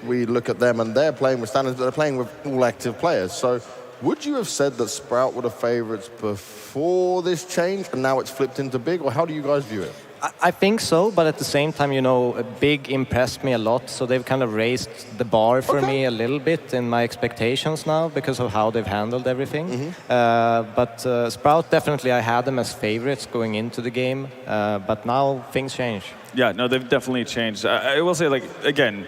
we look at them and they're playing with standards, but they're playing with all active players. So would you have said that Sprout were the favourites before this change and now it's flipped into Big, or how do you guys view it? I think so, but at the same time, you know, Big impressed me a lot, so they've kind of raised the bar for me a little bit in my expectations now because of how they've handled everything. But Sprout, definitely, I had them as favorites going into the game, but now things change. Yeah, no, they've definitely changed. I will say, like, again,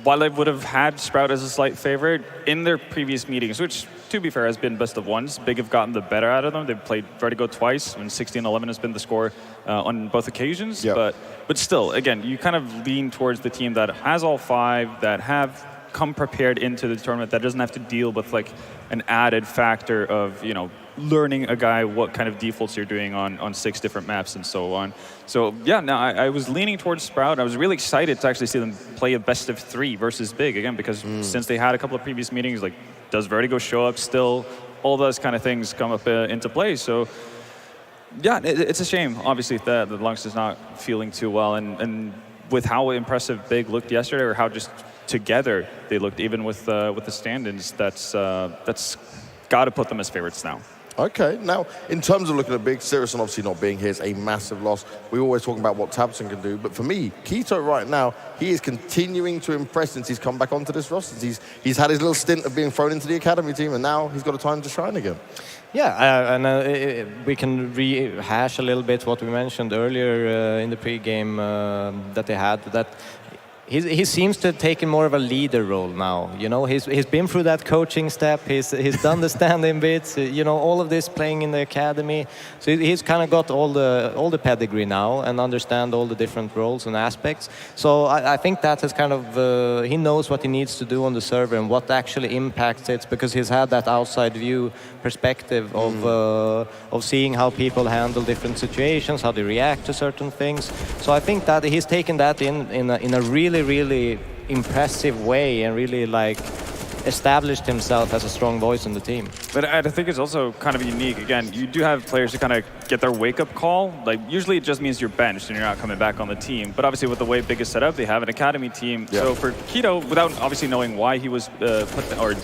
while I would have had Sprout as a slight favorite, in their previous meetings, which, to be fair, has been best of ones, Big have gotten the better out of them. They've played Vertigo twice, and 16-11 has been the score on both occasions. Yep. But still, again, you kind of lean towards the team that has all five, that have come prepared into the tournament, that doesn't have to deal with like an added factor of, you know, learning a guy what kind of defaults you're doing on 6 different maps and so on. So yeah, no, I was leaning towards Sprout. I was really excited to actually see them play a best of 3 versus Big again, because since they had a couple of previous meetings, like, does Vertigo show up still? All those kind of things come up into play. So yeah, it's a shame, obviously, that the Lunks is not feeling too well, and with how impressive Big looked yesterday, or how just together they looked, even with the stand-ins, that's got to put them as favorites now. Okay, now, in terms of looking at Big, Sirius obviously not being here is a massive loss. We're always talking about what tabseN can do, but for me, k1to right now, he is continuing to impress since he's come back onto this roster. He's had his little stint of being thrown into the academy team, and now he's got a time to shine again. Yeah, and we can rehash a little bit what we mentioned earlier in the pre-game that they had, that he seems to have taken more of a leader role now. You know, he's been through that coaching step. He's done the stand-in bits. You know, all of this playing in the academy. So he's kind of got all the pedigree now and understand all the different roles and aspects. So I think that has kind of he knows what he needs to do on the server and what actually impacts it, because he's had that outside view perspective of seeing how people handle different situations, how they react to certain things. So I think that he's taken that in a really impressive way, and really like established himself as a strong voice in the team. But I think it's also kind of unique. Again, you do have players who kind of get their wake-up call. Like, usually it just means you're benched and you're not coming back on the team. But obviously with the way Big is set up, they have an academy team. Yeah. So for k1to, without obviously knowing why he was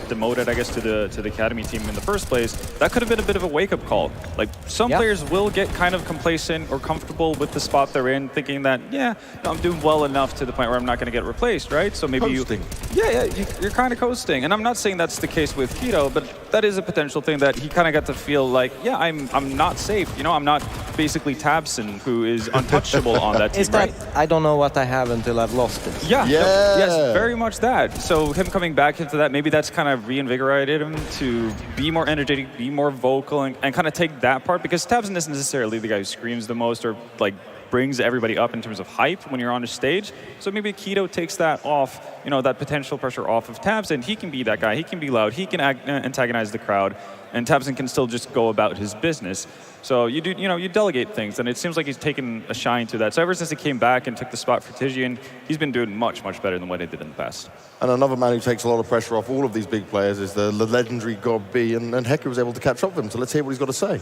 demoted, I guess, to the academy team in the first place, that could have been a bit of a wake-up call. Like, some players will get kind of complacent or comfortable with the spot they're in, thinking that, yeah, no, I'm doing well enough to the point where I'm not going to get replaced, right? So maybe coasting. you're kind of coasting. And I'm not saying that's the case with k1to, but that is a potential thing that he kind of got to feel like, yeah, I'm not safe. You know, I'm not basically tabseN, who is untouchable on that team, Is that, right? I don't know what I have until I've lost it. Yeah, Yeah. yes, very much that. So him coming back into that, maybe that's kind of reinvigorated him to be more energetic, be more vocal, and kind of take that part, because tabseN isn't necessarily the guy who screams the most or like brings everybody up in terms of hype when you're on a stage. So maybe k1to takes that off, you know, that potential pressure off of tabseN. He can be that guy, he can be loud, he can antagonize the crowd, and tabseN can still just go about his business. So you delegate things, and it seems like he's taken a shine to that. So ever since he came back and took the spot for Tijian, he's been doing much better than what he did in the past. And another man who takes a lot of pressure off all of these big players is the legendary God B, and Hecker was able to catch up with him. So let's hear what he's got to say.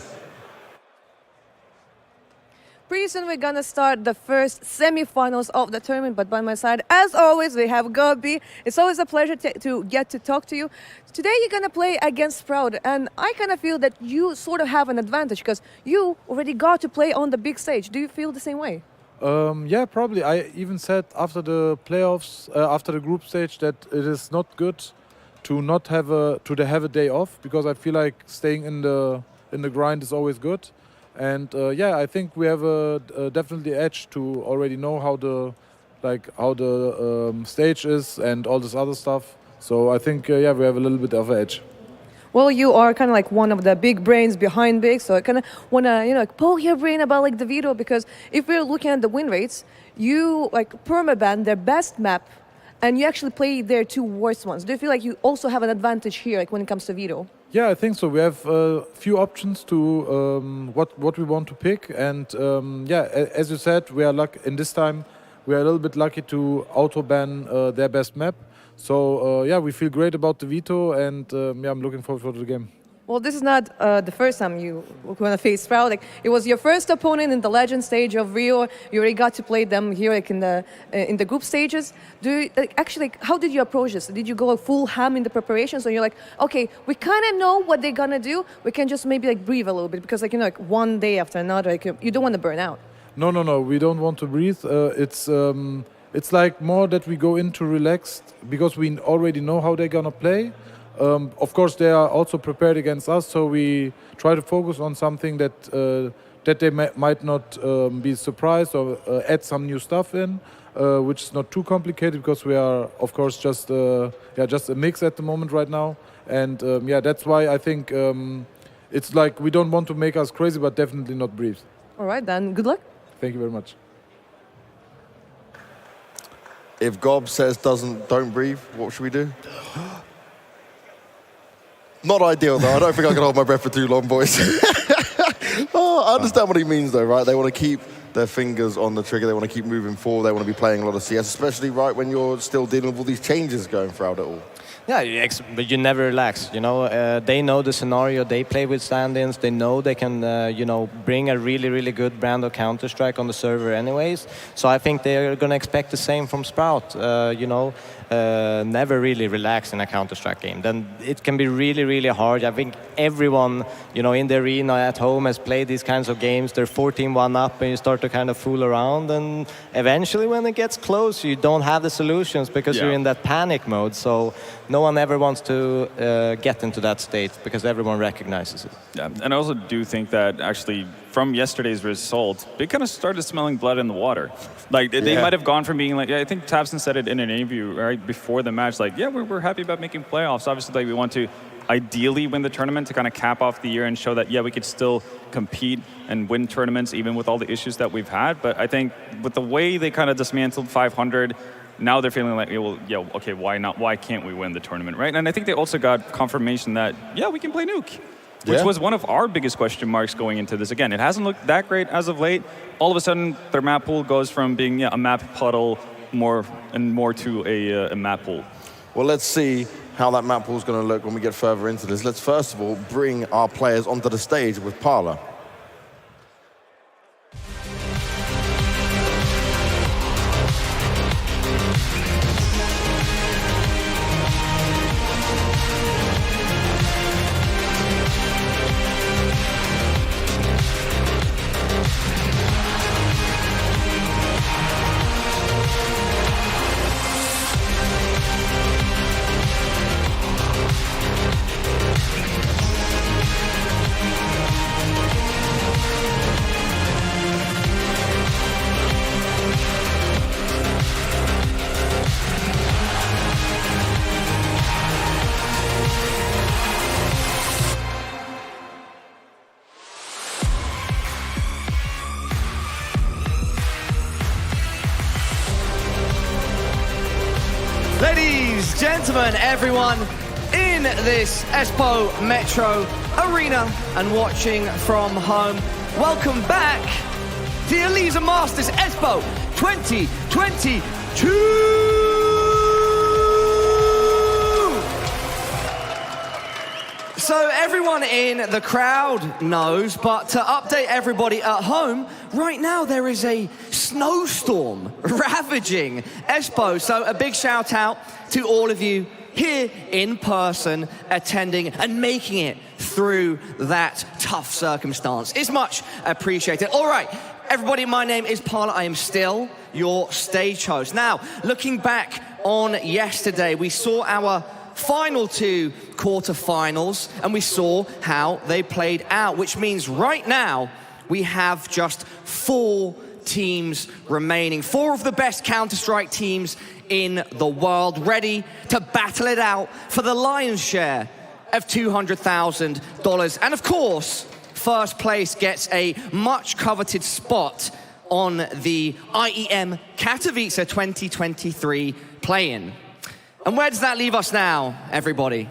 Pretty soon we're gonna start the first semi-finals of the tournament, but by my side, as always, we have Gobi. It's always a pleasure to get to talk to you. Today you're gonna play against Sprout, and I kind of feel that you sort of have an advantage because you already got to play on the big stage. Do you feel the same way? Yeah, probably. I even said after the playoffs, after the group stage, that it is not good to not have a day off, because I feel like staying in the grind is always good. And yeah, I think we have a definitely edge to already know how the stage is and all this other stuff. So I think yeah, we have a little bit of an edge. Well, you are kind of like one of the big brains behind Big, so I kind of want to, poke your brain about like the veto, because if we're looking at the win rates, you like permaban their best map, and you actually play their 2 worst ones. Do you feel like you also have an advantage here, like when it comes to veto? Yeah, I think so. We have a few options to what we want to pick, and yeah, as you said, we are lucky in this time. We are a little bit lucky to auto ban their best map. So yeah, we feel great about the veto, and yeah, I'm looking forward to the game. Well, this is not the first time you were going to face Sprout. Like, it was your first opponent in the Legend stage of Rio. You already got to play them here, like in the group stages. Actually, how did you approach this? Did you go full ham in the preparations, or you're like, okay, we kind of know what they're gonna do. We can just maybe like breathe a little bit because, like, you know, like one day after another, like, you don't want to burn out. No, we don't want to breathe. It's like more that we go into relaxed because we already know how they're gonna play. Of course, they are also prepared against us, so we try to focus on something that they might not be surprised or add some new stuff in, which is not too complicated because we are, of course, just a mix at the moment right now. And that's why I think it's like we don't want to make us crazy, but definitely not breathe. All right, then good luck. Thank you very much. If Gob says don't breathe, what should we do? Not ideal, though. I don't think I can hold my breath for too long, boys. I understand what he means, though, right? They want to keep their fingers on the trigger. They want to keep moving forward. They want to be playing a lot of CS, especially right when you're still dealing with all these changes going throughout it all. Yeah, but you never relax. You know, they know the scenario. They play with stand-ins. They know they can, bring a really, really good brand of Counter-Strike on the server, anyways. So I think they're going to expect the same from Sprout. Never really relax in a Counter-Strike game. Then it can be really, really hard. I think everyone, in the arena at home has played these kinds of games. They're 14-1 up, and you start to kind of fool around. And eventually, when it gets close, you don't have the solutions because you're in that panic mode. So no one ever wants to get into that state because everyone recognizes it. Yeah, and I also do think that actually from yesterday's result, they kind of started smelling blood in the water. Like they might have gone from being like, I think tabseN said it in an interview right before the match, like, we're happy about making playoffs. Obviously, like we want to ideally win the tournament to kind of cap off the year and show that, we could still compete and win tournaments even with all the issues that we've had. But I think with the way they kind of dismantled 500, now they're feeling like, okay, why not? Why can't we win the tournament, right? And I think they also got confirmation that, we can play Nuke, which was one of our biggest question marks going into this. Again, it hasn't looked that great as of late. All of a sudden, their map pool goes from being a map puddle more to a map pool. Well, let's see how that map pool is going to look when we get further into this. Let's first of all bring our players onto the stage with Parla. Ladies, gentlemen, everyone in this Espoo Metro Arena and watching from home, welcome back to the elisamasters Espoo 2022! So everyone in the crowd knows, but to update everybody at home, right now there is a snowstorm ravaging Espoo. So a big shout out to all of you here in person, attending and making it through that tough circumstance. It's much appreciated. All right, everybody, my name is Parla. I am still your stage host. Now, looking back on yesterday, we saw our final two quarterfinals and we saw how they played out, which means right now we have just 4 teams remaining. 4 of the best Counter-Strike teams in the world, ready to battle it out for the lion's share of $200,000. And of course, first place gets a much coveted spot on the IEM Katowice 2023 play-in. And where does that leave us now, everybody?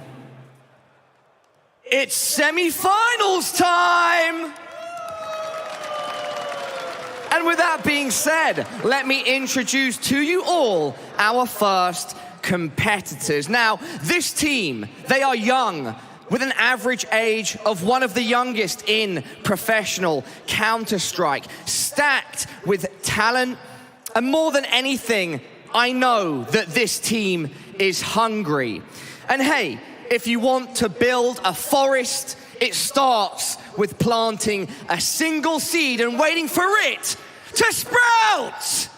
It's semi-finals time! And with that being said, let me introduce to you all our first competitors. Now, this team, they are young, with an average age of one of the youngest in professional Counter-Strike, stacked with talent, and more than anything, I know that this team is hungry. And hey, if you want to build a forest, it starts with planting a single seed and waiting for it to sprout!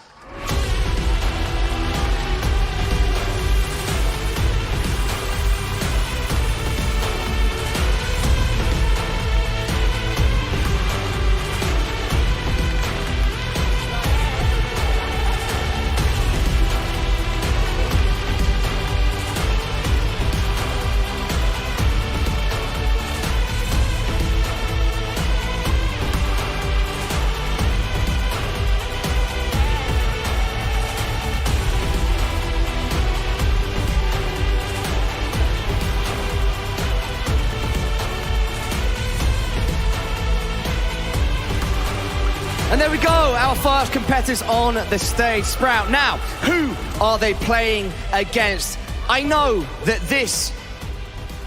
And there we go, our first competitors on the stage. Sprout, now, who are they playing against? I know that this,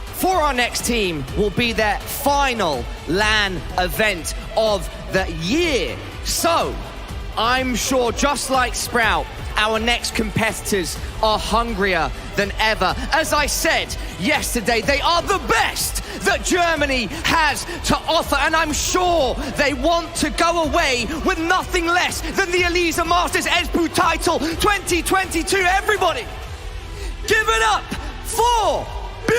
for our next team, will be their final LAN event of the year. So, I'm sure, just like Sprout, our next competitors are hungrier than ever. As I said yesterday, they are the best that Germany has to offer, and I'm sure they want to go away with nothing less than the Elisa Masters Espoo title 2022. Everybody, give it up for Big!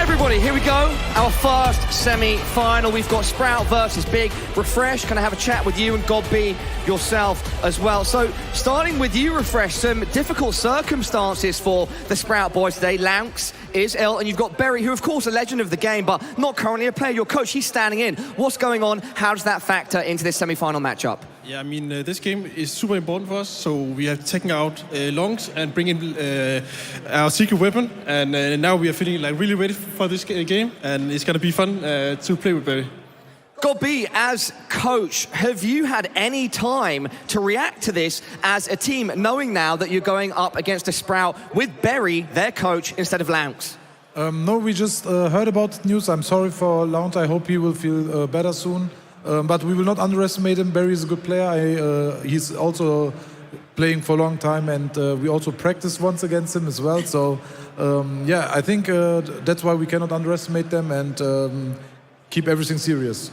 Everybody, here we go. Our first semi-final. We've got Sprout versus Big. Refresh, can I have a chat with you and Godby yourself as well? So, starting with you, Refresh, some difficult circumstances for the Sprout boys today. Lanx is ill, and you've got Berry, who, of course, a legend of the game, but not currently a player. Your coach, he's standing in. What's going on? How does that factor into this semi-final matchup? Yeah, I mean, this game is super important for us, so we have taken out longs and bring in our secret weapon, and now we are feeling like really ready for this game, and it's going to be fun to play with Berry. Godby, as coach, have you had any time to react to this as a team, knowing now that you're going up against a Sprout with Berry, their coach, instead of Lanx? No, we just heard about the news. I'm sorry for Lounge. I hope he will feel better soon. But we will not underestimate him. Barry is a good player. He's also playing for a long time, and we also practiced once against him as well. So, yeah, I think that's why we cannot underestimate them and keep everything serious.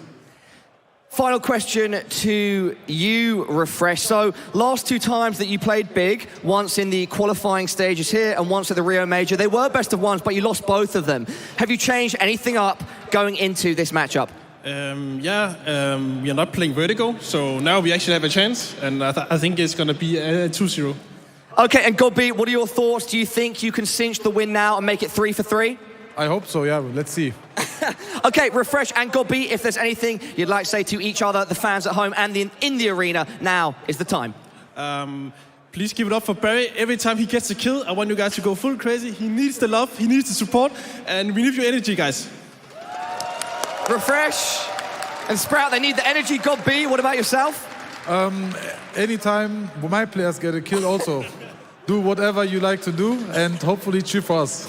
Final question to you, Refresh. So, last two times that you played Big, once in the qualifying stages here and once at the Rio Major, they were best of ones, but you lost both of them. Have you changed anything up going into this matchup? We are not playing Vertigo, so now we actually have a chance, and I think it's going to be a 2-0. Okay, and Godby, what are your thoughts? Do you think you can cinch the win now and make it 3-3? I hope so, yeah, let's see. Okay, Refresh and Godby, if there's anything you'd like to say to each other, the fans at home and in the arena, now is the time. Please give it up for Barry. Every time he gets a kill, I want you guys to go full crazy. He needs the love, he needs the support, and we need your energy, guys. Refresh and Sprout, they need the energy. Godby, what about yourself? Anytime my players get a kill also, do whatever you like to do and hopefully cheer for us.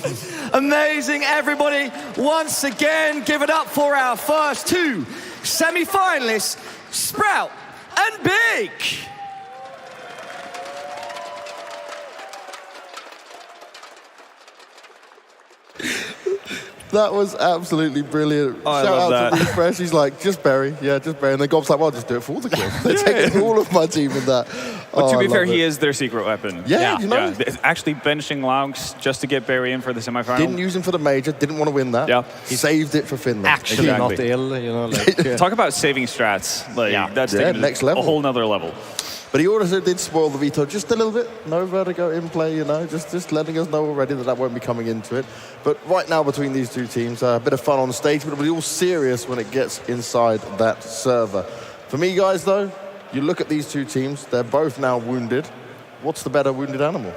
Amazing, everybody. Once again, give it up for our first two semi-finalists, Sprout and Big. That was absolutely brilliant. Oh, Shout out to Refresh. He's like, just Berry. Yeah, just Berry. And then Gob's like, well, I'll just do it for all the kills. They're taking all of my team in that. But to be fair, he is their secret weapon. Yeah, you know. Yeah. Actually benching Lanx just to get Berry in for the semifinal. Didn't use him for the major. Didn't want to win that. Yeah. He saved it for Finland. Actually Exactly. not ill, you know. Like, Talk about saving strats. Like, that's taking next level. a whole nother level. But he also did spoil the veto just a little bit. No vertigo in play, you know, just letting us know already that won't be coming into it. But right now between these two teams, a bit of fun on stage, but it'll be all serious when it gets inside that server. For me, guys, though, you look at these two teams, they're both now wounded. What's the better wounded animal?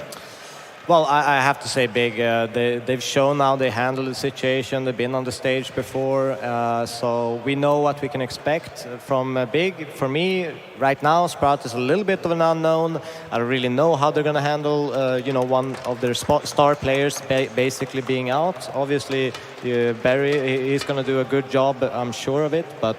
Well, I have to say Big. They've shown how they handle the situation. They've been on the stage before, so we know what we can expect from Big. For me, right now, Sprout is a little bit of an unknown. I don't really know how they're going to handle, you know, one of their star players basically being out. Obviously, Barry, he's going to do a good job, I'm sure of it, but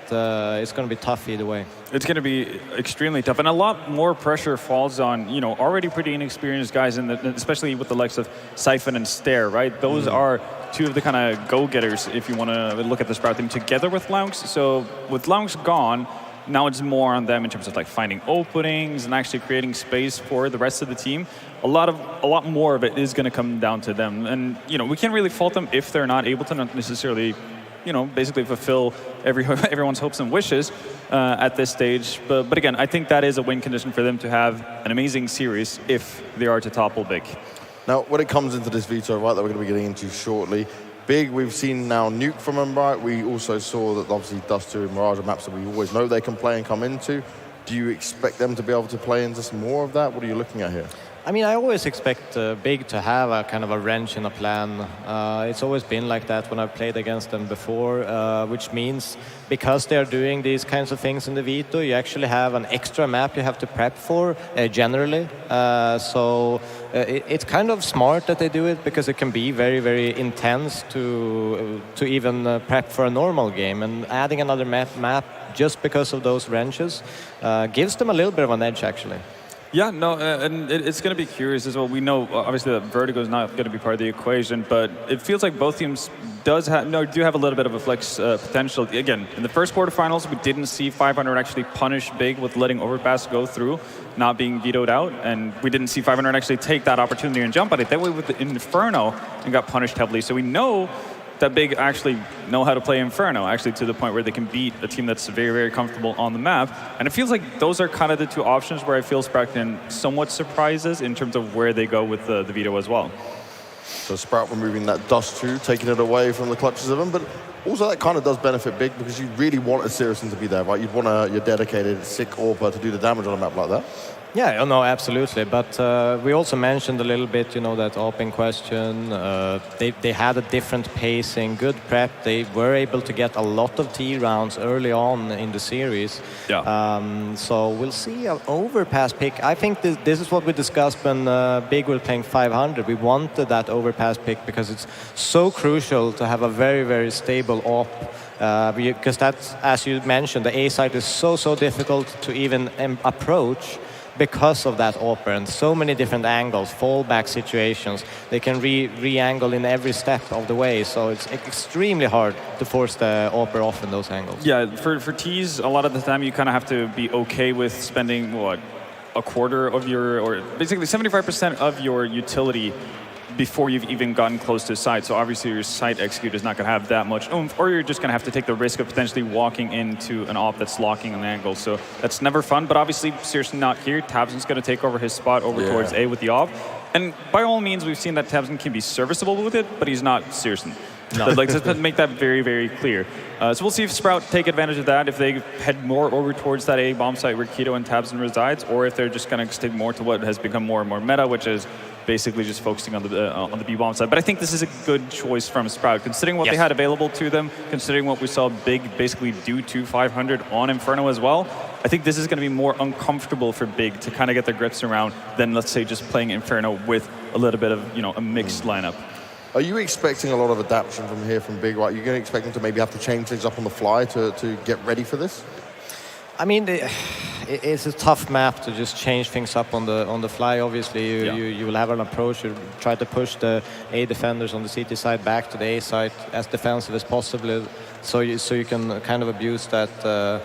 it's going to be tough either way. It's going to be extremely tough, and a lot more pressure falls on, you know, already pretty inexperienced guys, especially with the likes of Siphon and Stare, right? Those are two of the kind of go-getters, if you want to look at the Sprout team, together with Lounge. So with Lounge gone, now it's more on them in terms of like finding openings and actually creating space for the rest of the team. A lot more of it is going to come down to them, and you know, we can't really fault them if they're not able to necessarily, you know, basically fulfill everyone's hopes and wishes at this stage. But again, I think that is a win condition for them to have an amazing series if they are to topple Big. Now, when it comes into this veto, right, that we're going to be getting into shortly, Big, we've seen now Nuke from them, right? We also saw that obviously Dust 2 and Mirage are maps that we always know they can play and come into. Do you expect them to be able to play into some more of that? What are you looking at here? I mean, I always expect Big to have a kind of a wrench in a plan. It's always been like that when I've played against them before, which means because they're doing these kinds of things in the veto, you actually have an extra map you have to prep for, generally. So it's kind of smart that they do it, because it can be very, very intense to even prep for a normal game. And adding another map just because of those wrenches gives them a little bit of an edge, actually. Yeah, no, and it's going to be curious as well. We know, obviously, that Vertigo is not going to be part of the equation, but it feels like both teams do have a little bit of a flex potential. Again, in the first quarterfinals, we didn't see 500 actually punish Big with letting Overpass go through, not being vetoed out, and we didn't see 500 actually take that opportunity and jump at it. They went with the Inferno and got punished heavily, so we know that Big actually know how to play Inferno, actually to the point where they can beat a team that's very, very comfortable on the map. And it feels like those are kind of the two options where I feel Sprout can somewhat surprise us in terms of where they go with the veto as well. So Sprout removing that Dust 2, taking it away from the clutches of them, but also that kind of does benefit Big, because you really want a Syrison to be there, right? You'd want your dedicated, sick AWPer to do the damage on a map like that. Yeah, no, absolutely. But we also mentioned a little bit, you know, that open question. They had a different pacing, good prep. They were able to get a lot of T rounds early on in the series. Yeah. So we'll see an Overpass pick. I think this is what we discussed when Big were playing 500. We wanted that Overpass pick because it's so crucial to have a very, very stable op. Because that's, as you mentioned, the A side is so difficult to even approach, because of that AWPer and so many different angles, fallback situations. They can re-angle in every step of the way, so it's extremely hard to force the AWPer off in those angles. Yeah, for T's, a lot of the time you kind of have to be okay with spending, what, a quarter of your, or basically 75% of your utility before you've even gotten close to site. So obviously your site execute is not going to have that much oomph, or you're just going to have to take the risk of potentially walking into an op that's locking an angle. So that's never fun, but obviously Syrison not here. Tabson's going to take over his spot over towards A with the op. And by all means, we've seen that Tabson can be serviceable with it, but he's not Syrison. No. Like, let's make that very, very clear. So we'll see if Sprout take advantage of that, if they head more over towards that A bomb site where Keto and Tabson resides, or if they're just going to stick more to what has become more and more meta, which is basically just focusing on the B bomb side. But I think this is a good choice from Sprout, considering what they had available to them, considering what we saw Big basically do to 500 on Inferno as well. I think this is going to be more uncomfortable for Big to kind of get their grips around than, let's say, just playing Inferno with a little bit of, you know, a mixed lineup. Are you expecting a lot of adaptation from here from Big, right? You're going to expect them to maybe have to change things up on the fly to get ready for this? I mean, it's a tough map to just change things up on the fly. Obviously, you will have an approach. You try to push the A defenders on the CT side back to the A side as defensive as possible, so you can kind of abuse that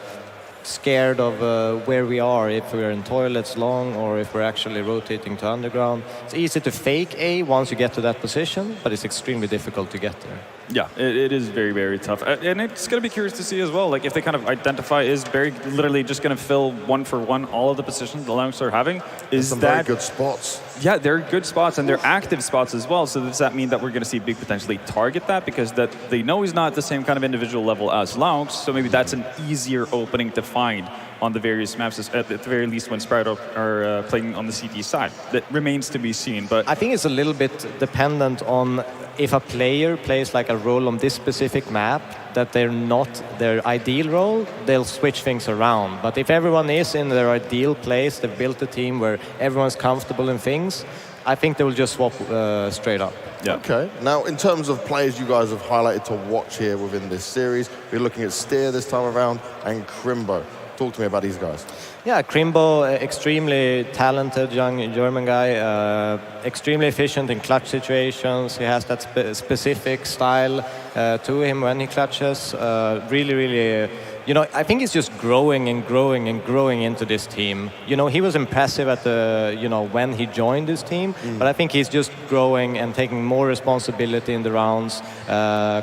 scared of where we are, if we're in toilets long or if we're actually rotating to underground. It's easy to fake A once you get to that position, but it's extremely difficult to get there. Yeah, it is very, very tough. And it's going to be curious to see as well, like if they kind of identify, is Barry literally just going to fill one for one all of the positions the Lounge are having? Is some that very good spots. Yeah, they're good spots and they're active spots as well. So does that mean that we're going to see Big potentially target that because that they know he's not at the same kind of individual level as Lounge, so maybe that's an easier opening to find on the various maps, at the very least when Sprout are playing on the CT side. That remains to be seen, but I think it's a little bit dependent on if a player plays like a role on this specific map, that they're not their ideal role, they'll switch things around. But if everyone is in their ideal place, they've built a team where everyone's comfortable in things, I think they will just swap straight up. yeah. Okay. Now, in terms of players you guys have highlighted to watch here within this series, we're looking at Steer this time around and Crimbo. Talk to me about these guys. Yeah, Crimbo, extremely talented young German guy, extremely efficient in clutch situations. He has that specific style to him when he clutches. Really, really, you know, I think he's just growing and growing and growing into this team. You know, he was impressive at the, you know, when he joined this team, but I think he's just growing and taking more responsibility in the rounds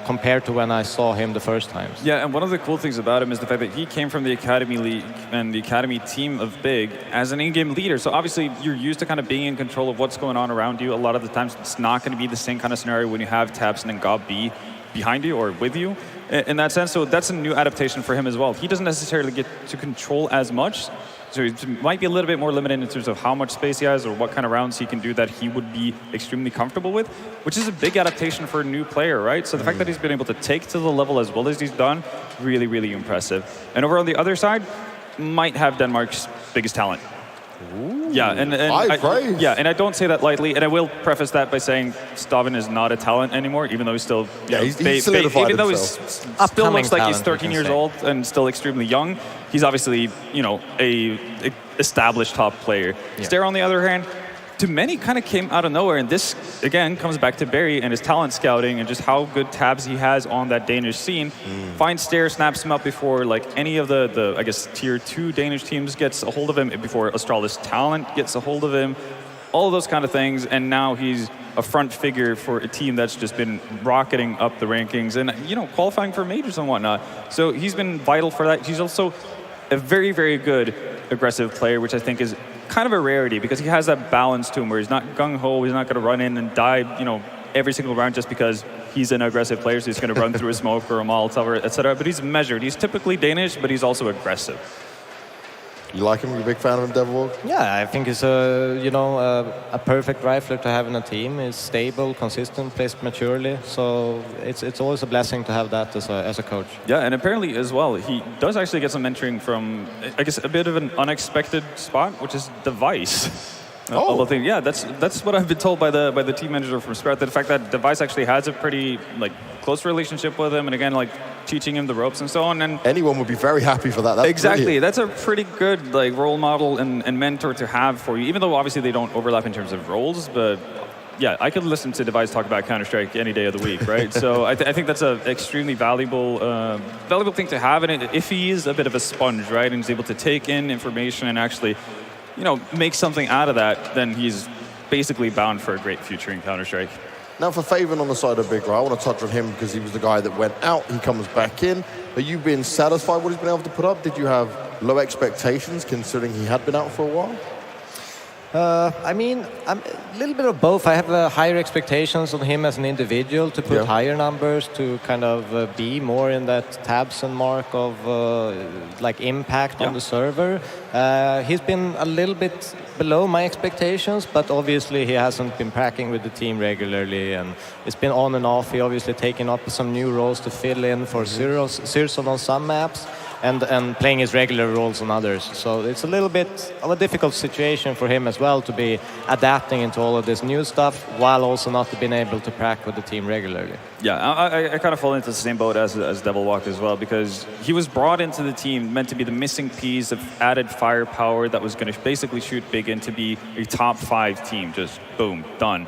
compared to when I saw him the first times. Yeah, and one of the cool things about him is the fact that he came from the Academy League and the Academy team of Big as an in-game leader. So obviously you're used to kind of being in control of what's going on around you. A lot of the times it's not going to be the same kind of scenario when you have Tabson and Gob B behind you or with you in that sense. So that's a new adaptation for him as well. He doesn't necessarily get to control as much. So he might be a little bit more limited in terms of how much space he has or what kind of rounds he can do that he would be extremely comfortable with, which is a big adaptation for a new player, right? So the fact that he's been able to take to the level as well as he's done, really, really impressive. And over on the other side, might have Denmark's biggest talent. Ooh, yeah, and praise. Yeah, and I don't say that lightly, and I will preface that by saying Stavin is not a talent anymore, even though he's still he's solidified even though himself. he's still looks like he's talent, 13 years old and still extremely young. He's obviously, you know, a established top player. Yeah. Stair, on the other hand, to many kind of came out of nowhere, and this again comes back to Barry and his talent scouting and just how good tabs he has on that Danish scene. Finds Stair, snaps him up before like any of the I guess tier 2 Danish teams gets a hold of him, before Astralis talent gets a hold of him, all of those kind of things, and now he's a front figure for a team that's just been rocketing up the rankings and, you know, qualifying for majors and whatnot. So he's been vital for that. He's also a very, very good aggressive player, which I think is kind of a rarity because he has that balance to him where he's not gung-ho, he's not going to run in and die, you know, every single round just because he's an aggressive player, so he's going to run through a smoke or a Molotov, etc. But he's measured. He's typically Danish, but he's also aggressive. You like him? You're a big fan of him, Devilwalk? Yeah, I think he's a perfect rifler to have in a team. He's stable, consistent, plays maturely. So it's always a blessing to have that as a coach. Yeah, and apparently as well, he does actually get some mentoring from, I guess, a bit of an unexpected spot, which is Device. Yeah, that's what I've been told by the team manager from Sprout. The fact that Device actually has a pretty close relationship with him, and again teaching him the ropes and so on. And anyone would be very happy for that. That's exactly, brilliant. that's a pretty good role model and mentor to have for you. Even though obviously they don't overlap in terms of roles, but yeah, I could listen to Device talk about Counter-Strike any day of the week, right? So I think that's an extremely valuable thing to have. And if he is a bit of a sponge, right, and is able to take in information and actually, you know, make something out of that, then he's basically bound for a great future in Counter-Strike. Now for Faven on the side of Big Ray, I want to touch on him because he was the guy that went out, he comes back in. Are you being satisfied with what he's been able to put up? Did you have low expectations considering he had been out for a while? I mean, I'm a little bit of both. I have higher expectations on him as an individual to put higher numbers, to kind of be more in that Tabson mark of impact on the server. He's been a little bit below my expectations, but obviously he hasn't been packing with the team regularly, and it's been on and off. He obviously taken up some new roles to fill in for Sirson on some maps, and playing his regular roles on others. So it's a little bit of a difficult situation for him as well to be adapting into all of this new stuff while also not being able to prac with the team regularly. Yeah, I kind of fall into the same boat as Devilwalk as well, because he was brought into the team meant to be the missing piece of added firepower that was going to basically shoot Big in to be a top 5 team, just boom, done.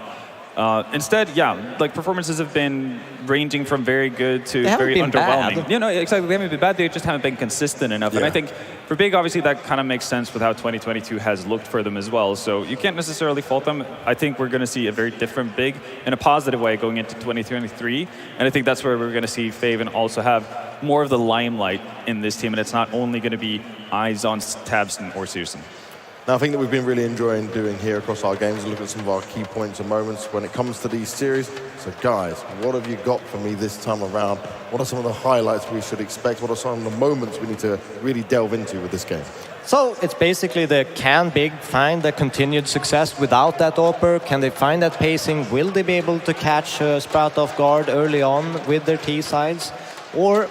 Instead, yeah, like performances have been ranging from very good to very underwhelming. Bad. You know, exactly. They haven't been bad. They just haven't been consistent enough. And I think for Big, obviously, that kind of makes sense with how 2022 has looked for them as well. So you can't necessarily fault them. I think we're going to see a very different Big in a positive way going into 2023. And I think that's where we're going to see Faven also have more of the limelight in this team. And it's not only going to be eyes on Tabson or Searson. Now, I think that we've been really enjoying doing here across our games and look at some of our key points and moments when it comes to these series. So, guys, what have you got for me this time around? What are some of the highlights we should expect? What are some of the moments we need to really delve into with this game? So it's basically can Big find the continued success without that AWPer? Can they find that pacing? Will they be able to catch Sprout off guard early on with their T sides? Or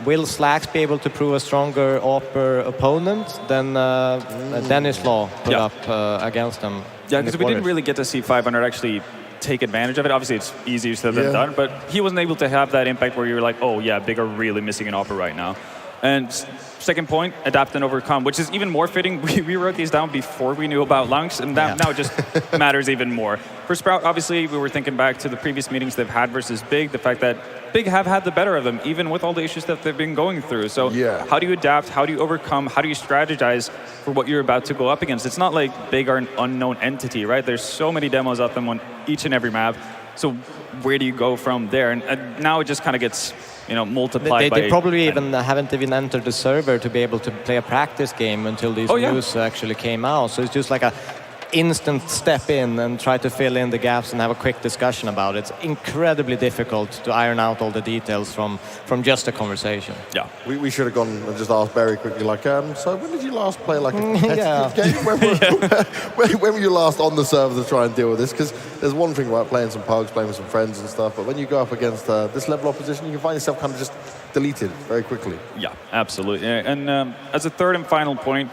will Slacks be able to prove a stronger AWPer opponent than Dennis Law put up against them? Yeah, because we didn't really get to see 500 actually take advantage of it. Obviously, it's easier said than done, but he wasn't able to have that impact where you were like, oh yeah, Big are really missing an AWPer right now. And second point, adapt and overcome, which is even more fitting. We wrote these down before we knew about Lunks, and now it just matters even more. For Sprout, obviously, we were thinking back to the previous meetings they've had versus Big, the fact that Big have had the better of them, even with all the issues that they've been going through. So how do you adapt? How do you overcome? How do you strategize for what you're about to go up against? It's not like Big are an unknown entity, right? There's so many demos out them on each and every map. So where do you go from there? And now it just kind of gets multiplied by... They probably haven't even entered the server to be able to play a practice game until these news actually came out. So it's just like a instant step in and try to fill in the gaps and have a quick discussion about it. It's incredibly difficult to iron out all the details from just a conversation. Yeah. We should have gone and just asked Barry quickly, like, so when did you last play like a competitive game? When were you last on the server to try and deal with this? Because there's one thing about playing some pugs, playing with some friends and stuff, but when you go up against this level of opposition, you can find yourself kind of just deleted very quickly. Yeah, absolutely. And as a third and final point,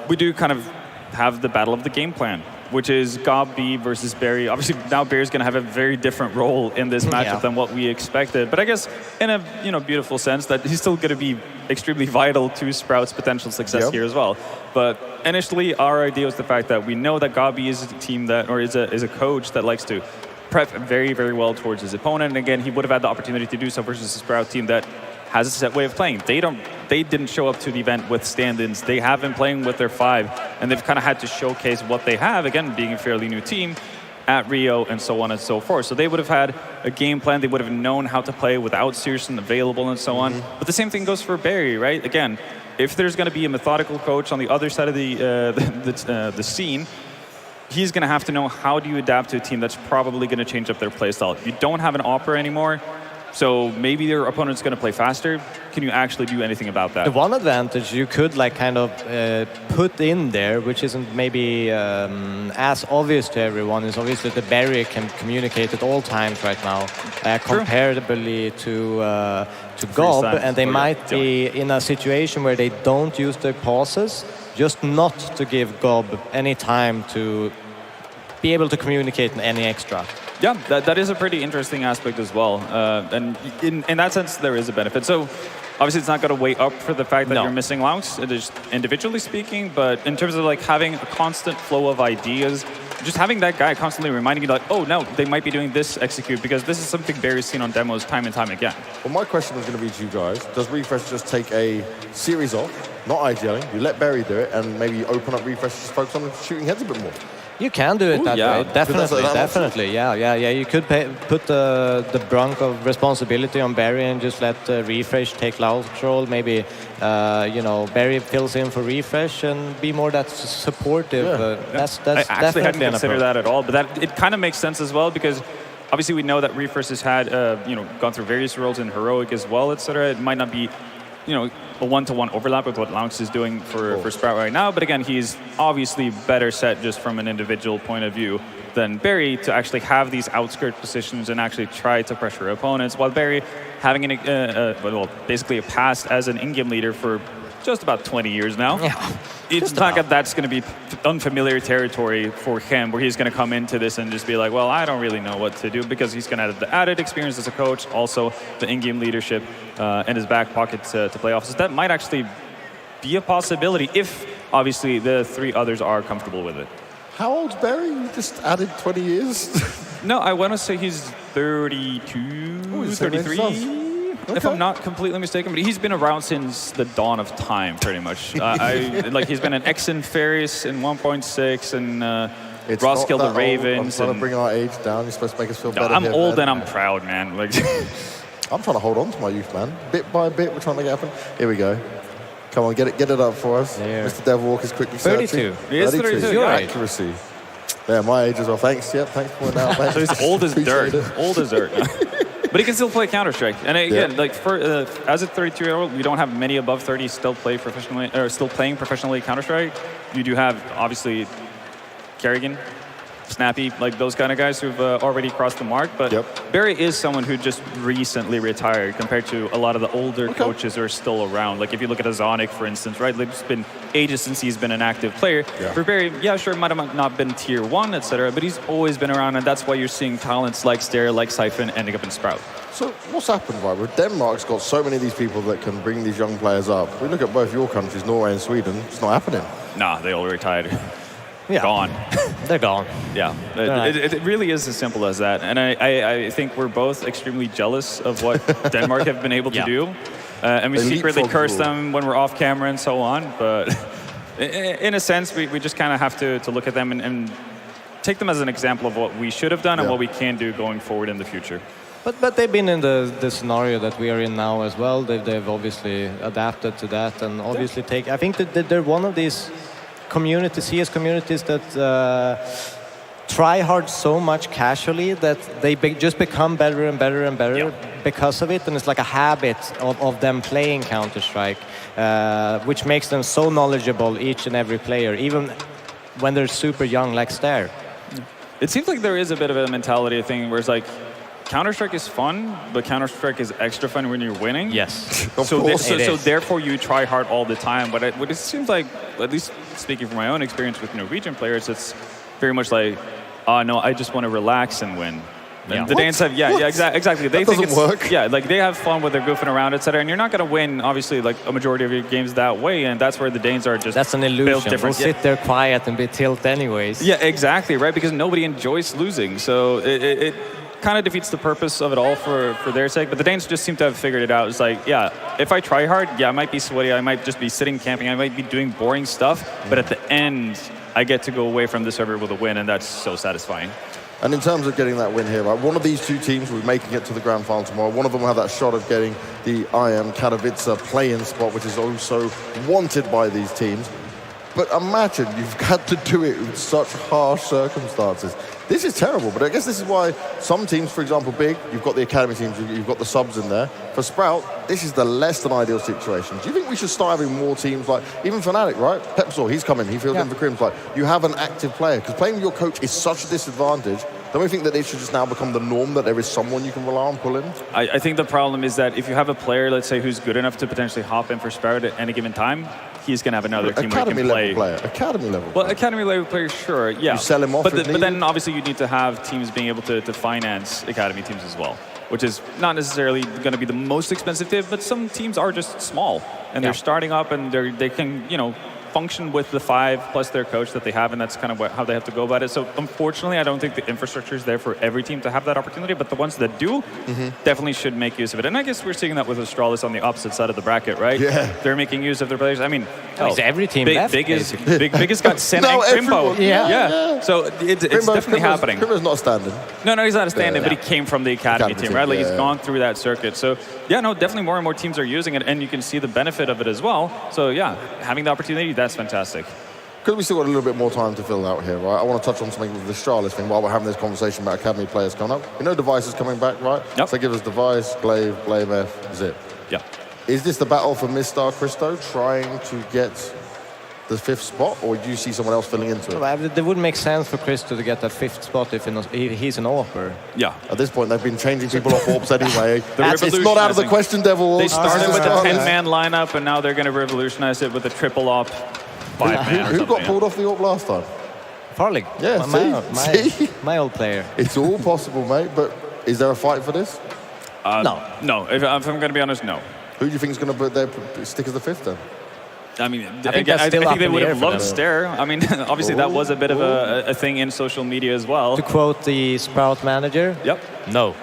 we do kind of have the battle of the game plan, which is Gob B versus Barry. Obviously, now Barry's going to have a very different role in this matchup than what we expected. But I guess in a beautiful sense that he's still going to be extremely vital to Sprout's potential success here as well. But initially, our idea was the fact that we know that Gob B is a team that, or is a coach that likes to prep very, very well towards his opponent. And again, he would have had the opportunity to do so versus a Sprout team that has a set way of playing. They didn't show up to the event with stand-ins. They have been playing with their 5, and they've kind of had to showcase what they have, again, being a fairly new team at Rio and so on and so forth. So they would have had a game plan. They would have known how to play without Searson available and so on. But the same thing goes for Barry, right? Again, if there's going to be a methodical coach on the other side of the scene, he's going to have to know how do you adapt to a team that's probably going to change up their playstyle. You don't have an AWPer anymore, so maybe your opponent's going to play faster. Can you actually do anything about that? The one advantage you could put in there, which isn't maybe as obvious to everyone, is obviously the barrier can communicate at all times right now, comparably to Gob, and they might be in a situation where they don't use their pauses, just not to give Gob any time to be able to communicate any extra. Yeah, that is a pretty interesting aspect as well. And in that sense, there is a benefit. So obviously, it's not going to weigh up for the fact that you're missing Laux, just individually speaking, but in terms of having a constant flow of ideas, just having that guy constantly reminding you oh, no, they might be doing this execute, because this is something Barry's seen on demos time and time again. Well, my question is going to be to you guys. Does Refresh just take a series off, not IGLing, you let Barry do it, and maybe open up Refresh to focus on shooting heads a bit more? You can do it that way, definitely. Yeah. You could put the brunt of responsibility on Barry and just let Refresh take loud control. Maybe Barry fills in for Refresh and be more that supportive. That's I actually hadn't definitely considered that at all, but it kind of makes sense as well, because obviously we know that Refresh has had gone through various roles in Heroic as well, etc. It might not be a one-to-one overlap with what Laux is doing for Sprout right now. But again, he's obviously better set just from an individual point of view than Barry to actually have these outskirt positions and actually try to pressure opponents, while Barry having basically a past as an in-game leader for just about 20 years now. Yeah. It's not that that's going to be unfamiliar territory for him, where he's going to come into this and just be like, well, I don't really know what to do, because he's going to have the added experience as a coach, also the in-game leadership in his back pocket to play off. So that might actually be a possibility if, obviously, the 3 others are comfortable with it. How old's Barry? You just added 20 years? No, I want to say he's 32, Ooh, same age as 33. us. If I'm not completely mistaken, but he's been around since the dawn of time, pretty much. Like he's been an Exen Farius in 1.6 and Roskill the Ravens. I'm trying to bring our age down. You're supposed to make us feel better. I'm here, old man. and I'm proud, man. Like I'm trying to hold on to my youth, man. Bit by bit, we're trying to make it happen. Here we go. Come on, get it up for us. There. Mr. Devilwalker's quickly 32. searching. He is 32, yeah. Accuracy. Yeah, my age as well. Thanks. Yep, thanks for pointing out. Thanks. so he's old as Appreciate dirt. it. Old as dirt. But he can still play Counter-Strike. And again, like for as a 32-year-old, we don't have many above 30 still playing professionally Counter-Strike. You do have obviously Kerrigan, Snappy, like those kind of guys who've already crossed the mark. But Barry is someone who just recently retired compared to a lot of the older coaches who are still around. Like if you look at Azonic, for instance, right? Like it's been ages since he's been an active player. For Barry, yeah, sure, might have not been tier 1, etc., but he's always been around, and that's why you're seeing talents like Stare, like Siphon, ending up in Sprout. So what's happened, right? Well, Denmark's got so many of these people that can bring these young players up. We look at both your countries, Norway and Sweden. It's not happening. Nah, they all retired. Yeah. Gone. They're gone. Yeah, it really is as simple as that. And I think we're both extremely jealous of what Denmark have been able to do. And we They secretly leapfrogged curse the them when we're off camera and so on. But in a sense, we just kind of have to look at them and take them as an example of what we should have done and what we can do going forward in the future. But they've been in the scenario that we are in now as well. They've obviously adapted to that and obviously I think that they're one of these CS communities that try hard so much casually that they just become better and better and better because of it, and it's like a habit of them playing Counter-Strike, which makes them so knowledgeable, each and every player, even when they're super young like Stare. It seems like there is a bit of a mentality thing where it's like, Counter-Strike is fun, but Counter-Strike is extra fun when you're winning. Yes. So therefore you try hard all the time. But it seems like, at least speaking from my own experience with Norwegian players, it's very much like, oh no, I just want to relax and win. And the Danes have, exactly. They think it's work. Yeah, like they have fun when they're goofing around, etc. And you're not going to win, obviously, like a majority of your games that way. And that's where the Danes are just That's an built illusion. different. We'll sit there quiet and be tilt anyways. Yeah, exactly, right? Because nobody enjoys losing. So it kind of defeats the purpose of it all for their sake. But the Danes just seem to have figured it out. It's like, yeah, if I try hard, I might be sweaty, I might just be sitting camping, I might be doing boring stuff, but at the end, I get to go away from the server with a win, and that's so satisfying. And in terms of getting that win here, right, one of these two teams will be making it to the grand final tomorrow. One of them will have that shot of getting the IM Katowice play-in spot, which is also wanted by these teams. But imagine you've got to do it with such harsh circumstances. This is terrible, but I guess this is why some teams, for example, Big, you've got the academy teams, you've got the subs in there. For Sprout, this is the less than ideal situation. Do you think we should start having more teams like, even Fnatic, right? Pepsor, he's coming, he feels in for Crims. Like, you have an active player, because playing with your coach is such a disadvantage. Don't we think that it should just now become the norm that there is someone you can rely on, pull in? I think the problem is that if you have a player, let's say, who's good enough to potentially hop in for Sprout at any given time, he's going to have another team where he can play. Academy level Well, player. academy level player, sure, yeah. You sell him off but if then needed. obviously you need to have teams being able to finance academy teams as well, which is not necessarily going to be the most expensive tip, but some teams are just small and they're starting up and they can, function with the 5 plus their coach that they have, and that's kind of how they have to go about it. So unfortunately, I don't think the infrastructure is there for every team to have that opportunity, but the ones that do definitely should make use of it. And I guess we're seeing that with Astralis on the opposite side of the bracket, right? Yeah. They're making use of their players. I mean, It's every team left, Big has got Sen No, and Crimbo. everyone. Yeah. So it's definitely happening. Crimbo's not standing. No, he's not a stand-in, but he came from the academy team, right? Like he's gone through that circuit. So definitely more and more teams are using it, and you can see the benefit of it as well. So having the opportunity, that's fantastic. Because we still got a little bit more time to fill out here, right? I want to touch on something with the Astralis thing while we're having this conversation about academy players coming up. Device is coming back, right? Yep. So give us Device, Glaive, F, Zip. Yeah. Is this the battle for Mistar Christo trying to get the 5th spot, or do you see someone else filling into it? Well, it would make sense for Christo to get that 5th spot if he's an AWPer. Yeah. At this point, they've been changing people off AWPs anyway. It's revolution, not out of I the think. question, Devil. They started with a 10-man lineup, and now they're going to revolutionize it with a triple op 5-man. Who got pulled off the AWP last time? Farlig. Yeah, see? My old player. It's all possible, mate, but is there a fight for this? No. If I'm going to be honest, no. Who do you think is going to stick as the 5th then? I mean, I think again, that's still I up think they in would the have air for loved them. Stare. I mean, obviously that was a bit of a thing in social media as well. To quote the Sprout manager, Yep. no.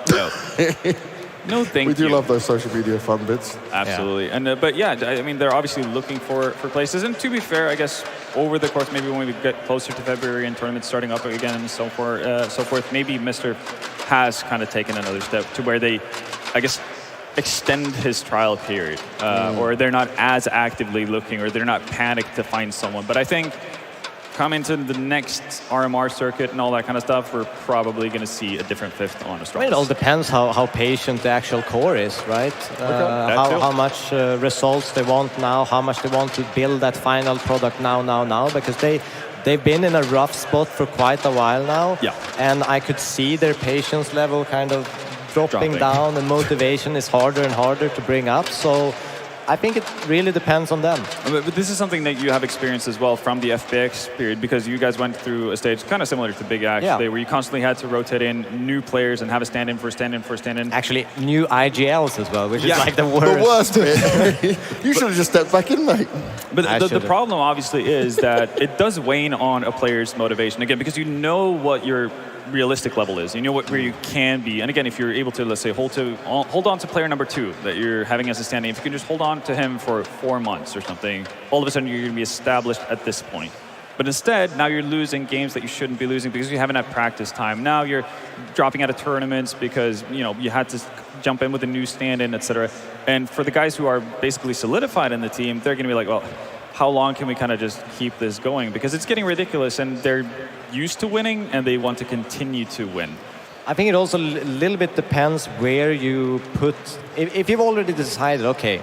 No, thank We do you. love those social media fun bits. Absolutely. And but yeah, I mean, they're obviously looking for places. And to be fair, I guess over the course, maybe when we get closer to February and tournaments starting up again and so forth, maybe Mr. has kind of taken another step to where they, I guess, extend his trial period, or they're not as actively looking, or they're not panicked to find someone. But I think coming to the next RMR circuit and all that kind of stuff, we're probably going to see a different fifth on Astralis. I mean, it all depends how patient the actual core is, right? How much results they want now, how much they want to build that final product now, because they've been in a rough spot for quite a while now. Yeah. And I could see their patience level kind of dropping down, and motivation is harder and harder to bring up. So I think it really depends on them. But this is something that you have experienced as well from the FBX period, because you guys went through a stage kind of similar to Big Axe, where you constantly had to rotate in new players and have a stand-in for a stand-in for a stand-in. Actually, new IGLs as well, which is like the worst. The worst bit. You should have just stepped back in, mate. But the problem, obviously, is that it does wane on a player's motivation, again, because you know what your realistic level is. You know where you can be. And again, if you're able to, let's say, hold on to player number 2 that you're having as a standing, if you can just hold on to him for 4 months or something, all of a sudden you're going to be established at this point. But instead, now you're losing games that you shouldn't be losing because you haven't had practice time. Now you're dropping out of tournaments because you had to jump in with a new stand-in, etc. And for the guys who are basically solidified in the team, they're going to be like, well, how long can we kind of just keep this going? Because it's getting ridiculous, and they're used to winning, and they want to continue to win. I think it also a little bit depends where you put. If you've already decided, okay,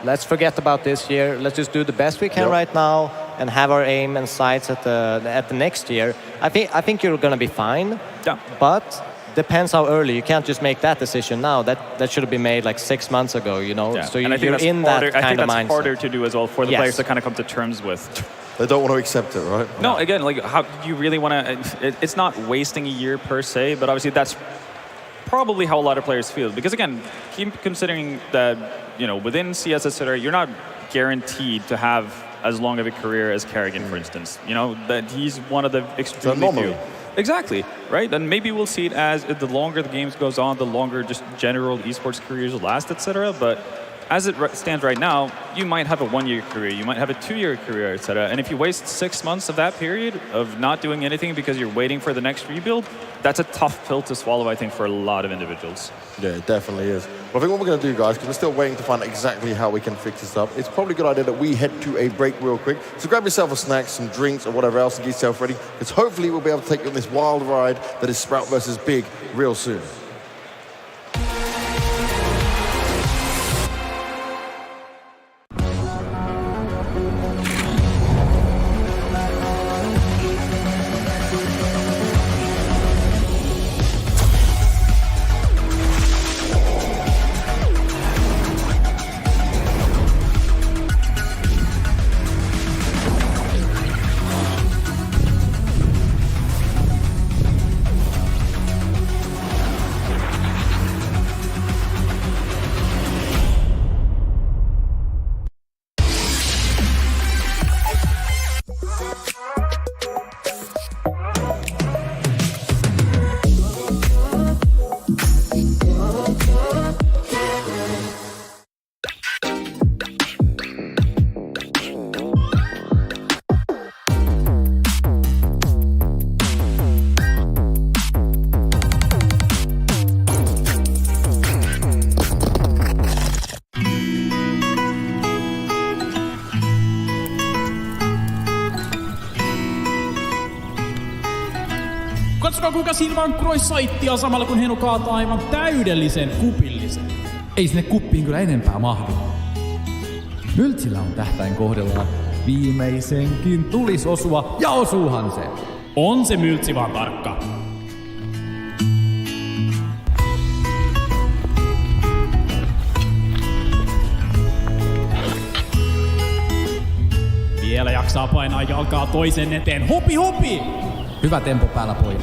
let's forget about this year. Let's just do the best we can right now, and have our aim and sights at the next year. I think you're going to be fine. Yeah. But depends how early. You can't just make that decision now. That should have been made like 6 months ago. Yeah. So and I think you're that's in harder, that kind of mindset. I think that's harder to do as well for the players to kind of come to terms with. They don't want to accept it, right? No, again, like, how do you really want to? It's not wasting a year per se, but obviously that's probably how a lot of players feel. Because again, keep considering that within CS, etc., you're not guaranteed to have as long of a career as Kerrigan, for instance. That he's one of the extremely few. Exactly, right? And maybe we'll see it as the longer the games goes on, the longer just general esports careers will last, etc. But as it stands right now, you might have a 1-year career, you might have a 2-year career, etc. And if you waste 6 months of that period of not doing anything because you're waiting for the next rebuild, that's a tough pill to swallow, I think, for a lot of individuals. Yeah, it definitely is. Well, I think what we're going to do, guys, because we're still waiting to find out exactly how we can fix this up, it's probably a good idea that we head to a break real quick. So grab yourself a snack, some drinks, or whatever else, and get yourself ready, because hopefully we'll be able to take you on this wild ride that is Sprout versus Big real soon. Katsokaa kuinka Silvan croissaittia samalla kun Henu kaataa aivan täydellisen kupillisen. Ei sinne kuppiin kyllä enempää mahdu. Myltsillä on tähtäin kohdellaan. Viimeisenkin tulis osua ja osuuhan se. On se Myltsi vaan tarkka. Vielä jaksaa painaa jalkaa toisen eteen. Hopi hopi! Hyvä tempo päällä, pojat.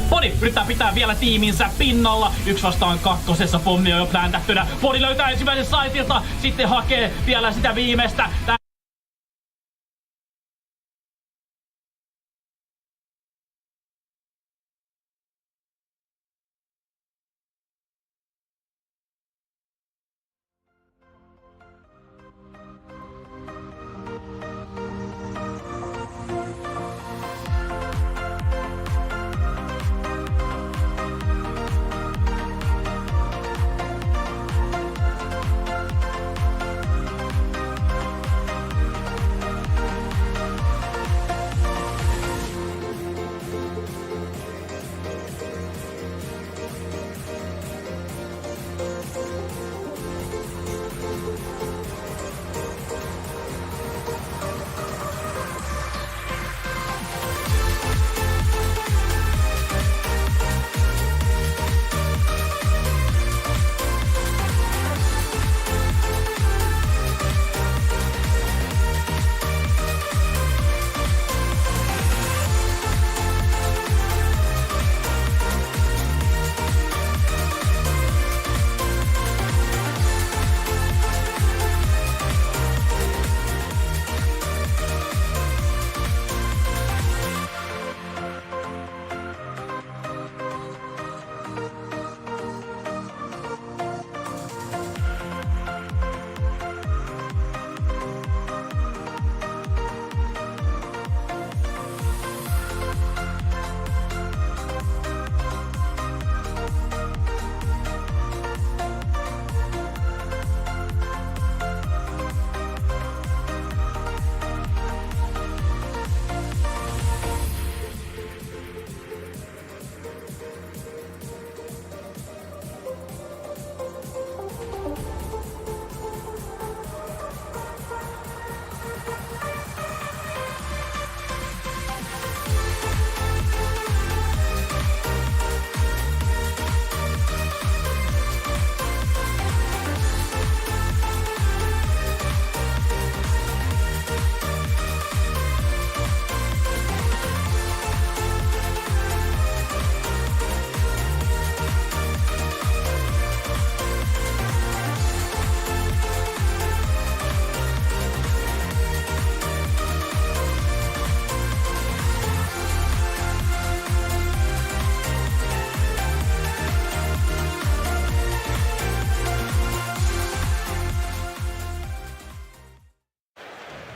Body yrittää pitää vielä tiiminsä pinnalla. 1-2 pommi on jo pläntättynä. Body löytää ensimmäisen saitilta, sitten hakee vielä sitä viimeistä.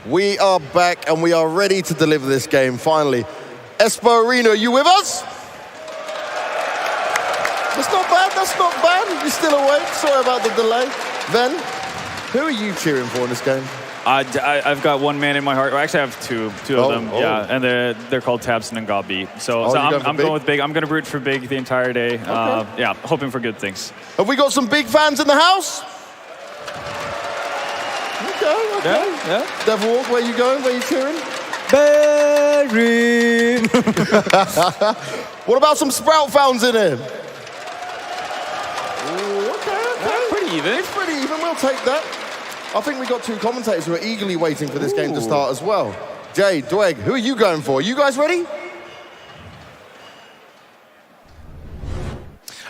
We are back and we are ready to deliver this game, finally. Espoo Arena, are you with us? That's not bad, that's not bad. You're still awake, sorry about the delay. Then, who are you cheering for in this game? I've got one man in my heart. Well, actually, I have two of them. Oh. Yeah, and they're called Tabson and Gabi. So I'm going with Big. I'm going to root for Big the entire day. Okay. Yeah, hoping for good things. Have we got some big fans in the house? Okay. Yeah. Devil Walk, where you going? Where you cheering? Barry! What about some Sprout fans in here? Ooh, okay. Pretty even. It's pretty even, we'll take that. I think we got two commentators who are eagerly waiting for this game to start as well. Jay, Dweg, who are you going for? You guys ready?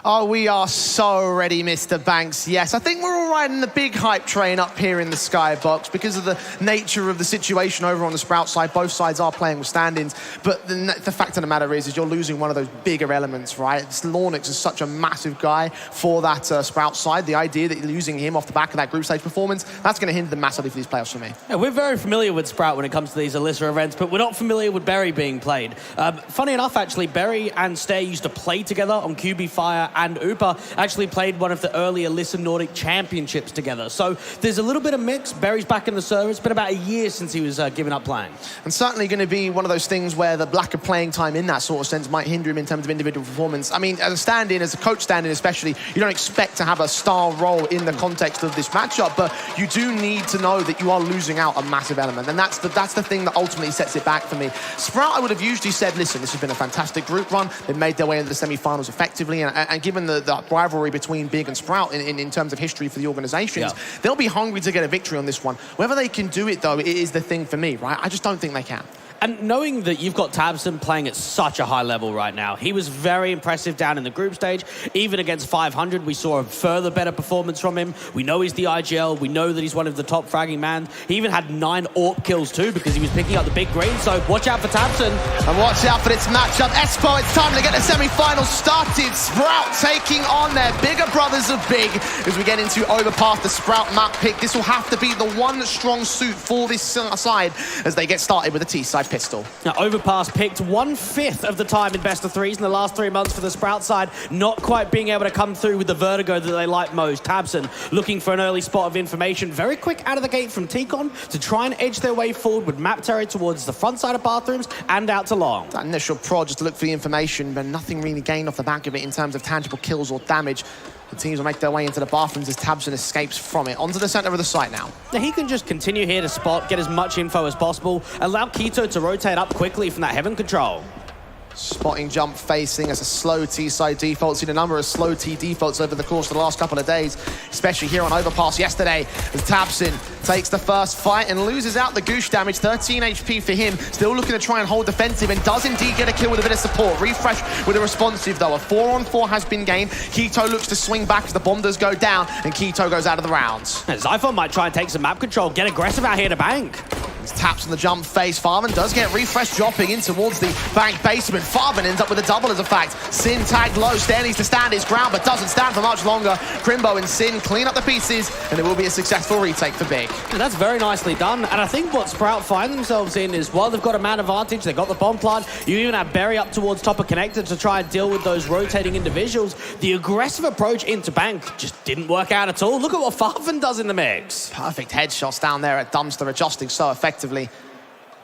Oh, we are so ready, Mr. Banks. Yes, I think we're all riding the big hype train up here in the Skybox because of the nature of the situation over on the Sprout side. Both sides are playing with stand-ins, but the fact of the matter is you're losing one of those bigger elements, right? Lawnix is such a massive guy for that Sprout side. The idea that you're losing him off the back of that group stage performance, that's going to hinder them massively for these playoffs for me. Yeah, we're very familiar with Sprout when it comes to these Elisa events, but we're not familiar with Berry being played. Funny enough, actually, Berry and Stay used to play together on QB Fire, and Upa actually played one of the early Elisa Nordic championships together. So there's a little bit of mix. Berry's back in the server. It's been about a year since he was giving up playing. And certainly going to be one of those things where the lack of playing time in that sort of sense might hinder him in terms of individual performance. I mean, as a stand-in, as a coach stand-in especially, you don't expect to have a star role in the context of this matchup, but you do need to know that you are losing out a massive element. And that's the thing that ultimately sets it back for me. Sprout, I would have usually said, listen, this has been a fantastic group run. They've made their way into the semi-finals effectively. And given the rivalry between Big and Sprout in terms of history for the organizations, they'll be hungry to get a victory on this one. Whether they can do it, though, it is the thing for me, right? I just don't think they can. And knowing that you've got Tabson playing at such a high level right now, he was very impressive down in the group stage. Even against 500, we saw a further better performance from him. We know he's the IGL. We know that he's one of the top fragging man. He even had 9 AWP kills too because he was picking up the big green. So watch out for Tabson. And watch out for this matchup. Espoo, it's time to get the semi-final started. Sprout taking on their bigger brothers of big as we get into Overpass, the Sprout map pick. This will have to be the one strong suit for this side as they get started with a T-side pistol. Now, Overpass picked 1/5 of the time in best of threes in the last 3 months for the Sprout side, not quite being able to come through with the vertigo that they like most. Tabson looking for an early spot of information, very quick out of the gate from T-Con to try and edge their way forward with map terror towards the front side of bathrooms and out to long. That initial prod just to look for the information, but nothing really gained off the back of it in terms of tangible kills or damage. The teams will make their way into the bathrooms as Tabson escapes from it. Onto the center of the site now. Now he can just continue here to spot, get as much info as possible, allow Keto to rotate up quickly from that heaven control. Spotting jump facing as a slow T-side default. Seen a number of slow T defaults over the course of the last couple of days, especially here on Overpass yesterday, as Tabson takes the first fight and loses out the Goosh damage. 13 HP for him, still looking to try and hold defensive and does indeed get a kill with a bit of support. Refresh with a responsive though. A 4-on-4 has been gained. Keto looks to swing back as the bomb does go down and Keto goes out of the rounds. Zyphon might try and take some map control, get aggressive out here to bank. Taps on the jump face. Farman does get Refresh dropping in towards the bank basement. Farman ends up with a double as a fact. Sin tagged low. Stair needs to stand his ground, but doesn't stand for much longer. Crimbo and Sin clean up the pieces, and it will be a successful retake for Big. And that's very nicely done. And I think what Sprout find themselves in is while they've got a man advantage, they've got the bomb plant, you even have Berry up towards top of connector to try and deal with those rotating individuals. The aggressive approach into bank just didn't work out at all. Look at what Farfan does in the mix. Perfect headshots down there at Dumpster, adjusting so effectively.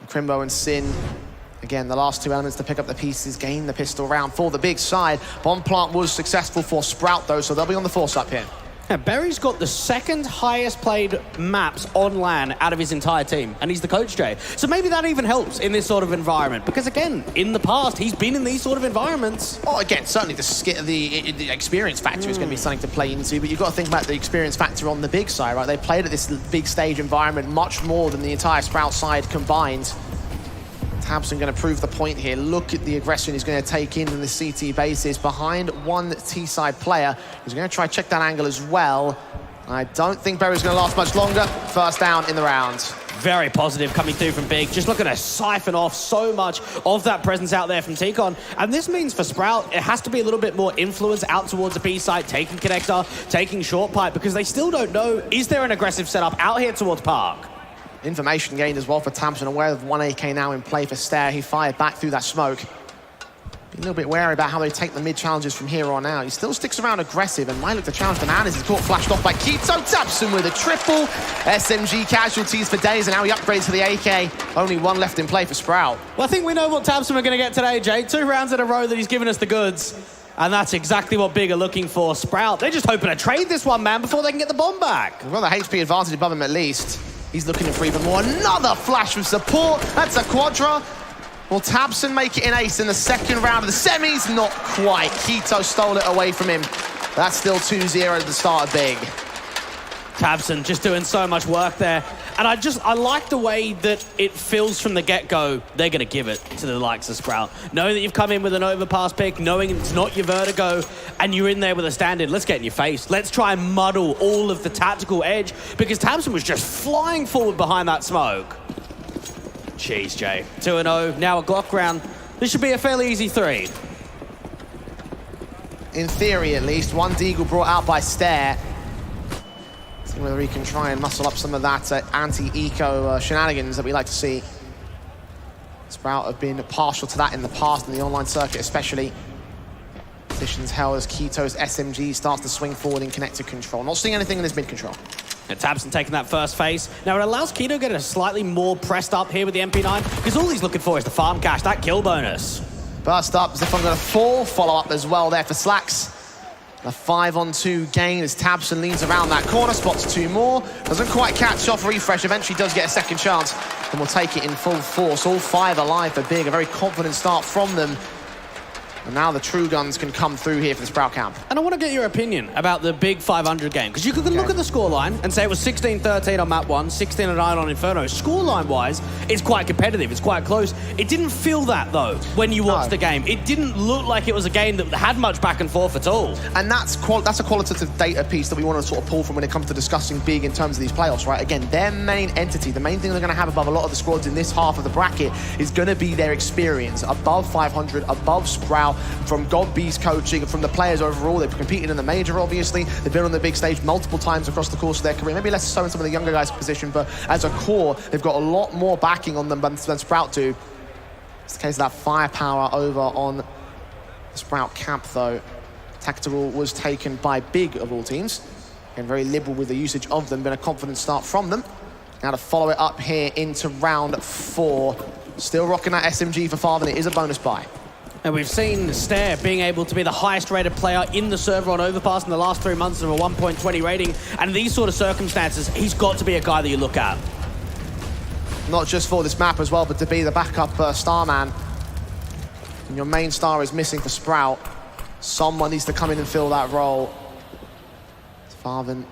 Crimbo and Sin, again, the last 2 elements to pick up the pieces, gain the pistol round for the Big side. Bomb plant was successful for Sprout though, so they'll be on the force up here. Now, Berry's got the 2nd highest played maps on LAN out of his entire team, and he's the coach, Jay. So maybe that even helps in this sort of environment, because again, in the past, he's been in these sort of environments. Oh, again, certainly the experience factor is going to be something to play into, but you've got to think about the experience factor on the Big side, right? They played at this big stage environment much more than the entire Sprout side combined. Tabson going to prove the point here. Look at the aggression he's going to take in the CT bases behind one T-side player. He's going to try check that angle as well. I don't think Berry's going to last much longer. First down in the round. Very positive coming through from Big. Just looking to siphon off so much of that presence out there from T-Con. And this means for Sprout, it has to be a little bit more influence out towards the B side, taking connector, taking short pipe, because they still don't know, is there an aggressive setup out here towards Park? Information gained as well for Tabson, aware of 1 AK now in play for Stair. He fired back through that smoke. Be a little bit wary about how they take the mid challenges from here on out. He still sticks around aggressive and might look to challenge the man as he's caught flashed off by Keto. Tabson with a triple. SMG casualties for days, and now he upgrades to the AK. Only 1 left in play for Sprout. Well, I think we know what Tabson are going to get today, Jay. 2 rounds in a row that he's given us the goods. And that's exactly what Big are looking for. Sprout, they're just hoping to trade this one, man, before they can get the bomb back. Well, the HP advantage above him at least. He's looking for even more. Another flash with support. That's a quadra. Will Tabson make it an ace in the 2nd round of the semis? Not quite. Keto stole it away from him. That's still 2-0 at the start of Big. Tabson just doing so much work there. And I like the way that it feels from the get-go. They're going to give it to the likes of Sprout. Knowing that you've come in with an overpass pick, knowing it's not your vertigo, and you're in there with a stand-in, let's get in your face. Let's try and muddle all of the tactical edge, because Tabson was just flying forward behind that smoke. Jeez, Jay. 2-0, now a Glock round. This should be a fairly easy 3. In theory, at least. 1 Deagle brought out by Stair. See whether he can try and muscle up some of that anti-eco shenanigans that we like to see. Sprout have been partial to that in the past, in the online circuit especially. Positions held as Keto's SMG starts to swing forward in connected control. Not seeing anything in his mid-control. And Tabson taking that first phase. Now it allows Keto to get a slightly more pressed up here with the MP9, because all he's looking for is the farm cash, that kill bonus. Burst up as if I'm going to fall. Follow up as well there for Slacks. A 5-on-2 gain as Tabson leans around that corner, spots 2 more. Doesn't quite catch off Refresh, eventually does get a 2nd chance, and will take it in full force. All 5 alive for Big, a very confident start from them. And now the true guns can come through here for the Sprout camp. And I want to get your opinion about the big 500 game, because you could look at the scoreline and say it was 16-13 on map 1, 16-9 on Inferno. Scoreline-wise, it's quite competitive, it's quite close. It didn't feel that, though, when you watched the game. It didn't look like it was a game that had much back and forth at all. And that's a qualitative data piece that we want to sort of pull from when it comes to discussing big in terms of these playoffs, right? Again, their main entity, the main thing they're going to have above a lot of the squads in this half of the bracket is going to be their experience. Above 500, above Sprout, from God B's coaching, from the players overall. They've competed in the major, obviously. They've been on the big stage multiple times across the course of their career. Maybe less so in some of the younger guys' position, but as a core, they've got a lot more backing on them than Sprout do. It's the case of that firepower over on the Sprout camp, though. Tactical was taken by Big, of all teams. And very liberal with the usage of them. Been a confident start from them. Now to follow it up here into round 4. Still rocking that SMG for Farven. It is a bonus buy. And we've seen Stair being able to be the highest rated player in the server on Overpass in the last 3 months of a 1.20 rating. And in these sort of circumstances, he's got to be a guy that you look at. Not just for this map as well, but to be the backup starman. And your main star is missing for Sprout. Someone needs to come in and fill that role. Farven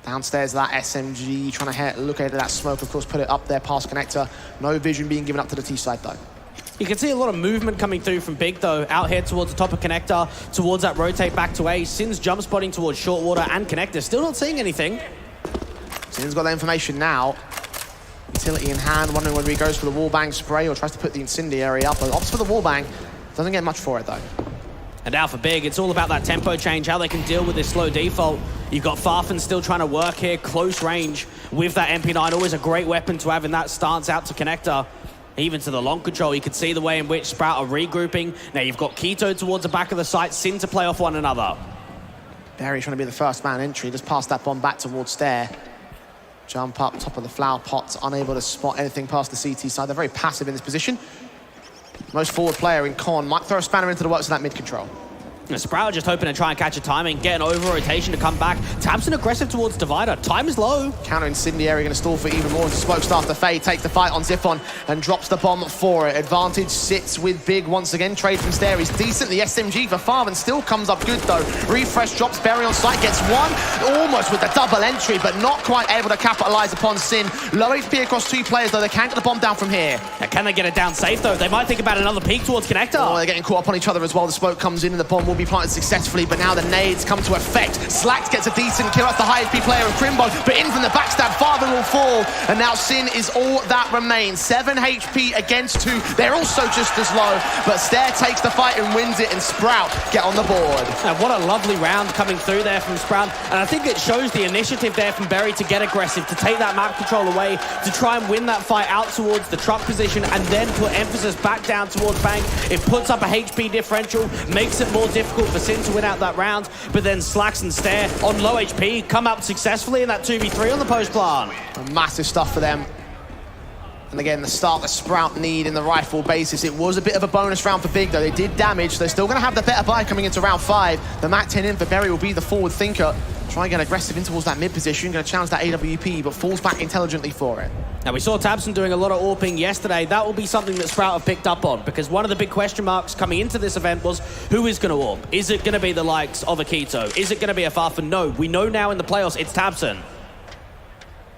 downstairs that SMG, trying to look at that smoke, of course, put it up there past connector. No vision being given up to the T side, though. You can see a lot of movement coming through from Big, though, out here towards the top of connector, towards that rotate back to A. Sin's jump spotting towards short water and connector, still not seeing anything. Sin's got that information now. Utility in hand, wondering whether he goes for the wallbang spray or tries to put the incendiary up. Opts for the wallbang, doesn't get much for it, though. And now for Big, it's all about that tempo change, how they can deal with this slow default. You've got Farfen still trying to work here, close range with that MP9. Always a great weapon to have in that stance out to connector. Even to the long control, you can see the way in which Sprout are regrouping. Now you've got Keto towards the back of the site, Sin to play off one another. Barry trying to be the first man entry, just pass that bomb back towards Stair. Jump up, top of the flower pot, unable to spot anything past the CT side. They're very passive in this position. Most forward player in Con might throw a spanner into the works of that mid control. Sprout just hoping to try and catch a timing, get an over-rotation to come back. Tabson aggressive towards Divider. Time is low. Counter incendiary going to stall for even more. Smokestaff to Faye takes the fight on Ziphon and drops the bomb for it. Advantage sits with Big once again. Trade from Stair is decent. The SMG for Farven still comes up good though. Refresh drops Berry on site, gets one. Almost with the double entry, but not quite able to capitalize upon Sin. Low HP across 2 players though. They can't get the bomb down from here. Now, can they get it down safe though? They might think about another peek towards connector. Oh, they're getting caught up on each other as well. The smoke comes in and the bomb will be planted successfully, but now the nades come to effect. Slacks gets a decent kill. That's the highest HP player of Crimbo, but in from the backstab, Farven will fall, and now Sin is all that remains. 7 HP against 2. They're also just as low, but Stair takes the fight and wins it, and Sprout get on the board. And what a lovely round coming through there from Sprout, and I think it shows the initiative there from Berry to get aggressive, to take that map control away, to try and win that fight out towards the truck position, and then put emphasis back down towards Bank. It puts up a HP differential, makes it more difficult for Sin to win out that round, but then Slacks and Stair on low HP come up successfully in that 2v3 on the post plant. Massive stuff for them. And again, the start that Sprout need in the rifle basis. It was a bit of a bonus round for Big though. They did damage. They're still going to have the better buy coming into round 5. The Mac 10 in for Berry will be the forward thinker. Try and get aggressive in towards that mid position. Going to challenge that AWP, but falls back intelligently for it. Now we saw Tabson doing a lot of AWPing yesterday. That will be something that Sprout have picked up on, because one of the big question marks coming into this event was who is going to AWP? Is it going to be the likes of Akito? Is it going to be a Farfen? No, we know now in the playoffs it's Tabson.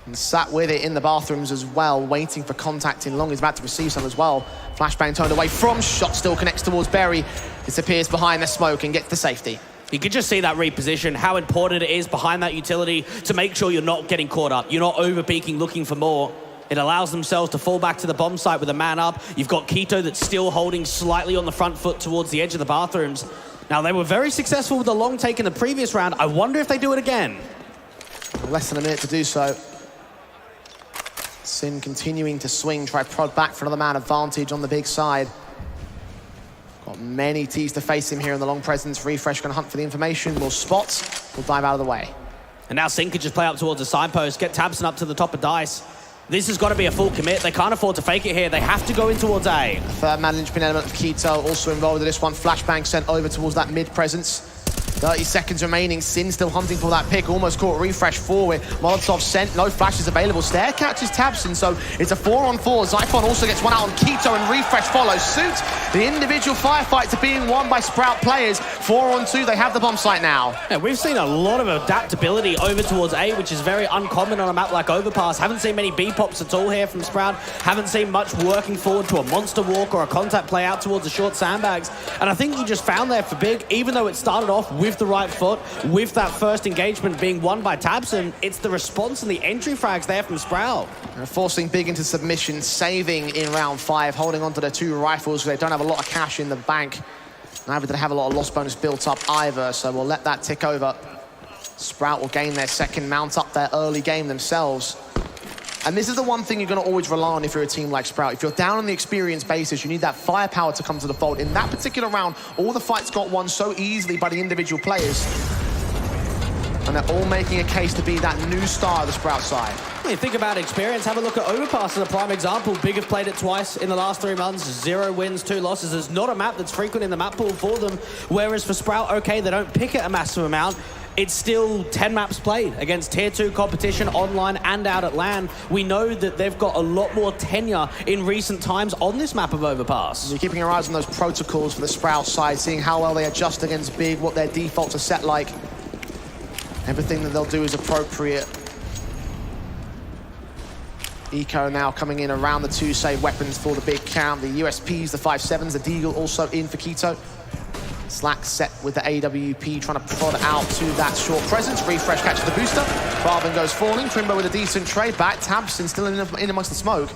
And sat with it in the bathrooms as well, waiting for contact in long. He's about to receive some as well. Flashbang turned away from shot, still connects towards Berry. Disappears behind the smoke and gets the safety. You can just see that reposition, how important it is behind that utility to make sure you're not getting caught up. You're not over-peaking, looking for more. It allows themselves to fall back to the bomb site with a man up. You've got Keto that's still holding slightly on the front foot towards the edge of the bathrooms. Now, they were very successful with the long take in the previous round. I wonder if they do it again. Less than a minute to do so. Sin continuing to swing, try prod back for another man advantage on the big side. Got many T's to face him here in the long presence. Refresh going to hunt for the information. Will spot, will dive out of the way. And now Sin could just play up towards the signpost, get Tabson up to the top of dice. This has got to be a full commit. They can't afford to fake it here. They have to go in towards A. The third man linchpin element of Keto also involved in this one. Flashbang sent over towards that mid presence. 30 seconds remaining. Sin still hunting for that pick. Almost caught refresh forward. Molotov sent. No flashes available. Stair catches Tabson. So it's a 4-on-4. Zyphon also gets one out on Keto and refresh follows suit. The individual firefights are being won by Sprout players. 4-on-2. They have the bomb site now. Yeah, we've seen a lot of adaptability over towards A, which is very uncommon on a map like Overpass. Haven't seen many B pops at all here from Sprout. Haven't seen much working forward to a monster walk or a contact play out towards the short sandbags. And I think you just found there for Big, even though it started off with the right foot, with that first engagement being won by Tabson, it's the response and the entry frags there from Sprout. Forcing Big into submission, saving in round 5, holding on to their 2 rifles because they don't have a lot of cash in the bank. Neither do they have a lot of loss bonus built up either, so we'll let that tick over. Sprout will gain their second mount up their early game themselves. And this is the one thing you're going to always rely on if you're a team like Sprout. If you're down on the experience basis, you need that firepower to come to the fold. In that particular round, all the fights got won so easily by the individual players. And they're all making a case to be that new star of the Sprout side. When you think about experience, have a look at Overpass as a prime example. Big have played it twice in the last 3 months. 0 wins, 2 losses. There's not a map that's frequent in the map pool for them. Whereas for Sprout, okay, they don't pick it a massive amount. It's still 10 maps played against Tier 2 competition online and out at LAN. We know that they've got a lot more tenure in recent times on this map of Overpass. You're keeping your eyes on those protocols for the Sprout side, seeing how well they adjust against Big, what their defaults are set like. Everything that they'll do is appropriate. Eco now coming in around the 2 save weapons for the Big count. The USPs, the 5.7s, the Deagle also in for Keto. Slack set with the AWP, trying to prod out to that short presence. Refresh catches the booster. Barben goes falling. Crimbo with a decent trade back. Tabson still in amongst the smoke.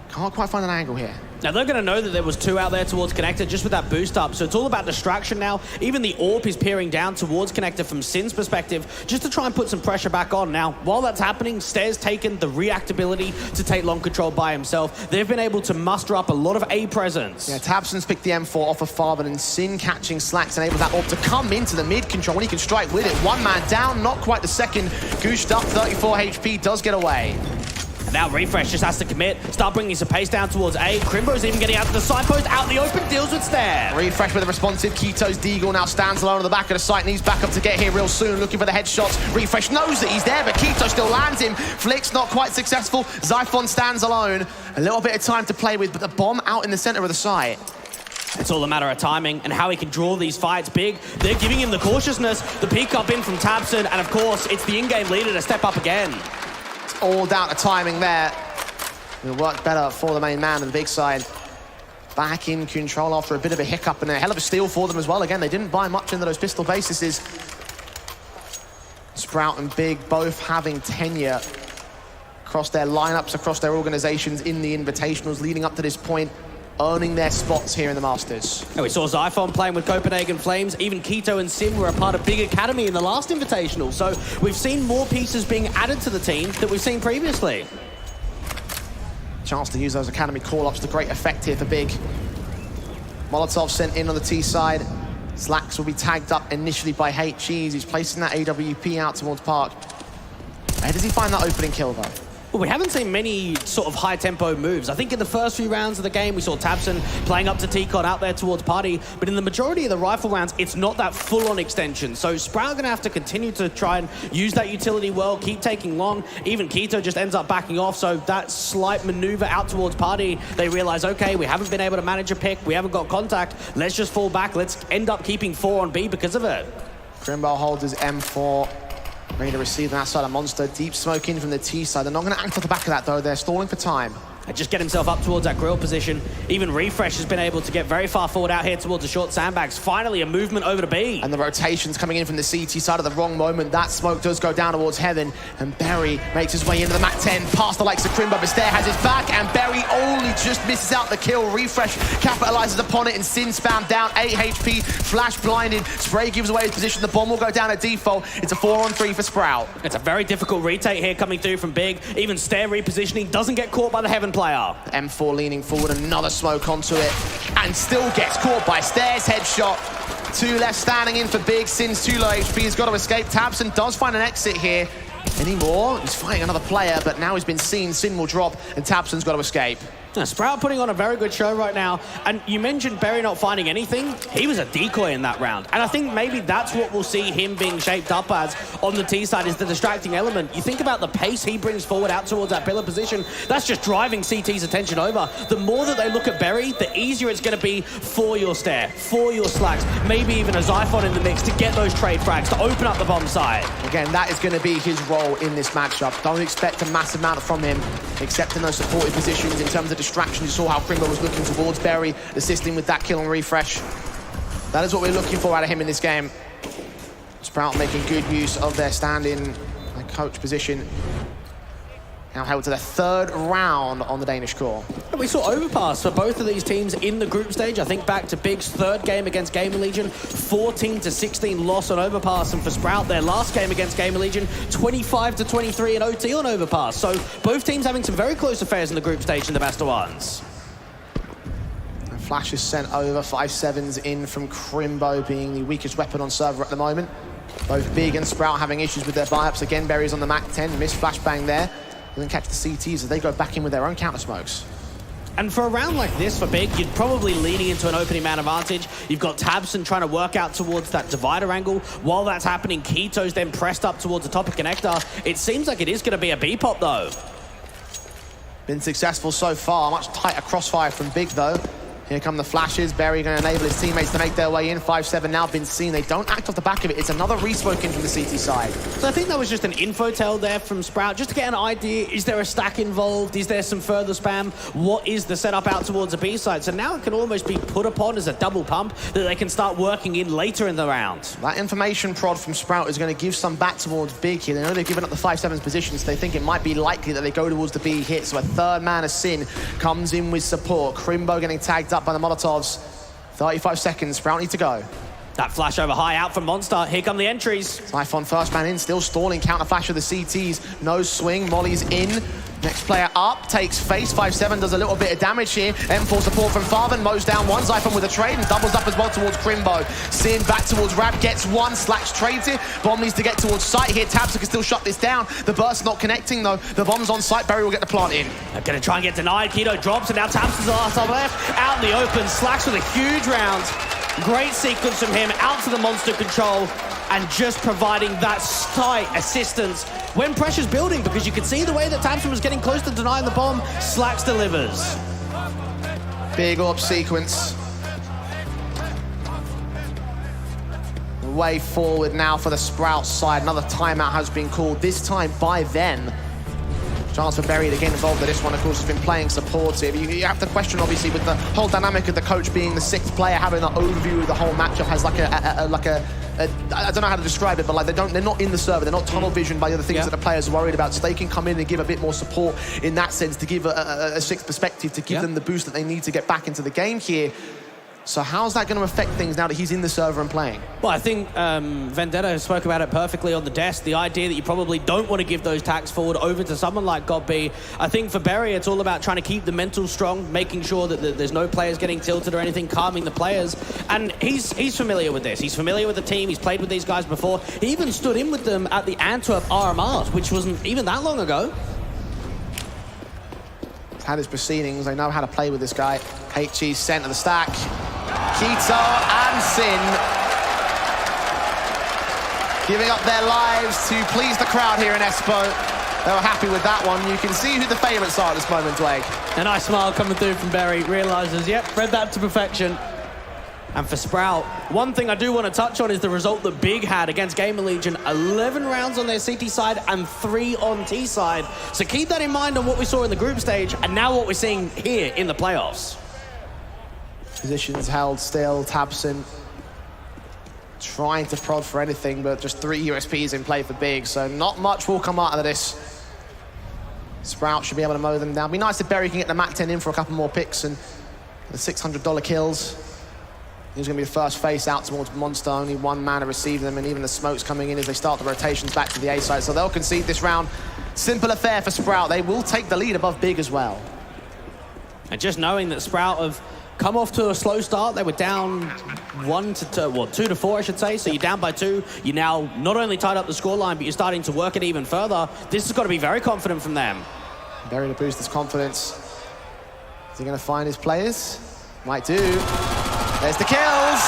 Can't quite find an angle here. Now they're going to know that there was 2 out there towards Connector just with that boost up, so it's all about distraction now. Even the AWP is peering down towards Connector from Sin's perspective, just to try and put some pressure back on. Now, while that's happening, Stair's taken the reactability to take long control by himself. They've been able to muster up a lot of A presence. Yeah, Tabson's picked the M4 off of Farben, and Sin catching Slacks enables that AWP to come into the mid control when he can strike with it. 1 man down, not quite the second. Gooshed up, 34 HP, does get away. And now Refresh just has to commit, start bringing some pace down towards A. Crimbo's even getting out to the side post, out in the open, deals with Stair. Refresh with a responsive. Keto's Deagle now stands alone on the back of the site, needs backup to get here real soon, looking for the headshots. Refresh knows that he's there, but Keto still lands him. Flick's not quite successful. Zyphon stands alone. A little bit of time to play with, but the bomb out in the center of the site. It's all a matter of timing and how he can draw these fights. Big, they're giving him the cautiousness, the peek up in from Tabson, and of course, it's the in-game leader to step up again. All down to timing there. It worked better for the main man on the Big side. Back in control after a bit of a hiccup and a hell of a steal for them as well. Again, they didn't buy much into those pistol bases. Sprout and Big both having tenure across their lineups, across their organizations in the invitationals leading up to this point, earning their spots here in the Masters. And we saw Zyphon playing with Copenhagen Flames. Even Keto and Sim were a part of Big Academy in the last Invitational. So we've seen more pieces being added to the team that we've seen previously. Chance to use those Academy call-ups to great effect here for Big. Molotov sent in on the T side. Slacks will be tagged up initially by HGs. He's placing that AWP out towards Park. Where does he find that opening kill, though? Well, we haven't seen many sort of high-tempo moves. I think in the first few rounds of the game, we saw Tabson playing up to T-Con out there towards Party, but in the majority of the rifle rounds, it's not that full-on extension. So Sprout going to have to continue to try and use that utility well, keep taking long. Even Keto just ends up backing off, so that slight maneuver out towards Party, they realize, okay, we haven't been able to manage a pick, we haven't got contact, let's just fall back, let's end up keeping 4 on B because of it. Grimbo holds his M4. Ready to receive that side of Monster. Deep smoke in from the T side. They're not going to act off the back of that, though. They're stalling for time. And just get himself up towards that grill position. Even Refresh has been able to get very far forward out here towards the short sandbags. Finally, a movement over to B. And the rotations coming in from the CT side at the wrong moment. That smoke does go down towards Heaven. And Berry makes his way into the MAC-10, past the likes of Crimbo, but Stair has his back, and Berry only just misses out the kill. Refresh capitalizes upon it, and Sin spam down, 8 HP, flash blinded. Spray gives away his position. The bomb will go down at default. It's a 4-on-3 for Sprout. It's a very difficult retake here coming through from Big. Even Stair repositioning doesn't get caught by the Heaven player. M4 leaning forward, another smoke onto it, and still gets caught by Stair's headshot. 2 left standing in for Big. Sin's too low HP, he's got to escape. Tabson does find an exit here. Any more? He's fighting another player, but now he's been seen. Sin will drop, and Tabson's got to escape. Sprout putting on a very good show right now. And you mentioned Berry not finding anything. He was a decoy in that round. And I think maybe that's what we'll see him being shaped up as on the T side, is the distracting element. You think about the pace he brings forward out towards that pillar position, that's just driving CT's attention over. The more that they look at Berry, the easier it's going to be for your Stare, for your Slacks, maybe even a Zyphon in the mix to get those trade frags, to open up the bomb side. Again, that is going to be his role in this matchup. Don't expect a massive amount from him, except in those supportive positions. In terms of distraction, you saw how Krimbo was looking towards Berry, assisting with that kill and refresh. That is what we're looking for out of him in this game. Sprout making good use of their stand-in coach position. Now held to the third round on the Danish core. We saw overpass for both of these teams in the group stage. I think back to Big's third game against Gamer Legion, 14-16 loss on overpass. And for Sprout, their last game against Gamer Legion, 25-23 in OT on overpass. So both teams having some very close affairs in the group stage in the best of ones. Flash is sent over, 5-7s in from Krimbo, being the weakest weapon on server at the moment. Both Big and Sprout having issues with their buy-ups. Again, Berry's on the Mac 10, missed flashbang there. Doesn't catch the CTs as they go back in with their own counter smokes. And for a round like this for Big, you're probably leaning into an opening man advantage. You've got Tabson trying to work out towards that divider angle. While that's happening, Keto's then pressed up towards the top of connector. It seems like it is going to be a B-pop though. Been successful so far, much tighter crossfire from Big though. Here come the flashes. Berry going to enable his teammates to make their way in. 5-7 now been seen. They don't act off the back of it. It's another respoke in from the CT side. So I think that was just an info tell there from Sprout, just to get an idea. Is there a stack involved? Is there some further spam? What is the setup out towards the B side? So now it can almost be put upon as a double pump that they can start working in later in the round. That information prod from Sprout is going to give some back towards Big here. They know they've given up the 5-7's position, so they think it might be likely that they go towards the B hit. So a third man of Sin comes in with support. Krimbo getting tagged up by the Molotovs. 35 seconds, Sprout need to go. That flash over high out from Monster. Here come the entries. Zyphon first man in, still stalling. Counter flash of the CTs. No swing, Molly's in. Next player up, takes face. 5-7 does a little bit of damage here. M4 support from Farben, mows down one. Zyphon with a trade and doubles up as well towards Krimbo. Sin back towards Rab, gets one. Slacks trades it. Bomb needs to get towards site here. Tabsa can still shut this down. The burst not connecting though. The bomb's on site. Berry will get the plant in. They're going to try and get denied. Keto drops and now Tabsa's the last on left. Out in the open. Slacks with a huge round. Great sequence from him out to the monster control and just providing that tight assistance when pressure's building, because you could see the way that Tabson was getting close to denying the bomb. Slacks delivers. Big AWP sequence. Way forward now for the Sprout side. Another timeout has been called, this time by them. Chance for Berry to get involved in this one, of course, has been playing supportive. You have to question, obviously, with the whole dynamic of the coach being the sixth player, having an overview of the whole matchup has I don't know how to describe it, but like they're not in the server, they're not tunnel vision by the other things that the players are worried about, so they can come in and give a bit more support in that sense, to give a sixth perspective, to give them the boost that they need to get back into the game here. So how's that going to affect things now that he's in the server and playing? Well, I think Vendetta spoke about it perfectly on the desk. The idea that you probably don't want to give those tacks forward over to someone like GodB. I think for Berry, it's all about trying to keep the mental strong, making sure that there's no players getting tilted or anything, calming the players. And he's familiar with this. He's familiar with the team. He's played with these guys before. He even stood in with them at the Antwerp RMRs, which wasn't even that long ago. He's had his proceedings. They know how to play with this guy. HE sent to the stack. Keto and Sin giving up their lives to please the crowd here in Espoo. They were happy with that one. You can see who the favourites are at this moment, Dwayne. A nice smile coming through from Berry. Realises, yep, read that to perfection. And for Sprout, one thing I do want to touch on is the result that Big had against Gamer Legion. 11 rounds on their CT side and 3 on T side. So keep that in mind on what we saw in the group stage and now what we're seeing here in the playoffs. Positions held still. Tabson trying to prod for anything, but just 3 USPs in play for Big, so not much will come out of this. Sprout should be able to mow them down. Be nice if Berry can get the Mac 10 in for a couple more picks and the $600 kills. He's going to be the first face out towards Monster. Only one man to receive them, and even the smokes coming in as they start the rotations back to the A side. So they'll concede this round. Simple affair for Sprout. They will take the lead above Big as well. And just knowing that Sprout have come off to a slow start. They were down 2 to 4, I should say. So you're down by 2. You now not only tied up the scoreline, but you're starting to work it even further. This has got to be very confident from them. Berry to boost his confidence. he going to find his players? Might do. There's the kills.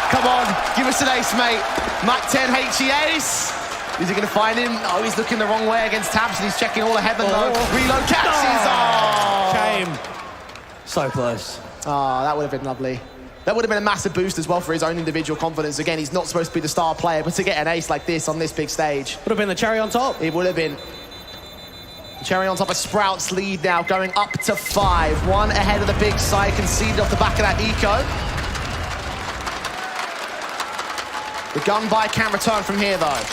Come on, give us an ace, mate. Mac 10 HE ace. Is he going to find him? Oh, he's looking the wrong way against Tabson. He's checking all of heaven, though. Reload catches. Oh! Shame. So close. Oh, that would have been lovely. That would have been a massive boost as well for his own individual confidence. Again, he's not supposed to be the star player, but to get an ace like this on this big stage. Would have been the cherry on top. It would have been. Cherry on top of Sprout's lead now, going up to 5. One ahead of the big side, conceded off the back of that eco. The gun buy can't return from here, though.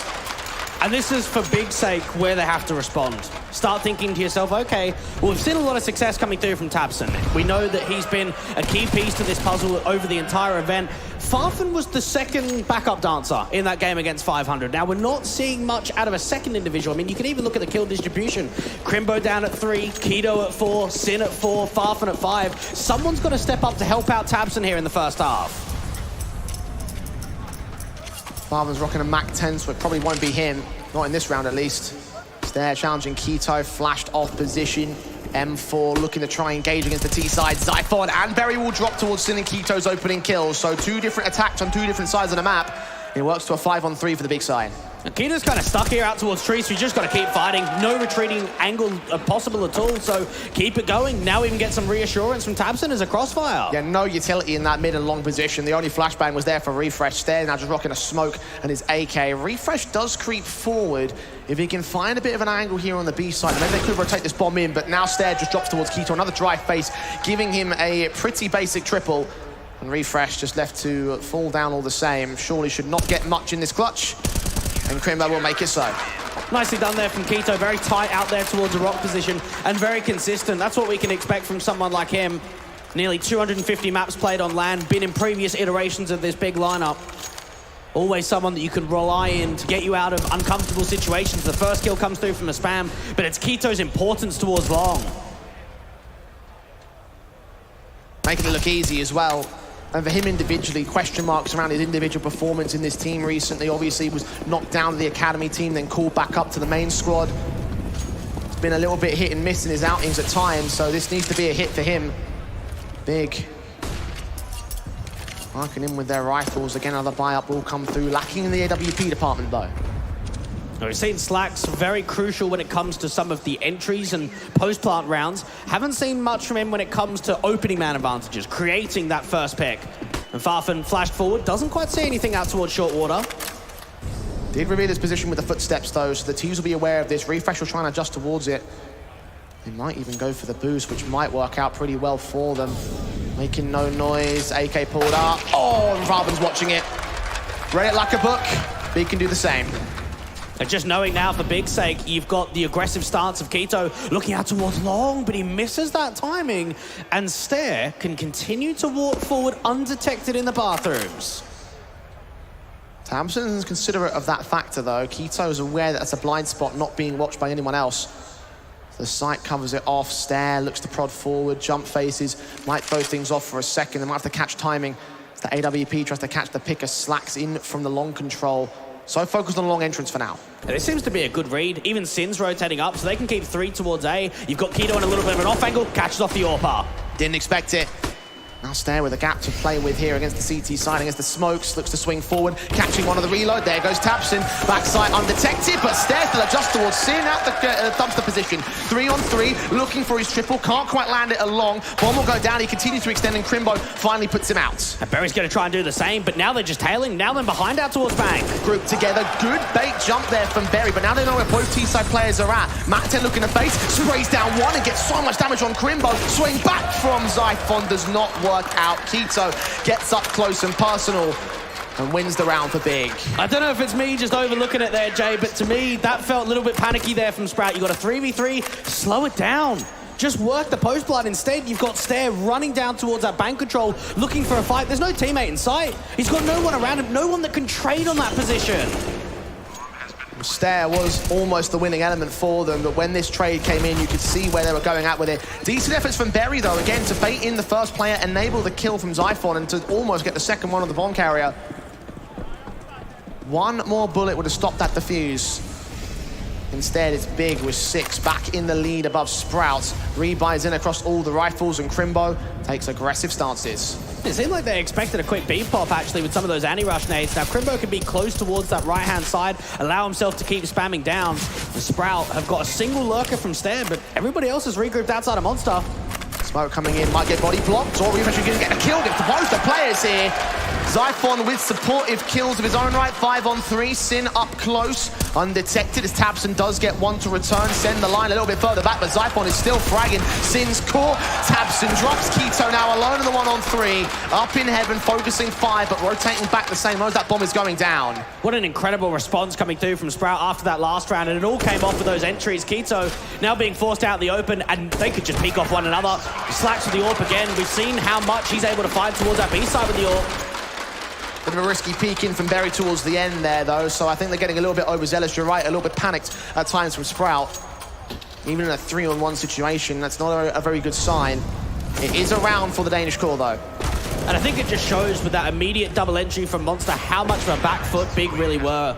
And this is for big sake where they have to respond. Start thinking to yourself, okay, well, we've seen a lot of success coming through from Tabson. We know that he's been a key piece to this puzzle over the entire event. Farfen was the second backup dancer in that game against 500. Now, we're not seeing much out of a second individual. I mean, you can even look at the kill distribution. Crimbo down at 3, Keto at 4, Sin at 4, Farfen at 5. Someone's got to step up to help out Tabson here in the first half. Farven's rocking a Mac 10, so it probably won't be him. Not in this round, at least. Stair challenging Keto, flashed off position. M4 looking to try engage against the T side. Zyphon and Berry will drop towards Sin and Keto's opening kills. So 2 different attacks on 2 different sides of the map. It works to a 5-on-3 for the big side. Keto's kind of stuck here out towards trees, so you just got to keep fighting. No retreating angle possible at all, so keep it going. Now we can get some reassurance from Tabson as a crossfire. Yeah, no utility in that mid and long position. The only flashbang was there for Refresh. Stair now just rocking a smoke and his AK. Refresh does creep forward. If he can find a bit of an angle here on the B side, maybe they could rotate this bomb in, but now Stair just drops towards Keto. Another dry face, giving him a pretty basic triple. And Refresh just left to fall down all the same. Surely should not get much in this clutch. And Crimbo will make it so. Nicely done there from Keto. Very tight out there towards the rock position and very consistent. That's what we can expect from someone like him. Nearly 250 maps played on LAN, been in previous iterations of this big lineup. Always someone that you can rely in to get you out of uncomfortable situations. The first kill comes through from a spam, but it's Keto's importance towards long. Making it look easy as well. And for him individually, question marks around his individual performance in this team recently. Obviously, he was knocked down to the academy team, then called back up to the main squad. It's been a little bit hit and miss in his outings at times, so this needs to be a hit for him. Big. Marking in with their rifles. Again, another buy-up will come through. Lacking in the AWP department, though. We've seen Slacks very crucial when it comes to some of the entries and post-plant rounds. Haven't seen much from him when it comes to opening man advantages, creating that first pick. And Farfen flashed forward, doesn't quite see anything out towards short water. Did reveal his position with the footsteps, though, so the teams will be aware of this. Refresh will try and adjust towards it. They might even go for the boost, which might work out pretty well for them. Making no noise, AK pulled up. Oh, and Farfen's watching it. Read it like a book. Big can do the same. And just knowing now, for big sake, you've got the aggressive stance of Keto looking out towards long, but he misses that timing. And Stair can continue to walk forward undetected in the bathrooms. Tabson is considerate of that factor, though. Keto is aware that that's a blind spot not being watched by anyone else. The site covers it off. Stair looks to prod forward, jump faces, might throw things off for a second. They might have to catch timing. As the AWP tries to catch the picker, Slacks in from the long control. So focused on long entrance for now. And it seems to be a good read. Even Sin's rotating up, so they can keep 3 towards A. You've got Keto in a little bit of an off angle, catches off the AWP. Didn't expect it. Now Stair with a gap to play with here against the CT side, against the smokes, looks to swing forward, catching one of the reload. There goes Tabson, backside undetected, but Stair still adjusts towards Sin at the dumpster position. 3-on-3, looking for his triple, can't quite land it along. Bomb will go down, he continues to extend, and Crimbo finally puts him out. And Berry's going to try and do the same, but now they're just tailing, now they're behind out towards Bang. Group together, good bait jump there from Berry, but now they know where both T-side players are at. Mac 10 looking to face, sprays down one and gets so much damage on Crimbo. Swing back from Zyphon does not work out. Keto gets up close and personal and wins the round for Big. I don't know if it's me just overlooking it there, Jay, but to me, that felt a little bit panicky there from Sprout. You got a 3v3, slow it down. Just work the post blood. Instead, you've got Stair running down towards that bank control, looking for a fight. There's no teammate in sight. He's got no one around him, no one that can trade on that position. Stair was almost the winning element for them, but when this trade came in, you could see where they were going at with it. Decent efforts from Berry, though, again, to bait in the first player, enable the kill from Zyphon, and to almost get the second one on the bomb carrier. One more bullet would have stopped that defuse. Instead, it's Big with 6 back in the lead above Sprouts. Rebuys in across all the rifles, and Crimbo takes aggressive stances. It seemed like they expected a quick beat pop, actually, with some of those anti-rush nades. Now, Crimbo can be close towards that right-hand side, allow himself to keep spamming down. The Sprout have got a single lurker from Stair, but everybody else is regrouped outside of Monster. Smoke coming in, might get body blocked, or Refresh going to get a kill gift to both the players here. Zyphon with supportive kills of his own right, 5-on-3, Sin up close, undetected as tabseN does get one to return, send the line a little bit further back, but Zyphon is still fragging. Sin's caught, tabseN drops, k1to now alone in the 1-on-3, up in heaven, focusing 5, but rotating back the same as that bomb is going down. What an incredible response coming through from Sprout after that last round, and it all came off with those entries. k1to now being forced out in the open, and they could just peek off one another. Slacks with the AWP again. We've seen how much he's able to find towards that B side with the AWP. Bit of a risky peek in from Berry towards the end there, though, so I think they're getting a little bit overzealous. You're right, a little bit panicked at times from Sprout. Even in a 3-on-1 situation, that's not a very good sign. It is a round for the Danish core, though. And I think it just shows with that immediate double entry from Monster how much of a back foot Big really were.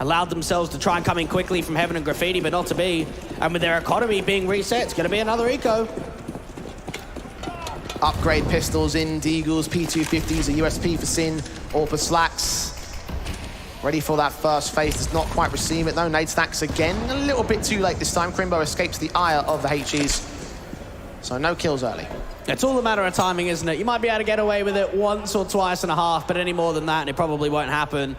Allowed themselves to try and come in quickly from Heaven and Graffiti, but not to be. And with their economy being reset, it's going to be another eco. Upgrade pistols in Deagles, P250s, a USP for Sin, or for Slacks. Ready for that first phase, does not quite receive it though. Nade stacks again, a little bit too late this time. Crimbo escapes the ire of the HEs, so no kills early. It's all a matter of timing, isn't it? You might be able to get away with it once or twice and a half, but any more than that, and it probably won't happen.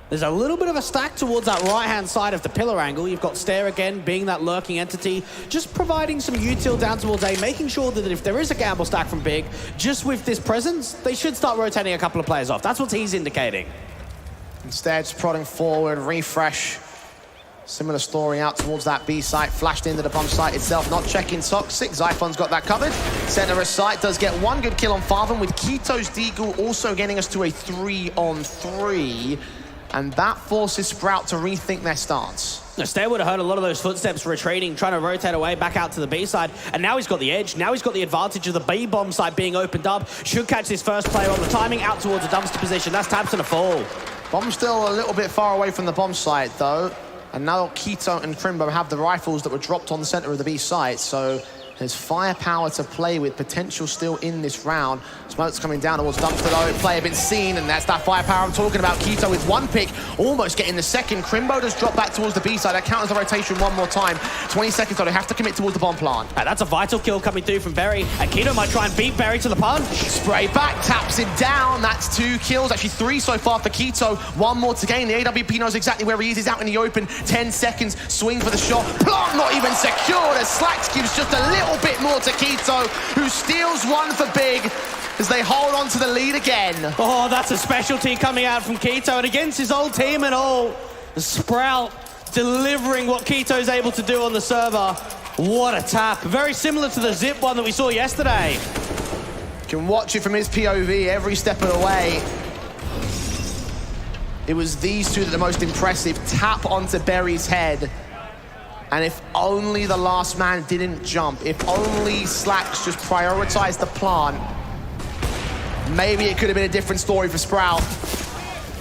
There's a little bit of a stack towards that right-hand side of the pillar angle. You've got Stair again, being that lurking entity, just providing some util down towards A, making sure that if there is a gamble stack from Big, just with this presence, they should start rotating a couple of players off. That's what he's indicating. Instead, prodding forward, Refresh. Similar story out towards that B site, flashed into the bomb site itself, not checking toxic. Zyphon's got that covered. Center of sight does get one good kill on Farven, with k1to's Deagle also getting us to a 3-on-3. And that forces Sprout to rethink their stance. Now, Stair would have heard a lot of those footsteps retreating, trying to rotate away back out to the B side. And now he's got the edge. Now he's got the advantage of the B bomb side being opened up. Should catch this first player on the timing out towards a dumpster position. That's tabseN a fall. Bomb's still a little bit far away from the bomb site, though. And now k1to and Crimbo have the rifles that were dropped on the center of the B site. So there's firepower to play with, potential still in this round. Smoke's coming down towards dumpster though, player been seen, and that's that firepower I'm talking about. k1to with one pick, almost getting the second. Crimbo does drop back towards the B side. That counters the rotation one more time. 20 seconds though, they have to commit towards the bomb plant. And that's a vital kill coming through from Berry, and k1to might try and beat Berry to the punch. Spray back, taps it down. That's 2 kills, actually 3 so far for k1to. One more to gain. The AWP knows exactly where he is. He's out in the open. 10 seconds, swing for the shot. Plant not even secured as Slacks gives just a little bit more to k1to, who steals one for Big as they hold on to the lead again. Oh, that's a specialty coming out from k1to, and against his old team and all. Sprout delivering what k1to's able to do on the server. What a tap. Very similar to the Zip one that we saw yesterday. Can watch it from his POV every step of the way. It was these two that the most impressive. Tap onto Berry's head. And if only the last man didn't jump, if only Slacks just prioritized the plant, maybe it could have been a different story for Sprout.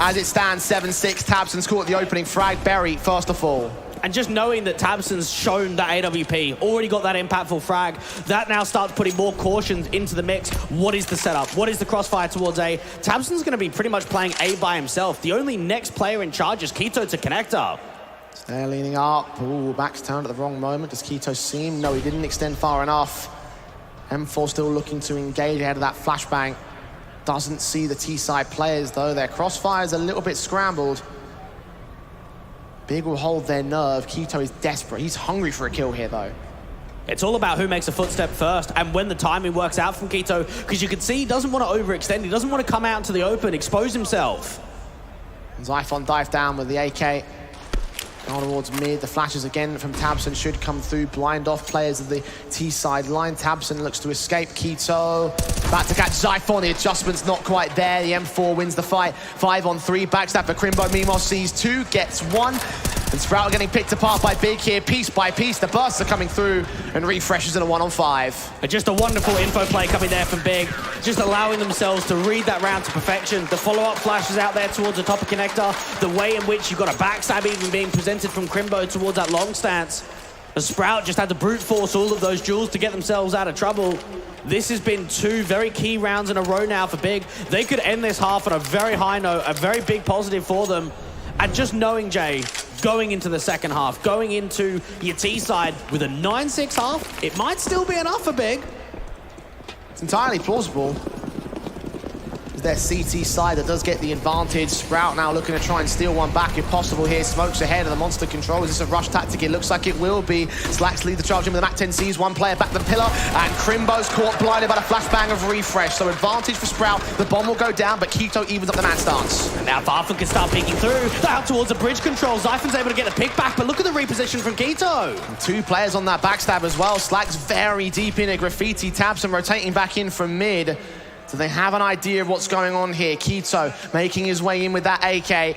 As it stands, 7-6, tabseN's caught the opening frag. Berry, first of all. And just knowing that tabseN's shown that AWP, already got that impactful frag, that now starts putting more caution into the mix. What is the setup? What is the crossfire towards A? tabseN's going to be pretty much playing A by himself. The only next player in charge is k1to to connect up. They're leaning up. Ooh, back's turned at the wrong moment. Does k1to see him? No, he didn't extend far enough. M4 still looking to engage ahead of that flashbang. Doesn't see the T-side players, though. Their crossfire's a little bit scrambled. Big will hold their nerve. k1to is desperate. He's hungry for a kill here, though. It's all about who makes a footstep first and when the timing works out from k1to, because you can see he doesn't want to overextend. He doesn't want to come out into the open, expose himself. Zyphon dive down with the AK. Down towards mid. The flashes again from tabseN should come through. Blind off players of the T-side line. tabseN looks to escape. k1to about to catch Zyphon. The adjustment's not quite there. The M4 wins the fight. 5-on-3. Backstab for Crimbo. Meanwhile sees 2, gets 1. And Sprout are getting picked apart by Big here, piece by piece. The bursts are coming through, and refreshes in a 1-on-5. Just a wonderful info play coming there from Big, just allowing themselves to read that round to perfection. The follow-up flashes out there towards the top of connector, the way in which you've got a backstab even being presented from Crimbo towards that long stance. The Sprout just had to brute force all of those duels to get themselves out of trouble. This has been 2 very key rounds in a row now for Big. They could end this half on a very high note, a very big positive for them. And just knowing, Jay, going into the second half, going into your T side with a 9-6 half, it might still be enough for Big. It's entirely plausible. Their CT side that does get the advantage. Sprout now looking to try and steal one back if possible here. Smokes ahead of the monster control. Is this a rush tactic? It looks like it will be. Slacks lead the charge in with the MAC-10 sees one player back to the pillar, and Crimbo's caught blinded by the flashbang of refresh. So advantage for Sprout. The bomb will go down, but Keto evens up the match stance. And now Varfun can start peeking through. They're out towards the bridge control. Zyphon's able to get a pick back, but look at the reposition from Keto. And 2 players on that backstab as well. Slack's very deep in a graffiti. Tabson rotating back in from mid. So they have an idea of what's going on here. Keto making his way in with that AK.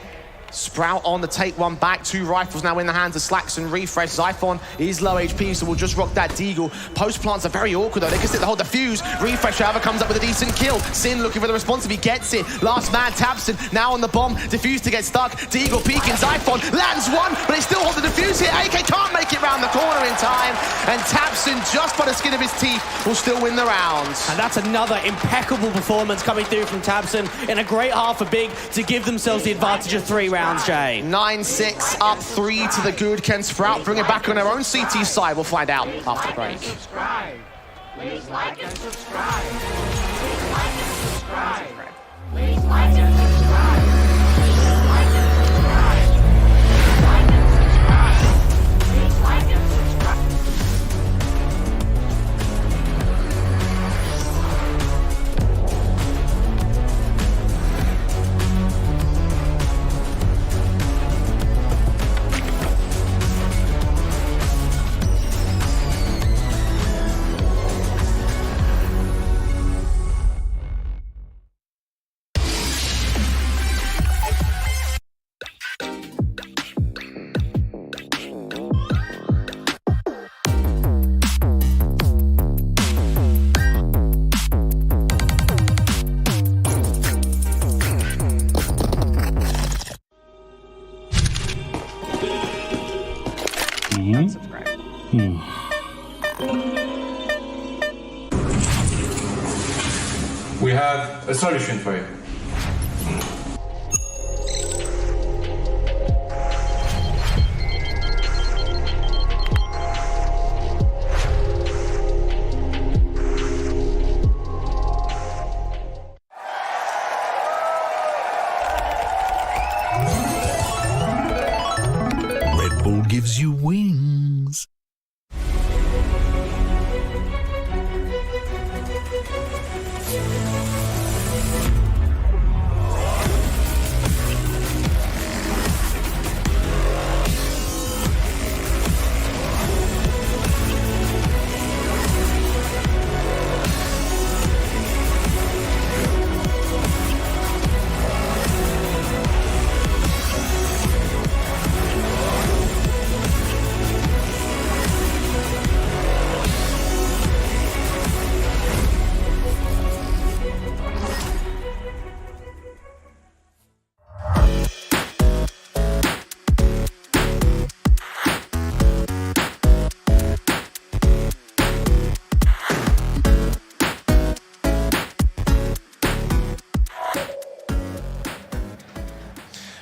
Sprout on the take one back. 2 rifles now in the hands of Slacks and Refresh. Zyphon is low HP, so we'll just rock that Deagle. Post plants are very awkward though. They can sit the whole defuse. Refresh, however, comes up with a decent kill. Sin looking for the response if he gets it. Last man, Tabson, now on the bomb. Defuse to get stuck. Deagle peeking. Zyphon lands one, but they still hold the defuse here. AK can't make it round the corner in time. And Tabson, just by the skin of his teeth, will still win the round. And that's another impeccable performance coming through from Tabson in a great half for Big to give themselves the advantage of 3 rounds. Jay. 9-6, up 3 to the good. Can Sprout bring it back on their own CT side? We'll find out after the break. Please like and subscribe. Please like and subscribe. Please like and subscribe. Please like and subscribe. Please like and subscribe. We have a solution for you. Red Bull gives you wings.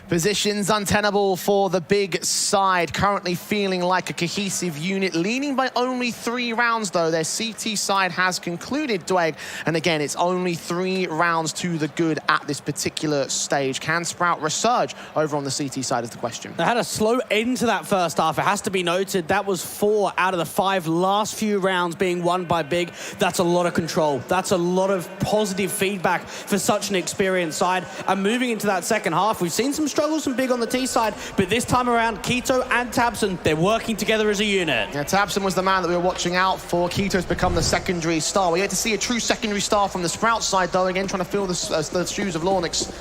Positions untenable for the Big side, currently feeling like a cohesive unit, leading by only 3 rounds though. Their CT side has concluded, Dweg, and again, it's only 3 rounds to the good at this particular stage. Can Sprout resurge over on the CT side is the question. They had a slow end to that first half. It has to be noted that was 4 out of the 5 last few rounds being won by Big. That's a lot of control. That's a lot of positive feedback for such an experienced side. And moving into that second half, we've seen some struggles from Big on the T side, but this time around, Keto and Tabson, they're working together as a unit. Yeah, Tabson was the man that we were watching out for. Keto's become the secondary star. We get to see a true secondary star from the Sprout side, though, again trying to fill the shoes of Lawnix.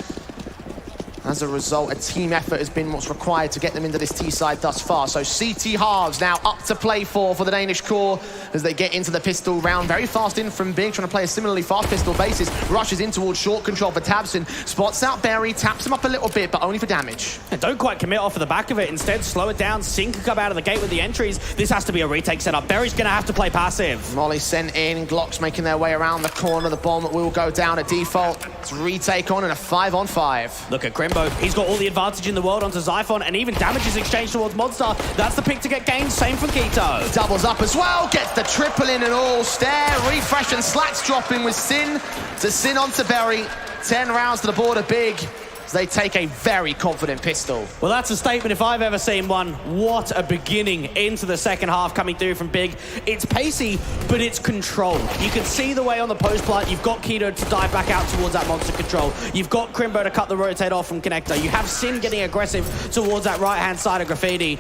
As a result, a team effort has been what's required to get them into this T side thus far. So CT halves now up to play for the Danish core as they get into the pistol round. Very fast in from Big, trying to play a similarly fast pistol basis. Rushes in towards short control for tabseN. Spots out Berry, taps him up a little bit, but only for damage. And don't quite commit off of the back of it. Instead, slow it down. Sin can come out of the gate with the entries. This has to be a retake setup. Berry's going to have to play passive. Molly sent in. Glocks making their way around the corner. The bomb will go down at default. It's retake on and a 5-on-5. Look at Crimbo. He's got all the advantage in the world onto Zyphon, and even damage is exchanged towards Monster. That's the pick to get gained. Same for Keto. Doubles up as well. Gets the triple in and all. Stare, refresh, and Slacks dropping with Sin. To Sin onto Berry. 10 rounds to the border Big. They take a very confident pistol. Well, that's a statement if I've ever seen one. What a beginning into the second half coming through from Big. It's pacey, but it's controlled. You can see the way on the post plant. You've got Keto to dive back out towards that monster control. You've got Crimbo to cut the rotate off from Connector. You have Sin getting aggressive towards that right-hand side of Graffiti.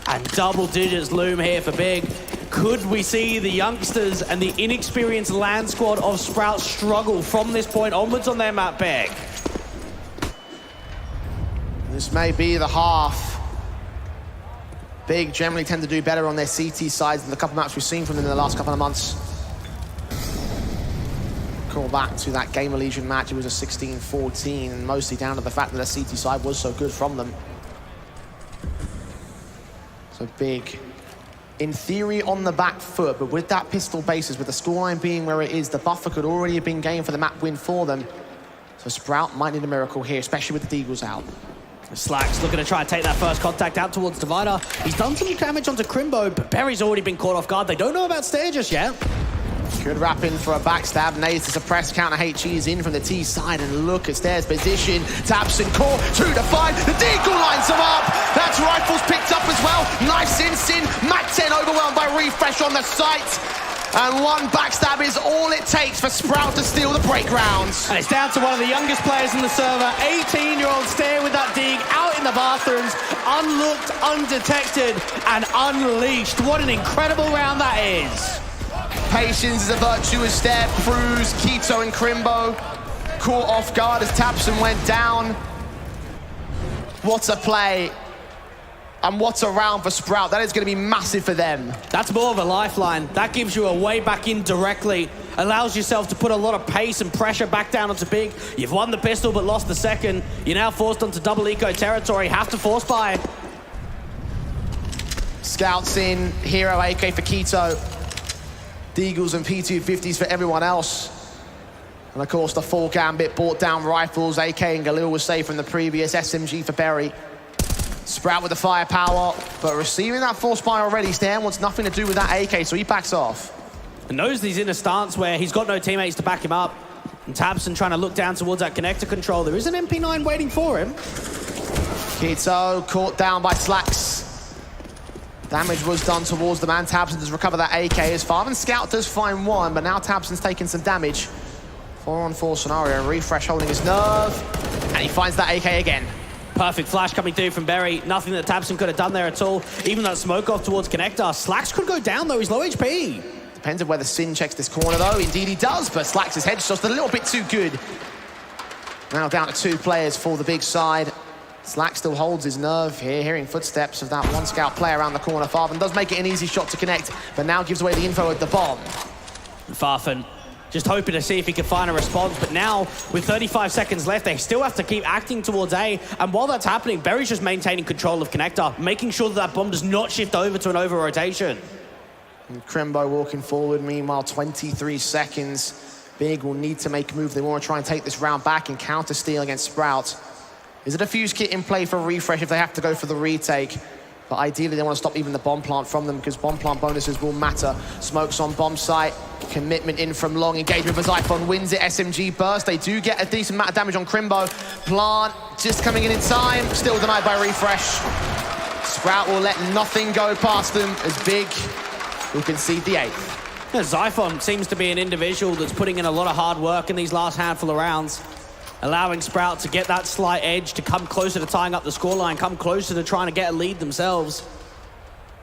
And double digits loom here for Big. Could we see the youngsters and the inexperienced land squad of Sprout struggle from this point onwards on their map, Big? This may be the half. Big generally tend to do better on their CT sides than the couple maps we've seen from them in the last couple of months. Call back to that Gamer Legion match. It was a 16-14, mostly down to the fact that the CT side was so good from them. So Big, in theory, on the back foot, but with that pistol basis, with the scoreline being where it is, the buffer could already have been gained for the map win for them. So Sprout might need a miracle here, especially with the Deagles out. Slacks looking to try and take that first contact out towards Divider. He's done some damage onto Crimbo, but Berry's already been caught off guard. They don't know about Stair just yet. Could wrap in for a backstab. Nades to suppress. Counter HE is in from the T side, and look at Stair's position. taps and core 2 to 5. The Deagle lines them up. That's Rifles picked up as well. Nice in Sin. Mac 10 overwhelmed by Refresh on the site. And one backstab is all it takes for Sprout to steal the break rounds. And it's down to one of the youngest players in the server, 18-year-old Stair with that dig out in the bathrooms, unlooked, undetected, and unleashed. What an incredible round that is. Patience is a virtue as Stair proves. Keto and Crimbo caught off guard as taps.N went down. What a play. And what a round for Sprout. That is going to be massive for them. That's more of a lifeline. That gives you a way back in directly. Allows yourself to put a lot of pace and pressure back down onto Big. You've won the pistol but lost the second. You're now forced onto double eco territory. Have to force buy. Scouts in. Hero AK for Keto. Deagles and P250s for everyone else. And of course the full gambit brought down Rifles. AK and Galil was safe from the previous. SMG for Berry. Sprout with the firepower, but receiving that force buy already. Stan wants nothing to do with that AK, so he backs off. And knows he's in a stance where he's got no teammates to back him up. And taps.N trying to look down towards that connector control. There is an MP9 waiting for him. Keto caught down by Slacks. Damage was done towards the man. taps.N does recover that AK as far. And Scout does find one, but now taps.N's taking some damage. 4-on-4 scenario. Refresh holding his nerve. And he finds that AK again. Perfect flash coming through from Berry. Nothing that taps.N could have done there at all. Even that smoke off towards Connector. Slacks could go down though, he's low HP. Depends on whether Sin checks this corner though. Indeed he does, but Slacks' head's just a little bit too good. Now down to 2 players for the Big side. Slacks still holds his nerve here, hearing footsteps of that one Scout player around the corner. Farfen does make it an easy shot to connect, but now gives away the info at the bomb. Farfen just hoping to see if he can find a response, but now with 35 seconds left, they still have to keep acting towards A, and while that's happening, Berry's just maintaining control of Connector, making sure that that bomb does not shift over to an over-rotation. And Crimbo walking forward, meanwhile 23 seconds. Big will need to make a move. They want to try and take this round back and counter-steal against Sprout. Is it a fuse kit in play for Refresh if they have to go for the retake? But ideally they want to stop even the bomb plant from them because bomb plant bonuses will matter. Smokes on bomb site. Commitment in from long. Engagement for Zyphon wins it. SMG burst. They do get a decent amount of damage on Crimbo. Plant just coming in time. Still denied by Refresh. Sprout will let nothing go past them as Big will concede the 8th. Yeah, Zyphon seems to be an individual that's putting in a lot of hard work in these last handful of rounds. Allowing Sprout to get that slight edge, to come closer to tying up the scoreline, come closer to trying to get a lead themselves.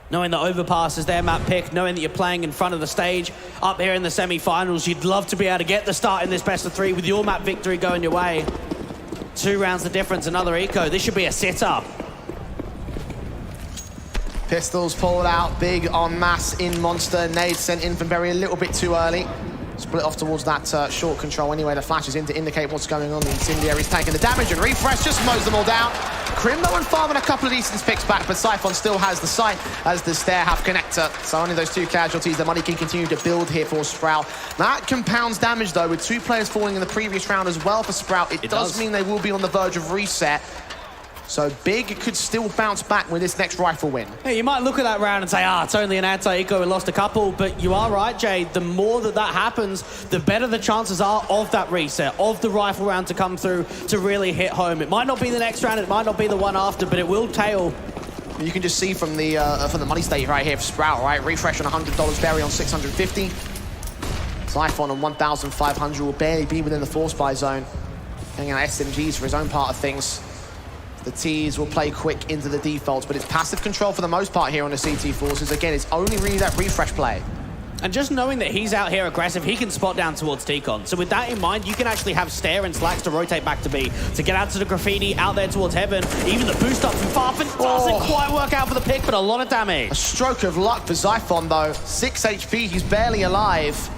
Knowing that Overpass is their map pick, knowing that you're playing in front of the stage, up here in the semi-finals, you'd love to be able to get the start in this best of 3 with your map victory going your way. 2 rounds the difference, another eco. This should be a sitter. Pistols pulled out, big en masse in Monster. Nade sent in from Berry a little bit too early. Split off towards that short control anyway. The flash is in to indicate what's going on. The Incendiary's taking the damage, and Refresh just mows them all down. Crimbo and Farman a couple of decent picks back, but Siphon still has the sight, as the Stair have Connector. So only those 2 casualties. The money can continue to build here for Sprout. That compounds damage, though, with 2 players falling in the previous round as well for Sprout. It does mean they will be on the verge of reset. So Big could still bounce back with this next rifle win. Yeah, you might look at that round and say, it's only an anti-eco, we lost a couple, but you are right, Jay. The more that happens, the better the chances are of that reset, of the rifle round to come through to really hit home. It might not be the next round, it might not be the one after, but it will tail. You can just see from the money state right here for Sprout, right? Refresh on $100, Berry on 650. Siphon on 1,500 will barely be within the force buy zone. Hanging out SMGs for his own part of things. The T's will play quick into the defaults, but it's passive control for the most part here on the CT Forces. Again, it's only really that refresh play. And just knowing that he's out here aggressive, he can spot down towards T-Con. So with that in mind, you can actually have Stair and Slacks to rotate back to B, to get out to the Graffiti, out there towards Heaven. Even the boost up from Farfan doesn't quite work out for the pick, but a lot of damage. A stroke of luck for Xiphon, though. 6 HP, he's barely alive.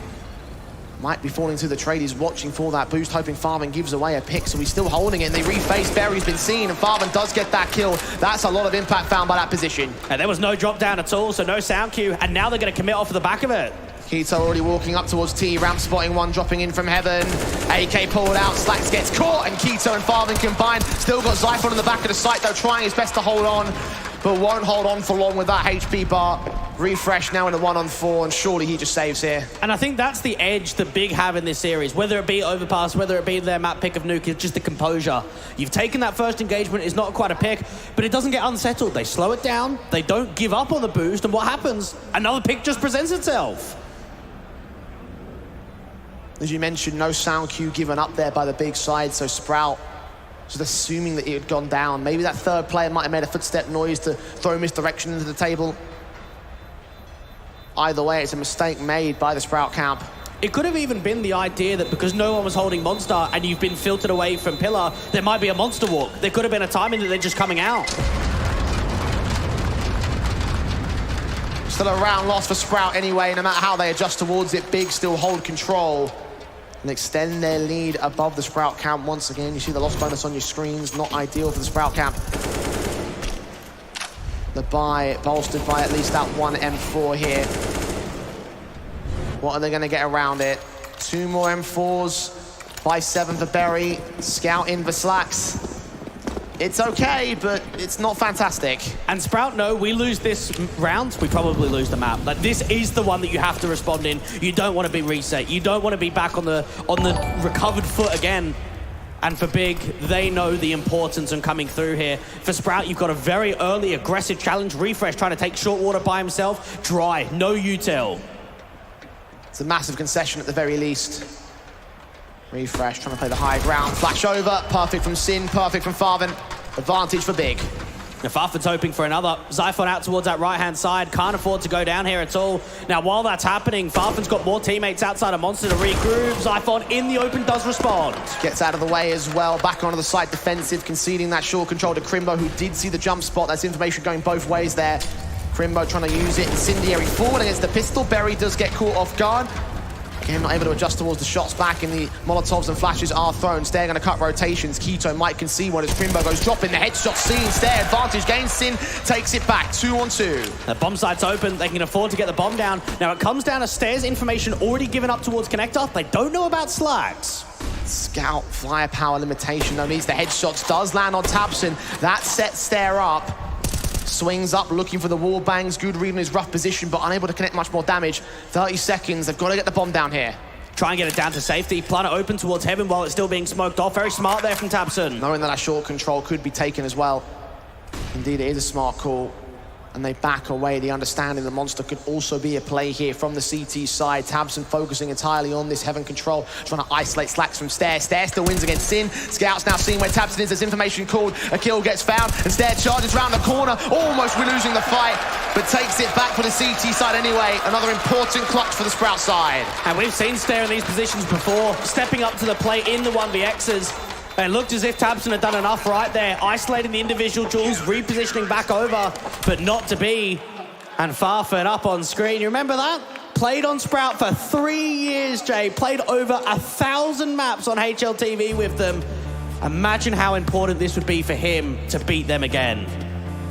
Might be falling to the trade. He's watching for that boost, hoping Farman gives away a pick, so he's still holding it, and they reface. Berry's been seen, and Farman does get that kill. That's a lot of impact found by that position. And there was no drop down at all, so no sound cue, and now they're going to commit off of the back of it. Keto already walking up towards T, ramp spotting one, dropping in from Heaven. AK pulled out, Slacks gets caught, and Keto and Farman combined. Still got Xiphon in the back of the site, though, trying his best to hold on, but won't hold on for long with that HP bar. Refresh now in a 1-on-4, and surely he just saves here. And I think that's the edge that Big have in this series, whether it be Overpass, whether it be their map pick of Nuke, it's just the composure. You've taken that first engagement, it's not quite a pick, but it doesn't get unsettled. They slow it down, they don't give up on the boost, and what happens? Another pick just presents itself. As you mentioned, no sound cue given up there by the Big side, so Sprout just assuming that it had gone down. Maybe that third player might have made a footstep noise to throw misdirection into the table. Either way, it's a mistake made by the Sprout camp. It could have even been the idea that because no one was holding Monster and you've been filtered away from Pillar, there might be a Monster walk. There could have been a timing that they're just coming out. Still a round loss for Sprout anyway. No matter how they adjust towards it, Big still hold control and extend their lead above the Sprout camp. Once again, you see the loss bonus on your screens. Not ideal for the Sprout camp. The buy bolstered by at least that one M4 here. What are they going to get around it? 2 more M4s. Buy 7 for Berry. Scout in for Slacks. It's okay, but it's not fantastic. And Sprout know we lose this round, we probably lose the map. Like, this is the one that you have to respond in. You don't want to be reset. You don't want to be back on the recovered foot again. And for Big, they know the importance in coming through here. For Sprout, you've got a very early aggressive challenge. Refresh trying to take short water by himself. Dry, no util. It's a massive concession at the very least. Refresh trying to play the high ground. Flash over, perfect from Sin, perfect from Farvan. Advantage for Big. Now Farfan's hoping for another. Xiphon out towards that right-hand side. Can't afford to go down here at all. Now, while that's happening, Farfan's got more teammates outside of Monster to regroup. Xiphon in the open does respond. Gets out of the way as well. Back onto the side defensive, conceding that short control to Crimbo, who did see the jump spot. That's information going both ways there. Crimbo trying to use it. Incendiary forward against the pistol. Berry does get caught off guard. Again, not able to adjust towards the shots back, and the Molotovs and flashes are thrown. Stair going to cut rotations. Keto might concede one as Crimbo goes dropping. The headshot seen. Stair advantage gains. Sin takes it back. 2-on-2. The bomb site's open. They can afford to get the bomb down. Now it comes down to Stair's information already given up towards Connector. They don't know about Slacks. Scout firepower limitation though needs the headshots. Does land on Tabson. That sets Stair up. Swings up, looking for the wall bangs. Good read in his rough position, but unable to connect much more damage. 30 seconds, they've got to get the bomb down here. Try and get it down to safety. Planet open towards Heaven while it's still being smoked off. Very smart there from Tabson. Knowing that that short control could be taken as well. Indeed, it is a smart call. And they back away. The understanding the Monster could also be a play here from the CT side. Tabson focusing entirely on this Heaven control, trying to isolate Slacks from Stair. Stair still wins against Sin. Scout's now seeing where Tabson is. There's information called. A kill gets found, and Stair charges round the corner, almost losing the fight, but takes it back for the CT side anyway. Another important clutch for the Sprout side. And we've seen Stair in these positions before, stepping up to the plate in the 1vx's. It looked as if tabseN had done enough right there, isolating the individual jewels, repositioning back over, but not to be. And Farfan up on screen. You remember that? Played on Sprout for 3 years, Jay. Played over 1,000 maps on HLTV with them. Imagine how important this would be for him to beat them again.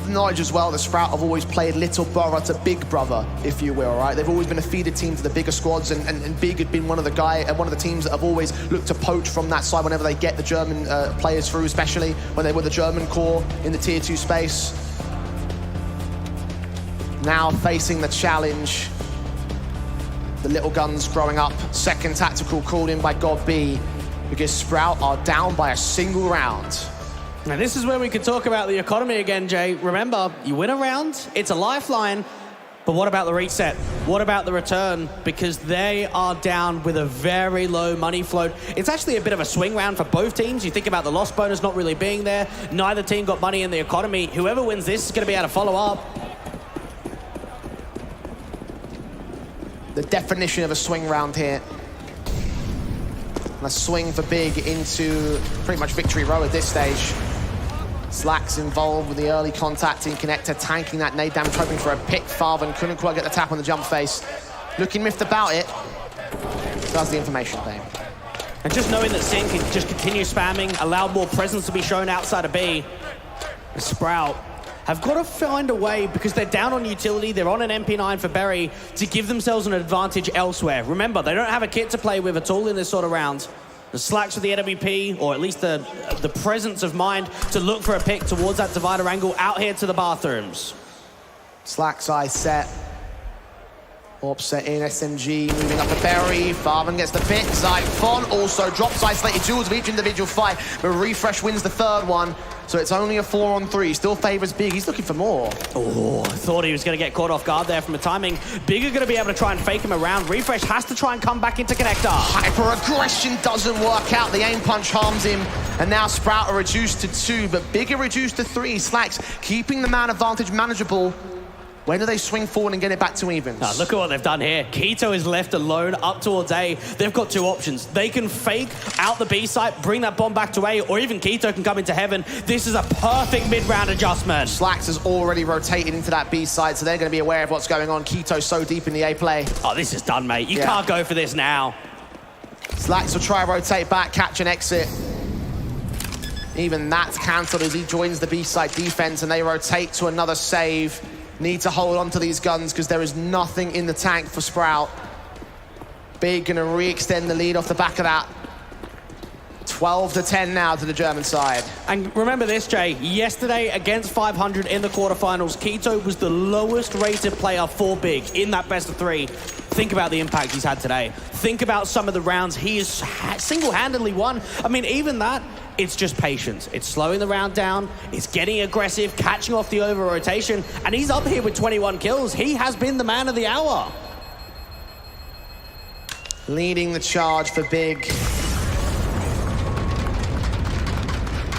Knowledge as well, the Sprout have always played little brother to big brother, if you will, right? They've always been a feeder team to the bigger squads, and Big had been one of the teams that have always looked to poach from that side whenever they get the German players through, especially when they were the German core in the tier 2 space. Now facing the challenge, the little guns growing up. Second tactical called in by God B, because Sprout are down by a single round. Now this is where we could talk about the economy again, Jay. Remember, you win a round, it's a lifeline, but what about the reset? What about the return? Because they are down with a very low money float. It's actually a bit of a swing round for both teams. You think about the loss bonus not really being there. Neither team got money in the economy. Whoever wins this is going to be able to follow up. The definition of a swing round here. And a swing for Big into pretty much victory row at this stage. Slack's involved with the early contact in connector, tanking that nade damage, hoping for a pick. Farvan couldn't quite get the tap on the jump face. Looking miffed about it. Does the information thing. And just knowing that Sin can just continue spamming, allow more presence to be shown outside of B. The Sprout have got to find a way, because they're down on utility, they're on an MP9 for Berry, to give themselves an advantage elsewhere. Remember, they don't have a kit to play with at all in this sort of round. The Slacks with the AWP, or at least the presence of mind to look for a pick towards that divider angle out here to the bathrooms. Slack's eye set. Offset in SMG, moving up a Berry. Farvan gets the pick. Zyphon also drops isolated jewels of each individual fight, but Refresh wins the third one. So it's only a 4-on-3. Still favors Big. He's looking for more. Oh, I thought he was going to get caught off guard there from the timing. Big are going to be able to try and fake him around. Refresh has to try and come back into connector. Hyper-aggression doesn't work out. The aim punch harms him. And now Sprout are reduced to 2, but Big are reduced to 3. Slacks keeping the man advantage manageable. When do they swing forward and get it back to evens? Now, look at what they've done here. Keto is left alone up towards A. They've got 2 options. They can fake out the B site, bring that bomb back to A, or even Keto can come into heaven. This is a perfect mid-round adjustment. Slacks has already rotated into that B side, so they're going to be aware of what's going on. Keto so deep in the A play. Oh, this is done, mate. You can't go for this now. Slacks will try and rotate back, catch and exit. Even that's cancelled as he joins the B side defense, and they rotate to another save. Need to hold on to these guns because there is nothing in the tank for Sprout. Big gonna re-extend the lead off the back of that. 12-10 now to the German side. And remember this, Jay. Yesterday against 500 in the quarterfinals, Keto was the lowest rated player for Big in that best of 3. Think about the impact he's had today. Think about some of the rounds he has single-handedly won. I mean, even that, it's just patience. It's slowing the round down, it's getting aggressive, catching off the over-rotation, and he's up here with 21 kills. He has been the man of the hour. Leading the charge for Big.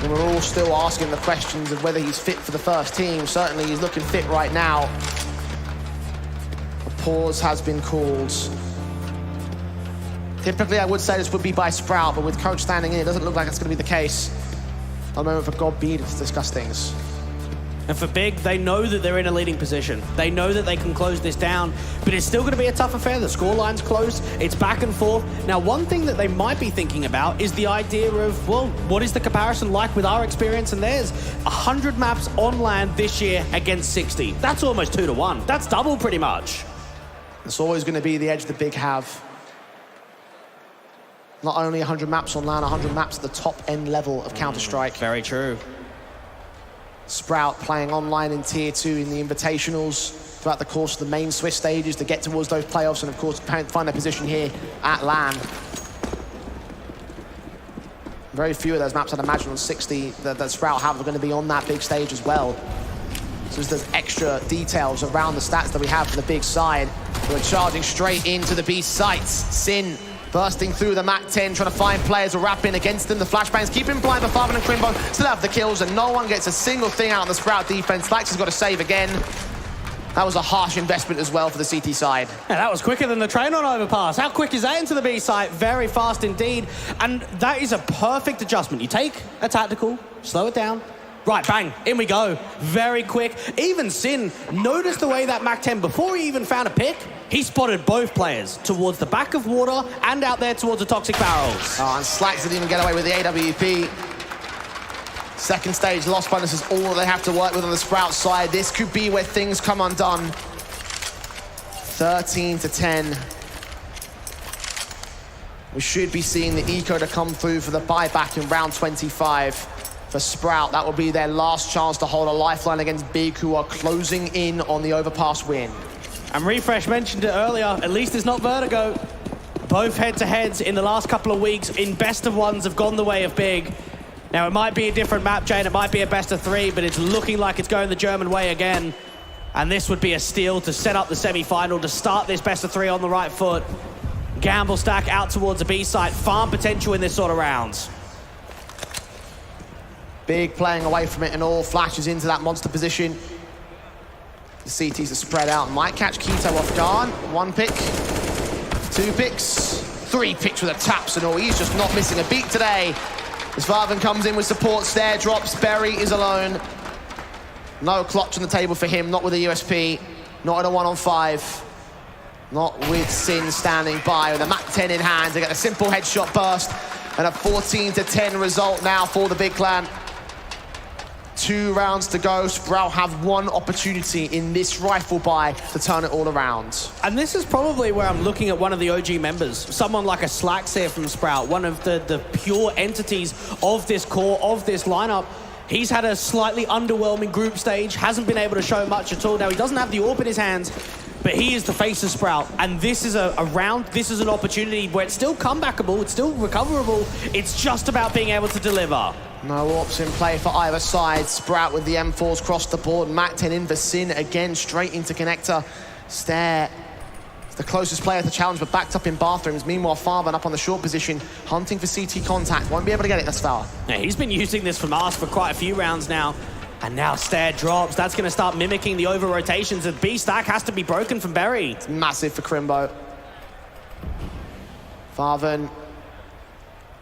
And we're all still asking the questions of whether he's fit for the first team. Certainly he's looking fit right now. A pause has been called. Typically, I would say this would be by Sprout, but with Coach standing in, it doesn't look like it's going to be the case. A moment for God B to discuss things. And for Big, they know that they're in a leading position. They know that they can close this down, but it's still going to be a tough affair. The scoreline's close, it's back and forth. Now, one thing that they might be thinking about is the idea of, well, what is the comparison like with our experience and theirs? 100 maps on land this year against 60. That's almost 2-to-1. That's double pretty much. It's always going to be the edge the Big have. Not only 100 maps on land, 100 maps at the top end level of Counter-Strike. Very true. Sprout playing online in Tier 2 in the Invitationals throughout the course of the main Swiss stages to get towards those playoffs and, of course, find their position here at LAN. Very few of those maps, I'd imagine, on 60 that Sprout have are going to be on that big stage as well. So there's extra details around the stats that we have for the Big side. We're charging straight into the B sites. Sin bursting through the MAC-10, trying to find players to wrap in against them. The flashbangs keep him blind, but Farvan and Crimbo still have the kills, and no one gets a single thing out on the Sprout defense. Slax has got to save again. That was a harsh investment as well for the CT side. Yeah, that was quicker than the train on overpass. How quick is that into the B site? Very fast indeed. And that is a perfect adjustment. You take a tactical, slow it down. Right, bang, in we go. Very quick. Even Sin noticed the way that Mac-10, before he even found a pick, he spotted both players towards the back of water and out there towards the toxic barrels. Oh, and Slacks didn't even get away with the AWP. Second stage, lost bonus is all they have to work with on the Sprout side. This could be where things come undone. 13-10. We should be seeing the eco to come through for the buyback in round 25. For Sprout, that will be their last chance to hold a lifeline against Big, who are closing in on the overpass win. And Refresh mentioned it earlier, at least it's not Vertigo. Both head-to-heads in the last couple of weeks in best of ones have gone the way of Big. Now, it might be a different map, Jane, it might be a best of 3, but it's looking like it's going the German way again. And this would be a steal to set up the semi-final, to start this best of 3 on the right foot. Gamble stack out towards the B site, farm potential in this sort of rounds. Big playing away from it and all, flashes into that monster position. The CTs are spread out, might catch Keto off guard. 1 pick, 2 picks, 3 picks with a taps and all. He's just not missing a beat today. As Varvan comes in with support, Stair drops, Berry is alone. No clutch on the table for him, not with a USP, not in a 1-on-5. Not with Sin standing by, with a Mac-10 in hand. They get a simple headshot burst and a 14-10 result now for the Big Clan. 2 rounds to go. Sprout have 1 opportunity in this rifle buy to turn it all around. And this is probably where I'm looking at one of the OG members, someone like a Slacks here from Sprout, one of the pure entities of this core, of this lineup. He's had a slightly underwhelming group stage, hasn't been able to show much at all. Now, he doesn't have the AWP in his hands, but he is the face of Sprout. And this is a round, this is an opportunity where it's still comebackable, it's still recoverable. It's just about being able to deliver. No AWPs in play for either side. Sprout with the M4s across the board. Mac-10 in for Sin again, straight into connector. Stair, the closest player to challenge, but backed up in bathrooms. Meanwhile, Farvan up on the short position, hunting for CT contact. Won't be able to get it thus far. Yeah, he's been using this from us for quite a few rounds now. And now Stair drops. That's going to start mimicking the over-rotations. The B stack has to be broken from Berry. It's massive for Crimbo. Farvan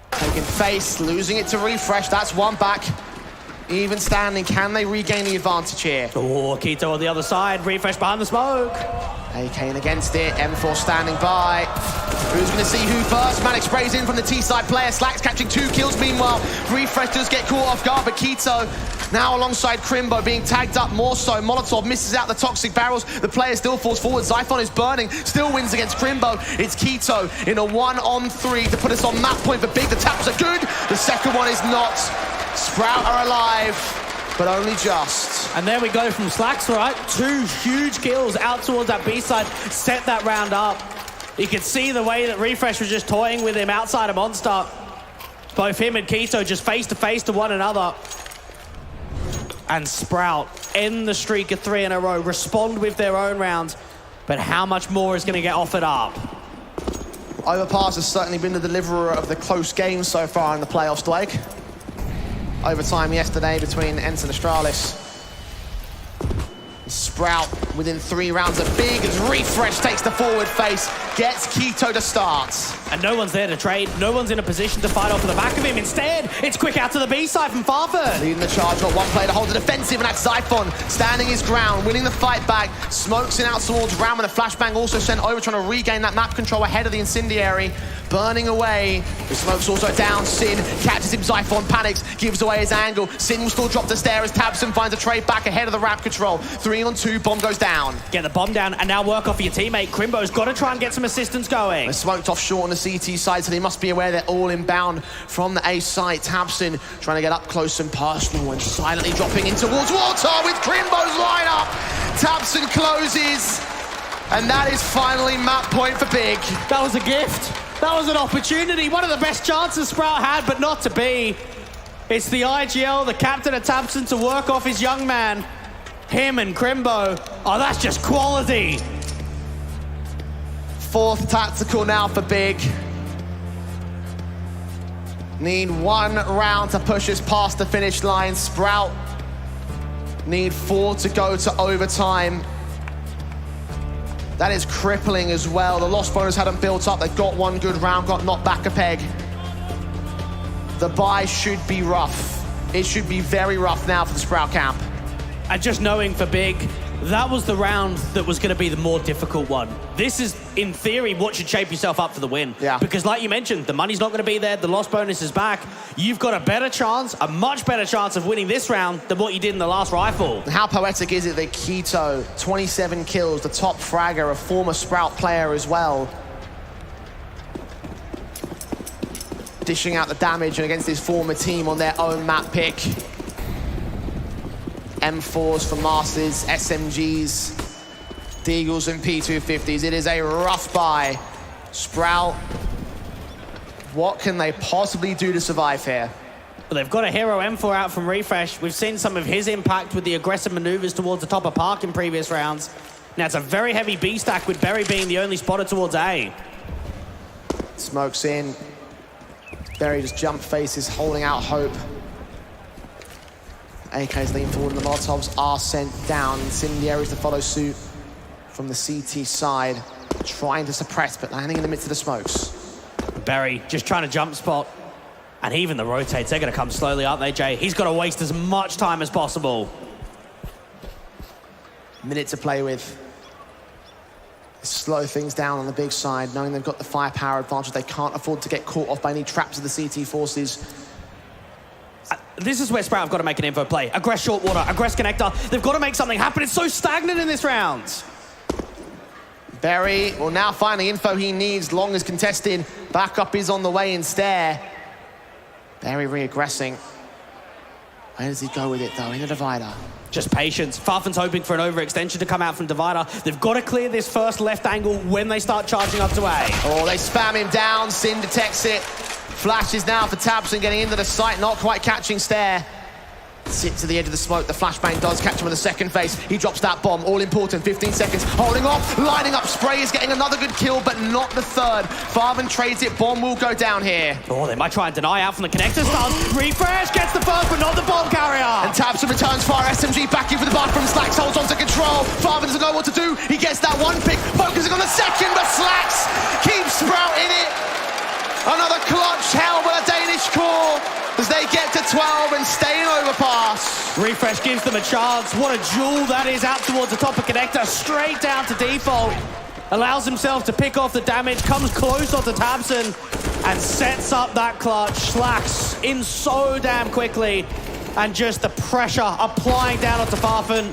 taking face, losing it to Refresh. That's 1 back. Even standing, can they regain the advantage here? Oh, Keto on the other side. Refresh behind the smoke. AK against it, M4 standing by. Who's going to see who first? Manic sprays in from the T-side player. Slacks catching 2 kills. Meanwhile, Refresh does get caught off guard, but Keto now alongside Crimbo being tagged up more so. Molotov misses out the toxic barrels. The player still falls forward. Zyphon is burning, still wins against Crimbo. It's Keto in a 1-on-3 to put us on map point for Big. The taps are good. The second one is not. Sprout are alive, but only just. And there we go from Slacks, right? 2 huge kills out towards that B side, set that round up. You could see the way that Refresh was just toying with him outside of Monster. Both him and Keto just face to one another. And Sprout end the streak of 3 in a row, respond with their own rounds. But how much more is going to get offered up? Overpass has certainly been the deliverer of the close games so far in the playoffs, Blake. Overtime yesterday between Ensign and Astralis. Sprout within 3 rounds of Big as Refresh takes the forward face, gets Keto to start. And no one's there to trade, no one's in a position to fight off the back of him. Instead, it's quick out to the B side from Farford. Leading the charge, got 1 player to hold the defensive, and that's Zyphon standing his ground, winning the fight back. Smokes in out towards Ram, and a flashbang also sent over, trying to regain that map control ahead of the incendiary. Burning away. The smoke's also down. Sin catches him. Zyphon panics, gives away his angle. Sin will still drop the stair as Tabson finds a trade back ahead of the ramp control. 3-on-2, bomb goes down. Get the bomb down and now work off your teammate. Crimbo's got to try and get some assistance going. They're smoked off short on the CT side, so they must be aware they're all inbound from the A side. Tabson trying to get up close and personal and silently dropping in towards water with Crimbo's lineup. Tabson closes, and that is finally map point for Big. That was a gift. That was an opportunity. One of the best chances Sprout had, but not to be. It's the IGL, the captain of Tabson, to work off his young man. Him and Crimbo. Oh, that's just quality. 4th tactical now for Big. Need 1 round to push us past the finish line. Sprout need 4 to go to overtime. That is crippling as well. The loss bonus hadn't built up. They got one good round, got knocked back a peg. The buy should be rough. It should be very rough now for the Sprout camp. And just knowing for Big, that was the round that was going to be the more difficult one. This is, in theory, what should shape yourself up for the win. Yeah. Because like you mentioned, the money's not going to be there, the loss bonus is back. You've got a better chance, a much better chance of winning this round than what you did in the last rifle. And how poetic is it that Keto, 27 kills, the top fragger, a former Sprout player as well, dishing out the damage against his former team on their own map pick. M4s for Masters, SMGs, Deagles and P250s. It is a rough buy. Sprout, what can they possibly do to survive here? Well, they've got a hero M4 out from Refresh. We've seen some of his impact with the aggressive maneuvers towards the top of Park in previous rounds. Now it's a very heavy B stack with Berry being the only spotter towards A. Smokes in. Berry just jump faces, holding out hope. AKs lean forward and the Molotovs are sent down. Incendiaries to follow suit from the CT side, trying to suppress, but landing in the midst of the smokes. Berry just trying to jump spot. And even the rotates, they're going to come slowly, aren't they, Jay? He's got to waste as much time as possible. Minute to play with. Slow things down on the big side, knowing they've got the firepower advantage. They can't afford to get caught off by any traps of the CT forces. This is where Sprout have got to make an info play. Aggress short water, aggress connector. They've got to make something happen. It's so stagnant in this round. Berry will now find the info he needs. Long is contesting. Backup is on the way in Stair. Berry re-aggressing. Where does he go with it, though? In the divider. Just patience. Farfan's hoping for an overextension to come out from divider. They've got to clear this first left angle when they start charging up to A. Oh, they spam him down. Sin detects it. Flashes now for Tabson, getting into the site, not quite catching Stair. Sit to the edge of the smoke. The flashbang does catch him in the second phase. He drops that bomb, all important, 15 seconds. Holding off, lining up. Spray is getting another good kill, but not the third. Farvan trades it. Bomb will go down here. Oh, they might try and deny out from the connector stance. Refresh gets the first, but not the bomb carrier. And Tabson returns far. SMG back in for the bar from Slacks, holds on to control. Farvan doesn't know what to do. He gets that one pick, focusing on the second, but Slacks keeps Sprout in it. Another clutch held by the Danish core as they get to 12 and stay in overpass. Refresh gives them a chance. What a jewel that is out towards the top of connector, straight down to default. Allows himself to pick off the damage, comes close onto Tabson, and sets up that clutch. Slacks in so damn quickly, and just the pressure applying down onto Farfan.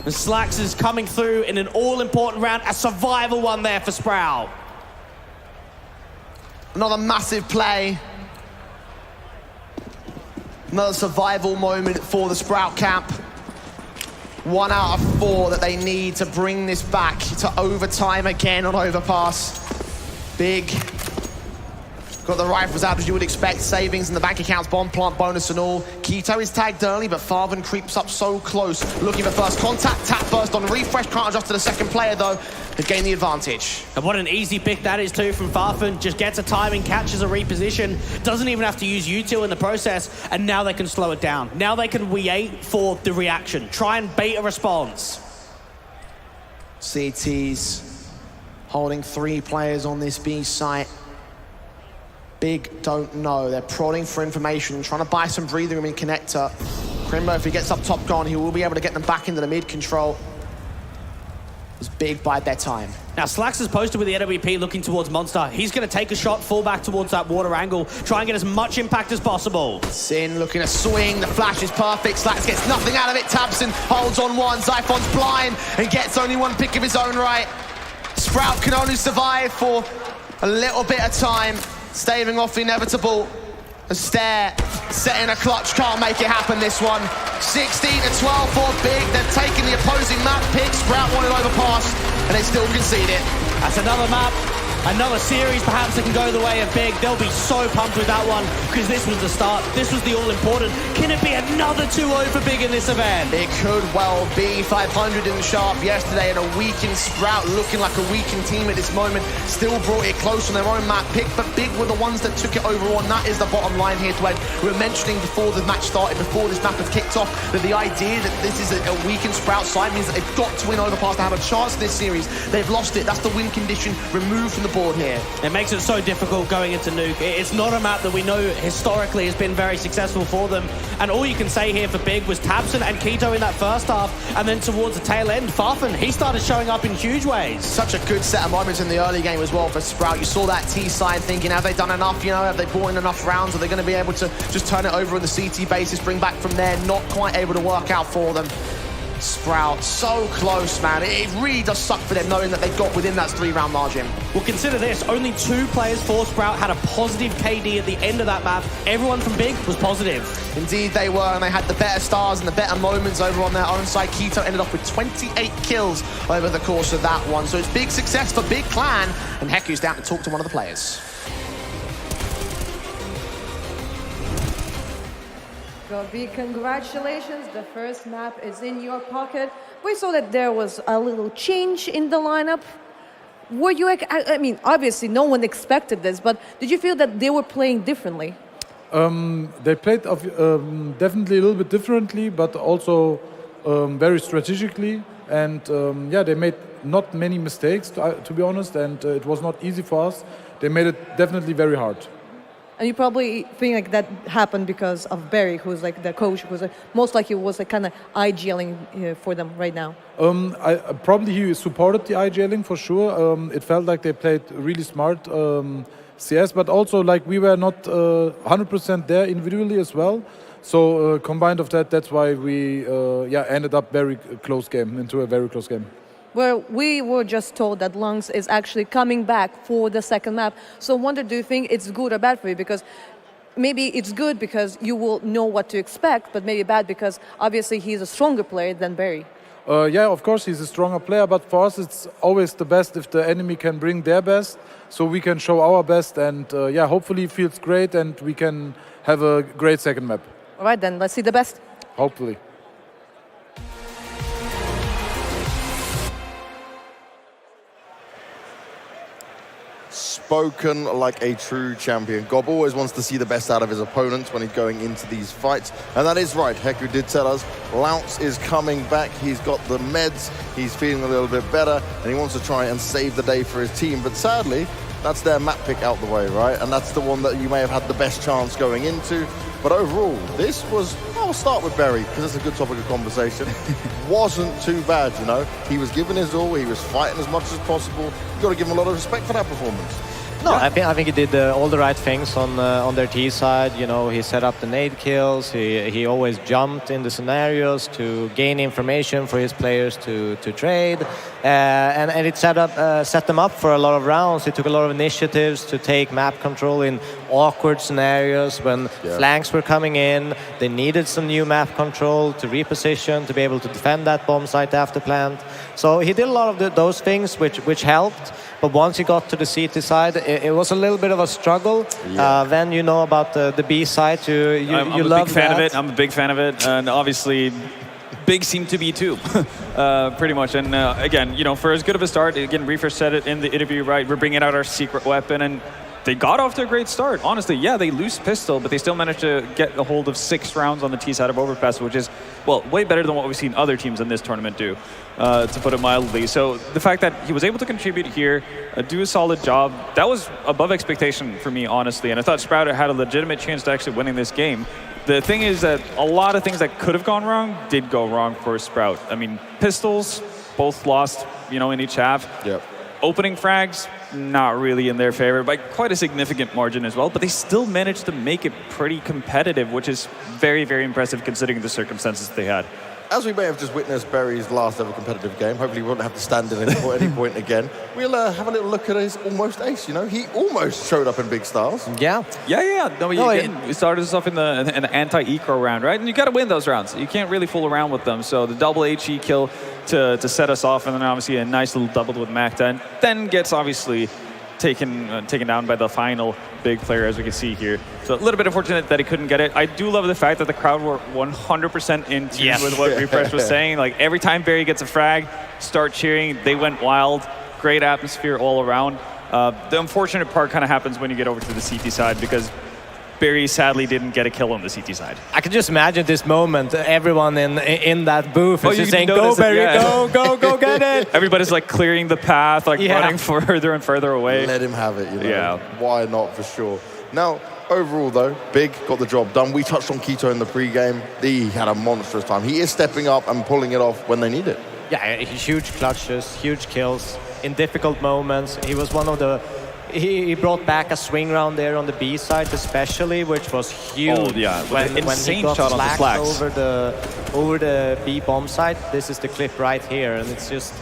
And Slacks is coming through in an all-important round, a survival one there for Sprout. Another massive play. Another survival moment for the Sprout camp. 1 out of 4 that they need to bring this back to overtime again on overpass. Big. Got the rifles out as you would expect. Savings in the bank accounts, bomb plant bonus and all. Keto is tagged early, but Farvan creeps up so close. Looking for first contact. Tap first on Refresh. Can't adjust to the second player though. To gain the advantage. And what an easy pick that is too from Farfan. Just gets a timing, catches a reposition. Doesn't even have to use U2 in the process. And now they can slow it down. Now they can wait for the reaction. Try and bait a response. CTs holding 3 players on this B site. Big don't know. They're prodding for information, trying to buy some breathing room in connector. Crimbo, if he gets up top gone, he will be able to get them back into the mid control. It was Big bide their time. Now Slacks is posted with the AWP looking towards Monster. He's going to take a shot, fall back towards that water angle, try and get as much impact as possible. Sin looking to swing, the flash is perfect. Slacks gets nothing out of it. Tabson holds on one. Zyphon's blind and gets only one pick of his own right. Sprout can only survive for a little bit of time, staving off the inevitable. A Stair setting a clutch, can't make it happen this one. 16 to 12 for Big. They've taken the opposing map pick. Sprout wanted overpass and they still concede it. That's another map Another series perhaps that can go the way of Big. They'll be so pumped with that one because this was the start. This was the all-important. Can it be another 2-0 for Big in this event? It could well be. 500 in the sharp yesterday, and a weakened Sprout looking like a weakened team at this moment. Still brought it close on their own map pick, but Big were the ones that took it overall, and that is the bottom line here, Dwayne. We were mentioning before the match started, before this map had kicked off, that the idea that this is a weakened Sprout side means that they've got to win Overpass to have a chance in this series. They've lost it. That's the win condition removed from the board here. It makes it so difficult going into Nuke. It's not a map that we know historically has been very successful for them. And all you can say here for Big was tabseN and Keto in that first half, and then towards the tail end, Farfan, he started showing up in huge ways. Such a good set of moments in the early game as well for Sprout. You saw that T side thinking, have they done enough? You know, have they brought in enough rounds? Are they going to be able to just turn it over on the CT basis, bring back from there? Not quite able to work out for them. Sprout, so close, man. It really does suck for them knowing that they got within that 3-round margin. Well, consider this. Only 2 players for Sprout had a positive KD at the end of that map. Everyone from Big was positive. Indeed they were, and they had the better stars and the better moments over on their own side. Keto ended up with 28 kills over the course of that one. So it's big success for Big Clan, and Heku's down to talk to one of the players. Big congratulations, the first map is in your pocket. We saw that there was a little change in the lineup. Were you, I mean, obviously no one expected this, but did you feel that they were playing differently? They played definitely a little bit differently, but also very strategically. And yeah, they made not many mistakes, to be honest, and it was not easy for us. They made it definitely very hard. And you probably think like that happened because of Barry, who's like the coach, who's like, most likely was like kind of IGLing for them right now. Probably he supported the IGLing for sure. It felt like they played really smart CS, but also like we were not 100% there individually as well. So combined of that, that's why we ended up very close game, into a very close game. Well, we were just told that Lungs is actually coming back for the second map. So I wonder, do you think it's good or bad for you? Because maybe it's good because you will know what to expect, but maybe bad because obviously he's a stronger player than Barry. Yeah, of course he's a stronger player, but for us it's always the best if the enemy can bring their best, so we can show our best, and yeah, hopefully it feels great and we can have a great second map. All right, then let's see the best. Hopefully. Spoken like a true champion. Gob always wants to see the best out of his opponents when he's going into these fights. And that is right. Heku did tell us Lounce is coming back. He's got the meds. He's feeling a little bit better. And he wants to try and save the day for his team. But sadly, that's their map pick out the way, right? And that's the one that you may have had the best chance going into. But overall, this was, I'll start with Barry, because it's a good topic of conversation. Wasn't too bad, you know. He was giving his all, he was fighting as much as possible. You've got to give him a lot of respect for that performance. No, I think he did all the right things on their T side. You know, he set up the nade kills. He always jumped in the scenarios to gain information for his players to trade, and it set them up for a lot of rounds. He took a lot of initiatives to take map control in awkward scenarios when flanks were coming in. They needed some new map control to reposition to be able to defend that bomb site after plant. So he did a lot of those things, which helped. But once he got to the CT side, it was a little bit of a struggle. Then you know about the B side. I'm a big fan of it. I'm a big fan of it, and obviously, Big seemed to be too, pretty much. And again, you know, for as good of a start, again, Reefer said it in the interview, right? We're bringing out our secret weapon, and they got off to a great start. Honestly, yeah, they lose pistol, but they still managed to get a hold of 6 rounds on the T side of Overpass, which is, well, way better than what we've seen other teams in this tournament do, to put it mildly. So the fact that he was able to contribute here, do a solid job, that was above expectation for me, honestly. And I thought Sprout had a legitimate chance to actually winning this game. The thing is that a lot of things that could have gone wrong did go wrong for Sprout. I mean, pistols, both lost, you know, in each half. Opening frags, not really in their favor by quite a significant margin as well, but they still managed to make it pretty competitive, which is very, very impressive considering the circumstances they had. As we may have just witnessed Barry's last ever competitive game, hopefully we won't have to stand in it at any point again. We'll have a little look at his almost ace, you know? He almost showed up in Big Stars. Yeah. No, we started us off in the anti-eco round, right? And you got to win those rounds. You can't really fool around with them. So the double HE kill to set us off, and then obviously a nice little double with Macta, and then gets obviously taken down by the final big player, as we can see here. So a little bit unfortunate that he couldn't get it. I do love the fact that the crowd were 100% in tune with what Refresh was saying. Like every time Barry gets a frag, start cheering. They went wild. Great atmosphere all around. The unfortunate part kind of happens when you get over to the CT side because Barry sadly didn't get a kill on the CT side. I can just imagine this moment. Everyone in that booth is just saying, "Go Barry, go get it!" Everybody's like clearing the path, like running further and further away. Let him have it. You know? Why not? For sure. Now, overall though, Big got the job done. We touched on Keto in the pre-game. He had a monstrous time. He is stepping up and pulling it off when they need it. Yeah, huge clutches, huge kills in difficult moments. He was one of the. He brought back a swing round there on the B side, especially, which was huge. Oh yeah, when he got shot on the slacks over the B bomb side. This is the clip right here, and it's just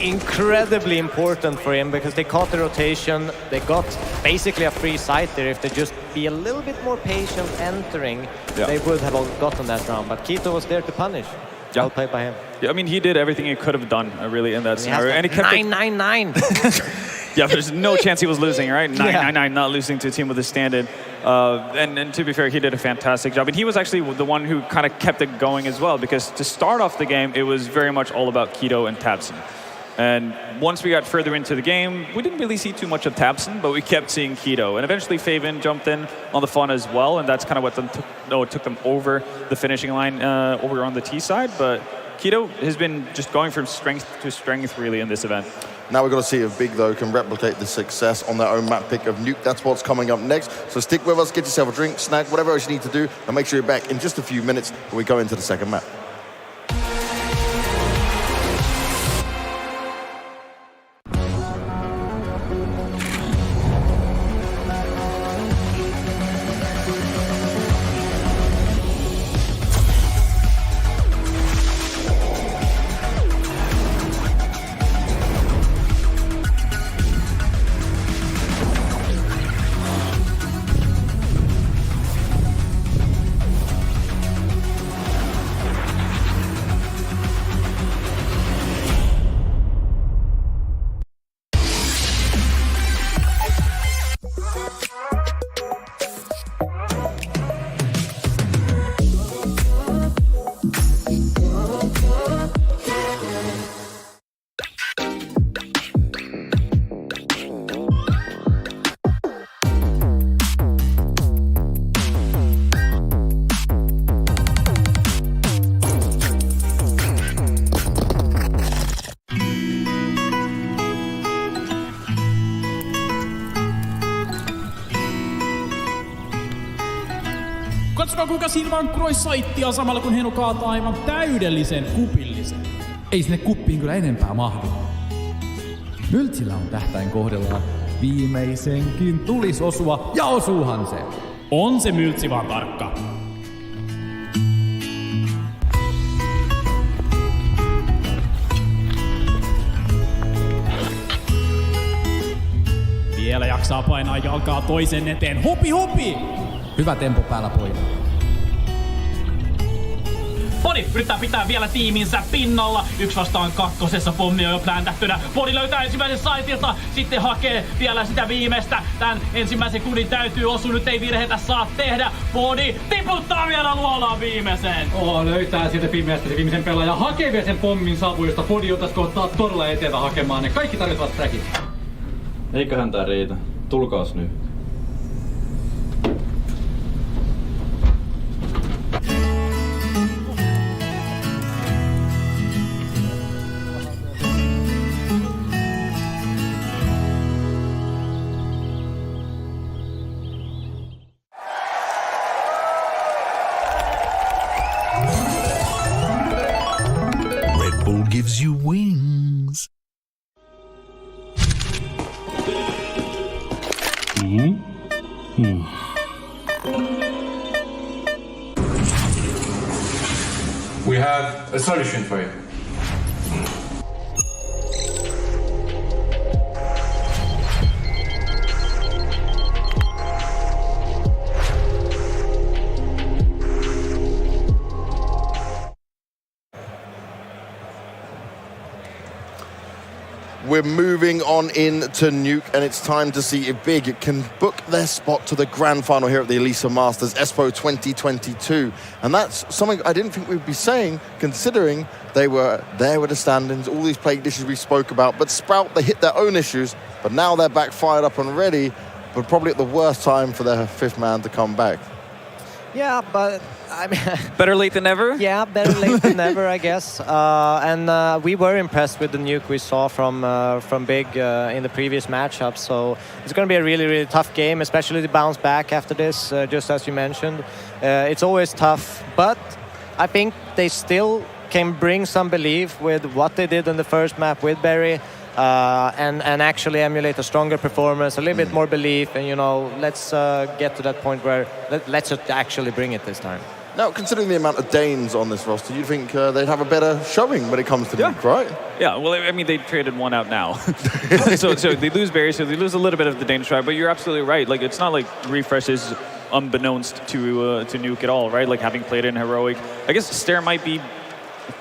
incredibly important for him because they caught the rotation. They got basically a free site there. If they just be a little bit more patient entering, they would have gotten that round. But Keto was there to punish. Well played by him. Yeah, I mean, he did everything he could have done, really, in that scenario. And he kept 999. Yeah, there's no chance he was losing, right? 999, not losing to a team with a stand-in. And to be fair, he did a fantastic job. And he was actually the one who kind of kept it going as well, because to start off the game, it was very much all about Keto and tabseN. And once we got further into the game, we didn't really see too much of tabseN, but we kept seeing Keto. And eventually Faven jumped in on the fun as well, and that's kind of what took them over the finishing line over on the T side. But Keto has been just going from strength to strength, really, in this event. Now we've got to see if Big, though, can replicate the success on their own map pick of Nuke. That's what's coming up next. So stick with us, get yourself a drink, snack, whatever else you need to do, and make sure you're back in just a few minutes when we go into the second map. Katsokaa kuinka Silvan croissaittia samalla kun Henu kaataa aivan täydellisen kupillisen. Ei sinne kuppiin kyllä enempää mahdu. Myltsillä on tähtäin kohdellaan. Viimeisenkin tulis osua ja osuuhan se. On se Myltsi vaan tarkka. Vielä jaksaa painaa jalkaa toisen eteen. Hopi hopi! Hyvä tempo päällä, pojat. Podi yrittää pitää vielä tiiminsä pinnalla. 1-2 pommi on jo pläntähtynä. Podi löytää ensimmäisen saitilta, sitten hakee vielä sitä viimeistä. Tän ensimmäisen kudin täytyy osua, nyt ei virheitä saa tehdä. Podi tiputtaa vielä luolaan viimeisen. Löytää sieltä pimeästä se viimeisen pelaajan. Hakee vielä sen pommin savu, josta Podi otais kohtaa todella eteellä hakemaan. Ne kaikki tarvitsevat trackit. Eiköhän tää riitä. Tulkaas nyt. Red Bull gives you wings. We have a solution for you. We're moving on into Nuke, and it's time to see if Big can book their spot to the grand final here at the Elisa Masters Espoo 2022. And that's something I didn't think we'd be saying, considering they were there with the stand-ins, all these plague issues we spoke about. But Sprout, they hit their own issues, but now they're back fired up and ready, but probably at the worst time for their fifth man to come back. Yeah, but I mean, better late than never. Yeah, better late than never, I guess. And we were impressed with the nuke we saw from Big in the previous matchup. So it's going to be a really, really tough game, especially to bounce back after this. Just as you mentioned, it's always tough, but I think they still can bring some belief with what they did in the first map with Berry. And actually emulate a stronger performance, a little bit more belief, and let's get to that point where let's just actually bring it this time. Now, considering the amount of Danes on this roster, you think they'd have a better showing when it comes to Nuke, right? Yeah, well, I mean, they traded one out now. so they lose Barry, so they lose a little bit of the Danish tribe, but you're absolutely right. Like, it's not like Refresh is unbeknownst to Nuke at all, right? Like, having played in Heroic. I guess Stair might be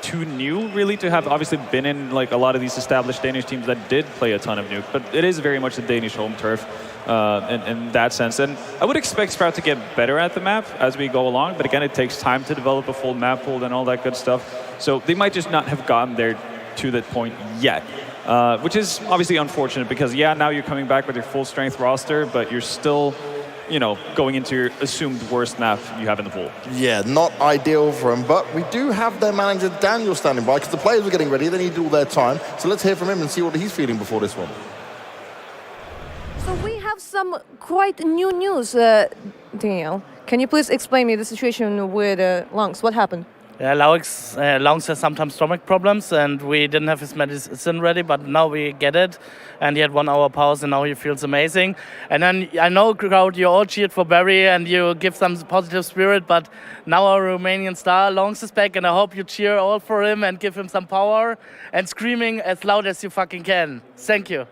too new, really, to have obviously been in like a lot of these established Danish teams that did play a ton of Nuke, but it is very much a Danish home turf in that sense. And I would expect Sprout to get better at the map as we go along, but again, it takes time to develop a full map pool and all that good stuff. So they might just not have gotten there to that point yet, which is obviously unfortunate because, yeah, now you're coming back with your full strength roster, but you're still going into your assumed worst map you have in the pool. Yeah, not ideal for them, but we do have their manager Daniel standing by because the players were getting ready, they needed all their time. So let's hear from him and see what he's feeling before this one. So we have some quite new news, Daniel. Can you please explain me the situation with Lungs? What happened? Yeah, Lungs has sometimes stomach problems, and we didn't have his medicine ready, but now we get it. And he had 1 hour pause, and now he feels amazing. And then I know, crowd, you all cheered for Barry, and you give some positive spirit, but now our Romanian star, Lungs, is back, and I hope you cheer all for him and give him some power and screaming as loud as you fucking can. Thank you.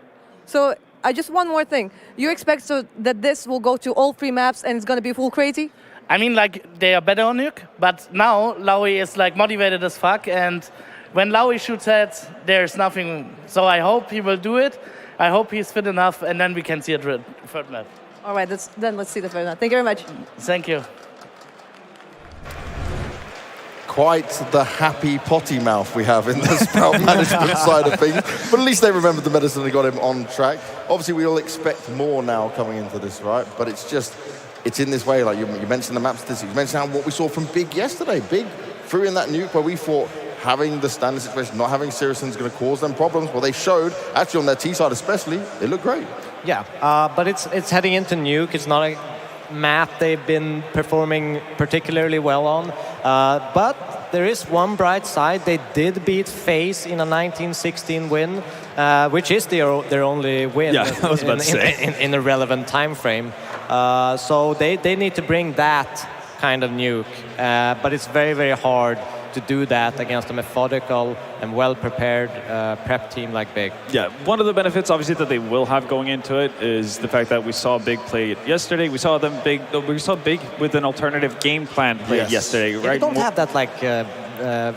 So, just one more thing. You expect that this will go to all 3 maps and it's going to be full crazy? I mean, like, they are better on Nuke, but now Lowy is, like, motivated as fuck, and when Lowy shoots heads, there's nothing. So I hope he will do it. I hope he's fit enough, and then we can see a third map. All right, then let's see the third map. Thank you very much. Thank you. Quite the happy potty mouth we have in the Sprout management side of things. But at least they remembered the medicine and got him on track. Obviously, we all expect more now coming into this, right? But it's in this way, like you mentioned the map statistics, you mentioned what we saw from Big yesterday. Big threw in that nuke where we thought having the standard situation, not having Sirius is going to cause them problems. Well, they showed, actually on their T side especially, they look great. Yeah, but it's heading into nuke. It's not a map they've been performing particularly well on. But there is one bright side. They did beat FaZe in a 1916 win, which is their only win in a relevant time frame. So they need to bring that kind of nuke. But it's very, very hard to do that against a methodical and well-prepared prep team like Big. Yeah, one of the benefits obviously that they will have going into it is the fact that we saw Big play it yesterday. We saw Big with an alternative game plan play yesterday, right? They don't have that like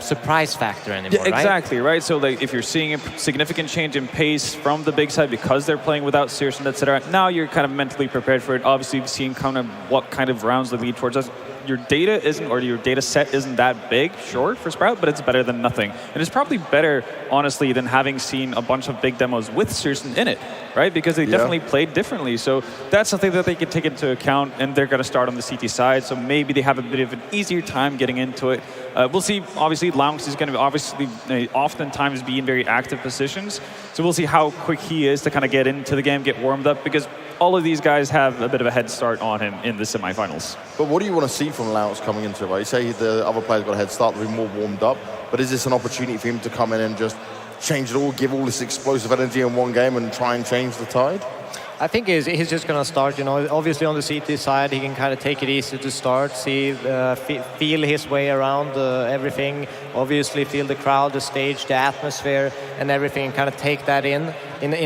surprise factor anymore, right? Exactly, right? So like if you're seeing a significant change in pace from the Big side because they're playing without Searson, etc., now you're kind of mentally prepared for it. Obviously, seeing kind of what kind of rounds they lead towards us. Your data isn't, or your data set isn't that big, sure, for Sprout, but it's better than nothing. And it's probably better, honestly, than having seen a bunch of big demos with Searson in it, right? Because they definitely played differently. So that's something that they can take into account, and they're going to start on the CT side, so maybe they have a bit of an easier time getting into it. We'll see, obviously, Lounge is going to obviously oftentimes be in very active positions, so we'll see how quick he is to kind of get into the game, get warmed up, because all of these guys have a bit of a head start on him in the semifinals. But what do you want to see from Lounge coming into it? Right? You say the other players got a head start, they'll be more warmed up, but is this an opportunity for him to come in and just change it all, give all this explosive energy in one game and try and change the tide? I think he's just going to start, obviously on the CT side, he can kind of take it easy to start, feel his way around everything, obviously feel the crowd, the stage, the atmosphere, and everything, and kind of take that in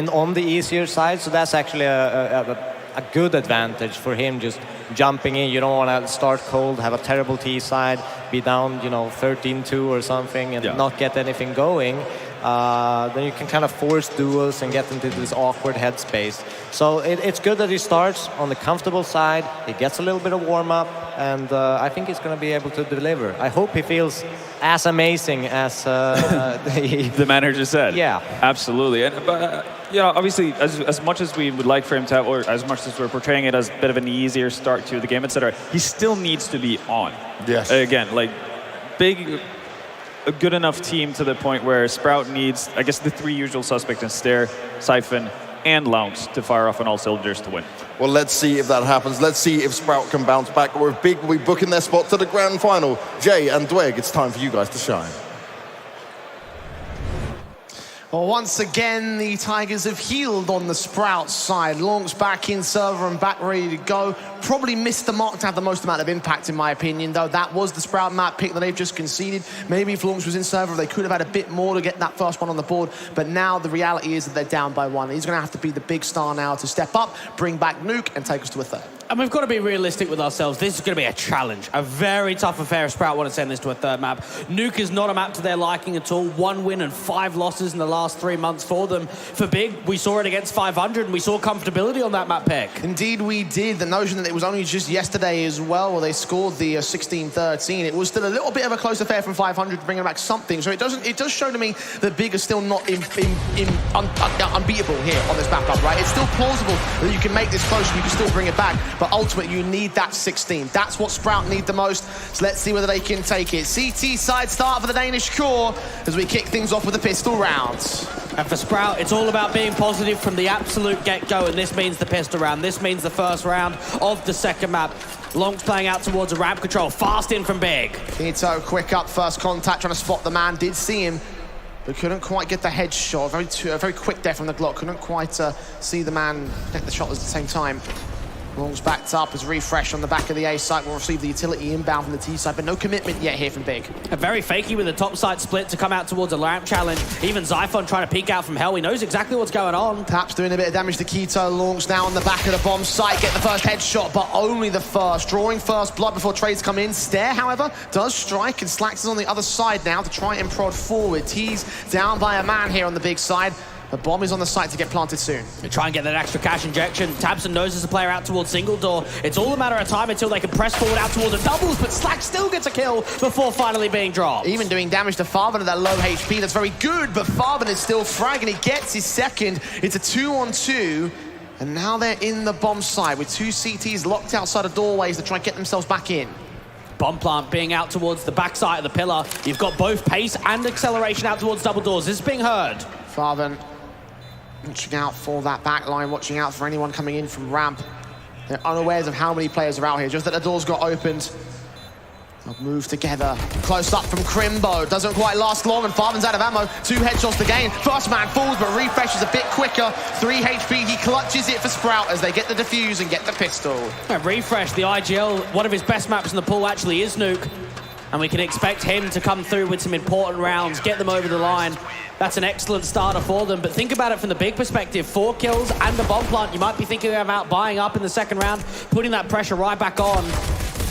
on the easier side. So that's actually a good advantage for him, just jumping in. You don't want to start cold, have a terrible T side, be down, 13-2 or something, and not get anything going. then you can kind of force duels and get into this awkward headspace. So it's good that he starts on the comfortable side, he gets a little bit of warm-up, and I think he's going to be able to deliver. I hope he feels as amazing as the manager said. Yeah. Absolutely. And, you know, obviously, as much as we would like for him to have, or as much as we're portraying it as a bit of an easier start to the game, etc., he still needs to be on. Yes. Again, like, a good enough team to the point where Sprout needs, I guess, the three usual suspects in Stair, Siphon, and Lounge to fire off on all cylinders to win. Well, let's see if that happens. Let's see if Sprout can bounce back, or if Big will be booking their spot to the grand final. Jay and Dweg, it's time for you guys to shine. Well, once again, the Tigers have healed on the Sprout side. Long's back in server and back ready to go. Probably missed the mark to have the most amount of impact, in my opinion, though. That was the Sprout map pick that they've just conceded. Maybe if Longs was in server, they could have had a bit more to get that first one on the board. But now the reality is that they're down by one. He's going to have to be the big star now to step up, bring back Nuke, and take us to a third. And we've got to be realistic with ourselves. This is going to be a challenge, a very tough affair if Sprout want to send this to a third map. Nuke is not a map to their liking at all. 1 win and 5 losses in the last 3 months for them. For Big, we saw it against 500, and we saw comfortability on that map pick. Indeed we did. The notion that it was only just yesterday as well, where they scored the 16-13. It was still a little bit of a close affair from 500, bringing back something. So it does show to me that Big is still not unbeatable here on this map up, right? It's still plausible that you can make this close and you can still bring it back. But ultimately, you need that 16. That's what Sprout need the most. So let's see whether they can take it. CT side start for the Danish core as we kick things off with the pistol rounds. And for Sprout, it's all about being positive from the absolute get-go, and this means the pistol round. This means the first round of the second map. Long's playing out towards a ramp control. Fast in from Big. Keto quick up, first contact, trying to spot the man. Did see him, but couldn't quite get the headshot. Very quick there from the Glock. Couldn't quite see the man get the shot at the same time. Long's backed up as Refresh on the back of the A site will receive the utility inbound from the T side, but no commitment yet here from Big. A very fakey with a top side split to come out towards a ramp challenge. Even Xiphon trying to peek out from hell. He knows exactly what's going on. Taps doing a bit of damage to Keto. Long's now on the back of the bomb site. Get the first headshot, but only the first. Drawing first blood before trades come in. Stair, however, does strike, and Slacks is on the other side now to try and prod forward. T's down by a man here on the Big side. The bomb is on the site to get planted soon. They try and get that extra cash injection. Tabson knows there's a player out towards single door. It's all a matter of time until they can press forward out towards the doubles, but Slack still gets a kill before finally being dropped. Even doing damage to Farben at that low HP. That's very good, but Farben is still fragging. He gets his second. It's a 2-on-2. And now they're in the bomb site with 2 CTs locked outside of doorways to try and get themselves back in. Bomb plant being out towards the back side of the pillar. You've got both pace and acceleration out towards double doors. This is being heard. Farben watching out for that back line, watching out for anyone coming in from ramp. They're unawares of how many players are out here, just that the doors got opened. They'll move together. Close up from Crimbo. Doesn't quite last long, and Farben's out of ammo. 2 headshots to gain. First man falls, but Refresh is a bit quicker. 3 HP. He clutches it for Sprout as they get the defuse and get the pistol. And Refresh, the IGL, one of his best maps in the pool actually is Nuke. And we can expect him to come through with some important rounds, get them over the line. That's an excellent starter for them, but think about it from the Big perspective. 4 kills and the bomb plant. You might be thinking about buying up in the second round, putting that pressure right back on.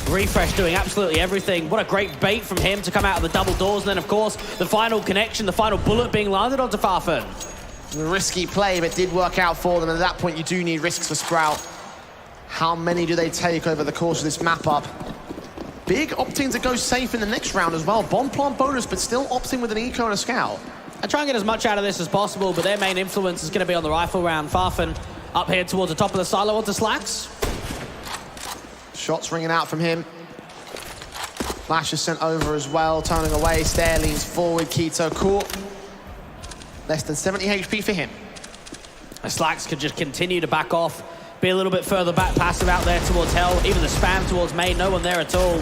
Refresh doing absolutely everything. What a great bait from him to come out of the double doors. And then, of course, the final connection, the final bullet being landed onto Farfen. A risky play, but did work out for them. And at that point, you do need risks for Sprout. How many do they take over the course of this map up? Big opting to go safe in the next round as well. Bomb plant bonus, but still opting with an eco and a scout. I try and get as much out of this as possible, but their main influence is going to be on the rifle round. Farfen up here towards the top of the silo onto Slacks. Shots ringing out from him. Flash is sent over as well, turning away. Stair leans forward, Keto caught. Less than 70 HP for him. And Slacks could just continue to back off, be a little bit further back, passive out there towards Hell. Even the spam towards main, no one there at all.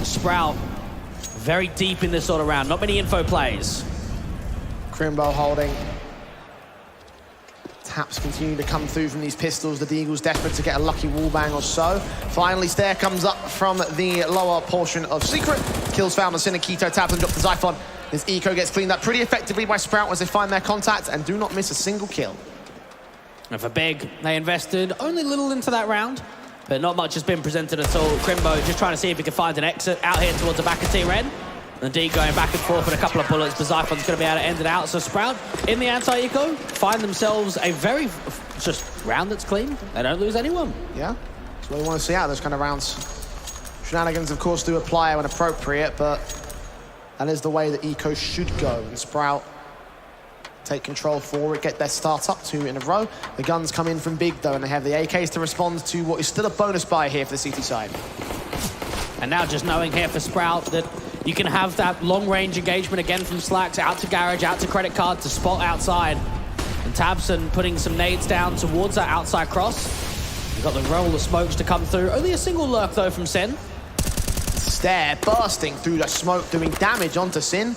Sprout, very deep in this sort of round. Not many info plays. Crimbo holding. Taps continue to come through from these pistols. The Deagle's desperate to get a lucky wallbang or so. Finally, Stair comes up from the lower portion of Secret. Kills found on Sinner, Keto taps and drops the Xiphon. This eco gets cleaned up pretty effectively by Sprout as they find their contact and do not miss a single kill. And for Big, they invested only little into that round, but not much has been presented at all. Crimbo just trying to see if he can find an exit out here towards the back of T-Red. And D going back and forth with a couple of bullets, but Zyphon's going to be able to end it out. So Sprout in the anti-eco find themselves a very just round that's clean. They don't lose anyone. Yeah, that's what we want to see out of those kind of rounds. Shenanigans, of course, do apply when appropriate, but that is the way that Eco should go. And Sprout take control for it, get their start up 2 in a row. The guns come in from Big, though, and they have the AKs to respond to what is still a bonus buy here for the CT side. And now just knowing here for Sprout that you can have that long-range engagement again from Slacks, out to Garage, out to Credit Card, to spot outside. And Tabson putting some nades down towards that outside cross. You've got the roll of smokes to come through. Only a single lurk, though, from Sin. Stare bursting through the smoke, doing damage onto Sin.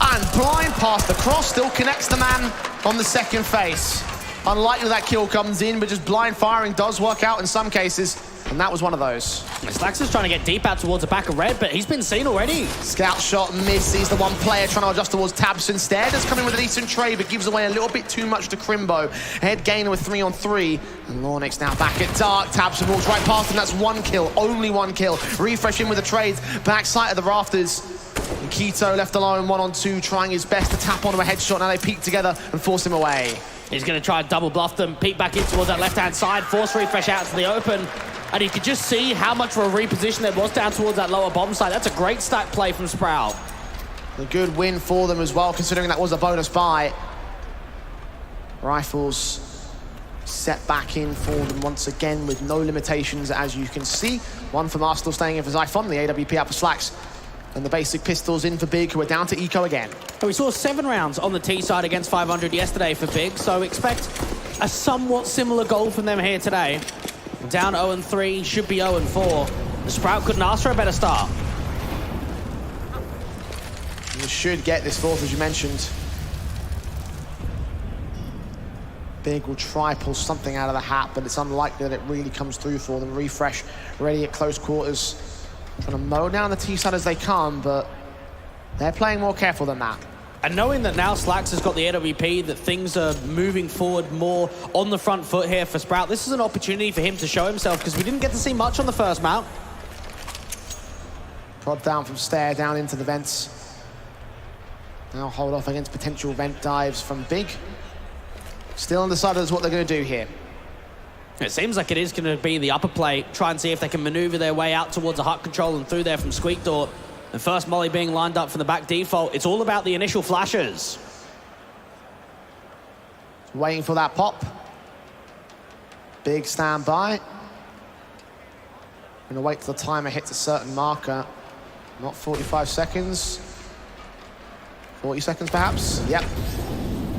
And blind past the cross, still connects the man on the second face. Unlikely that kill comes in, but just blind firing does work out in some cases. And that was one of those. Slacks is trying to get deep out towards the back of red, but he's been seen already. Scout shot misses. The one player trying to adjust towards Tabson. Stare does come in with a decent trade, but gives away a little bit too much to Crimbo. Head gainer with 3-on-3. And Lornix now back at dark. Tabson walks right past him. That's 1 kill. Only 1 kill. Refresh in with the trades. Back side of the rafters. And Keto left alone 1-on-2, trying his best to tap onto a headshot. Now they peek together and force him away. He's going to try and double bluff them. Peek back in towards that left-hand side. Force refresh out to the open. And you could just see how much of a reposition there was down towards that lower bomb side. That's a great stack play from Sprout. A good win for them as well, considering that was a bonus buy. Rifles set back in for them once again with no limitations, as you can see. One from Arsenal staying in for Zyphon, the AWP out for Slacks. And the basic pistols in for Big, who are down to Eco again. And we saw 7 rounds on the T side against 500 yesterday for Big, so expect a somewhat similar goal from them here today. Down 0-3, should be 0-4. The Sprout couldn't ask for a better start. You should get this fourth, as you mentioned. Big will try pull something out of the hat, but it's unlikely that it really comes through for them. Refresh, ready at close quarters. Trying to mow down the T-side as they come, but they're playing more careful than that. And knowing that now Slacks has got the AWP, that things are moving forward more on the front foot here for Sprout, this is an opportunity for him to show himself, because we didn't get to see much on the first mount. Prod down from Stair, down into the vents. Now hold off against potential vent dives from Big. Still undecided as what they're going to do here. It seems like it is going to be the upper play, try and see if they can maneuver their way out towards a hut control and through there from Squeak Door. And first molly being lined up from the back default. It's all about the initial flashes. Waiting for that pop. Big standby. Gonna wait till the timer hits a certain marker. Not 45 seconds. 40 seconds perhaps. Yep.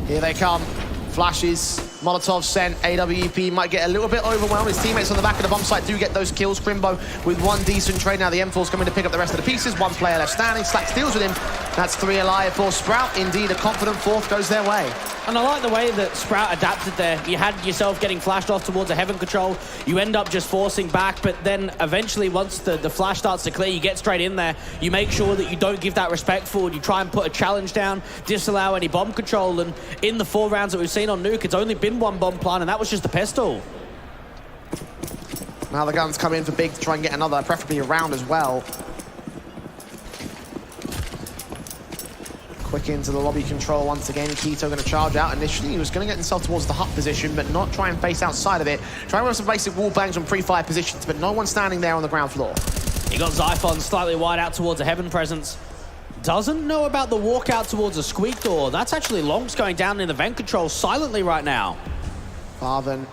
Here they come. Flashes, Molotov sent, AWP might get a little bit overwhelmed. His teammates on the back of the bomb site do get those kills. Crimbo with 1 decent trade. Now the M4's coming to pick up the rest of the pieces. 1 player left standing. Slacks deals with him. That's 3 alive for Sprout. Indeed, a confident fourth goes their way. And I like the way that Sprout adapted there. You had yourself getting flashed off towards a heaven control. You end up just forcing back, but then eventually once the flash starts to clear, you get straight in there. You make sure that you don't give that respect forward. You try and put a challenge down, disallow any bomb control. And in the 4 rounds that we've seen on Nuke, it's only been 1 bomb plant, and that was just a pistol. Now the guns come in for Big to try and get another, preferably a round as well. Quick into the lobby control once again. Keto going to charge out. Initially, he was going to get himself towards the hut position, but not try and face outside of it. Try and run some basic wall bangs on pre-fire positions, but no one standing there on the ground floor. He got Zyphon slightly wide out towards a heaven presence. Doesn't know about the walkout towards a Squeak Door. That's actually Lonks going down in the vent control silently right now. Farven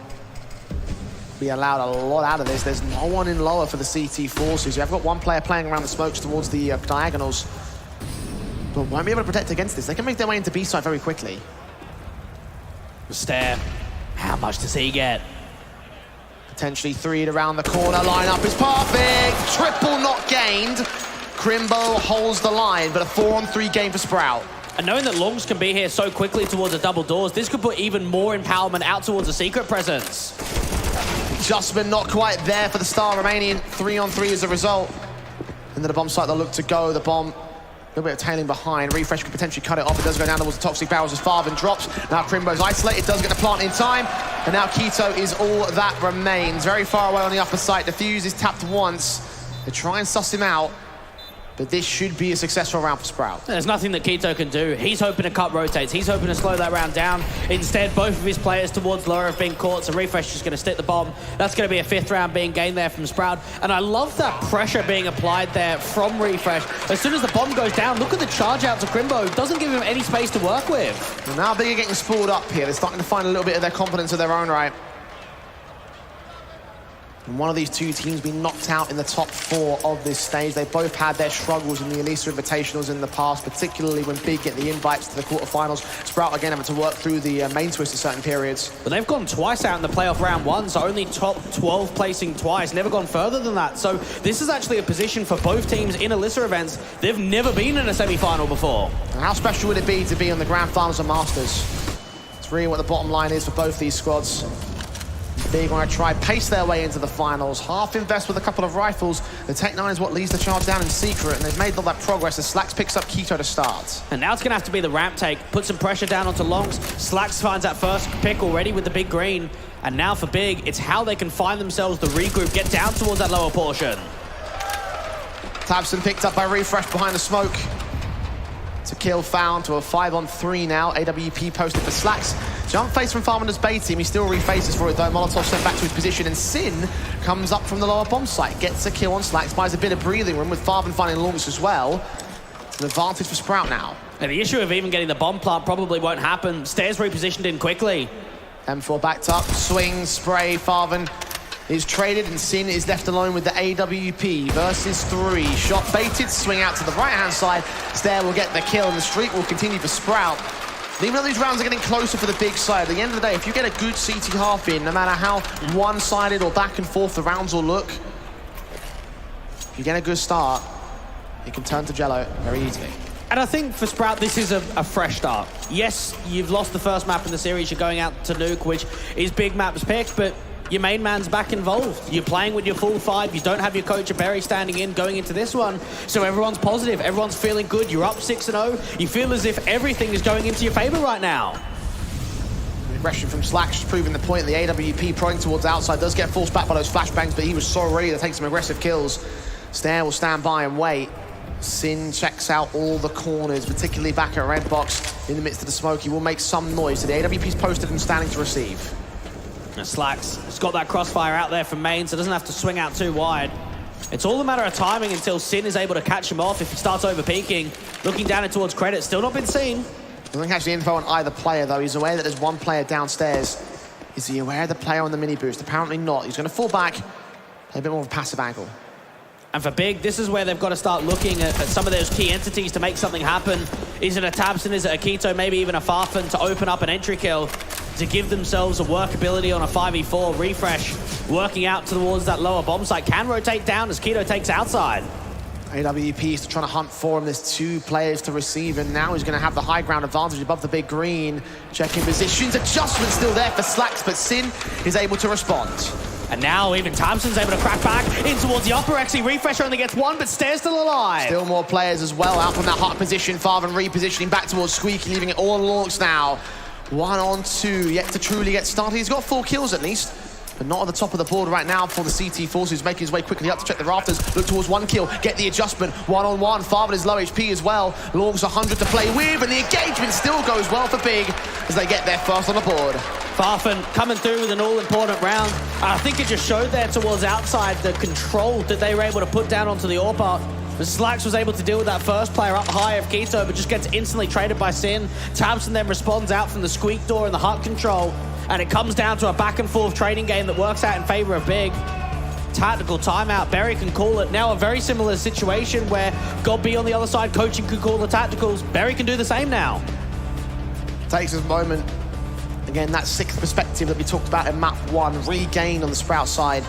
be allowed a lot out of this. There's no one in lower for the CT forces. You have got 1 player playing around the smokes towards the diagonals, but won't be able to protect against this. They can make their way into B side very quickly. Stare. How much does he get? Potentially 3'd around the corner. Lineup is perfect. Triple not gained. Crimbo holds the line, but a 4-on-3 game for Sprout. And knowing that Longs can be here so quickly towards the double doors, this could put even more empowerment out towards a secret presence. Adjustment not quite there for the Star Romanian. 3-on-3 as a result. Into the bomb site they'll look to go. The bomb, a little bit of tailing behind. Refresh could potentially cut it off. It does go down towards the toxic barrels as Farven drops. Now Crimbo's isolated, does get the plant in time. And now Keto is all that remains. Very far away on the upper site. Defuse is tapped once. They try and suss him out. But this should be a successful round for Sprout. There's nothing that Keto can do. He's hoping to cut rotates. He's hoping to slow that round down. Instead, both of his players towards lower have been caught, so Refresh is going to stick the bomb. That's going to be a 5th round being gained there from Sprout. And I love that pressure being applied there from Refresh. As soon as the bomb goes down, look at the charge out to Crimbo. Doesn't give him any space to work with. Well, now Big are getting spooled up here. They're starting to find a little bit of their confidence of their own right. And one of these two teams being knocked out in the top 4 of this stage. They both had their struggles in the Elisa Invitationals in the past, particularly when Big get the invites to the quarterfinals. Sprout again having to work through the main twist at certain periods. But they've gone twice out in the playoff round 1, so only top 12 placing twice, never gone further than that. So this is actually a position for both teams in Elisa events. They've never been in a semi-final before. And how special would it be to be on the Grand Finals of Masters? It's really what the bottom line is for both these squads. Big want to try pace their way into the finals. Half invest with a couple of rifles. The Tech-9 is what leads the charge down in secret, and they've made all that progress as Slacks picks up Keto to start. And now it's going to have to be the ramp take. Put some pressure down onto Longs. Slacks finds that first pick already with the big green. And now for Big, it's how they can find themselves the regroup, get down towards that lower portion. Tabson picked up by Refresh behind the smoke. To kill found to a 5-on-3 now. AWP posted for Slacks. Jump face from Farmander's Bay team. He still refaces for it though. Molotov sent back to his position, and Sin comes up from the lower bomb site. Gets a kill on Slacks, buys a bit of breathing room with Farvan finding Longs as well. It's an advantage for Sprout now. And the issue of even getting the bomb plant probably won't happen. Stairs repositioned in quickly. M4 backed up, swing, spray, Farvan is traded, and Sin is left alone with the AWP versus 3. Shot baited, swing out to the right-hand side. Stair will get the kill, and the streak will continue for Sprout. And even though these rounds are getting closer for the Big side, at the end of the day, if you get a good CT half in, no matter how one-sided or back and forth the rounds will look, if you get a good start, it can turn to jello very easily. And I think for Sprout, this is a fresh start. Yes, you've lost the first map in the series. You're going out to Nuke, which is Big Map's pick, but your main man's back involved. You're playing with your full 5. You don't have your coach Barry standing in going into this one. So everyone's positive. Everyone's feeling good. You're up 6-0. You feel as if everything is going into your favor right now. Aggression from Slacks just proving the point. The AWP prodding towards outside does get forced back by those flashbangs, but he was so ready to take some aggressive kills. Stair will stand by and wait. Sin checks out all the corners, particularly back at red box in the midst of the smoke. He will make some noise. So the AWP's posted and standing to receive. Slacks has got that crossfire out there from main, so doesn't have to swing out too wide. It's all a matter of timing until Sin is able to catch him off if he starts over peeking. Looking down it towards credit, still not been seen. Doesn't catch the info on either player though. He's aware that there's one player downstairs. Is he aware of the player on the mini boost? Apparently not. He's going to fall back, play a bit more of a passive angle. And for Big, this is where they've got to start looking at some of those key entities to make something happen. Is it a Tabson, is it a Keto, maybe even a Farfan to open up an entry kill, to give themselves a workability on a 5v4. Refresh working out towards that lower bomb site. Can rotate down as Keto takes outside. AWP is trying to hunt for him. There's 2 players to receive, and now he's going to have the high ground advantage above the big green. Checking positions, adjustment still there for Slacks, but Sin is able to respond. And now even Thompson's able to crack back in towards the upper. Actually, Refresh only gets 1, but Stair's still alive. Still more players as well out from that hot position. Farvan repositioning back towards Squeaky, leaving it all on Lorks now. 1-on-2, yet to truly get started. He's got 4 kills at least, but not at the top of the board right now for the CT Forces, making his way quickly up to check the rafters. Look towards 1 kill, get the adjustment. 1-on-1, Farvan is low HP as well. Lorks 100 to play with, and the engagement still goes well for Big as they get their first on the board. Farfan coming through with an all-important round. I think it just showed there towards outside the control that they were able to put down onto the AWP. Slacks was able to deal with that first player up high of Keto, but just gets instantly traded by Sin. Tabson then responds out from the squeak door and the hut control, and it comes down to a back-and-forth trading game that works out in favor of Big. Tactical timeout, Barry can call it. Now a very similar situation where Godby on the other side coaching could call the tacticals. Barry can do the same now. Takes his moment. Again, that 6th perspective that we talked about in map 1, regained on the Sprout side.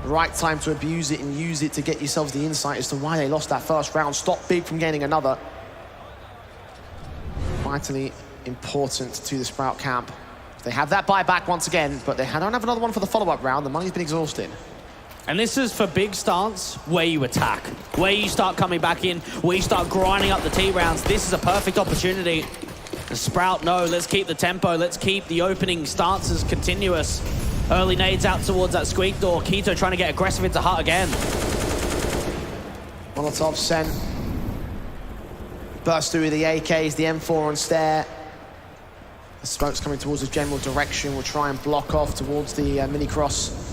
Right time to abuse it and use it to get yourselves the insight as to why they lost that first round. Stop Big from gaining another. Vitally important to the Sprout camp. They have that buyback once again, but they don't have another one for the follow-up round. The money's been exhausted. And this is for Big stance where you attack, where you start coming back in, where you start grinding up the T rounds. This is a perfect opportunity. The Sprout, no, let's keep the tempo, let's keep the opening stances continuous. Early nades out towards that squeak door. Keto trying to get aggressive into hut again. Molotov sent. Burst through the AKs, the M4 on Stair. The smoke's coming towards the general direction. We'll try and block off towards the mini-cross.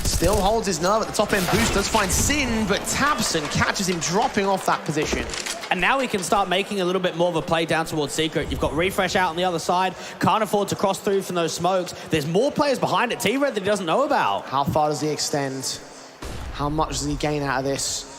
Still holds his nerve at the top end boost. Does find Sin, but tabseN catches him dropping off that position. And now he can start making a little bit more of a play down towards Secret. You've got Refresh out on the other side. Can't afford to cross through from those smokes. There's more players behind it. T-Red that he doesn't know about. How far does he extend? How much does he gain out of this?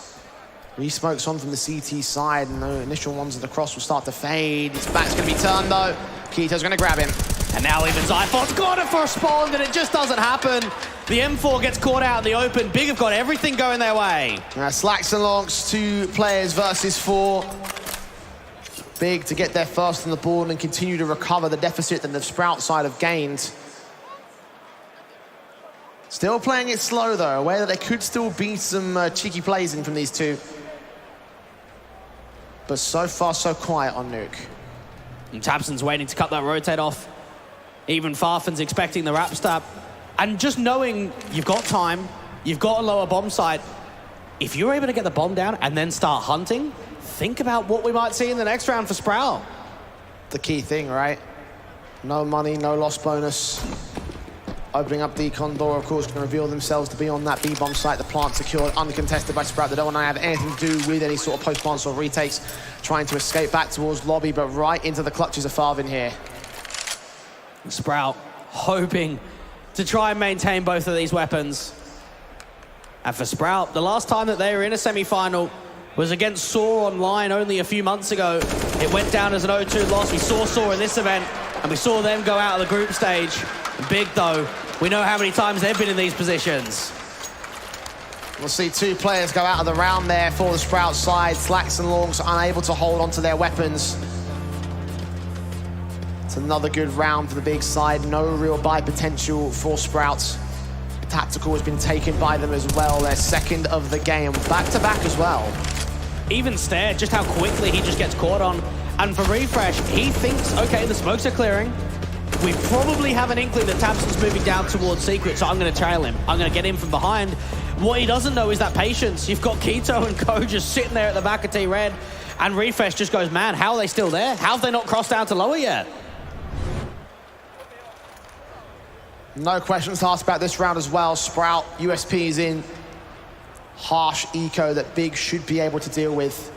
Re-smokes on from the CT side, and the initial ones of the cross will start to fade. His back's going to be turned, though. k1to's going to grab him. And now even Zyphon's got it for a spawn, and it just doesn't happen. The M4 gets caught out in the open. Big have got everything going their way. Slacks and Lonks, 2 players versus 4. Big to get their first on the board and continue to recover the deficit that the Sprout side have gained. Still playing it slow, though, aware that there could still be some cheeky plays in from these two. But so far, so quiet on Nuke. And tabseN's waiting to cut that rotate off. Even Farfen's expecting the wrap stab. And just knowing you've got time, you've got a lower bomb site, if you're able to get the bomb down and then start hunting, think about what we might see in the next round for Sprout. The key thing, right? No money, no loss bonus. Opening up the Condor, of course, going to reveal themselves to be on that B-bomb site. The plant secured, uncontested by Sprout. They don't want to have anything to do with any sort of post-plant or retakes. Trying to escape back towards lobby, but right into the clutches of Farven here. Sprout hoping to try and maintain both of these weapons. And for Sprout, the last time that they were in a semi-final was against Saw online only a few months ago. It went down as an 0-2 loss. We saw Saw in this event, and we saw them go out of the group stage. Big, though, we know how many times they've been in these positions. We'll see 2 players go out of the round there for the Sprout side. Slacks and Longs unable to hold onto their weapons. It's another good round for the big side. No real buy potential for Sprouts. Tactical has been taken by them as well. Their second of the game. Back-to-back as well. Even Stair, just how quickly he just gets caught on. And for Refresh, he thinks, okay, the smokes are clearing. We probably have an inkling that tabseN's moving down towards Secret, so I'm going to trail him. I'm going to get him from behind. What he doesn't know is that patience. You've got k1to and Ko just sitting there at the back of T-Red, and Refresh just goes, man, how are they still there? How have they not crossed down to lower yet? No questions asked about this round as well. Sprout, USP is in. Harsh eco that Big should be able to deal with.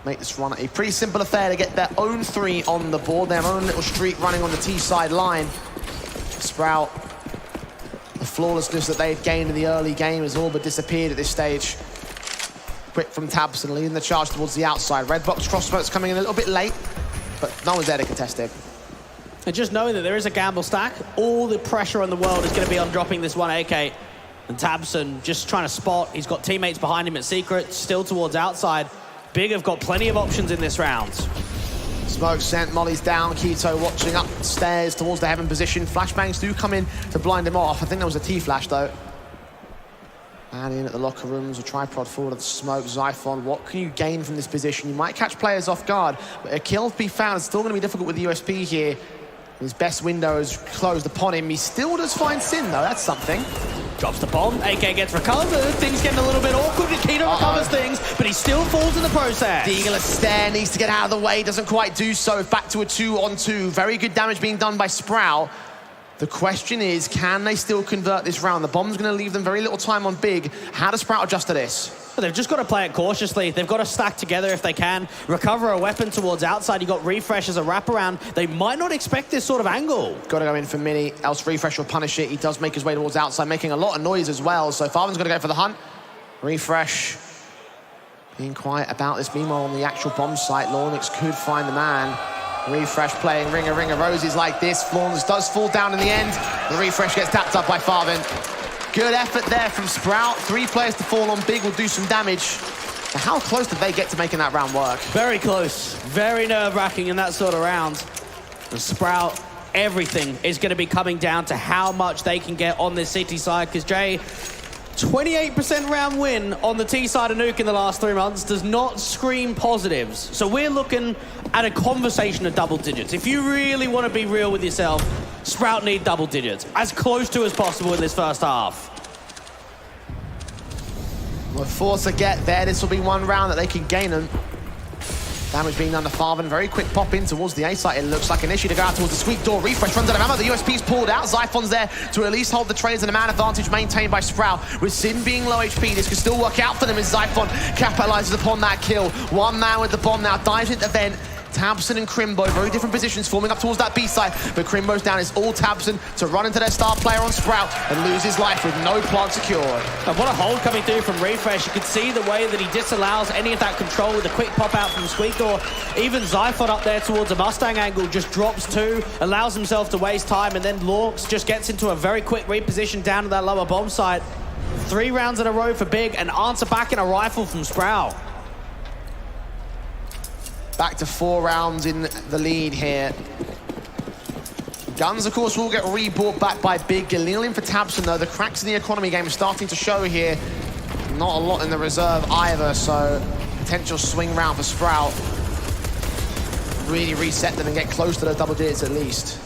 Make this run a pretty simple affair to get their own 3 on the board, their own little streak running on the T-side line. Sprout, the flawlessness that they had gained in the early game has all but disappeared at this stage. Quick from tabseN, leading the charge towards the outside. Red box crossbows coming in a little bit late, but no one's there to contest it. And just knowing that there is a gamble stack, all the pressure in the world is going to be on dropping this one AK. And tabseN just trying to spot. He's got teammates behind him at Secret, still towards outside. Big have got plenty of options in this round. Smoke sent, Molly's down, k1to watching upstairs towards the heaven position. Flashbangs do come in to blind him off. I think there was a T-flash though. And in at the locker rooms, a tripod forward of the smoke. Zyphon, what can you gain from this position? You might catch players off guard, but a kill to be found is still going to be difficult with the USP here. His best window is closed upon him. He still does find Sin though, that's something. Drops the bomb, AK gets recovered. Things getting a little bit awkward. k1to recovers things, but he still falls in the process. Deagle Stair needs to get out of the way, doesn't quite do so. Back to a 2-on-2. Very good damage being done by Sprout. The question is, can they still convert this round? The bomb's going to leave them very little time on Big. How does Sprout adjust to this? Well, they've just got to play it cautiously. They've got to stack together if they can. Recover a weapon towards outside. You've got Refresh as a wraparound. They might not expect this sort of angle. Got to go in for Mini, else Refresh will punish it. He does make his way towards outside, making a lot of noise as well. So Farven's got to go for the hunt. Refresh being quiet about this. Meanwhile, on the actual bomb site, Lornix could find the man. Refresh playing Ring of Roses like this. Flawless does fall down in the end. The Refresh gets tapped up by Farven. Good effort there from Sprout. 3 players to fall on Big will do some damage. Now, how close did they get to making that round work? Very close. Very nerve-wracking in that sort of round. And Sprout, everything is going to be coming down to how much they can get on this city side, because Jay, 28% round win on the T side of Nuke in the last 3 months does not scream positives. So we're looking at a conversation of double digits. If you really want to be real with yourself, Sprout need double digits, as close to as possible in this first half. Well, 4 to get there. This will be one round that they can gain them. Damage being done to Farven. Very quick pop in towards the A site. It looks like an issue to go out towards the sweet door. Refresh runs out of ammo. The USP's pulled out. Zyphon's there to at least hold the trades, and a man advantage maintained by Sprout. With Sin being low HP, this could still work out for them as Zyphon capitalizes upon that kill. One man with the bomb now dives into the vent. Tabson and Crimbo, very different positions, forming up towards that B side, but Crimbo's down. It's all Tabson to run into their star player on Sprout and lose his life with no plant secured. And what a hold coming through from Refresh. You can see the way that he disallows any of that control with a quick pop out from Sweet Door. Even Zyphon up there towards a Mustang angle just drops 2, allows himself to waste time, and then Lorx just gets into a very quick reposition down to that lower bomb site. 3 rounds in a row for Big, and answer back in a rifle from Sprout. Back to 4 rounds in the lead here. Guns, of course, will get rebought back by Big. Galilian for Tabson, though. The cracks in the economy game are starting to show here. Not a lot in the reserve either, so potential swing round for Sprout. Really reset them and get close to those double digits at least.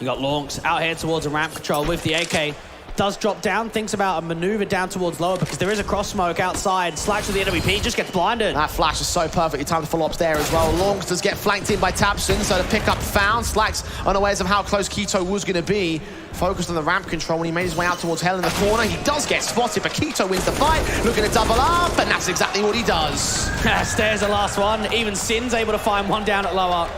You got Lorx out here towards a ramp control with the AK. Does drop down, thinks about a maneuver down towards lower because there is a cross smoke outside. Slacks with the NWP, just gets blinded. That flash is so perfectly timed to follow up there as well. Longs does get flanked in by Tabson, so the pickup found. Slacks unawares of how close Keto was going to be. Focused on the ramp control when he made his way out towards Hell in the corner. He does get spotted, but Keto wins the fight. Looking to double up, and that's exactly what he does. Stairs the last one. Even Sin's able to find one down at lower.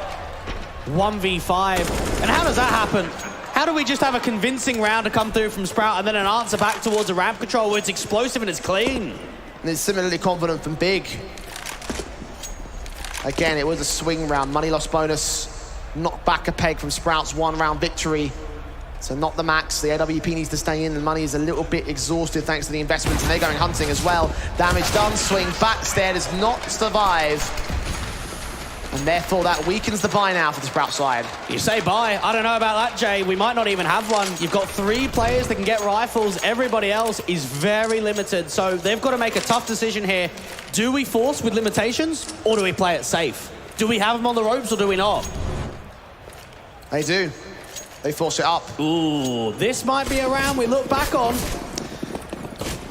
1v5. And how does that happen? How do we just have a convincing round to come through from Sprout and then an answer back towards a ramp control where it's explosive and it's clean? And it's similarly confident from Big. Again, it was a swing round. Money loss bonus. Knocked back a peg from Sprout's 1-round victory. So not the max. The AWP needs to stay in. The money is a little bit exhausted thanks to the investments, and they're going hunting as well. Damage done. Swing back. Stair does not survive. And therefore, that weakens the buy now for the Sprout side. You say buy. I don't know about that, Jay. We might not even have one. You've got 3 players that can get rifles. Everybody else is very limited. So they've got to make a tough decision here. Do we force with limitations, or do we play it safe? Do we have them on the ropes, or do we not? They do. They force it up. Ooh, this might be a round we look back on.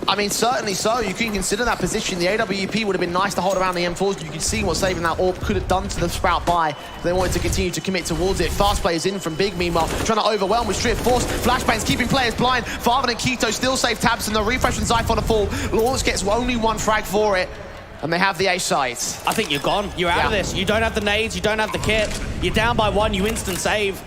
I mean, certainly so. You can consider that position. The AWP would have been nice to hold around the M4s. You can see what saving that AWP could have done to the Sprout buy. They wanted to continue to commit towards it. Fast players in from Big, meanwhile, trying to overwhelm with Strip Force. Flashbangs keeping players blind. Farven and Keto still save tabs, and the Refresh and Zyphon a fall. Lawrence gets only 1 frag for it, and they have the A site. I think you're gone. You're out of this. You don't have the nades. You don't have the kit. You're down by 1. You instant save.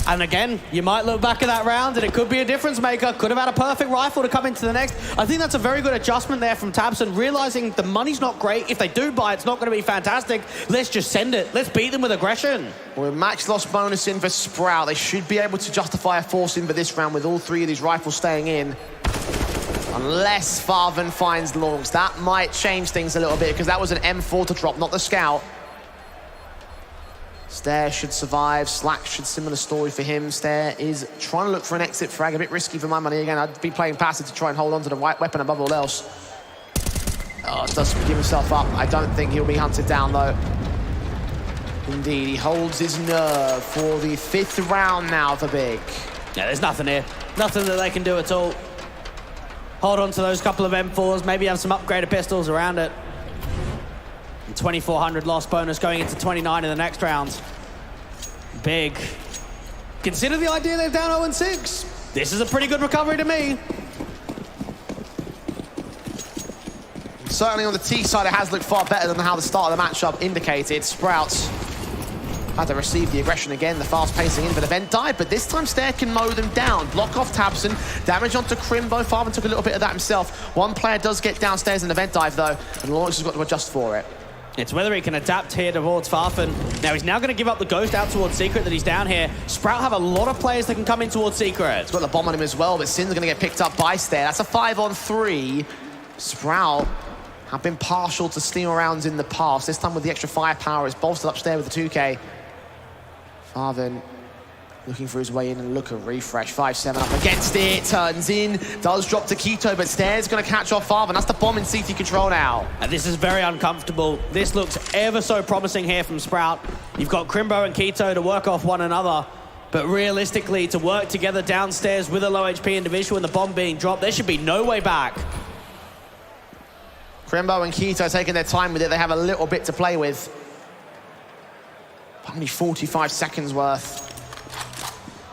And again, you might look back at that round and it could be a difference maker. Could have had a perfect rifle to come into the next. I think that's a very good adjustment there from Tabson, realizing the money's not great. If they do buy, it's not going to be fantastic. Let's just send it. Let's beat them with aggression. Well, with max loss bonus in for Sprout, they should be able to justify a force in for this round with all 3 of these rifles staying in. Unless Farven finds Longs. That might change things a little bit because that was an M4 to drop, not the Scout. Stair should survive. Slack should similar story for him. Stair is trying to look for an exit frag. A bit risky for my money. Again, I'd be playing passive to try and hold on to the right weapon above all else. Oh, does give himself up. I don't think he'll be hunted down, though. Indeed, he holds his nerve for the 5th round now for Big. Yeah, there's nothing here. Nothing that they can do at all. Hold on to those couple of M4s. Maybe have some upgraded pistols around it. 2,400 loss bonus going into 29 in the next round. Big. Consider the idea they're down 0-6. This is a pretty good recovery to me. Certainly on the T side, it has looked far better than how the start of the matchup indicated. Sprouts had to receive the aggression again. The fast pacing in for the vent dive, but this time Stair can mow them down. Block off Tabson, damage onto Crimbo. Farben took a little bit of that himself. 1 player does get downstairs in the vent dive though, and Lawrence has got to adjust for it. It's whether he can adapt here towards Farfen. Now, he's now going to give up the ghost out towards Secret that he's down here. Sprout have a lot of players that can come in towards Secret. He's got the bomb on him as well, but Sin's going to get picked up by Stair. That's a 5-on-3. Sprout have been partial to steal rounds in the past. This time with the extra firepower, it's bolstered upstairs with the 2K. Farven looking for his way in, and look at Refresh. 5-7 up against it, turns in, does drop to Keto, but Stair's going to catch off Farven. That's the bomb in CT control now. And this is very uncomfortable. This looks ever so promising here from Sprout. You've got Crimbo and Keto to work off one another, but realistically, to work together downstairs with a low HP individual and the bomb being dropped, there should be no way back. Crimbo and Keto taking their time with it. They have a little bit to play with. Only 45 seconds worth.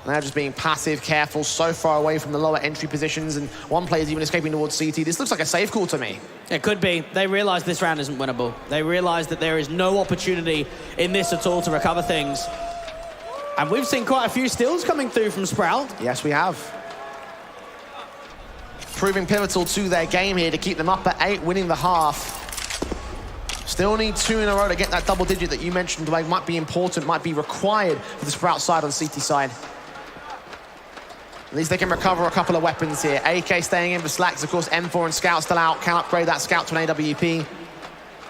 They're just being passive, careful, so far away from the lower entry positions, and one player's even escaping towards CT. This looks like a safe call to me. It could be. They realise this round isn't winnable. They realise that there is no opportunity in this at all to recover things. And we've seen quite a few steals coming through from Sprout. Yes, we have. Proving pivotal to their game here to keep them up at 8, winning the half. Still need 2 in a row to get that double digit that you mentioned, Dwayne. Might be important, might be required for the Sprout side on CT side. At least they can recover a couple of weapons here. AK staying in for Slacks, of course. M4 and Scout still out. Can upgrade that Scout to an AWP.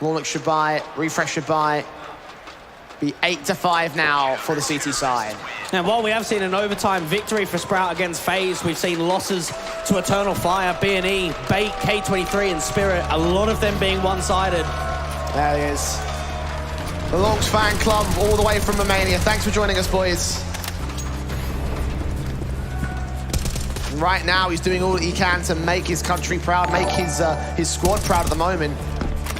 Warlock should buy, Refresh should buy. Be 8-5 now for the CT side. And while we have seen an overtime victory for Sprout against FaZe, we've seen losses to Eternal Fire, B&E, Bait, K23 and Spirit, a lot of them being one-sided. There he is. The Longs fan club all the way from Romania. Thanks for joining us, boys. And right now, he's doing all that he can to make his country proud, make his squad proud at the moment.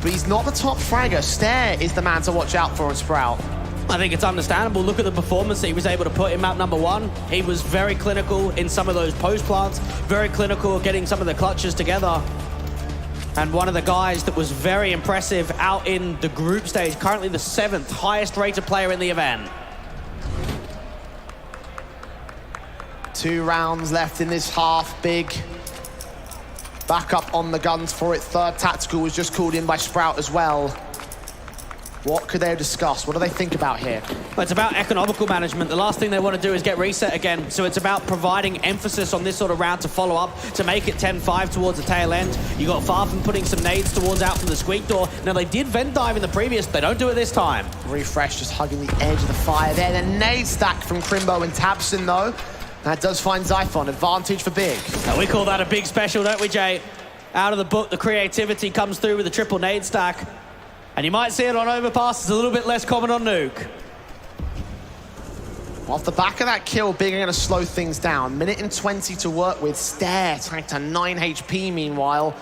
But he's not the top fragger. Stare is the man to watch out for on Sprout. I think it's understandable. Look at the performance that he was able to put in map number 1. He was very clinical in some of those post plants, very clinical getting some of the clutches together. And one of the guys that was very impressive out in the group stage, currently the 7th highest rated player in the event. 2 rounds left in this half. Big back up on the guns for it. 3rd tactical was just called in by Sprout as well. What could they discuss? What do they think about here? Well, it's about economical management. The last thing they want to do is get reset again. So it's about providing emphasis on this sort of round to follow up, to make it 10-5 towards the tail end. You got Farfan putting some nades towards out from the squeak door. Now, they did vent dive in the previous. They don't do it this time. Refresh just hugging the edge of the fire there. The nade stack from Crimbo and Tabson, though. That does find Zyphon. Advantage for Big. Now, we call that a big special, don't we, Jay? Out of the book, the creativity comes through with a triple nade stack. And you might see it on overpass. It's a little bit less common on nuke. Off the back of that kill, Big are going to slow things down. 1:20 to work with. Stare tanked to 9 HP meanwhile.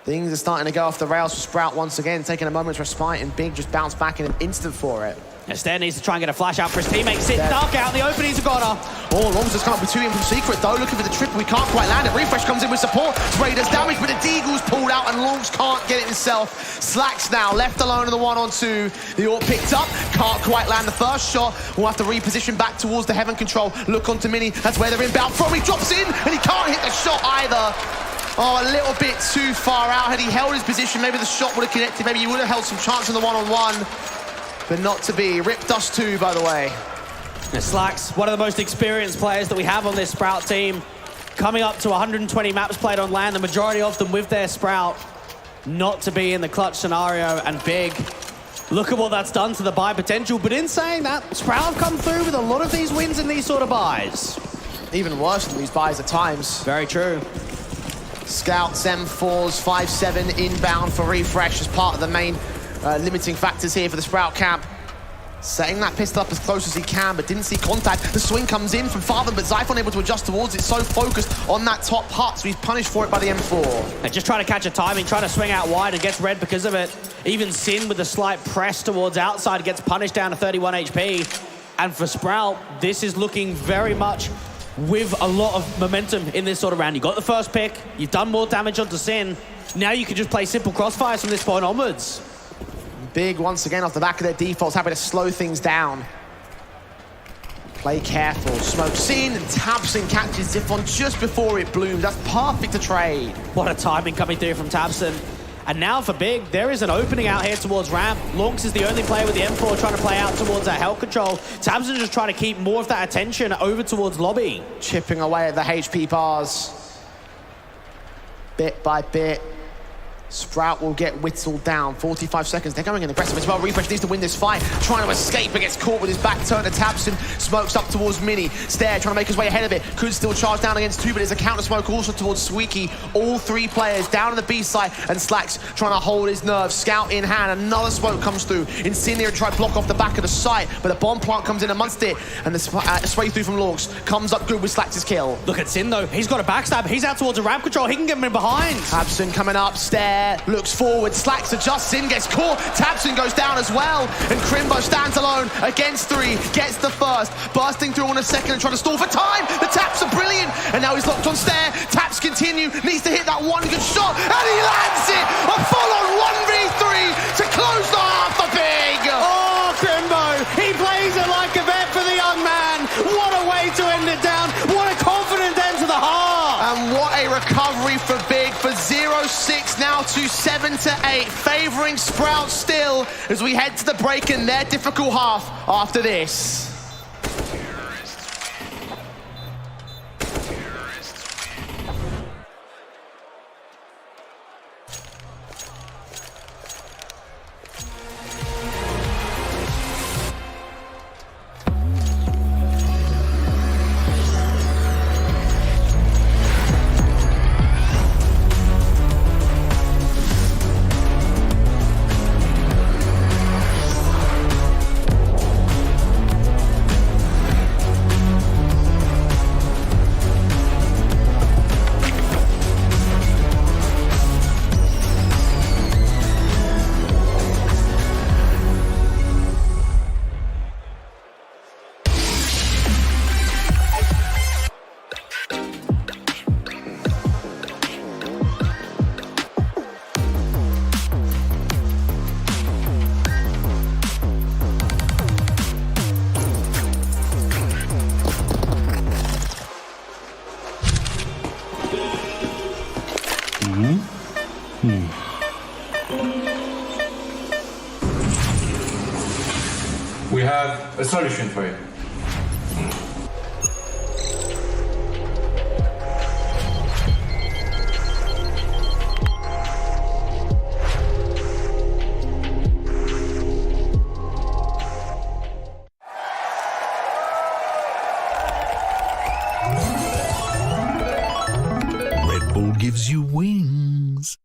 Things are starting to go off the rails for Sprout once again, taking a moment's respite, and Big just bounced back in an instant for it. Stare needs to try and get a flash out for his teammates. Sit dark out, the openings are got her. Oh, Longs has come up with 2 in from Secret, though, looking for the triple. We can't quite land it. Refresh comes in with support. Spray does damage, but the Deagle's pulled out, and Longs can't get it himself. Slacks now, left alone in the 1-on-2. The AWP picked up, can't quite land the first shot. We'll have to reposition back towards the Heaven control. Look onto Mini, that's where they're inbound from. He drops in, and he can't hit the shot either. Oh, a little bit too far out. Had he held his position, maybe the shot would have connected. Maybe he would have held some chance in the 1-on-1. But not to be. Rip Dust 2, by the way. Slacks, one of the most experienced players that we have on this Sprout team. Coming up to 120 maps played on land, the majority of them with their Sprout. Not to be in the clutch scenario, and Big. Look at what that's done to the buy potential. But in saying that, Sprout have come through with a lot of these wins in these sort of buys. Even worse than these buys at times. Very true. Scouts, M4s, 5-7 inbound for Refresh as part of the main limiting factors here for the Sprout camp. Setting that pistol up as close as he can, but didn't see contact. The swing comes in from Farfan, but Zyphon able to adjust towards it. So focused on that top hut, so he's punished for it by the M4. And just trying to catch a timing, trying to swing out wide and gets red because of it. Even Sin with a slight press towards outside gets punished down to 31 HP. And for Sprout, this is looking very much with a lot of momentum in this sort of round. You got the first pick, you've done more damage onto Sin. Now you can just play simple crossfires from this point onwards. Big once again off the back of their defaults, happy to slow things down. Play careful. Smoke Sin and Tabson catches Zyphon just before it blooms. That's perfect to trade. What a timing coming through from Tabson. And now for Big, there is an opening out here towards ramp. Lonks is the only player with the M4 trying to play out towards that health control. Tabson just trying to keep more of that attention over towards lobby. Chipping away at the HP bars. Bit by bit. Sprout will get whittled down. 45 seconds. They're going in aggressive as well. Refresh needs to win this fight. Trying to escape, but gets caught with his back turned to Tabson. Smokes up towards Mini. Stare trying to make his way ahead of it. Could still charge down against 2, but there's a counter smoke also towards Squeaky. All 3 players down on the B side, and Slacks trying to hold his nerve. Scout in hand. Another smoke comes through. Incendiary try to block off the back of the site, but the bomb plant comes in amongst it, and the sway through from Lorks comes up good with Slacks' kill. Look at Sin though. He's got a backstab. He's out towards a ramp control. He can get him in behind. Tabson coming up. Stare there, looks forward, slacks adjusts in, gets caught, tabseN goes down as well, and Crimbo stands alone against 3, gets the first, bursting through on a second and trying to stall for time. The taps are brilliant, and now he's locked on Stair. Taps continue, needs to hit that one good shot, and he lands it! A full-on 1v3 to close the half for Big! Oh, Crimbo, he plays it like a vet for the young man. What a way to end it down. What a confident end to the half. And what a recovery for Big, for 0-6 now to 7-8, favouring Sprout still as we head to the break in their difficult half after this. We have a solution for you. Red Bull gives you wings.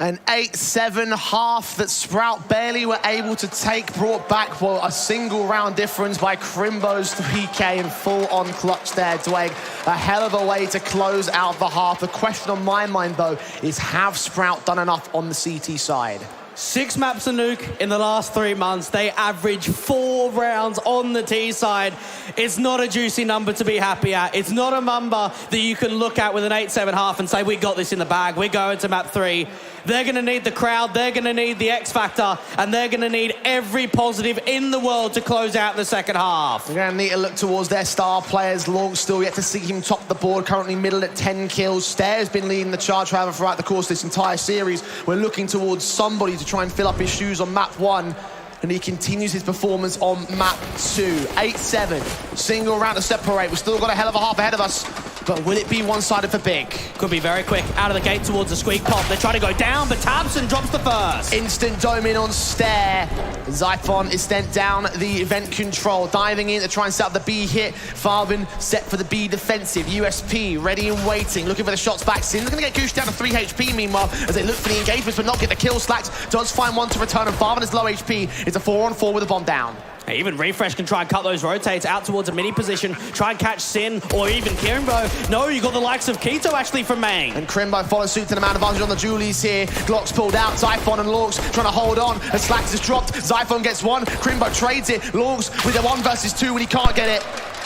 An 8-7 half that Sprout barely were able to take, brought back a single round difference by Crimbo's 3K in full-on clutch there, Dwayne. A hell of a way to close out the half. The question on my mind, though, is have Sprout done enough on the CT side? 6 maps a nuke in the last 3 months. They average 4 rounds on the T side. It's not a juicy number to be happy at. It's not a number that you can look at with an 8-7 half and say, we got this in the bag. We're going to map 3. They're going to need the crowd. They're going to need the X factor. And they're going to need every positive in the world to close out the second half. They're going to need to look towards their star players. Long still yet to see him top the board. Currently middle at 10 kills. Stair has been leading the charge, however, throughout the course of this entire series. We're looking towards somebody to try and fill up his shoes on map 1. And he continues his performance on map 2. 8-7. Single round to separate. We've still got a hell of a half ahead of us. But will it be one-sided for Big? Could be very quick. Out of the gate towards the squeak pop. They try to go down, but tabseN drops the first. Instant dome in on Stair. Zyphon is sent down the event control. Diving in to try and set up the B hit. Farvin set for the B defensive. USP ready and waiting. Looking for the shots back. Sin's going to get goosed down to 3 HP meanwhile as they look for the engagements but not get the kill. Slacks does find one to return and Farvin is low HP. It's a 4-on-4 with a bomb down. Even Refresh can try and cut those rotates out towards a mini position, try and catch Sin or even Crimbo. No, you got the likes of Keto actually from main. And Crimbo follows suit to the man advantage on the Julies here. Glock's pulled out, Zyphon and Lorks trying to hold on. As Slacks is dropped, Zyphon gets one, Crimbo trades it. Lorks with a 1 versus 2 when he can't get it.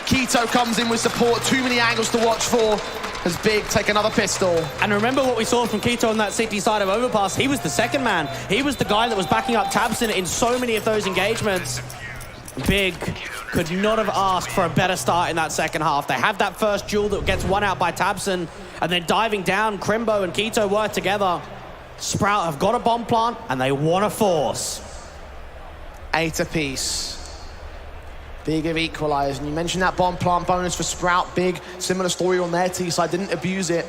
Keto comes in with support, too many angles to watch for. As Big take another pistol. And remember what we saw from Keto on that CT side of Overpass. He was the second man. He was the guy that was backing up tabseN in so many of those engagements. Big could not have asked for a better start in that second half. They have that first duel that gets won out by tabseN, and then diving down, Crimbo and Keto work together. Sprout have got a bomb plant, and they want to force. 8 apiece. Big have equalized, and you mentioned that bomb plant bonus for Sprout. Big, similar story on their T side, didn't abuse it.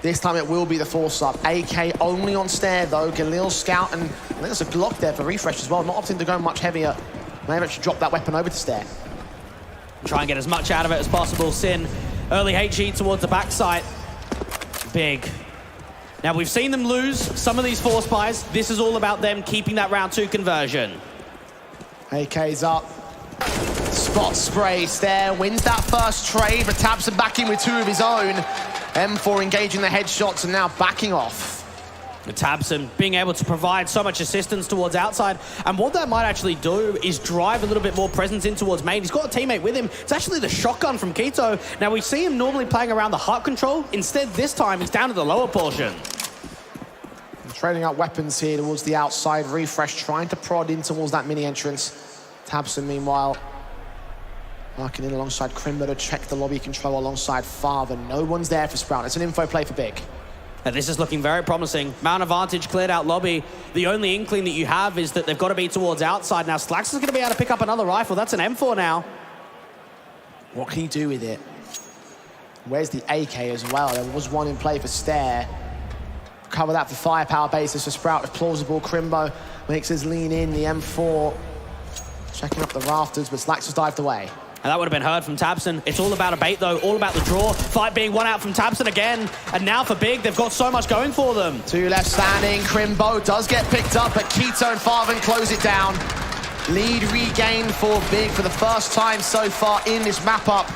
This time it will be the force up. AK only on Stair though. Galil scout, and I think there's a Glock there for refresh as well. Not opting to go much heavier. May have actually dropped that weapon over to Stair. Try and get as much out of it as possible. Sin, early HE towards the backside. Big. Now we've seen them lose some of these force buys. This is all about them keeping that round 2 conversion. AK's up. Spot spray. Stair wins that first trade, but tabseN back in with 2 of his own. M4 engaging the headshots and now backing off. The tabseN being able to provide so much assistance towards outside, and what that might actually do is drive a little bit more presence in towards main. He's got a teammate with him. It's actually the shotgun from Keto. Now we see him normally playing around the heart control. Instead, this time he's down to the lower portion. Trading out weapons here towards the outside. Refresh trying to prod in towards that mini entrance. tabseN meanwhile marking in alongside Crimbo to check the lobby control alongside Father. No one's there for Sprout. It's an info play for Big. And this is looking very promising. Mount advantage cleared out lobby. The only inkling that you have is that they've got to be towards outside. Now Slax is going to be able to pick up another rifle. That's an M4 now. What can he do with it? Where's the AK as well? There was one in play for Stair. Cover that for firepower basis for Sprout if plausible. Crimbo makes his lean in, the M4. Checking up the rafters, but Slax has dived away. And that would have been heard from tabseN. It's all about a bait, though, all about the draw. Fight being won out from tabseN again. And now for Big, they've got so much going for them. 2 left standing. Crimbo does get picked up, but Keto and Farven close it down. Lead regained for Big for the first time so far in this map-up.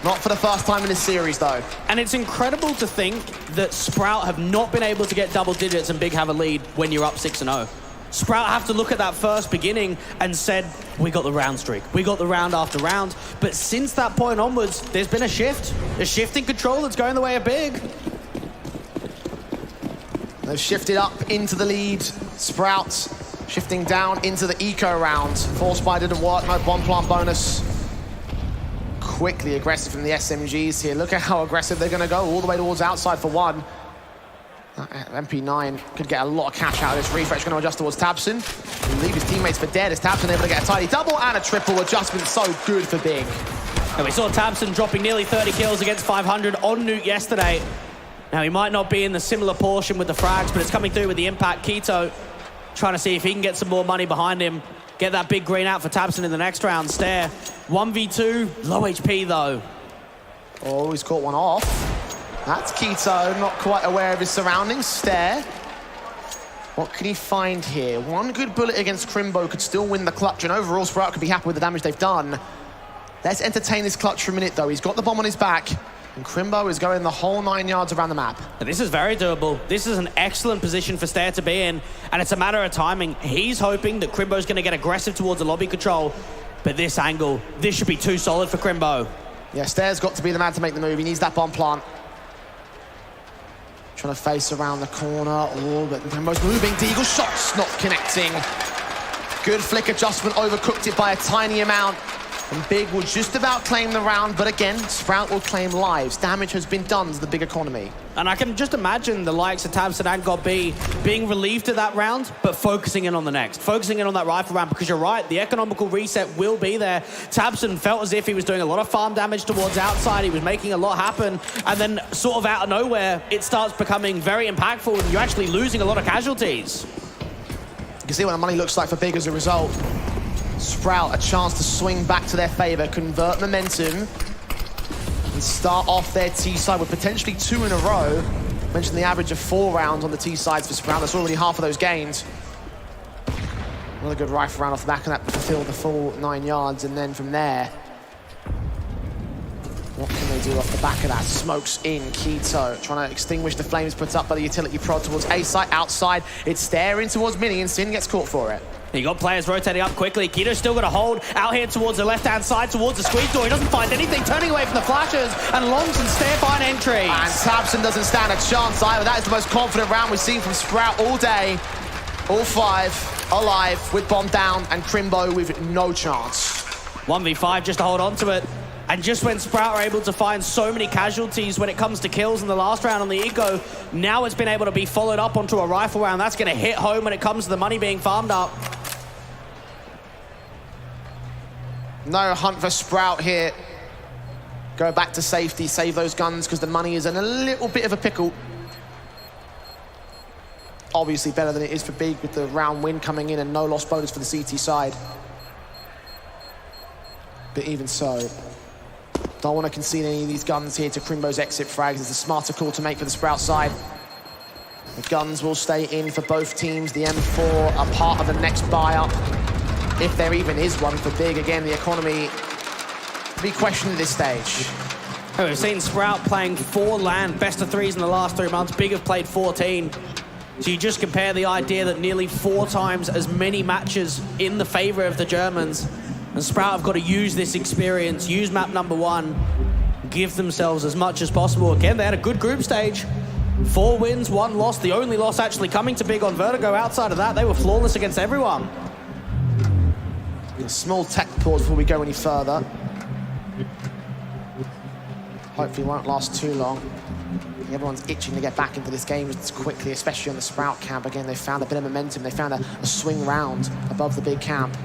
Not for the first time in this series, though. And it's incredible to think that Sprout have not been able to get double digits and Big have a lead when you're up 6-0. Sprout have to look at that first beginning and said, we got the round streak. We got the round after round. But since that point onwards, there's been a shift in control that's going the way of Big. They've shifted up into the lead. Sprout shifting down into the eco round. Force buy didn't work, no bomb plant bonus. Quickly aggressive from the SMGs here. Look at how aggressive they're going to go all the way towards outside for one. MP9 could get a lot of cash out of this. Refresh going to adjust towards tabseN. He'll leave his teammates for dead as tabseN able to get a tidy double and a triple adjustment. So good for Big. And we saw tabseN dropping nearly 30 kills against 500 on Nuke yesterday. Now he might not be in the similar portion with the frags, but it's coming through with the impact. Keto trying to see if he can get some more money behind him. Get that big green out for tabseN in the next round. Stair 1v2, low HP though. Oh, he's caught one off. That's Keto, not quite aware of his surroundings. Stair. What can he find here? One good bullet against Crimbo could still win the clutch, and overall Sprout could be happy with the damage they've done. Let's entertain this clutch for a minute, though. He's got the bomb on his back, and Crimbo is going the whole 9 yards around the map. And this is very doable. This is an excellent position for Stair to be in, and it's a matter of timing. He's hoping that Crimbo's going to get aggressive towards the lobby control, but this angle, this should be too solid for Crimbo. Yeah, Stair's got to be the man to make the move. He needs that bomb plant. Trying to face around the corner. Oh, but Crimbo's moving. Deagle shots not connecting. Good flick adjustment, overcooked it by a tiny amount. And Big will just about claim the round, but again, Sprout will claim lives. Damage has been done to the Big economy. And I can just imagine the likes of tabseN and GodB being relieved of that round, but focusing in on the next. Focusing in on that rifle round, because you're right, the economical reset will be there. tabseN felt as if he was doing a lot of farm damage towards outside. He was making a lot happen, and then sort of out of nowhere, it starts becoming very impactful, and you're actually losing a lot of casualties. You can see what the money looks like for Big as a result. Sprout, a chance to swing back to their favor, convert momentum, and start off their T-side with potentially 2 in a row. Mentioned the average of 4 rounds on the T-sides for Sprout. That's already half of those gains. Another good rifle round off the back of that to fulfill the full 9 yards, and then from there, what can they do off the back of that? Smokes in, Keto, trying to extinguish the flames put up by the utility prod towards A-site. Outside, it's staring towards Mini, and Sin gets caught for it. You got players rotating up quickly. Keto's still got a hold out here towards the left-hand side, towards the squeeze door. He doesn't find anything, turning away from the flashes, and Longs and Stair find entry. And tabseN doesn't stand a chance either. That is the most confident round we've seen from Sprout all day. All 5 alive with bomb down and Crimbo with no chance. 1v5 just to hold on to it. And just when Sprout are able to find so many casualties when it comes to kills in the last round on the Eco, now it's been able to be followed up onto a rifle round. That's going to hit home when it comes to the money being farmed up. No hunt for Sprout here. Go back to safety, save those guns because the money is in a little bit of a pickle. Obviously better than it is for Big with the round win coming in and no loss bonus for the CT side. But even so, don't want to concede any of these guns here to Crimbo's exit frags. It's a smarter call to make for the Sprout side. The guns will stay in for both teams. The M4 are part of the next buy-up, if there even is one for Big. Again, the economy to be questioned at this stage. Oh, we've seen Sprout playing 4 LAN best of 3s in the last 3 months. Big have played 14. So you just compare the idea that nearly 4 times as many matches in the favor of the Germans. And Sprout have got to use this experience, use map number 1, give themselves as much as possible. Again, they had a good group stage. 4 wins, 1 loss. The only loss actually coming to Big on Vertigo. Outside of that, they were flawless against everyone. A small tech pause before we go any further. Hopefully it won't last too long. Everyone's itching to get back into this game as quickly, especially on the Sprout camp. Again, they found a bit of momentum. They found a swing round above the Big camp.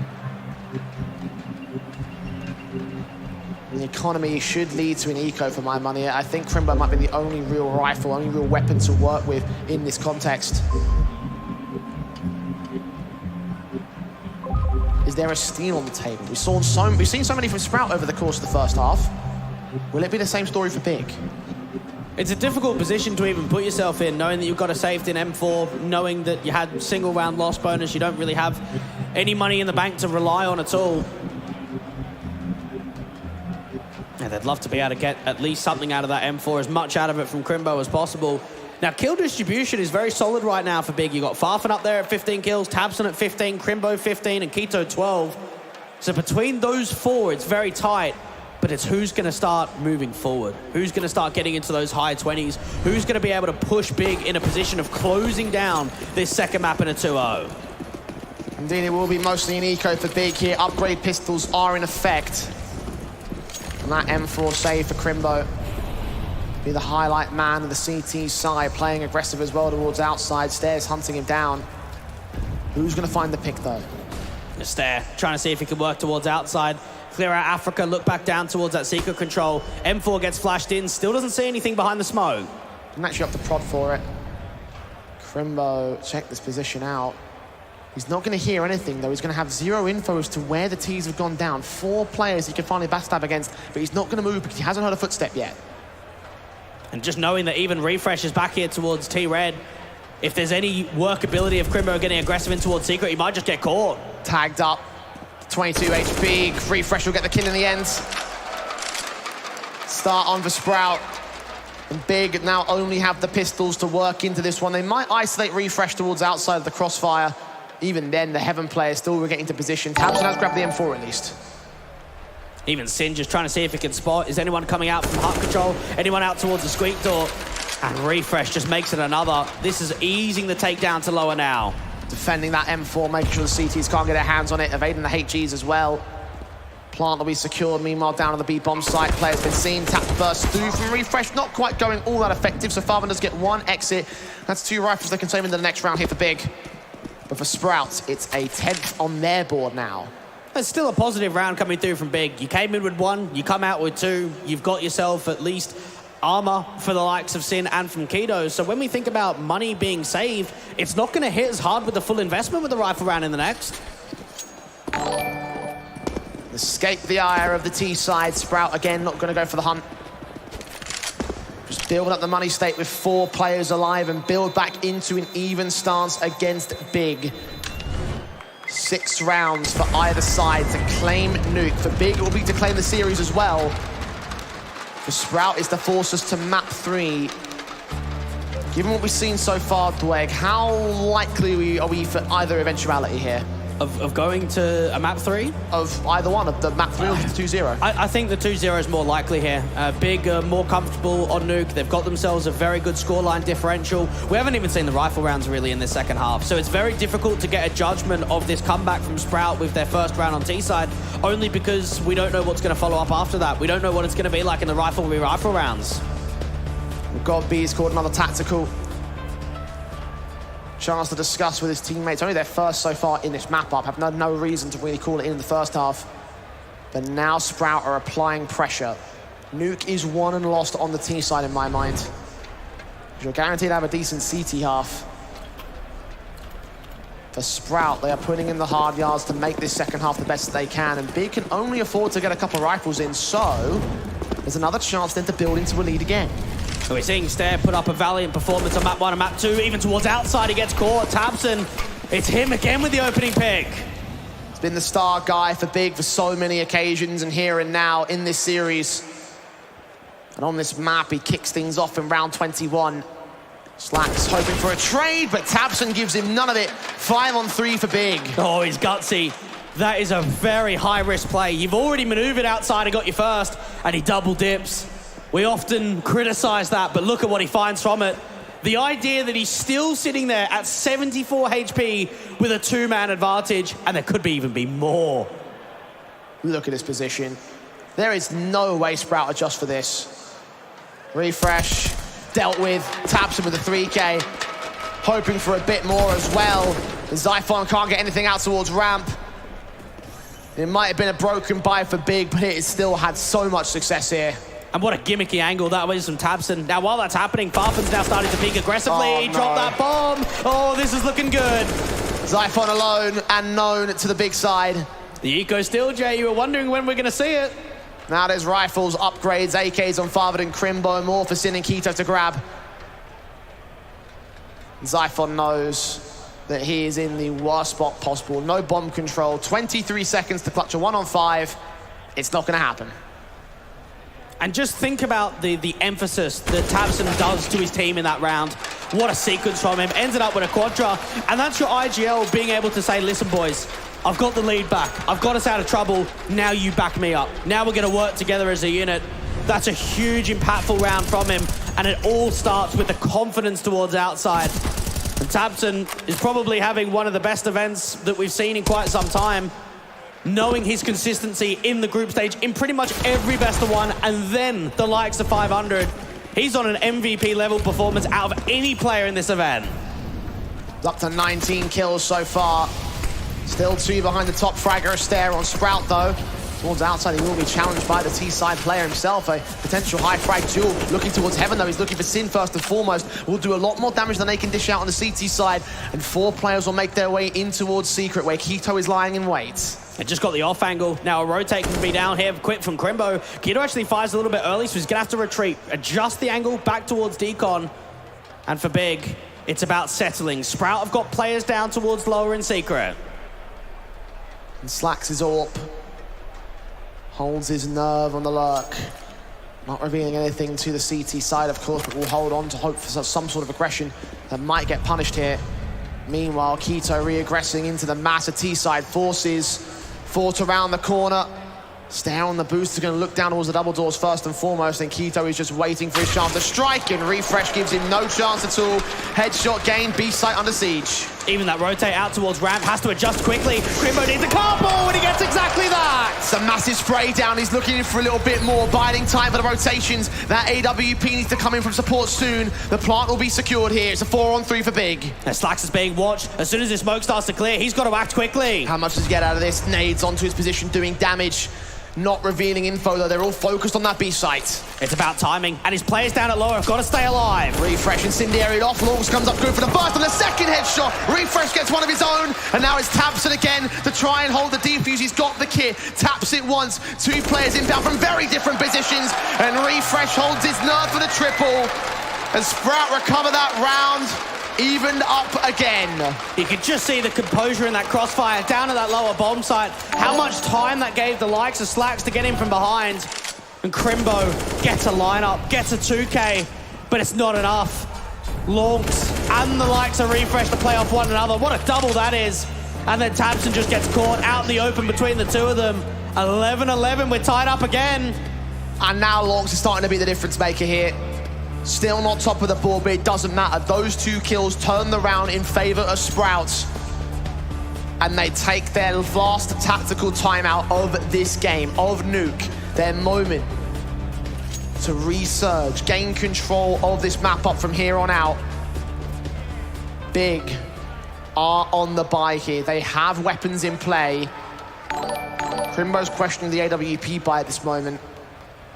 The economy should lead to an eco for my money. I think Crimbo might be the only real rifle, only real weapon to work with in this context. Is there a steal on the table? We've seen so many from Sprout over the course of the first half. Will it be the same story for Big? It's a difficult position to even put yourself in, knowing that you've got a safety in M4, knowing that you had single round loss bonus, you don't really have any money in the bank to rely on at all. Yeah, they'd love to be able to get at least something out of that M4, as much out of it from Crimbo as possible. Now, kill distribution is very solid right now for Big. You've got Farfan up there at 15 kills, Tabson at 15, Crimbo 15, and Keto 12. So between those 4, it's very tight. But it's who's going to start moving forward, who's going to start getting into those high 20s, who's going to be able to push Big in a position of closing down this second map in a 2-0. Indeed, it will be mostly an eco for Big here. Upgrade pistols are in effect. And that M4 save for Crimbo. Be the highlight man of the CT side, playing aggressive as well towards outside. Stairs hunting him down. Who's going to find the pick, though? Stair trying to see if he can work towards outside. Clear out Africa, look back down towards that secret control. M4 gets flashed in, still doesn't see anything behind the smoke. Didn't actually have to prod for it. Crimbo, check this position out. He's not going to hear anything, though. He's going to have 0 info as to where the T's have gone down. 4 players he can finally backstab against, but he's not going to move because he hasn't heard a footstep yet. And just knowing that even Refresh is back here towards T-Red, if there's any workability of Crimbo getting aggressive in towards Secret, he might just get caught. Tagged up. 22 HP, Refresh will get the kill in the end. Start on for Sprout. And Big now only have the pistols to work into this one. They might isolate Refresh towards outside of the crossfire. Even then, the Heaven player still will get into position. Tabson has grabbed the M4 at least. Even Sin just trying to see if he can spot. Is anyone coming out from hut control? Anyone out towards the squeak door? And Refresh just makes it another. This is easing the takedown to lower now. Defending that M4, making sure the CTs can't get their hands on it, evading the HGs as well. Plant will be secured, meanwhile down on the B-bomb site. Player's been seen, tap burst through from Refresh, not quite going all that effective, so Farman does get 1 exit. That's 2 rifles they can save into the next round here for Big. But for Sprout, it's a 10th on their board now. There's still a positive round coming through from Big. You came in with 1, you come out with 2, you've got yourself at least armor for the likes of Sin and from Keto. So when we think about money being saved, it's not going to hit as hard with the full investment with the rifle round in the next. Escape the ire of the T side. Sprout again not going to go for the hunt. Just build up the money state with 4 players alive and build back into an even stance against Big. 6 rounds for either side to claim Nuke. For Big, it will be to claim the series as well. For Sprout is to force us to map 3. Given what we've seen so far, Dweg, how likely are we for either eventuality here? Of going to a map 3? Of either one, of the map 3 or the 2-0. I think the 2-0 is more likely here. Big, more comfortable on Nuke. They've got themselves a very good scoreline differential. We haven't even seen the rifle rounds really in this second half, so it's very difficult to get a judgment of this comeback from Sprout with their first round on T-side, only because we don't know what's going to follow up after that. We don't know what it's going to be like in the rifle rounds. God B's called another tactical. Chance to discuss with his teammates. Only their first so far in this map up. Have no reason to really call it in the first half. But now Sprout are applying pressure. Nuke is won and lost on the T side in my mind. You're guaranteed to have a decent CT half. For Sprout, they are putting in the hard yards to make this second half the best they can. And Big can only afford to get a couple rifles in. So there's another chance then to build into a lead again. So we're seeing Stair put up a valiant performance on map 1 and map 2, even towards outside he gets caught. tabseN, it's him again with the opening pick. He's been the star guy for Big for so many occasions, and here and now in this series. And on this map, he kicks things off in round 21. Slack's hoping for a trade, but tabseN gives him none of it. 5-on-3 for Big. Oh, he's gutsy. That is a very high-risk play. You've already maneuvered outside and got your first, and he double dips. We often criticize that, but look at what he finds from it. The idea that he's still sitting there at 74 HP with a 2-man advantage, and there could even be more. Look at his position. There is no way Sprout adjusts for this. Refresh, dealt with, tabseN with a 3K. Hoping for a bit more as well. Zyphon can't get anything out towards ramp. It might have been a broken buy for Big, but it still had so much success here. And what a gimmicky angle that was from tabseN. Now, while that's happening, Farfan's now starting to peek aggressively. Oh, he no. dropped that bomb. Oh, this is looking good. Zyphon alone and known to the Big side. The eco still, Jay. You were wondering when we're going to see it. Now there's rifles, upgrades, AKs on Farfan and Crimbo, more for Sin and Keto to grab. Zyphon knows that he is in the worst spot possible. No bomb control, 23 seconds to clutch a 1-on-5. It's not going to happen. And just think about the emphasis that tabseN does to his team in that round. What a sequence from him. Ended up with a quadra. And that's your IGL being able to say, listen, boys, I've got the lead back. I've got us out of trouble. Now you back me up. Now we're going to work together as a unit. That's a huge, impactful round from him. And it all starts with the confidence towards outside. And tabseN is probably having one of the best events that we've seen in quite some time. Knowing his consistency in the group stage in pretty much every best of one, and then the likes of 500. He's on an MVP level performance out of any player in this event. Up to 19 kills so far. Still 2 behind the top fragger. Stare on Sprout though. Towards outside, he will be challenged by the T-side player himself. A potential high frag duel. Looking towards heaven though, he's looking for Sin first and foremost. Will do a lot more damage than they can dish out on the CT side. And 4 players will make their way in towards Secret, where Keto is lying in wait. They just got the off angle. Now a rotate can be down here quick from Crimbo. Keto actually fires a little bit early, so he's gonna have to retreat. Adjust the angle back towards Decon. And for Big, it's about settling. Sprout have got players down towards lower in Secret. And Slacks his AWP. Holds his nerve on the lurk. Not revealing anything to the CT side, of course, but will hold on to hope for some sort of aggression that might get punished here. Meanwhile, Keto re-aggressing into the mass of T-side forces. Fort around the corner. Stare on the boost is going to look down towards the double doors first and foremost, and Keto is just waiting for his chance to strike, and Refresh gives him no chance at all. Headshot gain, B site under siege. Even that rotate out towards ramp has to adjust quickly. Crimbo needs a cardball, and he gets exactly that. It's a massive spray down. He's looking in for a little bit more. Biding time for the rotations. That AWP needs to come in from support soon. The plant will be secured here. It's a 4-on-3 for Big. Slacks is being watched. As soon as the smoke starts to clear, he's got to act quickly. How much does he get out of this? Nades onto his position, doing damage. Not revealing info though, they're all focused on that B site. It's about timing, and his players down at lower have got to stay alive. Refresh incendiary off, Lawks comes up good for the first and the second headshot. Refresh gets one of his own, and now it's tabseN again to try and hold the defuse. He's got the kit, taps it once, 2 players inbound from very different positions, and Refresh holds his nerve for the triple. And Sprout recover that round. Evened up again. You could just see the composure in that crossfire down at that lower bomb site. How much time that gave the likes of Slacks to get in from behind. And Crimbo gets a lineup, gets a 2K, but it's not enough. Lonks and the likes of Refresh to play off one another. What a double that is. And then Tabson just gets caught out in the open between the two of them. 11-11, we're tied up again. And now Lonks is starting to be the difference maker here. Still not top of the board, but it doesn't matter. Those 2 kills turn the round in favor of Sprouts. And they take their last tactical timeout of this game, of Nuke. Their moment to resurge, gain control of this map up from here on out. Big are on the buy here. They have weapons in play. Crimbo's questioning the AWP buy at this moment.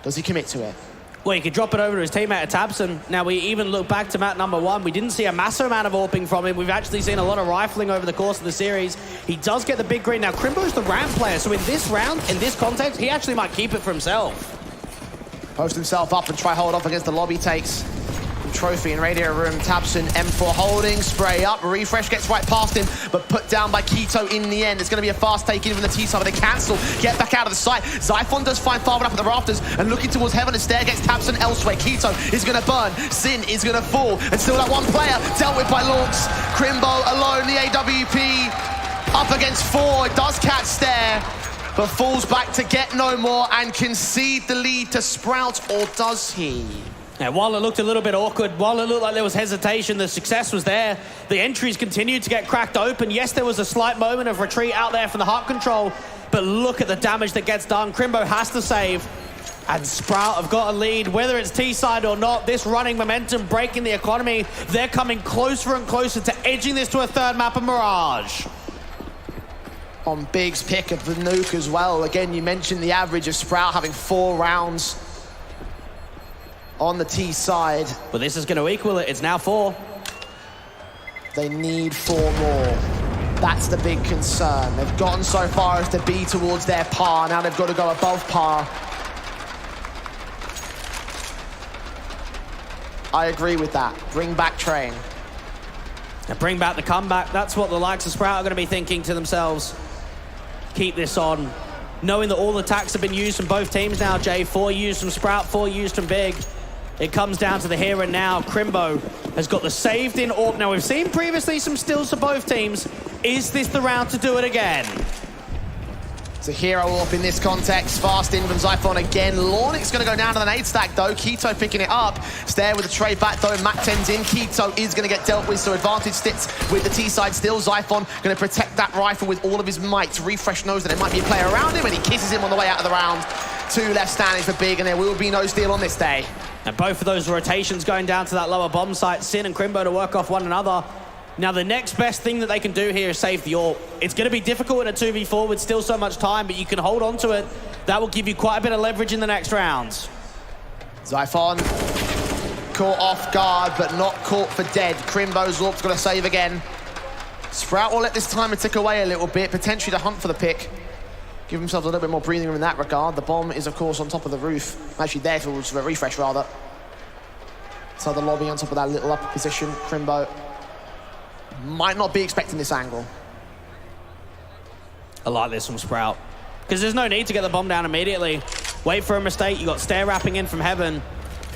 Does he commit to it? Well, he could drop it over to his teammate at Tabson. Now, we even look back to map number 1. We didn't see a massive amount of AWPing from him. We've actually seen a lot of rifling over the course of the series. He does get the big green. Now, Crimbo's the ramp player, so in this round, in this context, he actually might keep it for himself. Post himself up and try hold off against the lobby takes. Trophy in radio room. Tabson, M4 holding, spray up. Refresh gets right past him, but put down by Keto in the end. It's going to be a fast take in from the T side, but they cancel. Get back out of the site. Zyphon does find Farman up at the rafters and looking towards heaven. And Stair gets Tabson elsewhere. Keto is going to burn. Sin is going to fall. And still that one player dealt with by Lawrence. Crimbo alone, the AWP up against 4. It does catch Stair, but falls back to get no more and concede the lead to Sprout, or does he? Now, while it looked a little bit awkward, while it looked like there was hesitation, the success was there. The entries continued to get cracked open. Yes, there was a slight moment of retreat out there from the heart control, but look at the damage that gets done. Crimbo has to save, and Sprout have got a lead. Whether it's T-side or not, this running momentum breaking the economy, they're coming closer and closer to edging this to a third map of Mirage. On Big's pick of the nuke as well. Again, you mentioned the average of Sprout having 4 rounds on the T side. But this is going to equal it. It's now 4. They need 4 more. That's the big concern. They've gotten so far as to be towards their par. Now they've got to go above par. I agree with that. Bring back Train. Now bring back the comeback. That's what the likes of Sprout are going to be thinking to themselves. Keep this on. Knowing that all the attacks have been used from both teams now, Jay. 4 used from Sprout, 4 used from Big. It comes down to the here and now. Crimbo has got the saved in AWP. Now, we've seen previously some stills for both teams. Is this the round to do it again? It's a hero AWP in this context. Fast in from Zyphon again. Lornic's going to go down to the nade stack, though. Keto picking it up. Stair with a trade back, though. Mac 10's in. Keto is going to get dealt with, so advantage sits with the T-side still. Zyphon going to protect that rifle with all of his might. Refresh knows that there might be a player around him, and he kisses him on the way out of the round. 2 left standing for Big, and there will be no steal on this day. And both of those rotations going down to that lower bomb site. Sin and Crimbo to work off one another. Now, the next best thing that they can do here is save the AWP. It's going to be difficult in a 2v4 with still so much time, but you can hold on to it. That will give you quite a bit of leverage in the next rounds. Zyphon caught off guard, but not caught for dead. Crimbo's AWP's got to save again. Sprout will let this timer tick away a little bit, potentially to hunt for the pick. Give themselves a little bit more breathing room in that regard. The bomb is, of course, on top of the roof. Actually, there for a refresh, rather. So the lobby on top of that little upper position. Crimbo might not be expecting this angle. I like this from Sprout. Because there's no need to get the bomb down immediately. Wait for a mistake. You got Stair wrapping in from heaven.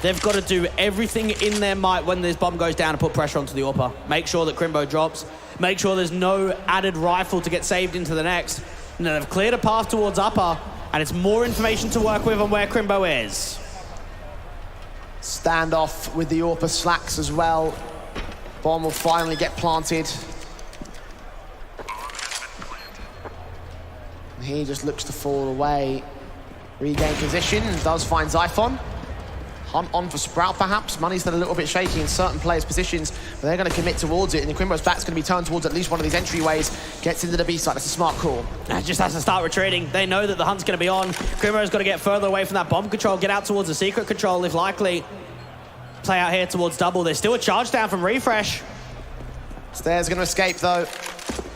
They've got to do everything in their might when this bomb goes down to put pressure onto the AWPer. Make sure that Crimbo drops. Make sure there's no added rifle to get saved into the next. Now they've cleared a path towards upper, and it's more information to work with on where Crimbo is. Standoff with the AWPer slacks as well. Bomb will finally get planted. And he just looks to fall away. Regain position, does find Zyphon. Hunt on for Sprout, perhaps. Money's still a little bit shaky in certain players' positions, but they're going to commit towards it, and the Crimbo's back's going to be turned towards at least one of these entryways. Gets into the B side. That's a smart call. Just has to start retreating. They know that the hunt's going to be on. Crimbo's got to get further away from that bomb control, get out towards the secret control, if likely. Play out here towards double. There's still a charge down from Refresh. Stair's going to escape, though.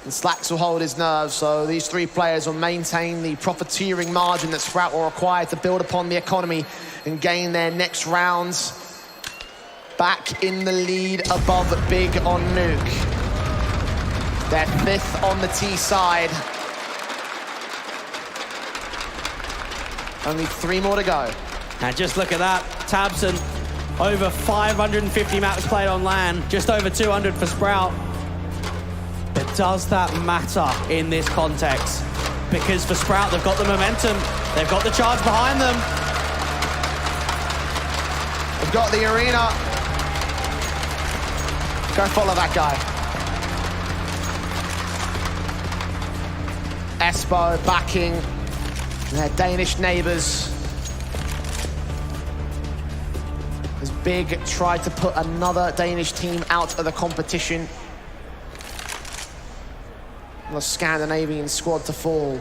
And Slacks will hold his nerve, so these 3 players will maintain the profiteering margin that Sprout will require to build upon the economy and gain their next rounds. Back in the lead above Big on Nuke. They're 5th on the T side. Only 3 more to go. And just look at that. Tabson, over 550 maps played on LAN, just over 200 for Sprout. But does that matter in this context? Because for Sprout, they've got the momentum, they've got the charge behind them. They've got the arena. Go follow that guy. Espoo backing their Danish neighbours. As Big tried to put another Danish team out of the competition. The Scandinavian squad to fall.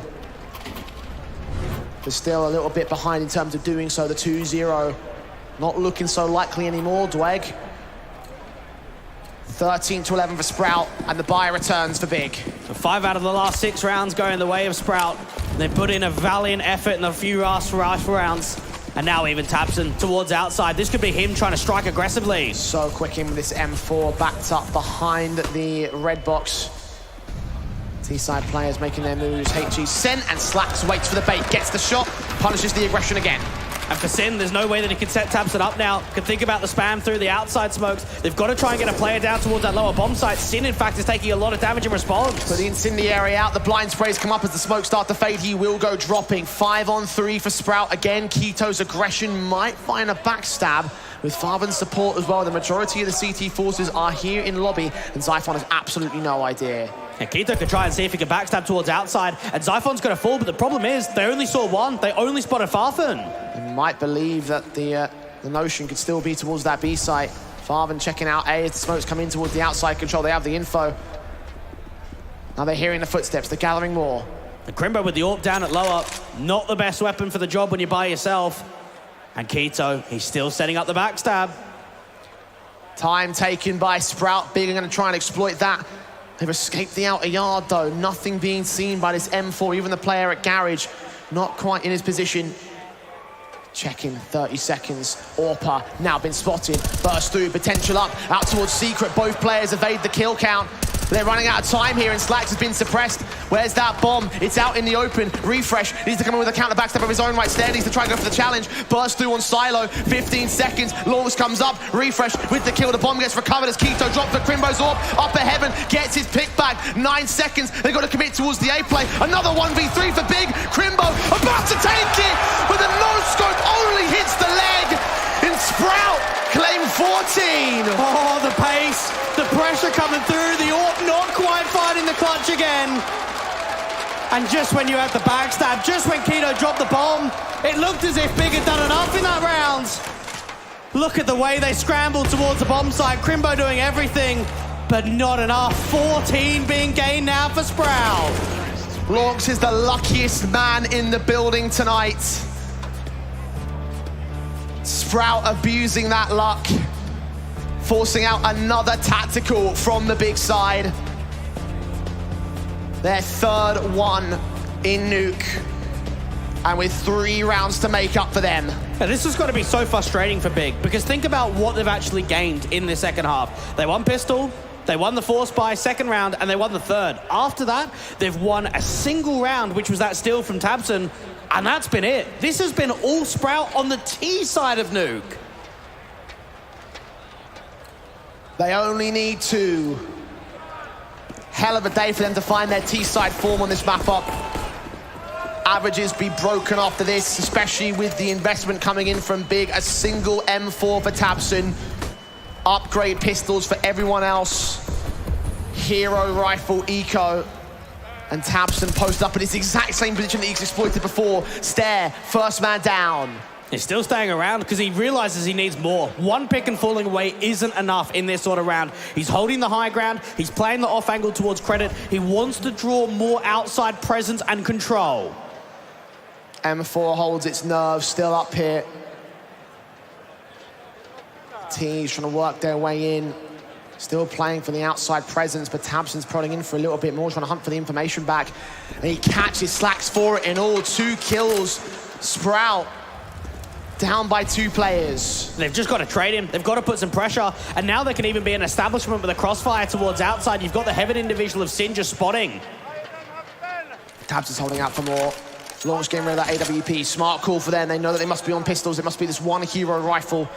They're still a little bit behind in terms of doing so. The 2-0 not looking so likely anymore, Dweg. 13-11 for Sprout, and the buy returns for Big. So 5 out of the last 6 rounds going the way of Sprout. They put in a valiant effort in the few last rifle rounds. And now even tabseN towards outside. This could be him trying to strike aggressively. So quick in with this M4, backed up behind the red box. T-side players making their moves. HG sent, and Slacks waits for the bait, gets the shot, punishes the aggression again. And for Sin, there's no way that he can set tabseN up now. Can think about the spam through the outside smokes. They've got to try and get a player down towards that lower bomb site. Sin, in fact, is taking a lot of damage in response. Put the incendiary out. The blind sprays come up as the smokes start to fade. He will go dropping. 5-on-3 for Sprout. Again, Keto's aggression might find a backstab with FULLGAME's support as well. The majority of the CT forces are here in lobby, and Zyphon has absolutely no idea. And Keto can try and see if he can backstab towards outside, and Zyphon's going to fall, but the problem is they only saw one. They only spotted Farfen. You might believe that the notion could still be towards that B site. FULLGAME checking out A as the smokes come in towards the outside control. They have the info. Now they're hearing the footsteps. They're gathering more. And Crimbo with the AWP down at lower. Not the best weapon for the job when you're by yourself. And Keto, he's still setting up the backstab. Time taken by Sprout. Big are going to try and exploit that. They've escaped the outer yard, though. Nothing being seen by this M4. Even the player at Garage, not quite in his position. Checking 30 seconds. Orpa now been spotted. Burst through, potential up, out towards Secret. Both players evade the kill count. They're running out of time here, and Slacks has been suppressed. Where's that bomb? It's out in the open. Refresh needs to come in with a counter backstab of his own right. Stair needs to try and go for the challenge. Burst through on Silo. 15 seconds. Longs comes up. Refresh with the kill. The bomb gets recovered as Keto drops for Crimbo's AWP. Upper heaven gets his pick back. 9 seconds. They've got to commit towards the A play. Another 1v3 for Big. Crimbo about to take it, but the no-scope only hits the leg. And Sprout claim 14. Oh, the pace, the pressure coming through, the AWP not quite finding the clutch again. And just when you had the backstab, just when Keto dropped the bomb, it looked as if Big had done enough in that round. Look at the way they scrambled towards the bomb site. Crimbo doing everything, but not enough. 14 being gained now for Sprout. Longs is the luckiest man in the building tonight. Sprout abusing that luck, forcing out another tactical from the Big side. Their third one in Nuke, and with 3 rounds to make up for them. Now, this has got to be so frustrating for Big, because think about what they've actually gained in the second half. They won pistol, they won the force by second round, and they won the third. After that, they've won a single round, which was that steal from tabseN, and that's been it. This has been all Sprout on the T side of Nuke. They only need 2. Hell of a day for them to find their T-side form on this map up. Averages be broken after this, especially with the investment coming in from Big. A single M4 for tabseN. Upgrade pistols for everyone else. Hero rifle eco. And tabseN posted up in his exact same position that he's exploited before. Stair, first man down. He's still staying around because he realizes he needs more. One pick and falling away isn't enough in this sort of round. He's holding the high ground. He's playing the off angle towards credit. He wants to draw more outside presence and control. M4 holds its nerve, still up here. T's trying to work their way in. Still playing for the outside presence, but tabseN's prodding in for a little bit more, trying to hunt for the information back. And he catches Slacks for it in all. 2 kills. Sprout down by 2 players. They've just got to trade him. They've got to put some pressure. And now there can even be an establishment with a crossfire towards outside. You've got the heaven individual of Sin just spotting. tabseN's holding out for more. Launch getting rid of that AWP. Smart call for them. They know that they must be on pistols. It must be this one hero rifle.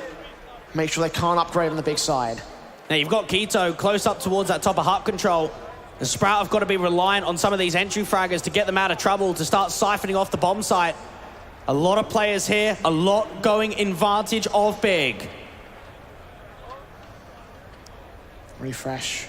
Make sure they can't upgrade on the Big side. Now you've got Keto close up towards that top of hut control. The Sprout have got to be reliant on some of these entry fraggers to get them out of trouble, to start siphoning off the bomb site. A lot of players here, a lot going in advantage of Big. Refresh.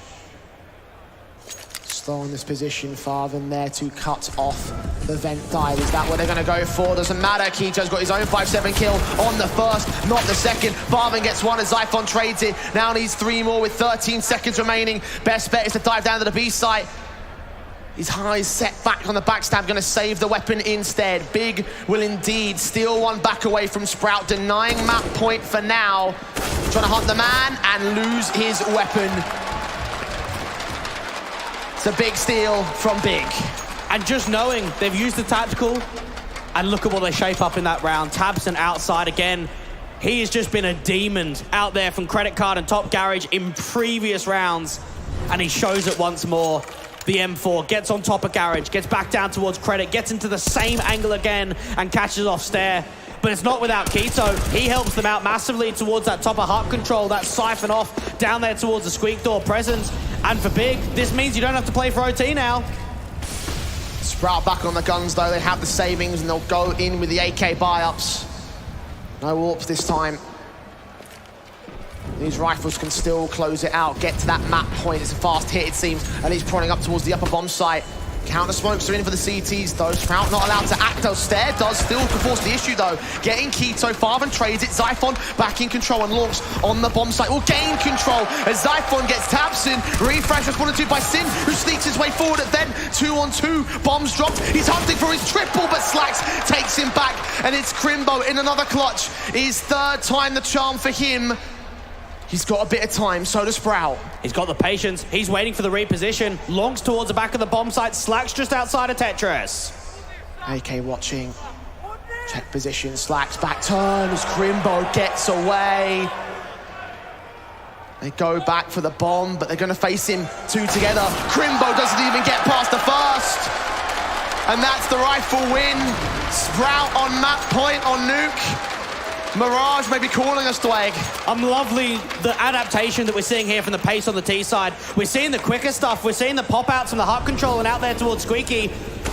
Slow in this position, Farven there to cut off the vent dive. Is that what they're going to go for? Doesn't matter. Kito's got his own 5-7 kill on the first, not the second. Farven gets one as Zyphon trades it. Now needs 3 more with 13 seconds remaining. Best bet is to dive down to the B site. His highs set back on the backstab, going to save the weapon instead. Big will indeed steal one back away from Sprout, denying map point for now. Trying to hunt the man and lose his weapon. It's a big steal from Big. And just knowing they've used the tactical, and look at what they shape up in that round. tabseN outside again. He has just been a demon out there from Credit Card and Top Garage in previous rounds, and he shows it once more. The M4 gets on top of Garage, gets back down towards Credit, gets into the same angle again, and catches off Stair. But it's not without Kito. He helps them out massively towards that top of heart control, that siphon off down there towards the Squeak Door presence. And for Big, this means you don't have to play for OT now. Sprout back on the guns though. They have the savings and they'll go in with the AK buy-ups. No warps this time. These rifles can still close it out, get to that map point. It's a fast hit, it seems. At least prodding up towards the upper bomb site. Counter smokes are in for the CTs though. Sprout not allowed to act though. Stair does still force the issue though. Getting Kito, Farven trades it. Zyphon back in control and launch on the bomb site. Will gain control as Zyphon gets tabseN. Refresh responded to by Sin, who sneaks his way forward at then 2-on-2. Bombs dropped. He's hunting for his triple, but Slacks takes him back. And it's Crimbo in another clutch. His third time the charm for him. He's got a bit of time, so does Sprout. He's got the patience. He's waiting for the reposition. Longs towards the back of the bomb site. Slacks just outside of Tetris. AK watching. Check position. Slacks back turns. Crimbo gets away. They go back for the bomb, but they're going to face him 2 together. Crimbo doesn't even get past the first. And that's the rifle win. Sprout on map point on Nuke. Mirage may be calling us, Dwag. I'm lovely the adaptation that we're seeing here from the pace on the T side. We're seeing the quicker stuff. We're seeing the pop-outs from the heart control and out there towards Squeaky.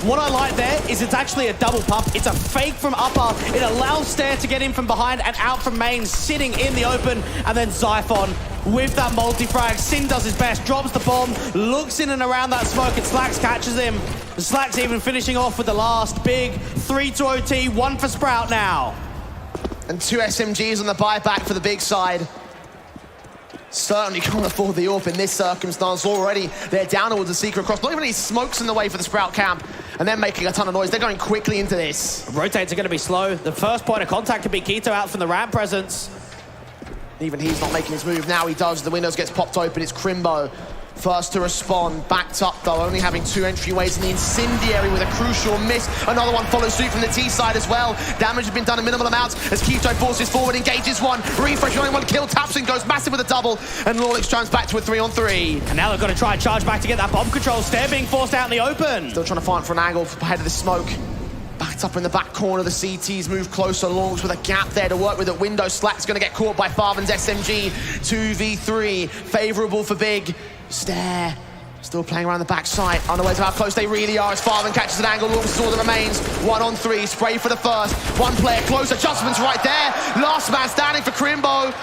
What I like there is it's actually a double pump. It's a fake from upper. It allows Stair to get in from behind and out from main, sitting in the open. And then Zyphon with that multi-frag. Sin does his best, drops the bomb, looks in and around that smoke, and Slacks catches him. Slacks even finishing off with the last big 3 to OT, 1 for Sprout now. And 2 SMGs on the buyback for the Big side. Certainly can't afford the AWP in this circumstance already. They're down towards the Seeker across. Not even any smokes in the way for the Sprout camp. And they're making a ton of noise. They're going quickly into this. Rotates are going to be slow. The first point of contact could be Kito out from the ramp presence. Even he's not making his move. Now he does. The windows gets popped open. It's Crimbo. First to respond, backed up though, only having 2 entryways in the Incendiary with a crucial miss. Another one follows suit from the T side as well. Damage has been done in minimal amounts as Kito forces forward, engages one. Refresh, only 1 kill. tabseN goes massive with a double, and Lawlix jumps back to a 3-on-3. And now they've got to try and charge back to get that bomb control. Stair being forced out in the open. Still trying to fight for an angle ahead of the smoke. Backed up in the back corner, the CTs move closer. Longs with a gap there to work with at window. Slack's going to get caught by Farven's SMG. 2v3, favourable for Big. Stair still playing around the backside, unaware of how close they really are as Farven catches an angle, looks all the remains. 1-on-3, spray for the first. 1 player close, adjustments right there. Last man standing for Crimbo.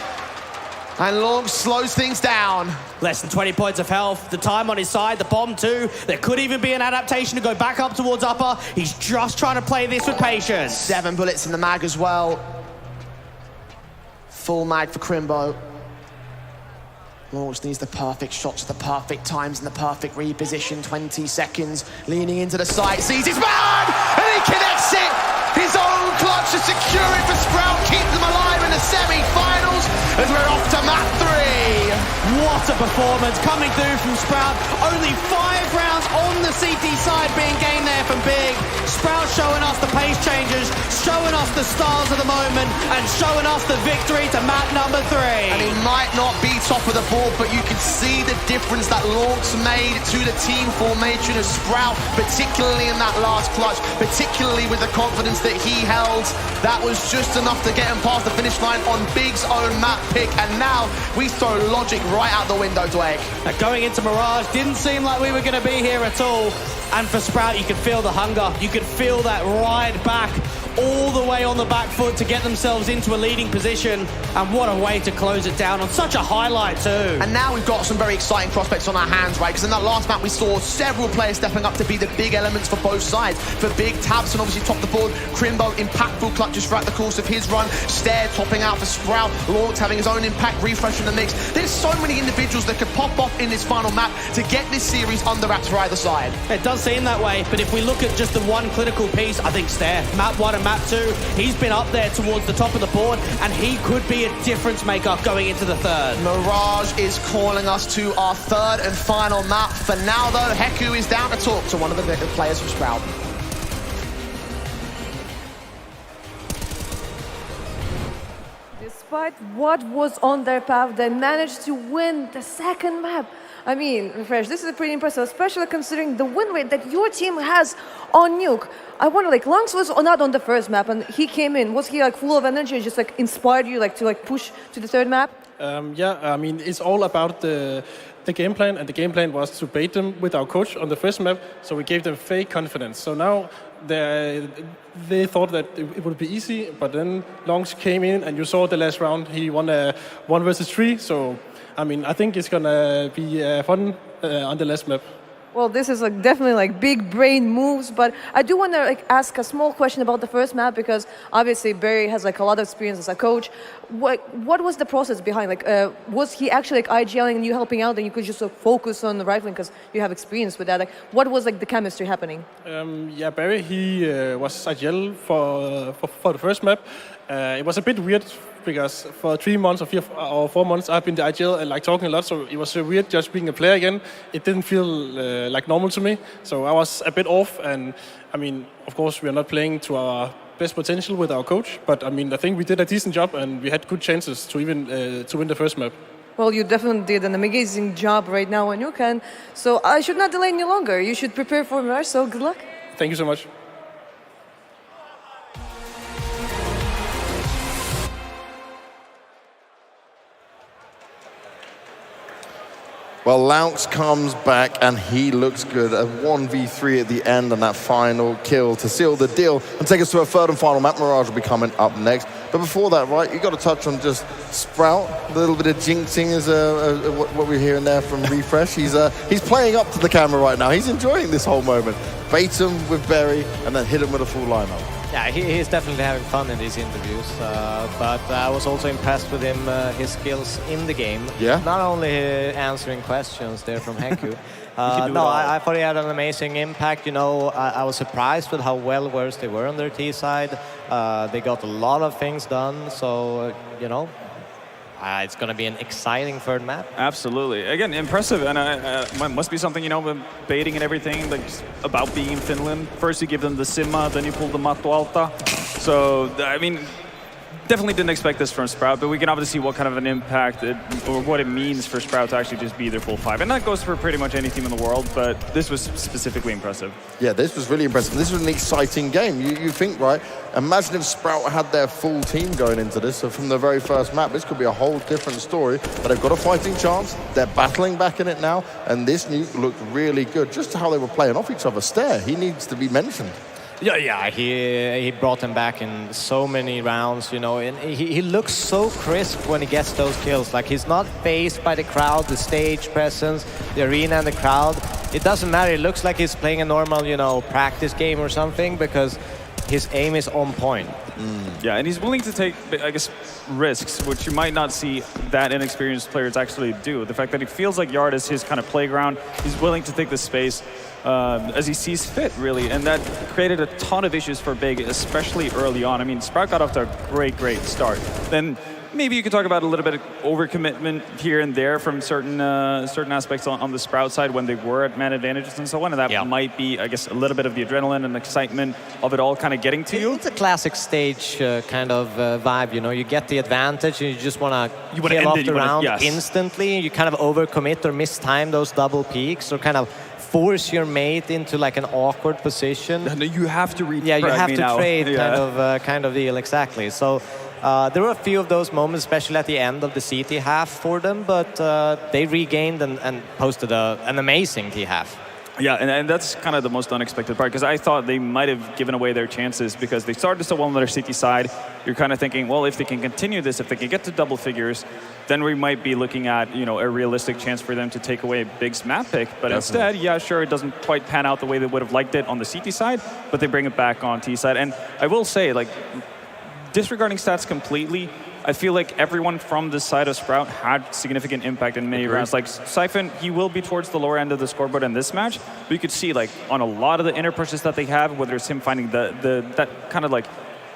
And Long slows things down. Less than 20 points of health. The time on his side, the bomb too. There could even be an adaptation to go back up towards upper. He's just trying to play this with patience. 7 bullets in the mag as well. Full mag for Crimbo. Launch needs the perfect shots at the perfect times and the perfect reposition. 20 seconds, leaning into the site, sees his man, and he connects it! His own clutch to secure it for Sprout, keep them alive in the semi-finals as we're off to map 3. What a performance coming through from Sprout. Only 5 rounds on the CT side being gained there from Big. Sprout showing us the pace changes, showing us the stars of the moment, and showing us the victory to map number 3. And he might not be top of the board, but you can see the difference that Lawrence made to the team formation of Sprout, particularly in that last clutch, particularly with the confidence that he held. That was just enough to get him past the finish line on Big's own map pick. And now we throw logic logic right out the window, Dwayne. Going into Mirage, didn't seem like we were going to be here at all. And for Sprout, you could feel the hunger. You could feel that ride back all the way on the back foot to get themselves into a leading position. And what a way to close it down on such a highlight too. And now we've got some very exciting prospects on our hands, right? Because in that last map, we saw several players stepping up to be the big elements for both sides. For Big, Tabson obviously top the board. Crimbo, impactful clutches throughout the course of his run. Stair topping out for Sprout. Lords having his own impact, refresh in the mix. There's so many individuals that could pop off in this final map to get this series under wraps for either side. It does seem that way, but if we look at just the one clinical piece, I think Stair, map 1 and map 2, he's been up there towards the top of the board, and he could be a difference maker going into the third. Mirage is calling us to our third and final map. For now, though, Heku is down to talk to one of the players from Sprout. Despite what was on their path, they managed to win the second map. I mean, Refresh, this is pretty impressive, especially considering the win rate that your team has on Nuke. I wonder, like, Lungs was not on the first map, and he came in. Was he, like, full of energy and just, like, inspired you, like, to, like, push to the third map? Yeah, I mean, it's all about the game plan, and the game plan was to bait them with our coach on the first map, so we gave them fake confidence. So now they thought that it would be easy, but then Lungs came in, and you saw the last round, he won a 1 versus 3, so... I mean, I think it's gonna be fun on the last map. Well, this is like definitely like big brain moves, but I do want to like ask a small question about the first map because obviously Barry has like a lot of experience as a coach. What was the process behind? Like, was he actually like IGLing and you helping out, and you could just focus on the rifling because you have experience with that? Like, what was like the chemistry happening? Yeah, Barry he was IGL for the first map. It was a bit weird because for 3 months or 4 months I've been the IGL and like talking a lot, so it was weird just being a player again. It didn't feel like normal to me, so I was a bit off. And I mean, of course, we are not playing to our best potential with our coach, but I mean, I think we did a decent job and we had good chances to even to win the first map. Well, you definitely did an amazing job right now on Nuke, so I should not delay any longer. You should prepare for Mirage, so good luck. Thank you so much. Well, Laux comes back and he looks good. A 1v3 at the end and that final kill to seal the deal and take us to a third and final map. Mirage will be coming up next. But before that, right, you got to touch on just Sprout. A little bit of jinxing is what we're hearing there from Refresh. He's playing up to the camera right now. He's enjoying this whole moment. Bait him with Berry and then hit him with a full lineup. Yeah, he's definitely having fun in these interviews, but I was also impressed with him, his skills in the game. Yeah. Not only answering questions there from Heku. I thought he had an amazing impact. You know, I was surprised with how well versed they were on their T side. They got a lot of things done, so, you know, it's going to be an exciting third map. Absolutely. Again, impressive. And must be something, you know, baiting and everything, like about being in Finland. First you give them the Simma, then you pull the Matto Alta. So, I mean, definitely didn't expect this from Sprout, but we can obviously see what kind of an impact or what it means for Sprout to actually just be their full 5. And that goes for pretty much any team in the world, but this was specifically impressive. Yeah, this was really impressive. This was an exciting game. You think, right? Imagine if Sprout had their full team going into this. So from the very first map, this could be a whole different story. But they've got a fighting chance. They're battling back in it now. And this Nuke looked really good. Just how they were playing off each other. Stair, he needs to be mentioned. Yeah, he brought them back in so many rounds, you know, and he looks so crisp when he gets those kills. Like, he's not fazed by the crowd, the stage presence, the arena and the crowd. It doesn't matter. It looks like he's playing a normal, you know, practice game or something because his aim is on point. Yeah, and he's willing to take, I guess, risks, which you might not see that inexperienced players actually do. The fact that he feels like Yard is his kind of playground, he's willing to take the space as he sees fit, really, and that created a ton of issues for Big, especially early on. I mean, Sprout got off to a great start. Then maybe you could talk about a little bit of overcommitment here and there from certain aspects on the Sprout side when they were at man advantages and so on, and that might be, I guess, a little bit of the adrenaline and excitement of it all kind of getting to you. It's a classic stage kind of vibe, you know. You get the advantage and you just want to kill off the round instantly. You kind of overcommit or mistime those double peaks or kind of force your mate into like an awkward position. You have to read. Yeah, you have to trade kind of deal, exactly. So There were a few of those moments, especially at the end of the CT half for them, but they regained and posted an amazing T half. Yeah, and that's kind of the most unexpected part, because I thought they might have given away their chances because they started so well on their CT side. You're kind of thinking, well, if they can continue this, if they can get to double figures, then we might be looking at, you know, a realistic chance for them to take away Big's map pick. But instead, yeah, sure, it doesn't quite pan out the way they would have liked it on the CT side, but they bring it back on T side. And I will say, like, disregarding stats completely, I feel like everyone from this side of Sprout had significant impact in many rounds. Like Siphon, he will be towards the lower end of the scoreboard in this match, but you could see like on a lot of the inner pushes that they have, whether it's him finding that kind of like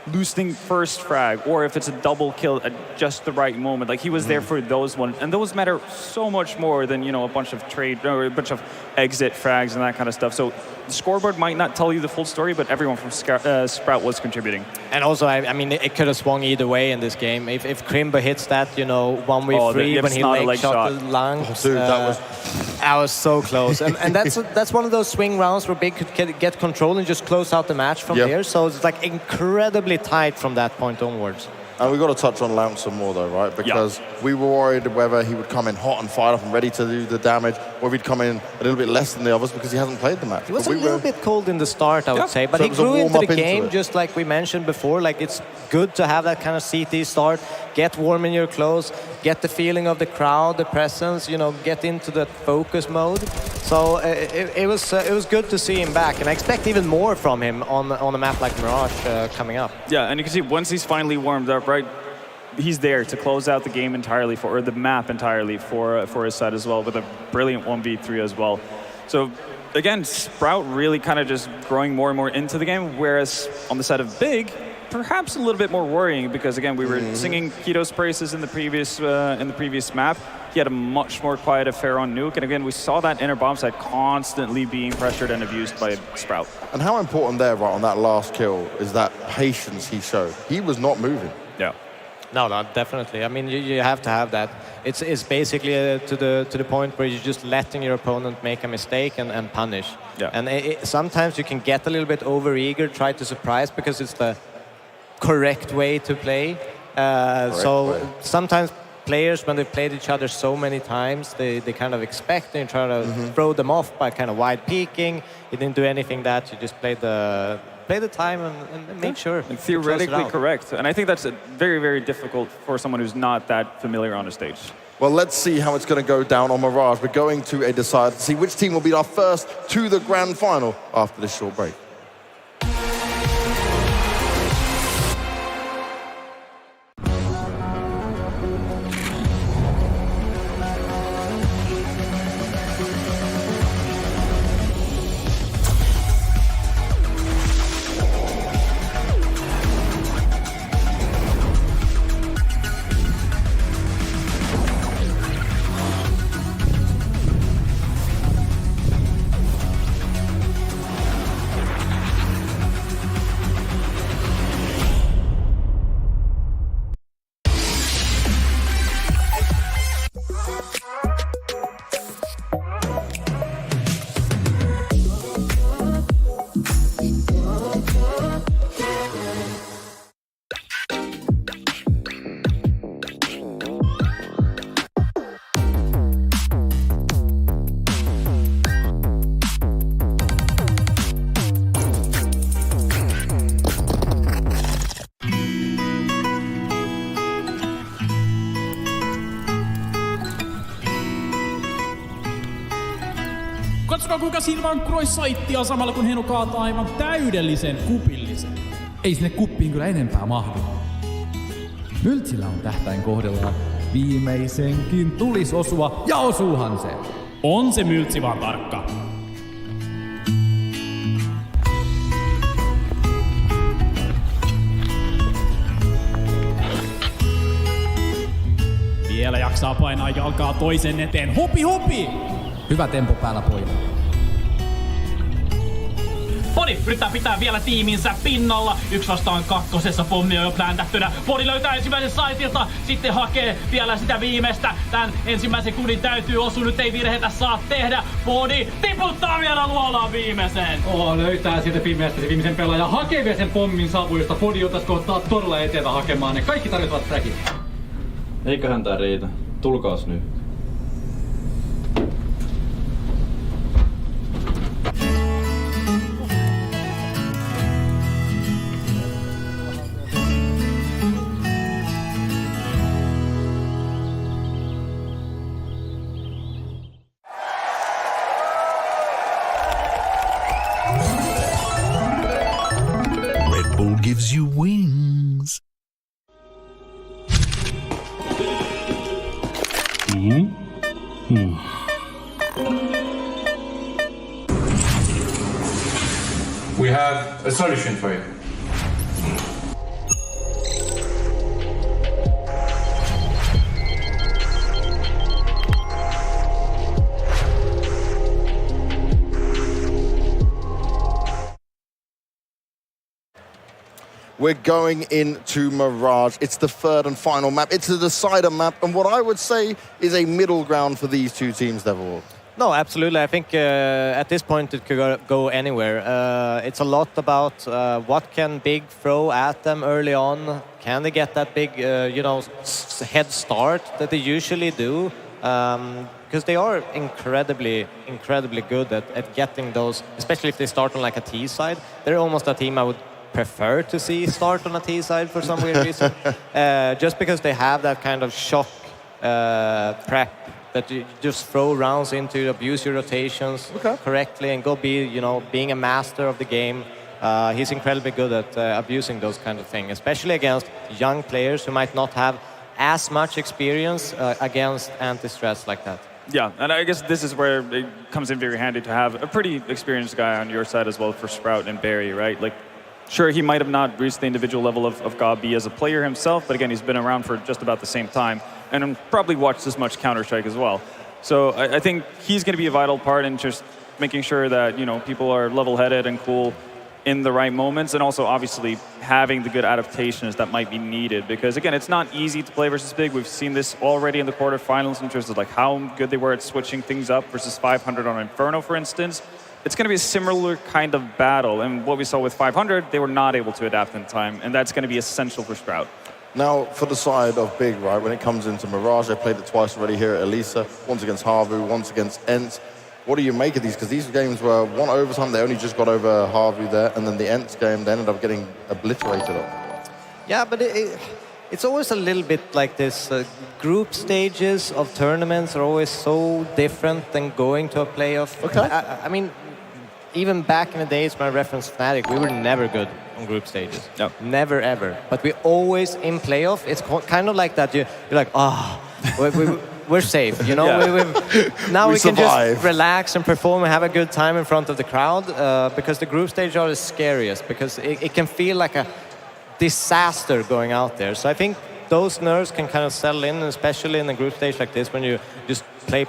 loosening first frag, or if it's a double kill at just the right moment, like he was there for those ones, and those matter so much more than, you know, a bunch of trade or a bunch of exit frags and that kind of stuff. So the scoreboard might not tell you the full story, but everyone from Sprout was contributing. And also, I mean, it could have swung either way in this game. If Krimbo hits that, you know, 1v3 when he leg shot the lungs, that was so close. and that's one of those swing rounds where Big could get control and just close out the match from there. So it's like incredibly tight from that point onwards. And we've got to touch on Lamp some more, though, right? Because we were worried whether he would come in hot and fired up and ready to do the damage, or if he'd come in a little bit less than the others because he hasn't played the match. He was a little bit cold in the start, I would say, but so he grew into the game, just like we mentioned before. Like, it's good to have that kind of CT start, get warm in your clothes, get the feeling of the crowd, the presence, you know, get into that focus mode. So it was good to see him back, and I expect even more from him on a map like Mirage coming up. Yeah, and you can see once he's finally warmed up, right, he's there to close out the game entirely or the map entirely for his side as well, with a brilliant 1v3 as well. So again, Sprout really kind of just growing more and more into the game, whereas on the side of Big, perhaps a little bit more worrying, because again, we were singing Keto's praises in the previous map. He had a much more quiet affair on Nuke, and again, we saw that inner bomb side constantly being pressured and abused by Sprout. And how important there, right, on that last kill, is that patience he showed. He was not moving. Yeah. No, definitely. I mean, you have to have that. It's basically to the point where you're just letting your opponent make a mistake and punish. Yeah. And sometimes you can get a little bit over-eager, try to surprise, because it's the correct way to play. Sometimes players, when they've played each other so many times, they kind of expect and try to throw them off by kind of wide peeking. You didn't do anything that, you just played the time and make sure. And theoretically correct. And I think that's very, very difficult for someone who's not that familiar on a stage. Well, let's see how it's going to go down on Mirage. We're going to a decide to see which team will be our first to the grand final after this short break. Katsokaa kuinka silvankuroi saittia samalla kun Henu kaataa aivan täydellisen kupillisen. Ei sinne kuppiin kyllä enempää mahdu. Myltsillä on tähtäin kohdellaan. Viimeisenkin tulis osua, ja osuuhan se. On se Myltsi vaan tarkka. Vielä jaksaa painaa jalkaa toisen eteen. Hupi hupi! Hyvä tempo päällä, pojat. Podi yrittää pitää vielä tiiminsä pinnalla. 1-2 pommi on jo pläntättynä. Podi löytää ensimmäisen saitilta, sitten hakee vielä sitä viimeistä. Tän ensimmäisen kudin täytyy osua, nyt ei virheitä saa tehdä. Podi tiputtaa vielä luolaan viimeisen. Löytää sieltä pimeästä se viimeisen pelaajan. Hakee vielä sen pommin savuista. Podi otaisiko ottaa todella eteellä hakemaan ne. Kaikki tarjotavat fragit. Eiköhän tää riitä. Tulkaas nyt. Red Bull gives you wings. We have a solution for you. We're going into Mirage. It's the third and final map. It's a decider map, and what I would say is a middle ground for these two teams, Devil. No, absolutely. I think at this point it could go anywhere. It's a lot about what can Big throw at them early on. Can they get that big, head start that they usually do? Because they are incredibly good at getting those, especially if they start on like a T side. They're almost a team I would prefer to see start on a T side for some weird reason. Just because they have that kind of shock prep that you just throw rounds into, abuse your rotations correctly, and go be, being a master of the game. He's incredibly good at abusing those kind of things, especially against young players who might not have as much experience against anti-strats like that. Yeah, and I guess this is where it comes in very handy to have a pretty experienced guy on your side as well for Sprout and Barry, right? Like, sure, he might have not reached the individual level of Gabi as a player himself, but again, he's been around for just about the same time and probably watched as much Counter-Strike as well. So I think he's going to be a vital part in just making sure that, people are level-headed and cool in the right moments, and also obviously having the good adaptations that might be needed. Because again, it's not easy to play versus Big. We've seen this already in the quarterfinals in terms of like how good they were at switching things up versus 500 on Inferno, for instance. It's going to be a similar kind of battle, and what we saw with 500, they were not able to adapt in time, and that's going to be essential for Sprout. Now, for the side of Big, right, when it comes into Mirage, they played it twice already here at Elisa, once against Havu, once against Ents. What do you make of these? Because these games were one overtime, they only just got over Havu there, and then the Ents game, they ended up getting obliterated. Yeah, but it's always a little bit like this. Group stages of tournaments are always so different than going to a playoff. Okay. I mean, even back in the days when I referenced Fnatic, we were never good on group stages. No. Never, ever. But we always, in playoff, it's kind of like that. You're like, we're safe, Now we can just relax and perform and have a good time in front of the crowd, because the group stage are the scariest, because it can feel like a disaster going out there. So I think those nerves can kind of settle in, especially in a group stage like this, when you just play,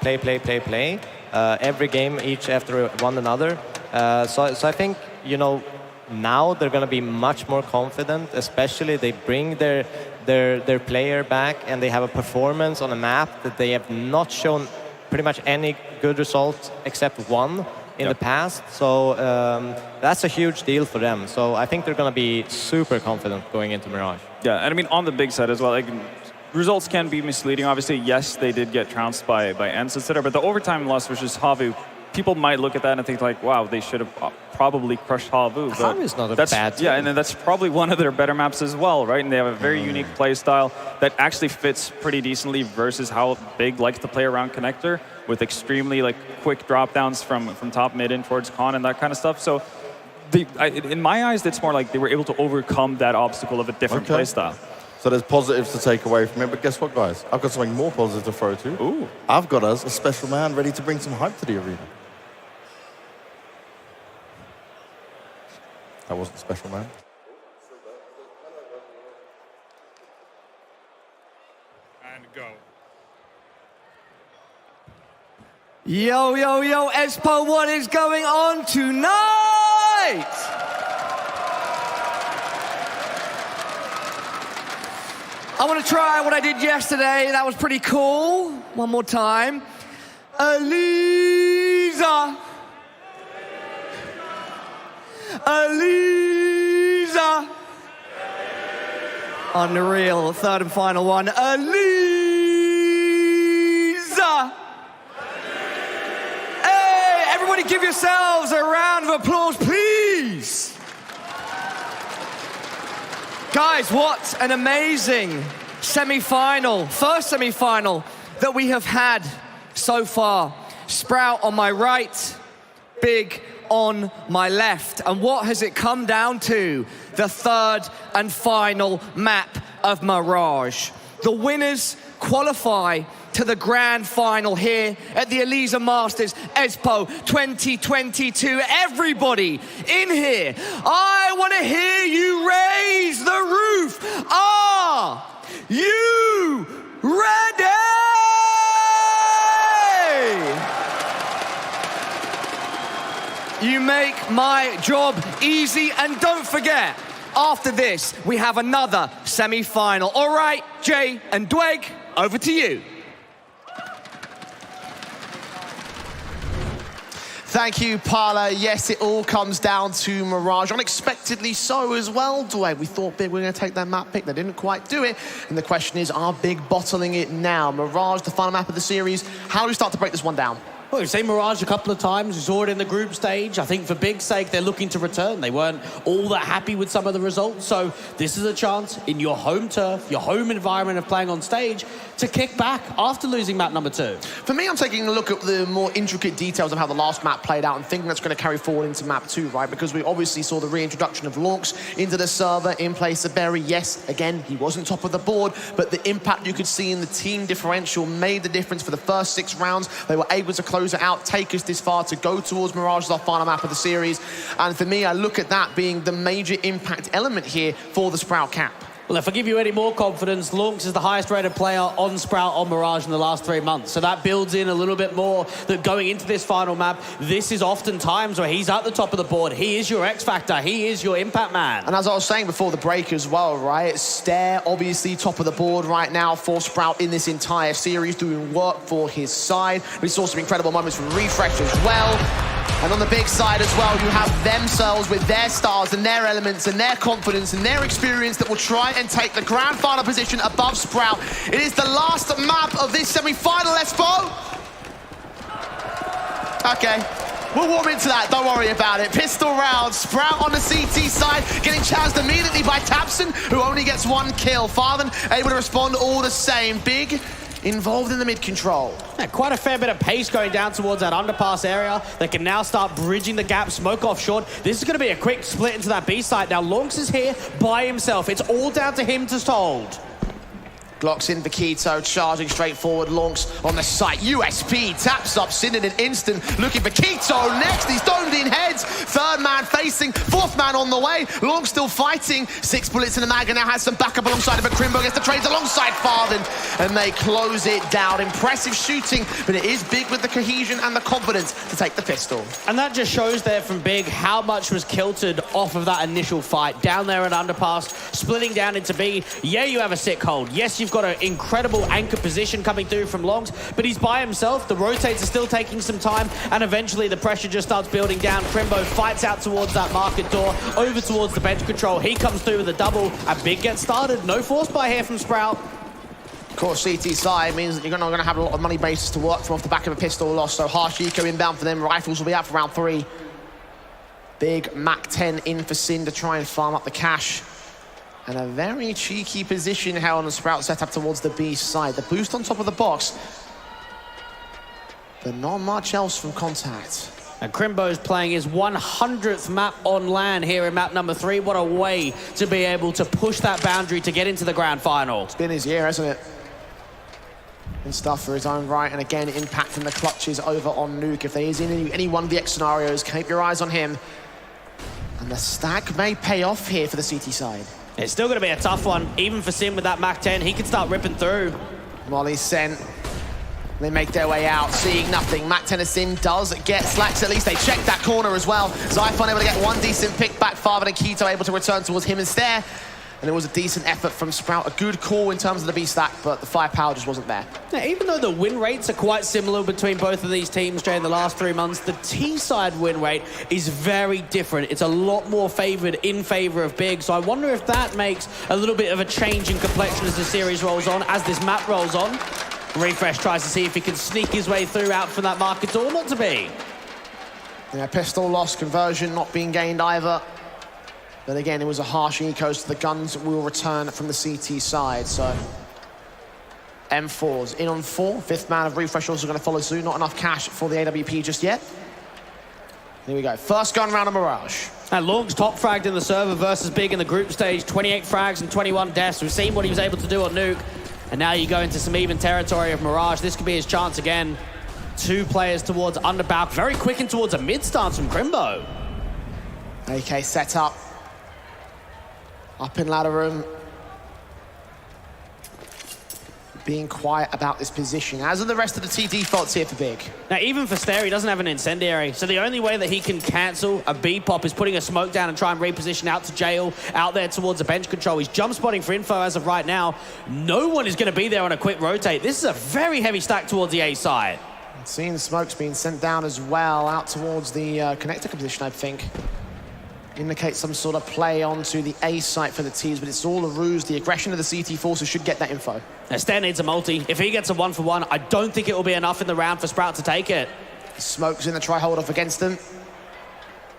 every game, each after one another. So I think, now they're going to be much more confident, especially they bring their player back, and they have a performance on a map that they have not shown pretty much any good result except one in the past. So that's a huge deal for them. So I think they're going to be super confident going into Mirage. Yeah, and I mean, on the Big side as well, like, results can be misleading. Obviously, yes, they did get trounced by Ents, etc. But the overtime loss versus Havu, people might look at that and think like, wow, they should have probably crushed Havu. Havu's not a bad team. Yeah, and then that's probably one of their better maps as well, right? And they have a very unique play style that actually fits pretty decently versus how Big likes to play around connector, with extremely quick drop downs from top mid in towards con and that kind of stuff. So in my eyes, it's more like they were able to overcome that obstacle of a different play style. So there's positives to take away from it, but guess what, guys? I've got something more positive to throw to. Ooh. I've got us a special man ready to bring some hype to the arena. That wasn't special, man. And go. Yo, Espoo, what is going on tonight? right! I want to try what I did yesterday. That was pretty cool. One more time. Elisa. Elisa. Unreal. Third and final one. Elisa. Hey, everybody give yourselves a round of applause, please. Guys, what an amazing semi-final, first semi-final that we have had so far. Sprout on my right, Big on my left. And what has it come down to? The third and final map of Mirage. The winners qualify to the grand final here at the Elisa Masters Espoo 2022. Everybody in here, I want to hear you raise the roof. Are you ready? You make my job easy, and don't forget, after this, we have another semi-final. All right, Jay and Dweg, over to you. Thank you, Parla. Yes, it all comes down to Mirage. Unexpectedly so as well, Dwayne. We thought Big were going to take that map pick. They didn't quite do it. And the question is, are Big bottling it now? Mirage, the final map of the series. How do we start to break this one down? Well, we've seen Mirage a couple of times. We saw it in the group stage. I think for Big's sake, they're looking to return. They weren't all that happy with some of the results. So this is a chance in your home turf, your home environment of playing on stage, to kick back after losing map number 2. For me, I'm taking a look at the more intricate details of how the last map played out and thinking that's going to carry forward into map 2, right? Because we obviously saw the reintroduction of Launx into the server in place of Berry. Yes, again, he wasn't top of the board, but the impact you could see in the team differential made the difference for the first 6 rounds. They were able to close it out, take us this far to go towards Mirage as our final map of the series. And for me, I look at that being the major impact element here for the Sprout cap. Well, if I give you any more confidence, Launx is the highest rated player on Sprout on Mirage in the last 3 months. So that builds in a little bit more that going into this final map, this is often times where he's at the top of the board. He is your X Factor. He is your impact man. And as I was saying before the break as well, right? Stare, obviously top of the board right now for Sprout in this entire series, doing work for his side. We saw some incredible moments from Refresh as well. And on the Big side as well, you have themselves with their stars and their elements and their confidence and their experience that will try and take the grand final position above Sprout. It is the last map of this semi-final, Espoo. Okay, we'll warm into that, don't worry about it. Pistol round, Sprout on the CT side, getting challenged immediately by tabseN, who only gets 1 kill. Farthen able to respond all the same. Big involved in the mid control. Yeah, quite a fair bit of pace going down towards that underpass area. They can now start bridging the gap, smoke off short. This is going to be a quick split into that B site. Now, Launx is here by himself. It's all down to him to hold. Glocks in for Keto, charging straight forward. Launx on the site. USP taps up Sin in an instant. Looking for Keto next. He's domed in heads. 3rd man facing. 4th man on the way. Launx still fighting. 6 bullets in the mag and now has some backup alongside of it. Crimbo gets the trades alongside Farthen. And they close it down. Impressive shooting, but it is Big with the cohesion and the confidence to take the pistol. And that just shows there from Big how much was kilted off of that initial fight. Down there at underpass, splitting down into B. Yeah, you have a sick hold. Yes, you've got an incredible anchor position coming through from Launx, but he's by himself. The rotates are still taking some time, and eventually the pressure just starts building down. Crimbo fights out towards that market door, over towards the bench control. He comes through with a double, and Big gets started. No force buy here from Sprout. Of course, CT side means that you're not going to have a lot of money bases to work from off the back of a pistol loss, so harsh eco inbound for them. Rifles will be out for round 3. Big Mac 10 in for Sin to try and farm up the cash. And a very cheeky position held on the Sprout setup towards the B side. The boost on top of the box, but not much else from Contact. And Crimbo's playing his 100th map on LAN here in map number 3. What a way to be able to push that boundary to get into the grand final. It's been his year, hasn't it? And stuff for his own right, and again, impacting the clutches over on Nuke. If there is any one of the X scenarios, keep your eyes on him. And the stack may pay off here for the CT side. It's still going to be a tough one, even for Sin with that Mac 10. He can start ripping through. Molly sent. They make their way out, seeing nothing. Matt Tennyson does get slacks. At least they check that corner as well. Zyphon able to get one decent pick back. Farther than Keto able to return towards him instead. And it was a decent effort from Sprout. A good call in terms of the B-stack, but the firepower just wasn't there. Now, even though the win rates are quite similar between both of these teams during the last 3 months, the T-side win rate is very different. It's a lot more favored in favor of Big. So I wonder if that makes a little bit of a change in complexion as the series rolls on, as this map rolls on. Refresh tries to see if he can sneak his way through out from that market door. Not to be. Yeah, pistol loss, conversion not being gained either. But again, it was a harsh ecos. The guns will return from the CT side, so... M4's in on 4. Fifth man of Refresh also going to follow soon. Not enough cash for the AWP just yet. Here we go. First gun round of Mirage. And Long's top fragged in the server versus Big in the group stage. 28 frags and 21 deaths. We've seen what he was able to do on Nuke. And now you go into some even territory of Mirage. This could be his chance again. 2 players towards Underbalk. Very quick and towards a mid stance from Crimbo. AK set up. Up in ladder room. Being quiet about this position, as are the rest of the T defaults here for Big. Now, even for Stair, he doesn't have an incendiary, so the only way that he can cancel a B-pop is putting a smoke down and try and reposition out to jail, out there towards a bench control. He's jump spotting for info as of right now. No one is going to be there on a quick rotate. This is a very heavy stack towards the A side. Seeing the smokes being sent down as well, out towards the connector position, I think. Indicates some sort of play onto the A site for the T's, but it's all a ruse. The aggression of the CT forces should get that info. Now, Stair needs a multi. If he gets a 1-for-1, I don't think it will be enough in the round for Sprout to take it. Smokes in the try hold off against them.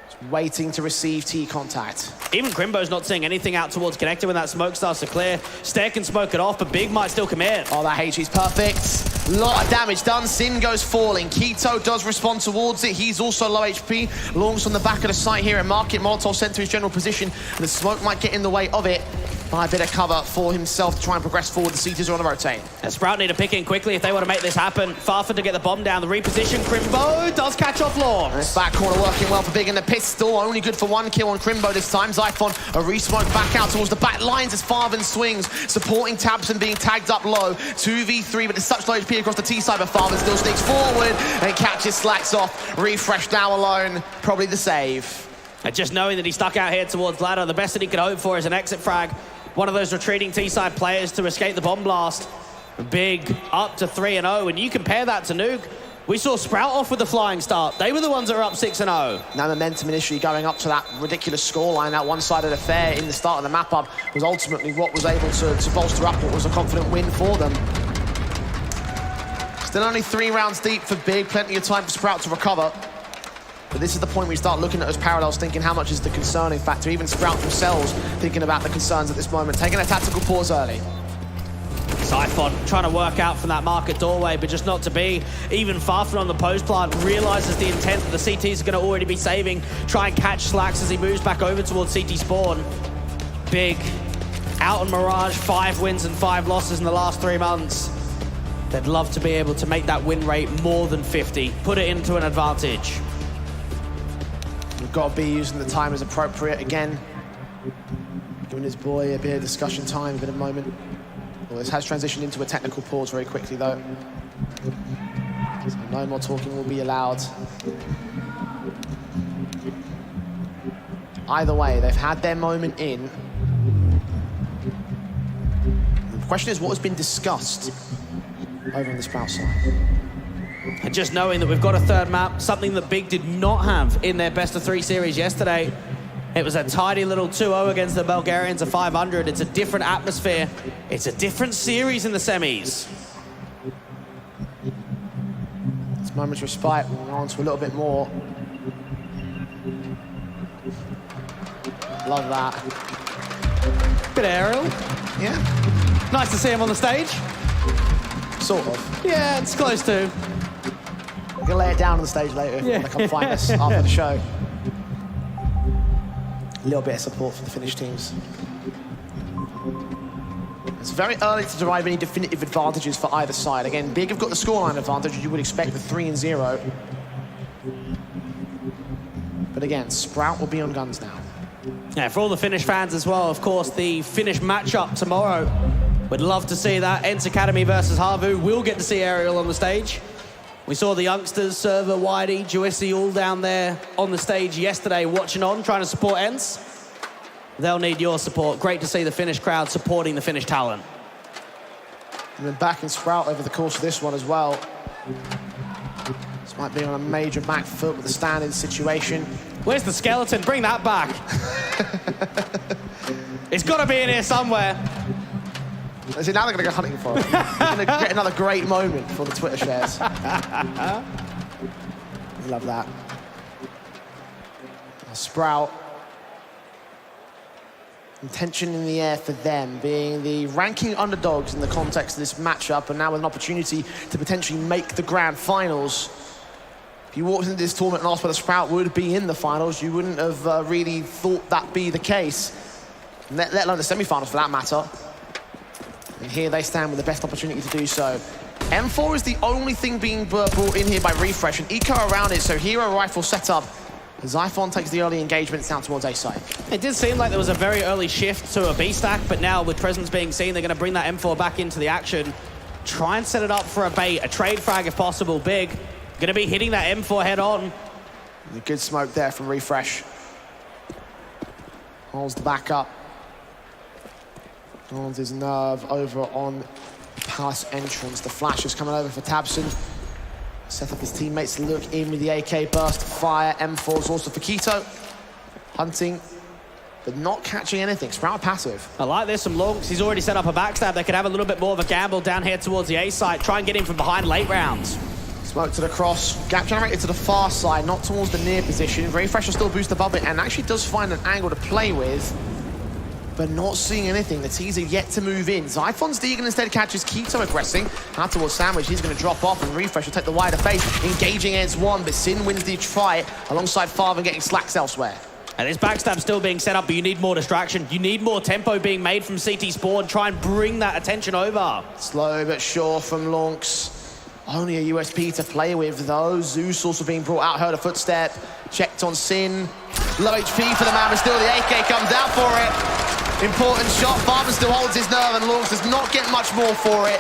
Just waiting to receive T contact. Even Crimbo's not seeing anything out towards connector when that smoke starts to clear. Stair can smoke it off, but Big might still commit. Oh, that HE's perfect. Lot of damage done. Sin goes falling. Keto does respond towards it. He's also low HP. Longs on the back of the site here at Market. Molotov sent to his general position. And the smoke might get in the way of it. Buy a bit of cover for himself to try and progress forward. The CTs are on the rotate. And Sprout need to pick in quickly if they want to make this happen. Farford to get the bomb down. The reposition. Crimbo does catch off Longs. This back corner working well for Big, and the pistol only good for 1 kill on Crimbo this time. Zyphon a re-smoke back out towards the back lines as Farven swings, supporting Tabson being tagged up low. 2v3, but there's such low HP across the T side, but Farven still sneaks forward and catches slacks off. Refresh now alone, probably the save. And just knowing that he stuck out here towards ladder, the best that he could hope for is an exit frag. One of those retreating T-side players to escape the bomb blast. Big up to 3-0, and you compare that to Nuke. We saw Sprout off with the flying start. They were the ones that were up 6-0. Now momentum initially going up to that ridiculous scoreline. That one-sided affair in the start of the map-up was ultimately what was able to bolster up what was a confident win for them. Still only 3 rounds deep for Big. Plenty of time for Sprout to recover. But this is the point where you start looking at those parallels, thinking how much is the concerning factor. Even Sprout themselves thinking about the concerns at this moment, taking a tactical pause early. Zyphon trying to work out from that market doorway, but just not to be. Even Farfan on the post plant realizes the intent that the CTs are going to already be saving. Try and catch Slacks as he moves back over towards CT spawn. Big out on Mirage, 5 wins and 5 losses in the last 3 months. They'd love to be able to make that win rate more than 50, put it into an advantage. We've got to be using the time as appropriate again. Giving his boy a bit of discussion time, a bit of moment. Well, this has transitioned into a technical pause very quickly, though. So no more talking will be allowed. Either way, they've had their moment in. The question is, what has been discussed over on the Sprout side? And just knowing that we've got a third map, something that Big did not have in their best-of-3 series yesterday. It was a tidy little 2-0 against the Bulgarians, a 500. It's a different atmosphere. It's a different series in the semis. This moment's respite, we'll go on to a little bit more. Love that. Bit aerial. Yeah. Nice to see him on the stage. Sort of. Yeah, it's close to. We're going to lay it down on the stage later if you want to come find us after the show. A little bit of support for the Finnish teams. It's very early to derive any definitive advantages for either side. Again, Big have got the scoreline advantage, you would expect with 3-0. But again, Sprout will be on guns now. Yeah, for all the Finnish fans as well, of course, the Finnish matchup tomorrow We'd love to see that. Ents Academy versus Harvu. We'll get to see Ariel on the stage. We saw the youngsters, Server, Whitey, Joissi, all down there on the stage yesterday watching on, trying to support Ents. They'll need your support. Great to see the Finnish crowd supporting the Finnish talent. And then back in Sprout over the course of this one as well. This might be on a major back foot with a standing situation. Where's the skeleton? Bring that back. It's got to be in here somewhere. See, now they're going to go hunting for it. They're going to get another great moment for the Twitter shares. Love that. Sprout. Intention in the air for them, being the ranking underdogs in the context of this matchup, and now with an opportunity to potentially make the grand finals. If you walked into this tournament and asked whether Sprout would be in the finals, you wouldn't have really thought that be the case, let alone the semi-finals for that matter. And here they stand with the best opportunity to do so. M4 is the only thing being brought in here by Refresh, and Eco around it, so Hero Rifle setup. Zyphon takes the early engagements down towards A side. It did seem like there was a very early shift to a B stack, but now with presence being seen, they're going to bring that M4 back into the action. Try and set it up for a bait, a trade frag if possible, big. Going to be hitting that M4 head on. A good smoke there from Refresh. Holds the back up. Holds his nerve over on Palace entrance. The flash is coming over for Tabson. Set up his teammates to look in with the AK burst fire. M4's also for Keto. Hunting, but not catching anything. Sprout passive. I like this from Lonks. He's already set up a backstab. They could have a little bit more of a gamble down here towards the A site. Try and get him from behind late rounds. Smoke to the cross. Gap generated to the far side, not towards the near position. Refresh will still boost above it and actually does find an angle to play with, but not seeing anything. The teaser yet to move in. Zyphon's Deegan instead catches Keto aggressing. Out towards Sandwich, he's going to drop off, and Refresh will take the wider face, engaging against one, but Sin wins the try alongside Farther getting slacks elsewhere. And this backstab still being set up, but you need more distraction. You need more tempo being made from CT Spawn. Try and bring that attention over. Slow but sure from Lonks. Only a USP to play with, though. Zeus also being brought out, heard a footstep. Checked on Sin. Low HP for the man, but still the AK comes out for it. Important shot. Farman still holds his nerve, and Lonks does not get much more for it.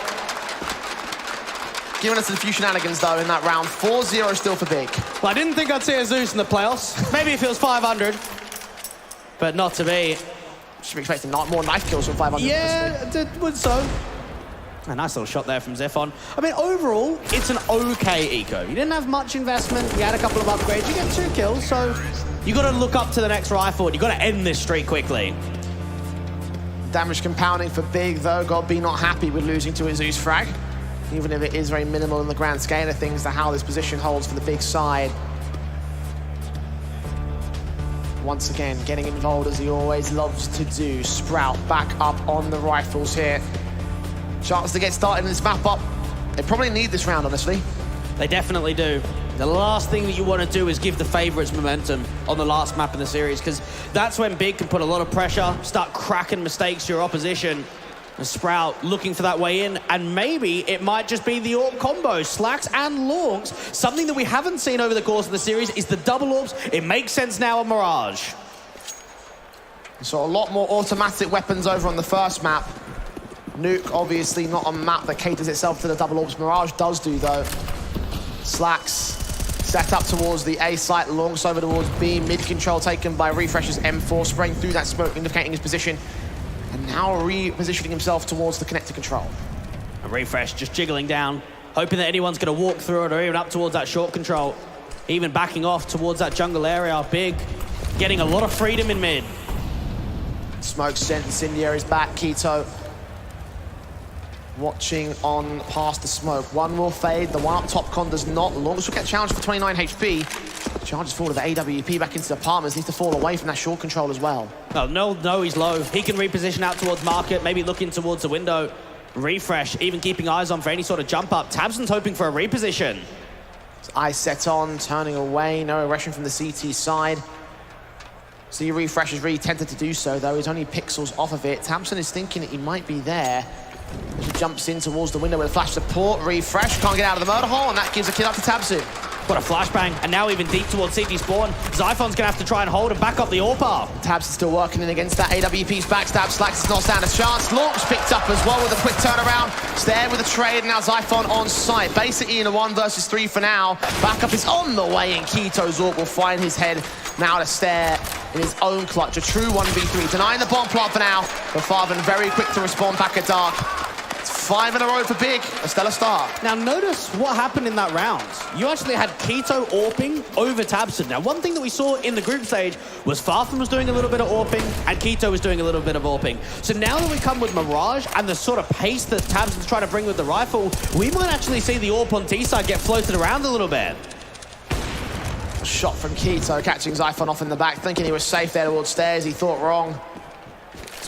Giving us a few shenanigans, though, in that round. 4-0 still for Big. Well, I didn't think I'd see a Zeus in the playoffs. Maybe if it was 500, but not to be. Should be expecting more knife kills from 500. Yeah, it would so. A nice little shot there from Zephon. I mean, overall, it's an okay eco. You didn't have much investment. You had a couple of upgrades. You get 2 kills, so you got to look up to the next rifle. You got to end this streak quickly. Damage compounding for Big, though. Godby not happy with losing to his Zeus frag, even if it is very minimal in the grand scale of things to how this position holds for the Big side. Once again, getting involved as he always loves to do. Sprout back up on the rifles here. Chance to get started in this map up. They probably need this round, honestly. They definitely do. The last thing that you want to do is give the favourites momentum on the last map in the series, because that's when Big can put a lot of pressure, start cracking mistakes to your opposition. And Sprout looking for that way in, and maybe it might just be the AWP combo, Slacks and Lonks. Something that we haven't seen over the course of the series is the double AWPs. It makes sense now on Mirage. So a lot more automatic weapons over on the first map. Nuke, obviously not a map that caters itself to the double AWPs. Mirage does do, though. Slacks set up towards the A site, Lonks over towards B. Mid-control taken by Refresh's M4, spraying through that smoke, indicating his position. And now repositioning himself towards the connector control. And Refresh just jiggling down, hoping that anyone's going to walk through it or even up towards that short control. Even backing off towards that jungle area. Big, getting a lot of freedom in mid. Smoke sent, Incendiary's back, Keto. Watching on past the smoke. One will fade, the one up top con does not. Lonks will get challenged for 29 HP. Charges forward to the AWP back into the apartments. Needs to fall away from that short control as well. Oh, no, he's low. He can reposition out towards market, maybe looking towards the window. Refresh, even keeping eyes on for any sort of jump up. Tabson's hoping for a reposition. His eyes set on, turning away. No aggression from the CT side. See, Refresh is really tempted to do so, though. He's only pixels off of it. Tabson is thinking that he might be there. He jumps in towards the window with a flash support. Refresh can't get out of the murder hole, and that gives a kill up to Tabson. What a flashbang, and now even deep towards CT spawn. Zyphon's gonna have to try and hold and back up the AWP. Tabs is still working in against that AWP's backstab. Slacks does not stand a chance. Launch picked up as well with a quick turnaround. Stair with a trade, now Zyphon on site. Basically in a 1 versus 3 for now. Backup is on the way, and Keto's AWP will find his head now to Stair in his own clutch. A true 1v3. Denying the bomb plant for now, but Farben very quick to respond back at Dark. It's 5 in a row for Big. A stellar start. Now notice what happened in that round. You actually had Keto AWPing over Tabson. Now one thing that we saw in the group stage was Farfen was doing a little bit of AWPing and Keto was doing a little bit of AWPing. So now that we come with Mirage and the sort of pace that Tabson's trying to bring with the rifle, we might actually see the AWP on T-side get floated around a little bit. Shot from Keto, catching Zyphon off in the back, thinking he was safe there towards Stairs. He thought wrong.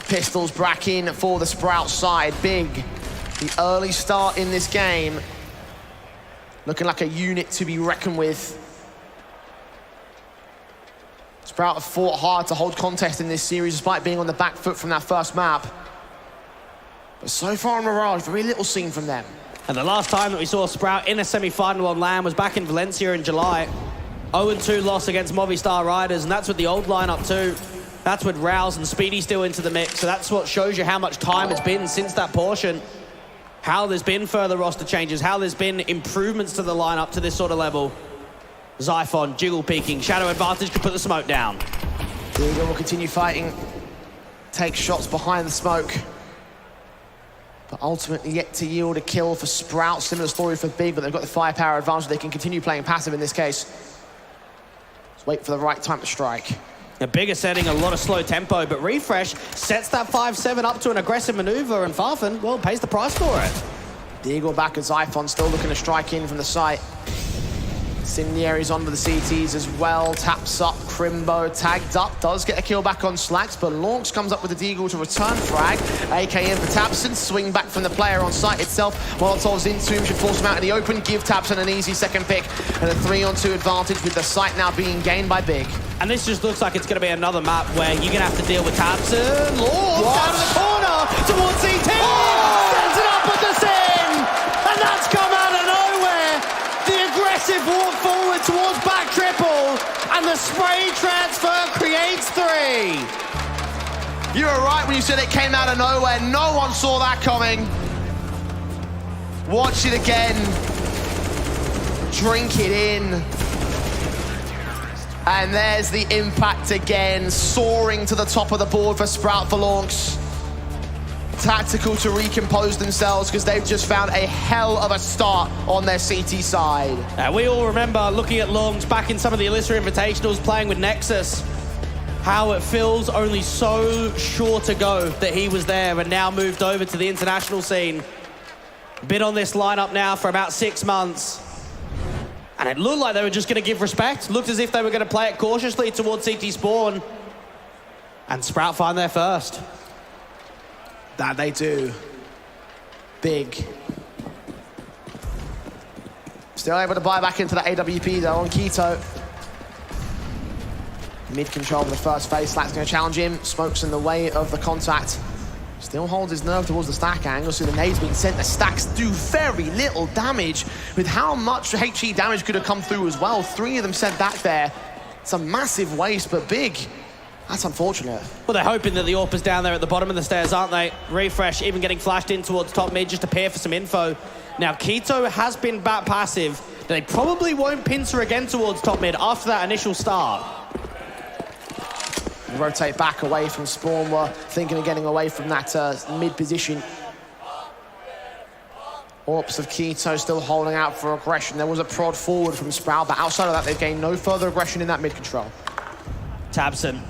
Pistols back in for the Sprout side. Big. The early start in this game. Looking like a unit to be reckoned with. Sprout have fought hard to hold contest in this series despite being on the back foot from that first map. But so far in Mirage, very little seen from them. And the last time that we saw Sprout in a semi-final on LAN was back in Valencia in July. 0-2 loss against Movistar Riders, and that's with the old lineup too. That's with Rouse and Speedy still into the mix, so that's what shows you how much time it's been since that portion. How there's been further roster changes, how there's been improvements to the lineup to this sort of level. Zyphon, jiggle peeking, Shadow Advantage can put the smoke down. Diego will continue fighting, take shots behind the smoke. But ultimately yet to yield a kill for Sprout. Similar story for Big, but they've got the firepower advantage. They can continue playing passive in this case. Just wait for the right time to strike. A bigger setting, a lot of slow tempo, but Refresh sets that 5-7 up to an aggressive maneuver, and Farfen, well, pays the price for it. Deagle back at Zyphon, still looking to strike in from the site. Incendiary's on with the CTs as well. Taps up, Crimbo tagged up, does get a kill back on Slacks, but Launch comes up with the Deagle to return frag. AKM for Tabson, swing back from the player on site itself. Molotov's into him, should force him out in the open, give Tabson an easy second pick, and a 3-on-2 advantage with the site now being gained by Big. And this just looks like it's going to be another map where you're going to have to deal with Tabson. Launch out of the corner towards CT! Sends it up with the sin! And that's come out of nowhere! The aggressive walk forward towards back triple, and the spray transfer creates 3. You were right when you said it came out of nowhere. No one saw that coming. Watch it again. Drink it in. And there's the impact again, soaring to the top of the board for Sprout for Launch. Tactical to recompose themselves because they've just found a hell of a start on their CT side. We all remember looking at Longs back in some of the Elisa Invitationals playing with Nexus. How it feels only so short ago that he was there and now moved over to the international scene. Been on this lineup now for about 6 months. And it looked like they were just going to give respect. Looked as if they were going to play it cautiously towards CT spawn. And Sprout find their first. That they do. Big. Still able to buy back into the AWP though on Keto. Mid control for the first phase. Slack's going to challenge him. Smoke's in the way of the contact. Still holds his nerve towards the stack angle, so the nades being sent. The stacks do very little damage with how much HE damage could have come through as well. 3 of them sent back there. It's a massive waste, but Big. That's unfortunate. Well, they're hoping that the AWP is down there at the bottom of the stairs, aren't they? Refresh even getting flashed in towards top mid just to pair for some info. Now, Keto has been back passive. They probably won't pincer again towards top mid after that initial start. Rotate back away from spawn. We're thinking of getting away from that mid position. AWPs of Keto still holding out for aggression. There was a prod forward from Sprout, but outside of that, they've gained no further aggression in that mid control. Tabson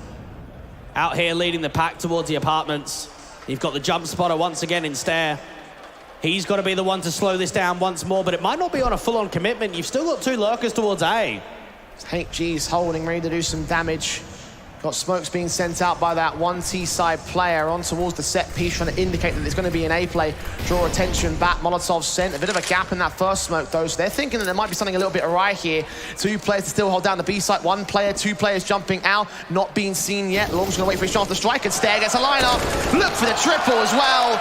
out here leading the pack towards the apartments. You've got the jump spotter once again in Stair. He's got to be the one to slow this down once more, but it might not be on a full-on commitment. You've still got 2 lurkers towards A. HG's holding, ready to do some damage. Got smokes being sent out by that 1T side player on towards the set piece, trying to indicate that there's going to be an A play. Draw attention back. Molotov sent a bit of a gap in that first smoke, though, so they're thinking that there might be something a little bit awry here. 2 players to still hold down the B side. 1 player, 2 players jumping out, not being seen yet. Long's going to wait for his chance to strike, and Stair gets a lineup. Look for the triple as well.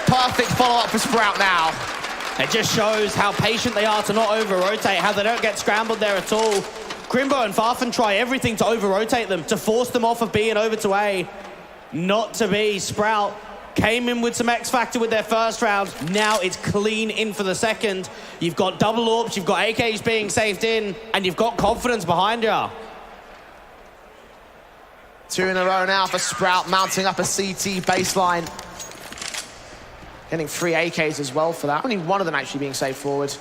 Perfect follow-up for Sprout now. It just shows how patient they are to not over-rotate, how they don't get scrambled there at all. Crimbo and Farfen try everything to over-rotate them, to force them off of B and over to A. Not to be. Sprout came in with some X-Factor with their first round. Now it's clean in for the second. You've got double AWPs, you've got AKs being saved in, and you've got confidence behind you. 2 in a row now for Sprout, mounting up a CT baseline. Getting 3 AKs as well for that. Only one of them actually being saved forward.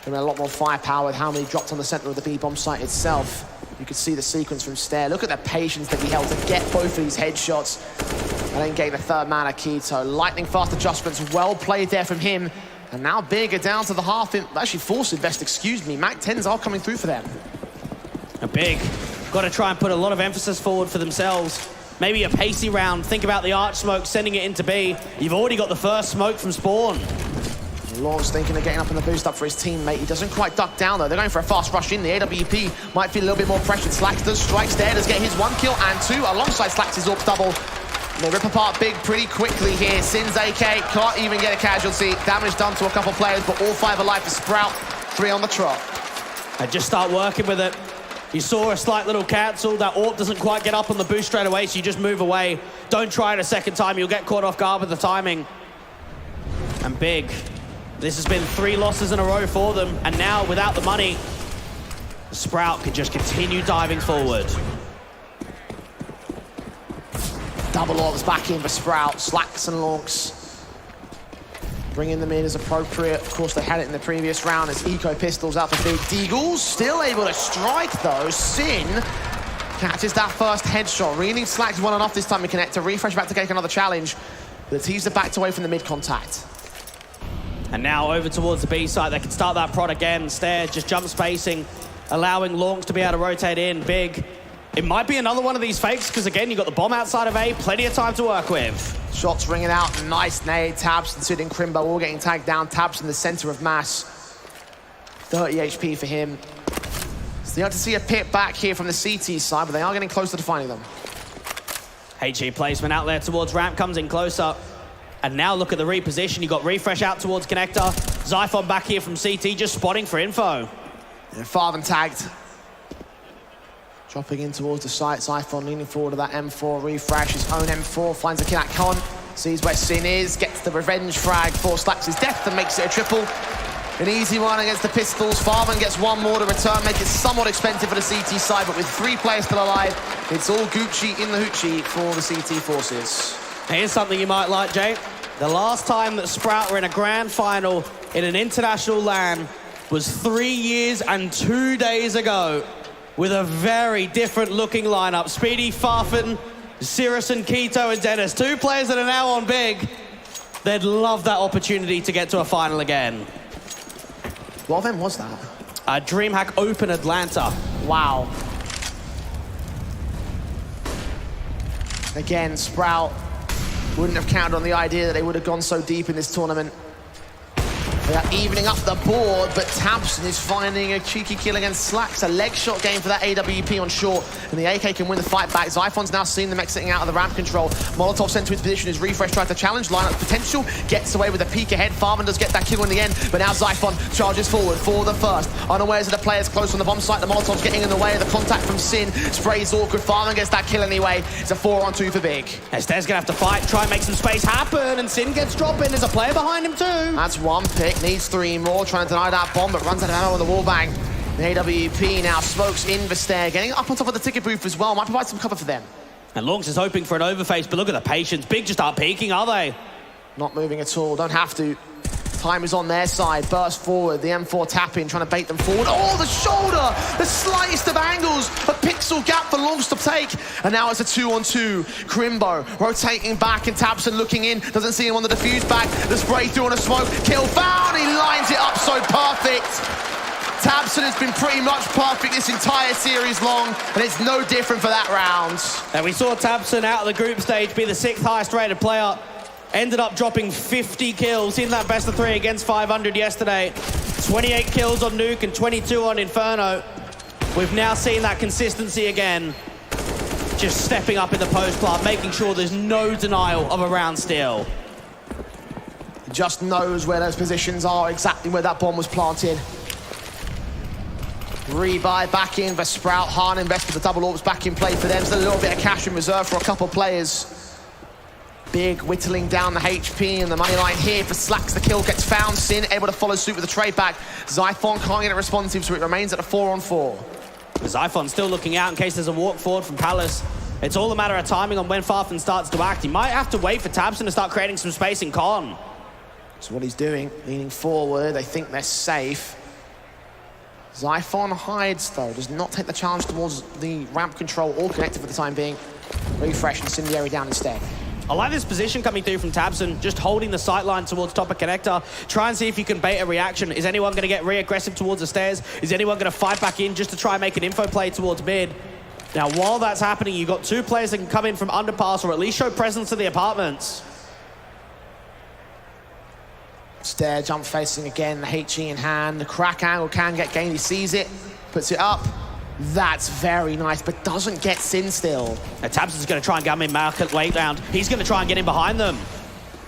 Giving a lot more firepower with how many dropped on the center of the B-bomb site itself. You could see the sequence from Stair. Look at the patience that he held to get both of these headshots. And then getting the third man at Keto. Lightning fast adjustments, well played there from him. And now Big are down to the half, actually force invest, excuse me. Mac 10s are coming through for them. A Big, got to try and put a lot of emphasis forward for themselves. Maybe a pacey round, think about the arch smoke, sending it into B. You've already got the first smoke from Spawn. Long's thinking of getting up on the boost up for his teammate. He doesn't quite duck down though. They're going for a fast rush in. The AWP might feel a little bit more pressured. Slax does, strikes there, does get his 1 kill and 2 alongside Slax's AWP double. They rip apart Big pretty quickly here. Sin's AK can't even get a casualty. Damage done to a couple players, but all 5 alive for Sprout. 3 on the trot. And just start working with it. You saw a slight little cancel. That AWP doesn't quite get up on the boost straight away, so you just move away. Don't try it a second time. You'll get caught off guard with the timing. And Big. This has been 3 losses in a row for them, and now, without the money, Sprout can just continue diving forward. Double AWPs back in for Sprout. Slacks and Lonks. Bringing them in as appropriate. Of course, they had it in the previous round as Eco Pistols out for Big. Deagles still able to strike, though. Sin catches that first headshot. Really Slacks well enough this time to connect to refresh back to take another challenge. The teams are backed away from the mid-contact. And now over towards the B side, they can start that prod again. Stair just jump spacing, allowing Longs to be able to rotate in. Big. It might be another one of these fakes, because again, you've got the bomb outside of A, plenty of time to work with. Shots ringing out, nice nade. Tabs and Crimbo all getting tagged down. Tabs in the center of mass. 30 HP for him. So you have to see a pit back here from the CT side, but they are getting closer to finding them. HE placement out there towards ramp, comes in closer. And now look at the reposition. You got refresh out towards connector. Zyphon back here from CT, just spotting for info. Yeah, Farven tagged. Dropping in towards the site. Zyphon leaning forward to that M4 refresh. His own M4 finds a kill at Con. Sees where Sin is, gets the revenge frag for Slax's death and makes it a triple. An easy one against the Pistols. Farven gets 1 more to return, make it somewhat expensive for the CT side, but with 3 players still alive, it's all Gucci in the hoochie for the CT forces. Here's something you might like, Jake. The last time that Sprout were in a grand final in an international LAN was 3 years and 2 days ago, with a very different looking lineup. Speedy, Farfen, Cirrus and Keto and Dennis, 2 players that are now on Big. They'd love that opportunity to get to a final again. What event was that? DreamHack Open Atlanta. Wow. Again, Sprout wouldn't have counted on the idea that they would have gone so deep in this tournament. They are evening up the board, but Tabson is finding a cheeky kill against Slacks. A leg shot game for that AWP on short, and the AK can win the fight back. Zyphon's now seen them exiting out of the ramp control. Molotov sent to his position as Refresh tries to challenge. Lineup potential, gets away with a peek ahead. Farman does get that kill in the end, but now Zyphon charges forward for the first. Unawares of the players close on the bomb site. The Molotov's getting in the way of the contact from Sin. Sprays awkward. Farman gets that kill anyway. It's a 4-on-2 for Big. Esther's gonna have to fight, try and make some space happen, and Sin gets dropping. There's a player behind him too. That's 1 pick. Needs 3 more, trying to deny that bomb, but runs out of ammo on the wall bang. The AWP now smokes in Vestair, getting up on top of the ticket booth as well. Might provide some cover for them. And Longs is hoping for an overface, but look at the patience. Big just aren't peeking, are they? Not moving at all, don't have to. Time is on their side, burst forward, the M4 tap in, trying to bait them forward. Oh, the shoulder! The slightest of angles, a pixel gap for Longs to take. And now it's a 2-on-2. Crimbo rotating back and Tabson looking in, doesn't see him on the defuse back. The spray through on a smoke, kill found, he lines it up so perfect. Tabson has been pretty much perfect this entire series long, and it's no different for that round. And we saw Tabson out of the group stage be the 6th highest rated player. Ended up dropping 50 kills in that best of 3 against 500 yesterday. 28 kills on Nuke and 22 on Inferno. We've now seen that consistency again. Just stepping up in the post plant, making sure there's no denial of a round steal. just knows where those positions are, exactly where that bomb was planted. Rebuy back in for Sprout. Hahn invested the double orbs back in play for them. Still a little bit of cash in reserve for a couple of players. Big whittling down the HP and the money line here for Slacks. The kill gets found. Sin able to follow suit with the trade back. Zyphon can't get it responsive, so it remains at a 4-on-4. Zyphon still looking out in case there's a walk forward from Palace. It's all a matter of timing on when Farfan starts to act. He might have to wait for tabseN to start creating some space in con. So what he's doing, leaning forward, they think they're safe. Zyphon hides though, does not take the challenge towards the ramp control or connector for the time being. Refresh and Incendiary down instead. I like this position coming through from tabseN, just holding the sight line towards top of connector. Try and see if you can bait a reaction. Is anyone going to get re-aggressive towards the stairs? Is anyone going to fight back in just to try and make an info play towards mid? Now, while that's happening, you've got two players that can come in from underpass or at least show presence to the apartments. Stair jump facing again, the HE in hand. The crack angle can get gained, he sees it, puts it up. That's very nice, but doesn't get Sin still. tabseN's going to try and get him in market late round. He's going to try and get in behind them.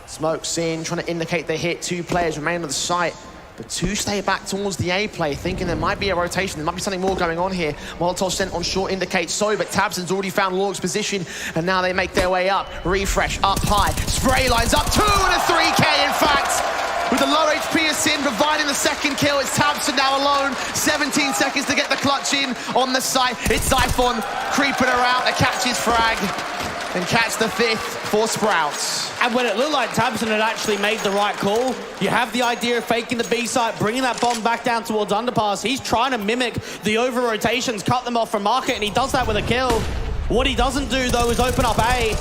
Smoke Sin, trying to indicate they hit. Two players remain on the site, but two stay back towards the A play, thinking there might be a rotation, there might be something more going on here. Molotov sent on short indicates so, but tabseN's already found Lorg's position, and now they make their way up. Refresh, up high, spray lines up, 2 and a 3K in fact! With the low HP of Sin providing the second kill, it's tabseN now alone. 17 seconds to get the clutch in on the site. It's Zyphon creeping around to catch his frag and catch the 5th for Sprouts. And when it looked like tabseN had actually made the right call, you have the idea of faking the B site, bringing that bomb back down towards underpass. He's trying to mimic the over-rotations, cut them off from market, and he does that with a kill. What he doesn't do, though, is open up A.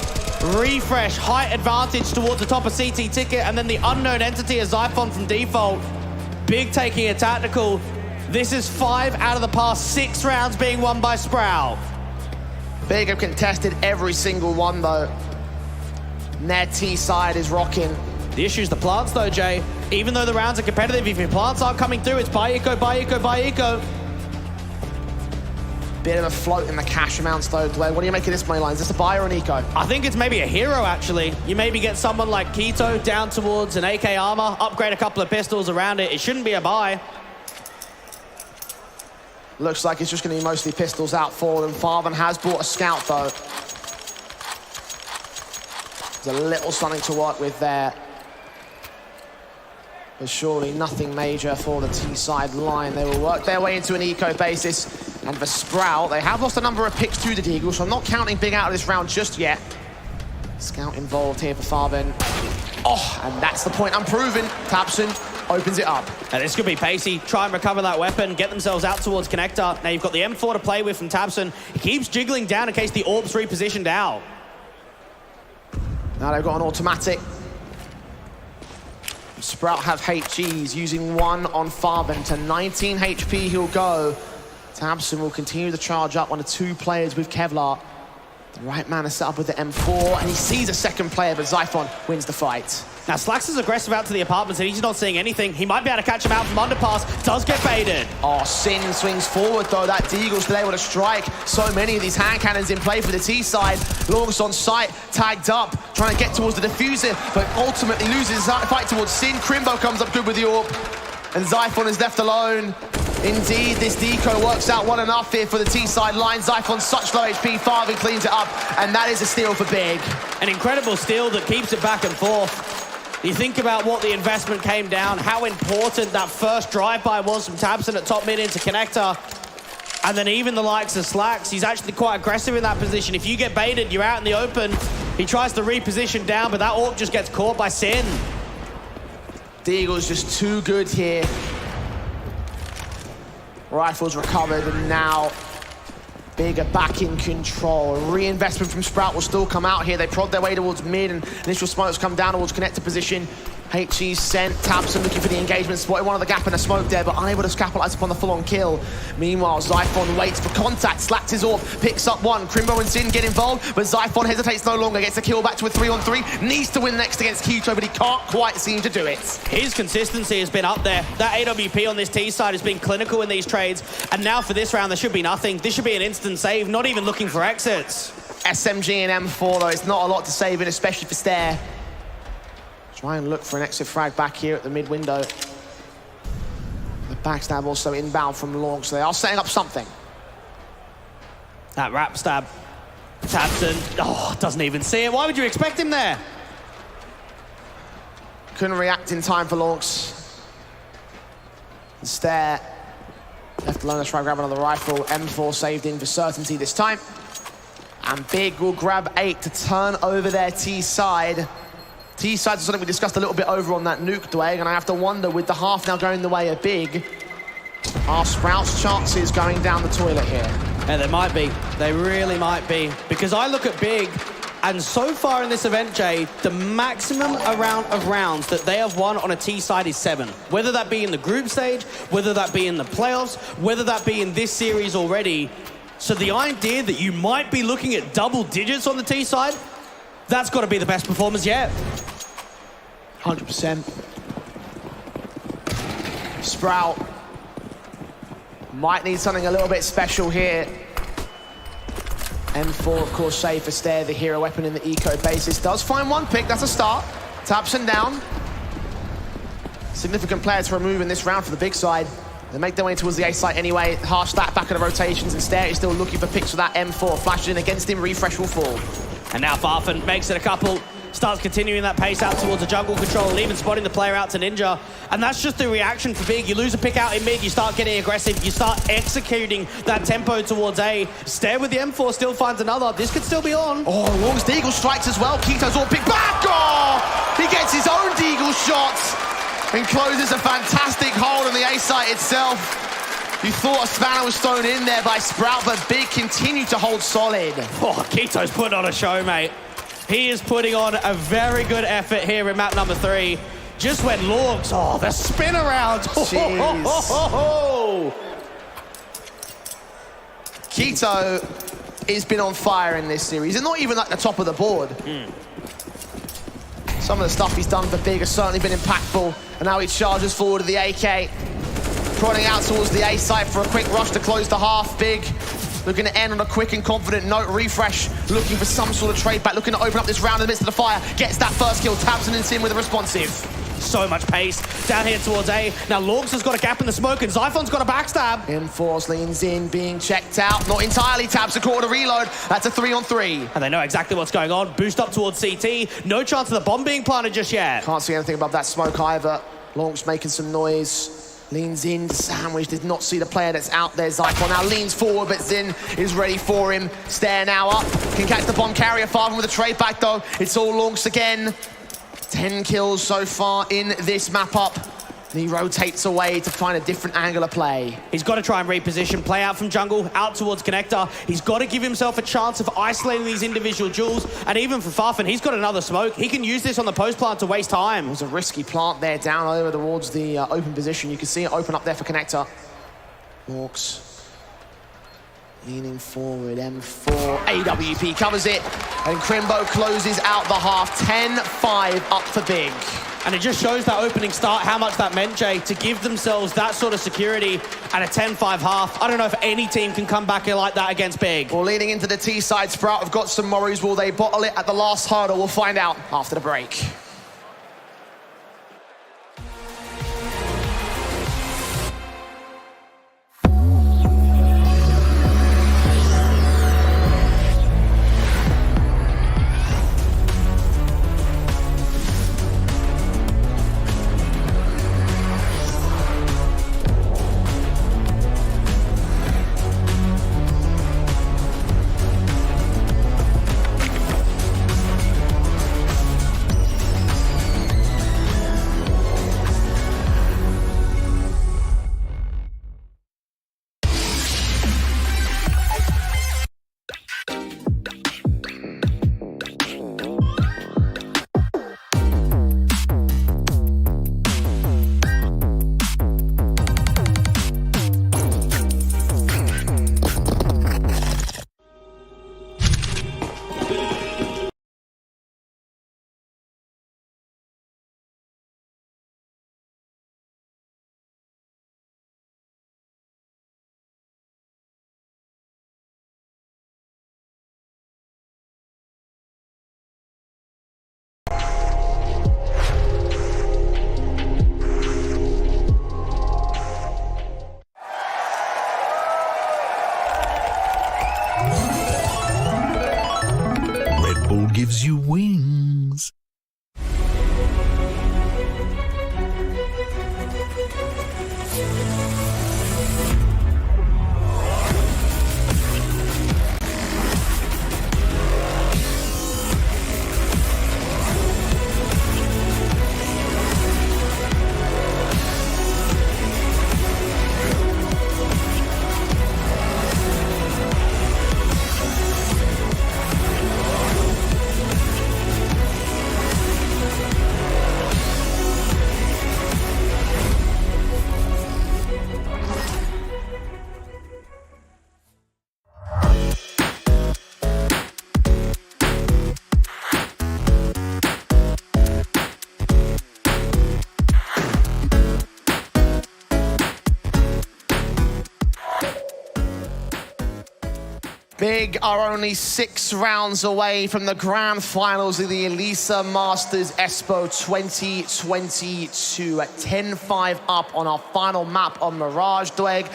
Refresh, height advantage towards the top of CT ticket, and then the unknown entity is Zyphon from default. Big taking a tactical. This is 5 out of the past 6 rounds being won by Sprout. Big have contested every single one, though. Their T side is rocking. The issue is the plants, though, Jay. Even though the rounds are competitive, if your plants aren't coming through, it's buy eco, buy eco, buy eco. Bit of a float in the cash amounts, though, Dwayne. What do you make of this money line? Is this a buy or an eco? I think it's maybe a hero, actually. You maybe get someone like Keto down towards an AK armor, upgrade a couple of pistols around it. It shouldn't be a buy. Looks like it's just going to be mostly pistols out for them. Farfan has bought a scout, though. There's a little something to work with there. But surely nothing major for the T-side line. They will work their way into an eco basis. And for Sprout, they have lost a number of picks to the Deagle, so I'm not counting Big out of this round just yet. Scout involved here for Farfan. Oh, and that's the point unproven. tabseN opens it up. Now this could be pacey. Try and recover that weapon, get themselves out towards connector. Now you've got the M4 to play with from tabseN. He keeps jiggling down in case the orb's repositioned out. Now they've got an automatic. Sprout have HGs, using 1 on Farfan to 19 HP he'll go. tabseN will continue to charge up 1 of 2 players with Kevlar. The right man is set up with the M4, and he sees a second player, but Zyphon wins the fight. Now Slacks is aggressive out to the apartments, and he's not seeing anything. He might be able to catch him out from underpass. Does get baited. Oh, Sin swings forward, though. That Deagle's still able to strike. So many of these hand cannons in play for the T side. Lorg's on site, tagged up, trying to get towards the diffuser, but ultimately loses his fight towards Sin. Crimbo comes up good with the orb, and Zyphon is left alone. Indeed, this deco works out well enough here for the T-side line. Zyphon, such low HP, Farfan cleans it up, and that is a steal for Big. An incredible steal that keeps it back and forth. You think about what the investment came down, how important that first drive-by was from tabseN at top mid into connector, and then even the likes of Slacks, he's actually quite aggressive in that position. If you get baited, you're out in the open. He tries to reposition down, but that orb just gets caught by Sin. Deagle's just too good here. Rifles recovered, and now Big are back in control. Reinvestment from Sprout will still come out here. They prod their way towards mid, and initial smokes come down towards connector position. HG's sent. tabseN looking for the engagement, spotted one of the gap in the smoke there, but unable to capitalize upon the full-on kill. Meanwhile, Zyphon waits for contact, slacks his orb, picks up 1. Crimbo and Sin get involved, but Zyphon hesitates no longer, gets a kill back to a 3-on-3, needs to win next against Keto, but he can't quite seem to do it. His consistency has been up there. That AWP on this T side has been clinical in these trades, and now for this round, there should be nothing. This should be an instant save, not even looking for exits. SMG and M4, though, it's not a lot to save in, especially for Stair. Try and look for an exit frag back here at the mid window. The backstab also inbound from Long, so they are setting up something. That wrap stab. Tabson, doesn't even see it. Why would you expect him there? Couldn't react in time for Lonks. Stare. Left alone to try and grab another rifle. M4 saved in for certainty this time. And Big will grab 8 to turn over their T side. T side is something we discussed a little bit over on that nuke, Dwayne, and I have to wonder, with the half now going the way of Big, are Sprout's chances going down the toilet here? Yeah, they might be. They really might be. Because I look at Big, and so far in this event, Jay, the maximum amount of rounds that they have won on a T side is 7. Whether that be in the group stage, whether that be in the playoffs, whether that be in this series already. So the idea that you might be looking at double digits on the T side, that's got to be the best performance yet. 100%. Sprout might need something a little bit special here. M4, of course, safe for Stare, the hero weapon in the eco basis. Does find one pick, that's a start. Tabson down. Significant player to remove in this round for the big side. They make their way towards the A site anyway. Harsh that back of the rotations, and Stare is still looking for picks for that M4. Flashes in against him, refresh will fall. And now Farfan makes it a couple. Starts continuing that pace out towards the jungle control, and even spotting the player out to Ninja. And that's just the reaction for Big. You lose a pick out in mid, you start getting aggressive, you start executing that tempo towards A. Stare with the M4 still finds another. This could still be on. Oh, Long's Deagle strikes as well. Keto's all picked back. Oh! He gets his own Deagle shots and closes a fantastic hold on the A site itself. You thought a spanner was thrown in there by Sprout, but Big continued to hold solid. Oh, Keto's putting on a show, mate. He is putting on a very good effort here in map number 3. Just when Lorgs, the spin around. Keto has been on fire in this series. He's not even at the top of the board. Some of the stuff he's done for Big has certainly been impactful. And now he charges forward to the AK. Prodding out towards the A site for a quick rush to close the half. Big looking to end on a quick and confident note. Refresh, looking for some sort of trade back, looking to open up this round in the midst of the fire. Gets that first kill, Tabson and Sim with a responsive. So much pace down here towards A. Now Lorgs has got a gap in the smoke, and Zyphon's got a backstab. M4 leans in, being checked out. Not entirely, Tabs a quarter reload. That's a 3-on-3. And they know exactly what's going on. Boost up towards CT. No chance of the bomb being planted just yet. Can't see anything above that smoke either. Longs making some noise. Leans in to sandwich, did not see the player that's out there. Zyphon now leans forward, but Zin is ready for him. Stare now up, can catch the bomb carrier. Farfan with a trade back though. It's all Longs again. 10 kills so far in this map up. And he rotates away to find a different angle of play. He's got to try and reposition, play out from jungle, out towards connector. He's got to give himself a chance of isolating these individual duels. And even for Farfan, he's got another smoke. He can use this on the post plant to waste time. It was a risky plant there, down over towards the open position. You can see it open up there for connector. Hawks leaning forward, M4, AWP covers it, and Crimbo closes out the half. 10-5 up for Big. And it just shows that opening start, how much that meant, Jay, to give themselves that sort of security and a 10-5 half. I don't know if any team can come back here like that against Big. Well, leading into the T side, Sprout have got some worries. Will they bottle it at the last hurdle? We'll find out after the break. gives you wings. Big are only 6 rounds away from the grand finals of the Elisa Masters Espoo 2022 at 10-5 up on our final map on Mirage Dweg.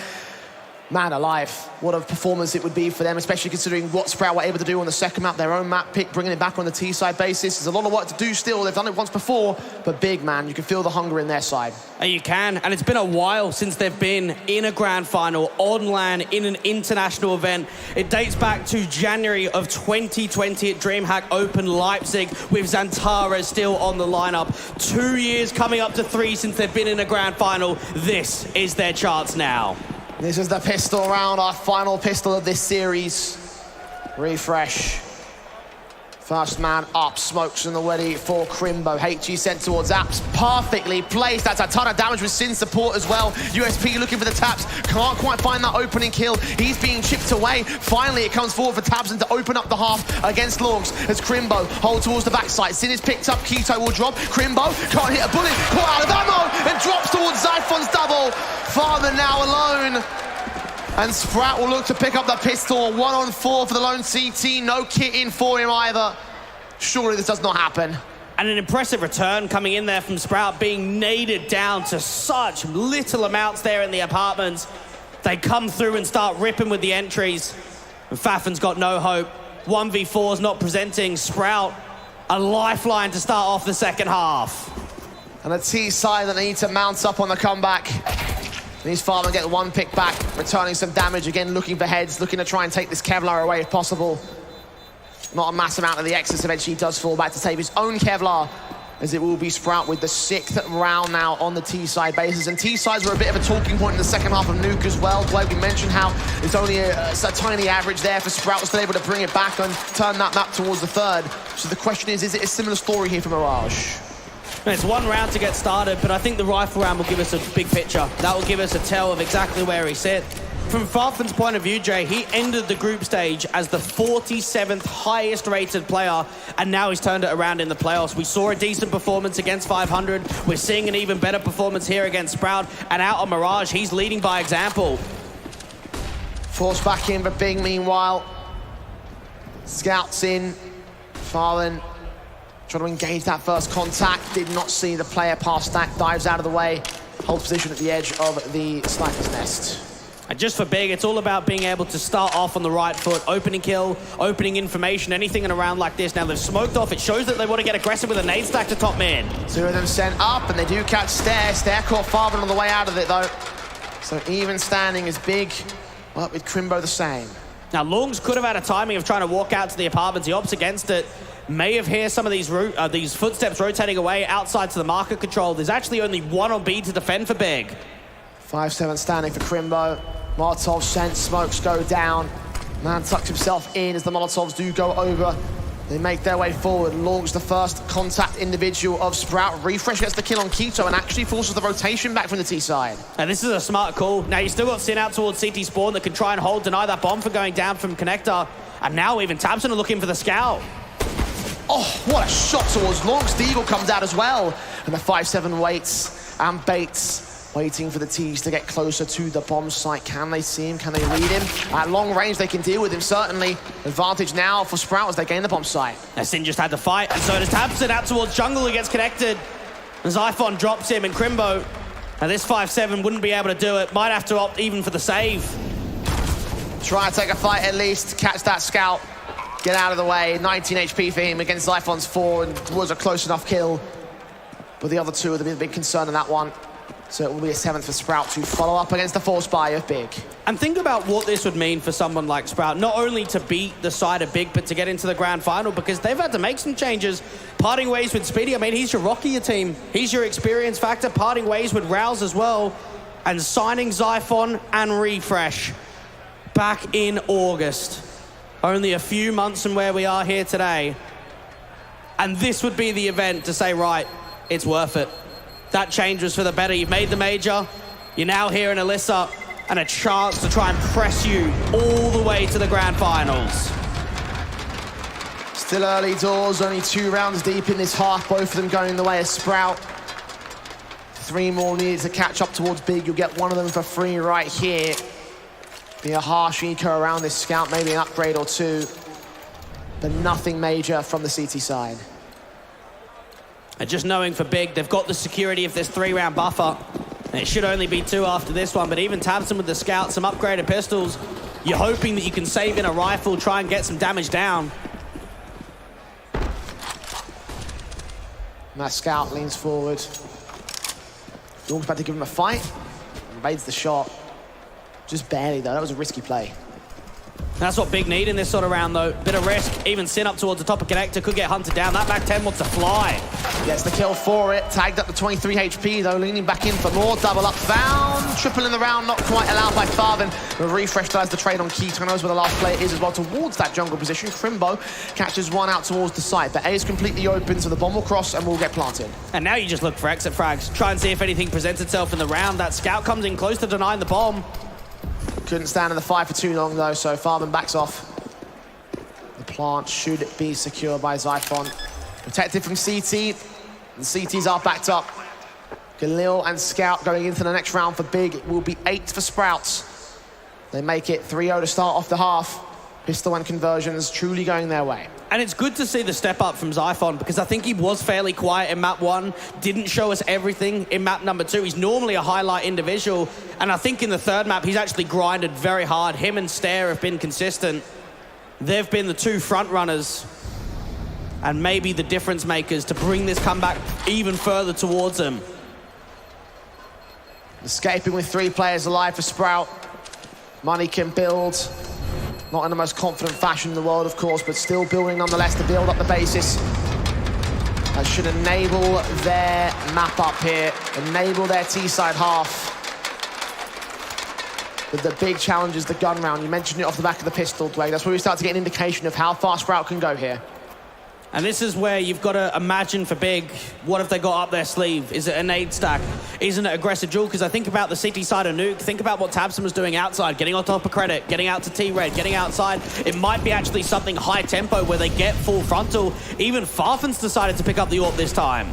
Man alive, what a performance it would be for them, especially considering what Sprout were able to do on the second map, their own map pick, bringing it back on the T-side basis. There's a lot of work to do still. They've done it once before, but big, man, you can feel the hunger in their side. And you can, and it's been a while since they've been in a grand final, on LAN, in an international event. It dates back to January of 2020 at DreamHack Open Leipzig with Xantara still on the lineup. 2 years coming up to 3 since they've been in a grand final. This is their chance now. This is the pistol round, our final pistol of this series. Refresh. First man up, smokes in the ready for Crimbo. HG sent towards Apps, perfectly placed. That's a ton of damage with Sin support as well. USP looking for the taps, can't quite find that opening kill. He's being chipped away. Finally, it comes forward for Tabson to open up the half against Lorgs as Crimbo hold towards the backside. Sin is picked up, Keto will drop. Crimbo can't hit a bullet, caught out of ammo, and drops towards Zyphon's double. Father now alone. And Sprout will look to pick up the pistol. 1-on-4 for the lone CT. No kit in for him either. Surely this does not happen. And an impressive return coming in there from Sprout, being naded down to such little amounts there in the apartments. They come through and start ripping with the entries. And Fafn's got no hope. 1v4's not presenting Sprout a lifeline to start off the second half. And a T side that need to mount up on the comeback. These Farmer get one pick back, returning some damage again, looking for heads, looking to try and take this Kevlar away if possible. Not a mass amount of the Exodus, eventually does fall back to save his own Kevlar, as it will be Sprout with the 6th round now on the T-side bases. And T-sides were a bit of a talking point in the second half of Nuke as well. Blake, we mentioned how it's only a tiny average there for Sprout, still able to bring it back and turn that map towards the 3rd. So the question is it a similar story here for Mirage? It's 1 round to get started, but I think the rifle round will give us a big picture. That will give us a tell of exactly where he sits. From Farfan's point of view, Jay, he ended the group stage as the 47th highest rated player, and now he's turned it around in the playoffs. We saw a decent performance against 500. We're seeing an even better performance here against Sprout, and out on Mirage, he's leading by example. Forced back in for Bing, meanwhile. Scouts in. Farlan trying to engage that first contact. Did not see the player pass stack. Dives out of the way. Holds position at the edge of the sniper's nest. And just for Big, it's all about being able to start off on the right foot, opening kill, opening information, anything in a round like this. Now they've smoked off. It shows that they want to get aggressive with a nade stack to top mid. 2 of them sent up, and they do catch Stair. Stair caught Farben on the way out of it, though. So even standing is Big, but with Crimbo the same. Now Longs could have had a timing of trying to walk out to the apartments. He opts against it. May have heard some of these footsteps rotating away outside to the market control. There's actually only 1 on B to defend for Big. 5-7 standing for Crimbo. Molotov sent, smokes go down. Man tucks himself in as the Molotovs do go over. They make their way forward. Longs the first contact individual of Sprout. Refresh gets the kill on Keto and actually forces the rotation back from the T side. And this is a smart call. Now you still got Sin out towards CT Spawn that can try and deny that bomb from going down from Connector. And now even Tabson are looking for the scout. Oh, what a shot towards Longs. Deagle comes out as well. And the 5-7 waits and baits, waiting for the T's to get closer to the bomb site. Can they see him? Can they read him? At long range, they can deal with him, certainly. Advantage now for Sprout as they gain the bomb site. Now Sin just had to fight, and so does Tabson out towards jungle. He gets connected. And Zyphon drops him, and Crimbo. Now this 5-7 wouldn't be able to do it. Might have to opt even for the save. Try to take a fight at least, catch that scout. get out of the way. 19 HP for him against Zyphon's 4, and was a close enough kill. But the other two are the big concern in that one. So it will be a 7th for Sprout to follow up against the force buy of Big. And think about what this would mean for someone like Sprout, not only to beat the side of Big, but to get into the grand final, because they've had to make some changes. Parting ways with Speedy, I mean, he's your rock of your team. He's your experience factor. Parting ways with Rouse as well. And signing Zyphon and Refresh back in August. Only a few months from where we are here today. And this would be the event to say, right, it's worth it. That change was for the better. You've made the major. You're now here in Elisa, and a chance to try and press you all the way to the grand finals. Still early doors, only 2 rounds deep in this half, both of them going the way of Sprout. 3 more needed to catch up towards Big. You'll get one of them for free right here. Be a harsh eco around this scout, maybe an upgrade or 2, but nothing major from the CT side. And just knowing for Big, they've got the security of this 3-round buffer. And it should only be 2 after this one, but even Tabson with the scout, some upgraded pistols, you're hoping that you can save in a rifle, try and get some damage down. And that scout leans forward. Dork's about to give him a fight. Evades the shot. Just barely, though. That was a risky play. That's what Big need in this sort of round, though. Bit of risk. Even Sin up towards the top of Connector could get hunted down. That Mac 10 wants to fly. Gets the kill for it. Tagged up to 23 HP, though. Leaning back in for more. Double up found. Triple in the round. Not quite allowed by Farvin. The Refresh does the trade on Keto. Knows where the last player is as well towards that jungle position. Crimbo catches one out towards the side. But A is completely open, so the bomb will cross and will get planted. And now you just look for exit frags. Try and see if anything presents itself in the round. That scout comes in close to denying the bomb. Couldn't stand in the fight for too long, though, so Farvin backs off. The plant should be secure by Zyphon. Protected from CT. The CTs are backed up. Galil and Scout going into the next round for Big. It will be 8 for Sprouts. They make it 3-0 to start off the half. Pistol and conversions truly going their way. And it's good to see the step up from Zyphon, because I think he was fairly quiet in map 1, didn't show us everything in map number 2. He's normally a highlight individual, and I think in the 3rd map he's actually grinded very hard. Him and Stare have been consistent. They've been the 2 front runners and maybe the difference makers to bring this comeback even further towards him. Escaping with 3 players alive for Sprout. Money can build. Not in the most confident fashion in the world, of course, but still building nonetheless to build up the basis. That should enable their map up here, enable their T-side half. But the big challenge is the gun round. You mentioned it off the back of the pistol, Dwayne. That's where we start to get an indication of how far Sprout can go here. And this is where you've got to imagine for Big, what have they got up their sleeve? Is it a nade stack? Isn't it aggressive duel? Because I think about the CT side of Nuke, think about what Tabson was doing outside, getting on top of Credit, getting out to T-Red, getting outside. It might be actually something high tempo where they get full frontal. Even Farfan's decided to pick up the AWP this time.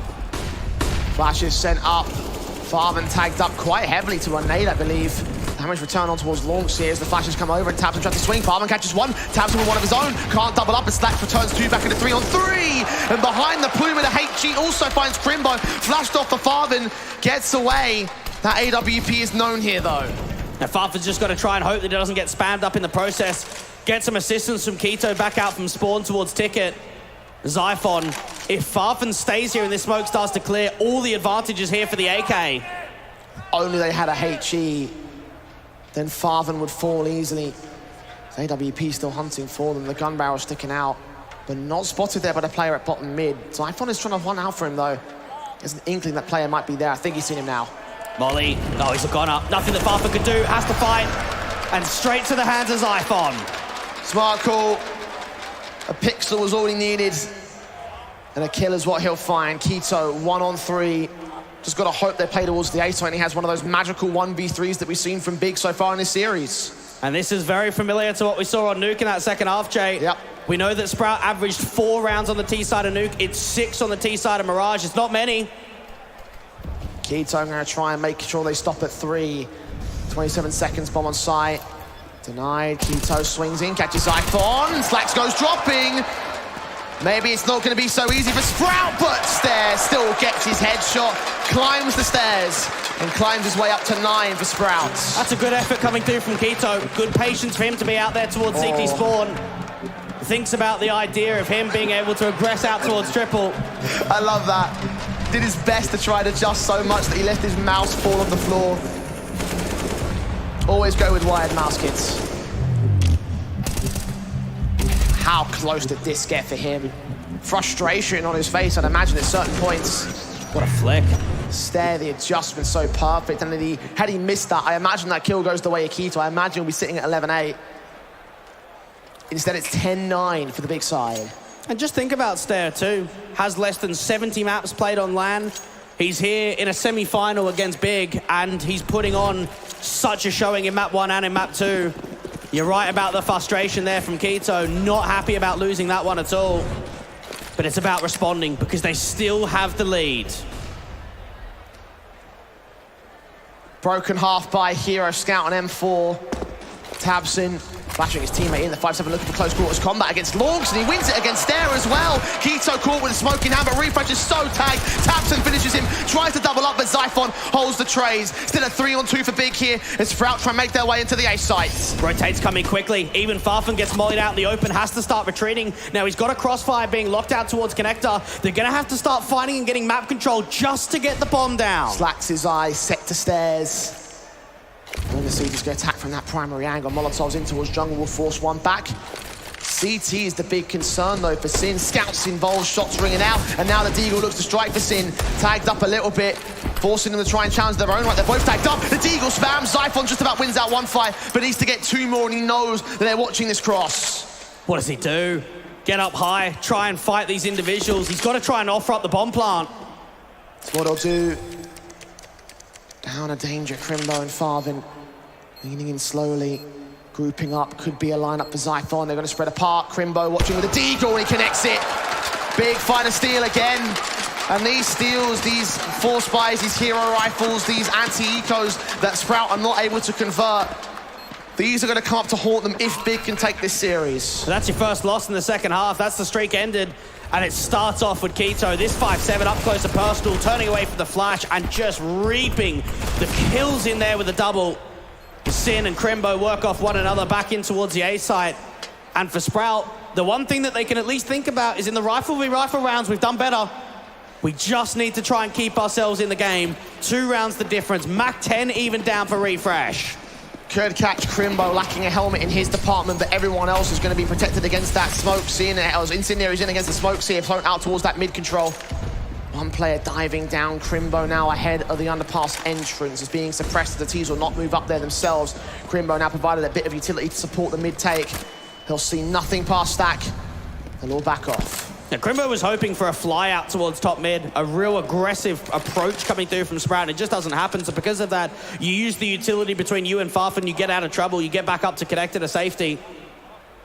Flash is sent up. Farvan tagged up quite heavily to a nade, I believe. Damage return on towards launch here as the flashes come over and Tabson tries to swing. Farvan catches one. Tabson with one of his own. Can't double up, and Slacks returns 2 back into 3-on-3. And behind the plume of the HG also finds Crimbo. Flashed off for Farvan. Gets away. That AWP is known here, though. Now Farfan's just got to try and hope that he doesn't get spammed up in the process. Get some assistance from Keto back out from spawn towards Ticket. Zyphon, if Farfan stays here and this smoke starts to clear, all the advantages here for the AK. Only they had a HE, then Farvan would fall easily. AWP still hunting for them. The gun barrel sticking out, but not spotted there by the player at bottom mid. Zyphon is trying to one out for him, though. There's an inkling that player might be there. I think he's seen him now. Molly, oh, he's gone up. Nothing that Farfan could do, has to fight. And straight to the hands of Zyphon. Smart call. A pixel was all he needed. And a kill is what he'll find. Keto, 1-on-3. Just got to hope they play towards the A-side, and he has one of those magical 1v3s that we've seen from Big so far in this series. And this is very familiar to what we saw on Nuke in that second half, Jay. Yep. We know that Sprout averaged 4 rounds on the T-side of Nuke. It's 6 on the T-side of Mirage. It's not many. Keto going to try and make sure they stop at 3. 27 seconds, bomb on site. Denied. Keto swings in, catches Zyphon. Slacks goes dropping. Maybe it's not going to be so easy for Sprout, but Stare still gets his headshot, climbs the stairs, and climbs his way up to 9 for Sprout. That's a good effort coming through from Keto. Good patience for him to be out there towards CT spawn. thinks about the idea of him being able to aggress out towards triple. I love that. Did his best to try to adjust so much that he left his mouse fall on the floor. Always go with wired mouse, kids. How close did this get for him? Frustration on his face, I'd imagine, at certain points. What a flick. Stare, the adjustment so perfect. And then had he missed that, I imagine that kill goes the way of Keto. I imagine he'll be sitting at 11-8. Instead, it's 10-9 for the big side. And just think about Stare too. Has less than 70 maps played on LAN. He's here in a semi-final against Big, and he's putting on such a showing in map 1 and in map 2. You're right about the frustration there from Keto. Not happy about losing that one at all. But it's about responding because they still have the lead. Broken half by Hero Scout on M4. Tabson flashing his teammate in the 5-7, looking for close quarters combat against Lorgs, and he wins it against Stare as well. Keto caught with a smoking hand, but Refresh is so tagged. Tabson finishes him, tries to double up, but Zyphon holds the trays. Still a 3-on-2 for Big here as Sprout try and make their way into the A site. Rotates coming quickly. Even Farfan gets mollied out in the open, has to start retreating. Now he's got a crossfire being locked out towards Connector. They're going to have to start fighting and getting map control just to get the bomb down. Slacks his eyes, set to Stairs. When the Siegers get attacked from that primary angle, Molotov's in towards jungle will force one back. CT is the big concern though for Sin. Scouts involved, shots ringing out, and now the Deagle looks to strike for Sin. Tagged up a little bit, forcing them to try and challenge their own right. They're both tagged up. The Deagle spams. Zyphon just about wins out one fight, but needs to get 2 more, and he knows that they're watching this cross. What does he do? Get up high, try and fight these individuals. He's got to try and offer up the bomb plant. That's what he'll do. Down a danger, Crimbo and Farvin leaning in slowly, grouping up. Could be a lineup for Zyphon. They're going to spread apart. Crimbo watching with a Deagle, and he connects it. Big fighter steal again. And these steals, these force buys, these hero rifles, these anti-ecos that Sprout are not able to convert, these are going to come up to haunt them if Big can take this series. So that's your first loss in the second half. That's the streak ended. And it starts off with Keto. This 5-7 up close and personal, turning away from the flash and just reaping the kills in there with a double. Sin and Crimbo work off one another back in towards the A site. And for Sprout, the one thing that they can at least think about is in the rifle v rifle rounds, we've done better. We just need to try and keep ourselves in the game. 2 rounds the difference. Mac 10 even down for Refresh. Could catch Crimbo lacking a helmet in his department, but everyone else is going to be protected against that smoke. Incendiary's in against the smoke seer, flown out towards that mid control. One player diving down. Crimbo now ahead of the underpass entrance is being suppressed. The T's will not move up there themselves. Crimbo now provided a bit of utility to support the mid take. He'll see nothing past Stack. They'll all back off. Now, Crimbo was hoping for a fly out towards top mid, a real aggressive approach coming through from Sprout, and it just doesn't happen. So because of that, you use the utility between you and Farfan, you get out of trouble, you get back up to Connector to safety.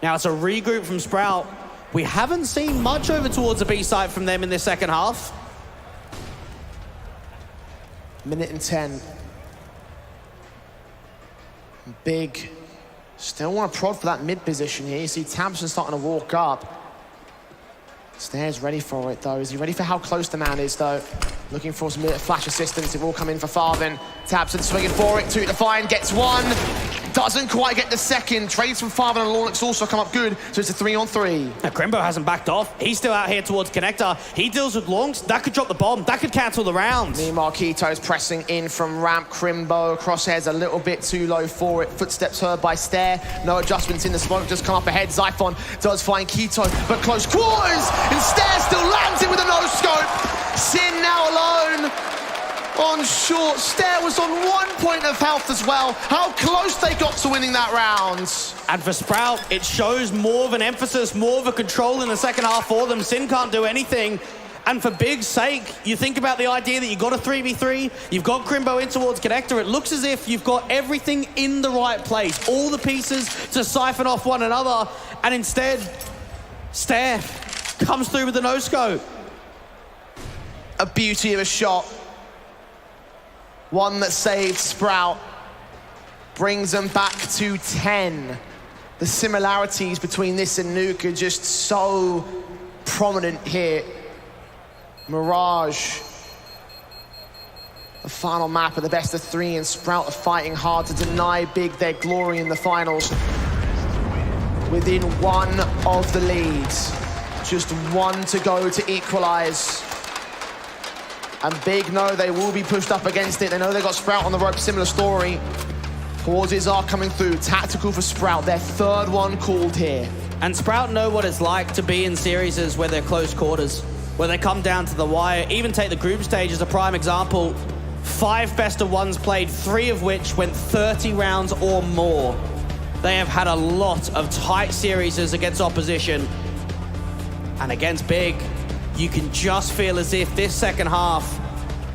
Now it's a regroup from Sprout. We haven't seen much over towards the B site from them in this second half. Minute and 10. Big. Still want to prod for that mid position here. You see Tabson starting to walk up. Snare's ready for it, though. Is he ready for how close the man is, though? Looking for some flash assistance. It will come in for Farvin. Tabson swinging for it. 2 to find. Gets 1. Doesn't quite get the second. Trades from Farvin and Lornix also come up good. So it's a 3-on-3. Now, Crimbo hasn't backed off. He's still out here towards Connector. He deals with Longs. That could drop the bomb. That could cancel the round. Meanwhile, Keto's pressing in from ramp. Crimbo. Crosshairs a little bit too low for it. Footsteps heard by Stare. No adjustments in the smoke. Just come up ahead. Zyphon does find Keto, but close quarters. And Stare still lands it with a no-scope. Sin now alone. On short. Stare was on 1 point of health as well. How close they got to winning that round. And for Sprout, it shows more of an emphasis, more of a control in the second half for them. Sin can't do anything. And for Big's sake, you think about the idea that you've got a 3v3, you've got Crimbo in towards Connector. It looks as if you've got everything in the right place, all the pieces to siphon off one another. And instead, Stare comes through with the no-scope. A beauty of a shot. One that saved Sprout. Brings them back to 10. The similarities between this and Nuke are just so prominent here. Mirage. The final map of the best of 3, and Sprout are fighting hard to deny Big their glory in the finals. within one of the leads. Just one to go to equalize. And Big know they will be pushed up against it. They know they got Sprout on the rope, similar story. Pauses are coming through. Tactical for Sprout, their third one called here. And Sprout know what it's like to be in series where they're close quarters, where they come down to the wire. Even take the group stage as a prime example. 5 best of ones played, 3 of which went 30 rounds or more. They have had a lot of tight series against opposition. And against Big, you can just feel as if this second half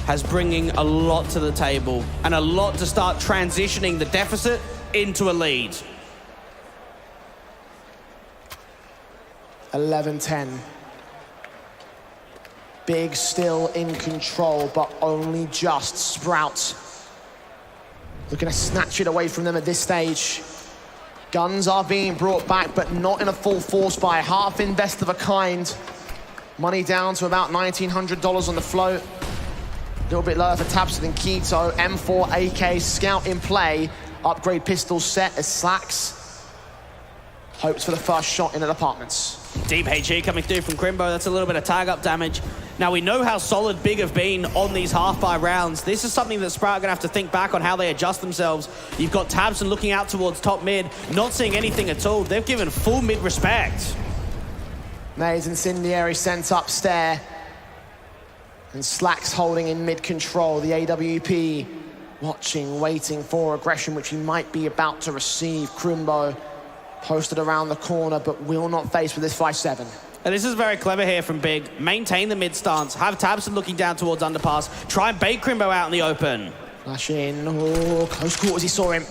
has bringing a lot to the table and a lot to start transitioning the deficit into a lead. 11-10. Big still in control, but only just. Sprout looking to snatch it away from them at this stage. Guns are being brought back, but not in a full force buy. Half in best of a kind. Money down to about $1,900 on the float. A little bit lower for tabseN and Keto. M4 AK Scout in play. Upgrade pistol set as Slacks hopes for the first shot in at apartments. Deep HE coming through from Crimbo. That's a little bit of tag up damage. Now we know how solid Big have been on these half-buy rounds. This is something that Sprout are gonna have to think back on how they adjust themselves. You've got tabseN looking out towards top mid, not seeing anything at all. They've given full mid respect. Maze Incendiary sent up stair. And Slacks holding in mid control. The AWP watching, waiting for aggression, which he might be about to receive. Crimbo posted around the corner, but will not face with this 5-7. And this is very clever here from Big. Maintain the mid stance, have tabseN looking down towards underpass, try and bait Crimbo out in the open. Flash in, oh, close quarters, he saw him.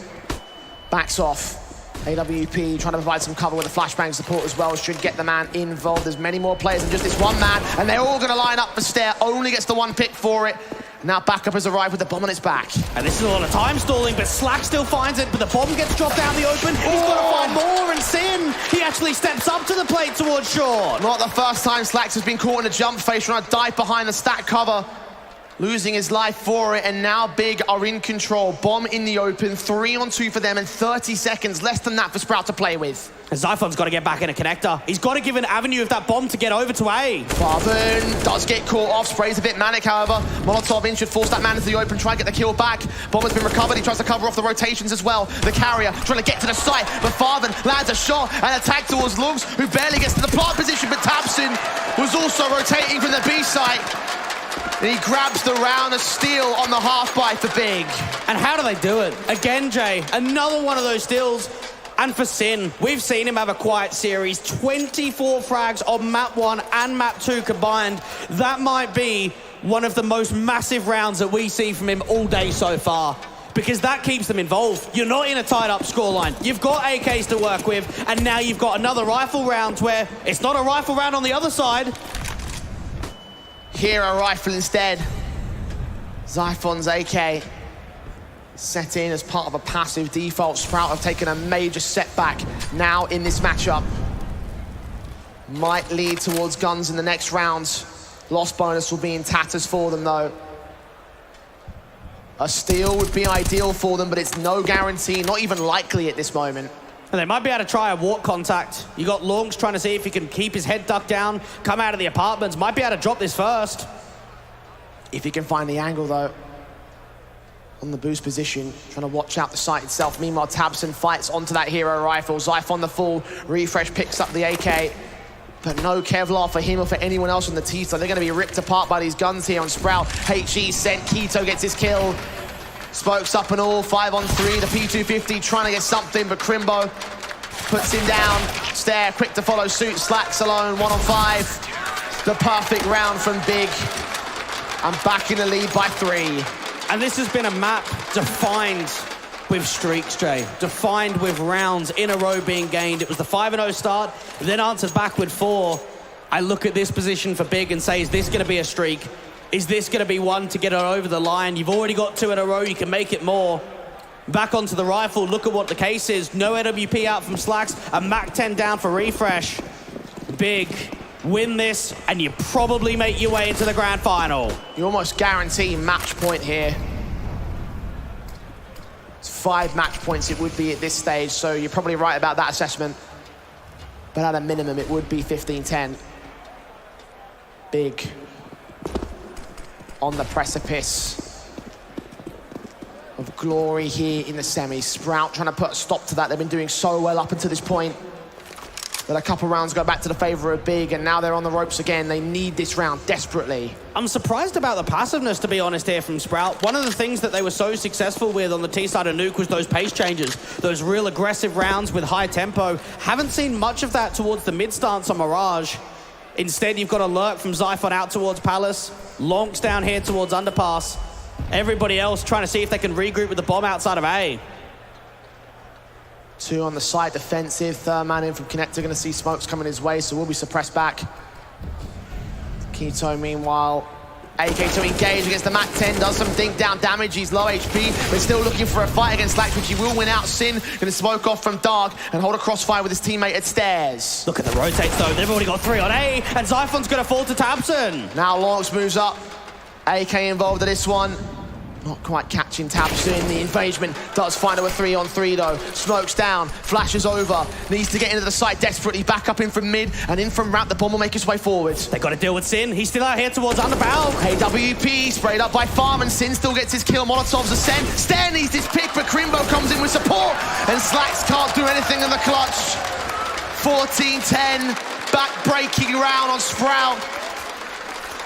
Backs off. AWP trying to provide some cover with a flashbang support as well. Should get the man involved. There's many more players than just this one man, and they're all gonna line up for stair. Only gets the one pick for it. Now backup has arrived with the bomb on its back. And this is a lot of time stalling, but Slack still finds it, but the bomb gets dropped out in the open. He's got to find more, and Sin, he actually steps up to the plate towards short. Not the first time Slacks has been caught in a jump face, trying to dive behind the stack cover. Losing his life for it, and now Big are in control. Bomb in the open, 3-on-2 for them, and 30 seconds, less than that for Sprout to play with. And Zyphon's got to get back in a connector. He's got to give an avenue of that bomb to get over to A. Farben does get caught off, sprays a bit manic, however. Molotov in should force that man into the open, try and get the kill back. Bomb has been recovered, he tries to cover off the rotations as well. The carrier trying to get to the site, but Farben lands a shot and attack towards Lungs, who barely gets to the plant position, but tabseN was also rotating from the B site. And he grabs the round of steel on the half-buy for Big. And how do they do it? Again, Jay, another one of those steals. And for Sin, we've seen him have a quiet series. 24 frags on map 1 and map 2 combined. That might be one of the most massive rounds that we see from him all day so far, because that keeps them involved. You're not in a tied-up scoreline. You've got AKs to work with, and now you've got another rifle round where it's not a rifle round on the other side. Here a rifle instead. Zyphon's AK set in as part of a passive default. Sprout have taken a major setback now in this matchup. Might lead towards guns in the next round. Loss bonus will be in tatters for them though. A steal would be ideal for them, but it's no guarantee, not even likely at this moment. And they might be able to try a walk contact. You got Longs trying to see if he can keep his head ducked down, come out of the apartments. Might be able to drop this first. If he can find the angle though. On the boost position, trying to watch out the site itself. Meanwhile, tabseN fights onto that hero rifle. Zyphon the full, Refresh picks up the AK. But no Kevlar for him or for anyone else on the T side. They're gonna be ripped apart by these guns here on Sprout. HE sent, Keto gets his kill. Spokes up and all, 5-on-3, the P250 trying to get something, but Crimbo puts him down. Stair, quick to follow suit, Slacks alone, 1-on-5. The perfect round from Big. I'm back in the lead by 3. And this has been a map defined with streaks, Jay. Defined with rounds in a row being gained. It was the 5-0 start, then answered back with 4. I look at this position for Big and say, is this gonna be a streak? Is this going to be one to get it over the line? You've already got 2 in a row. You can make it more. Back onto the rifle. Look at what the case is. No AWP out from Slacks. A Mac 10 down for Refresh. Big. Win this, and you probably make your way into the grand final. You almost guarantee match point here. It's 5 match points it would be at this stage, so you're probably right about that assessment. but at a minimum, it would be 15-10. Big on the precipice of glory here in the semis. Sprout trying to put a stop to that. They've been doing so well up until this point. But a couple rounds go back to the favor of Big, and now they're on the ropes again. They need this round desperately. I'm surprised about the passiveness, to be honest, here from Sprout. One of the things that they were so successful with on the T side of Nuke was those pace changes, those real aggressive rounds with high tempo. Haven't seen much of that towards the mid stance on Mirage. Instead, you've got a lurk from Xiphon out towards Palace, Lonks down here towards Underpass. Everybody else trying to see if they can regroup with the bomb outside of A. 2 on the side defensive. Third man in from Connector, going to see smokes coming his way, so we'll be suppressed back. Keto, meanwhile, AK to engage against the Mac 10, does some dink down damage. He's low HP, but still looking for a fight against Slax, which he will win out. Sin going to smoke off from Dark and hold a crossfire with his teammate at Stairs. Look at the rotates though. They've already got 3 on A, and Xiphon's going to fall to Tabson. Now Lonks moves up. AK involved in this one. Not quite catching Tabson. The engagement does find a 3-on-3 though. Smokes down, flashes over, needs to get into the site desperately. Back up in from mid and in from ramp. The bomb will make his way forwards. They got to deal with Sin. He's still out here towards Underbow. AWP sprayed up by Farm, and Sin still gets his kill. Molotov's ascent. Stair needs his pick, but Crimbo comes in with support, and Slacks can't do anything in the clutch. 14-10, back-breaking round on Sprout.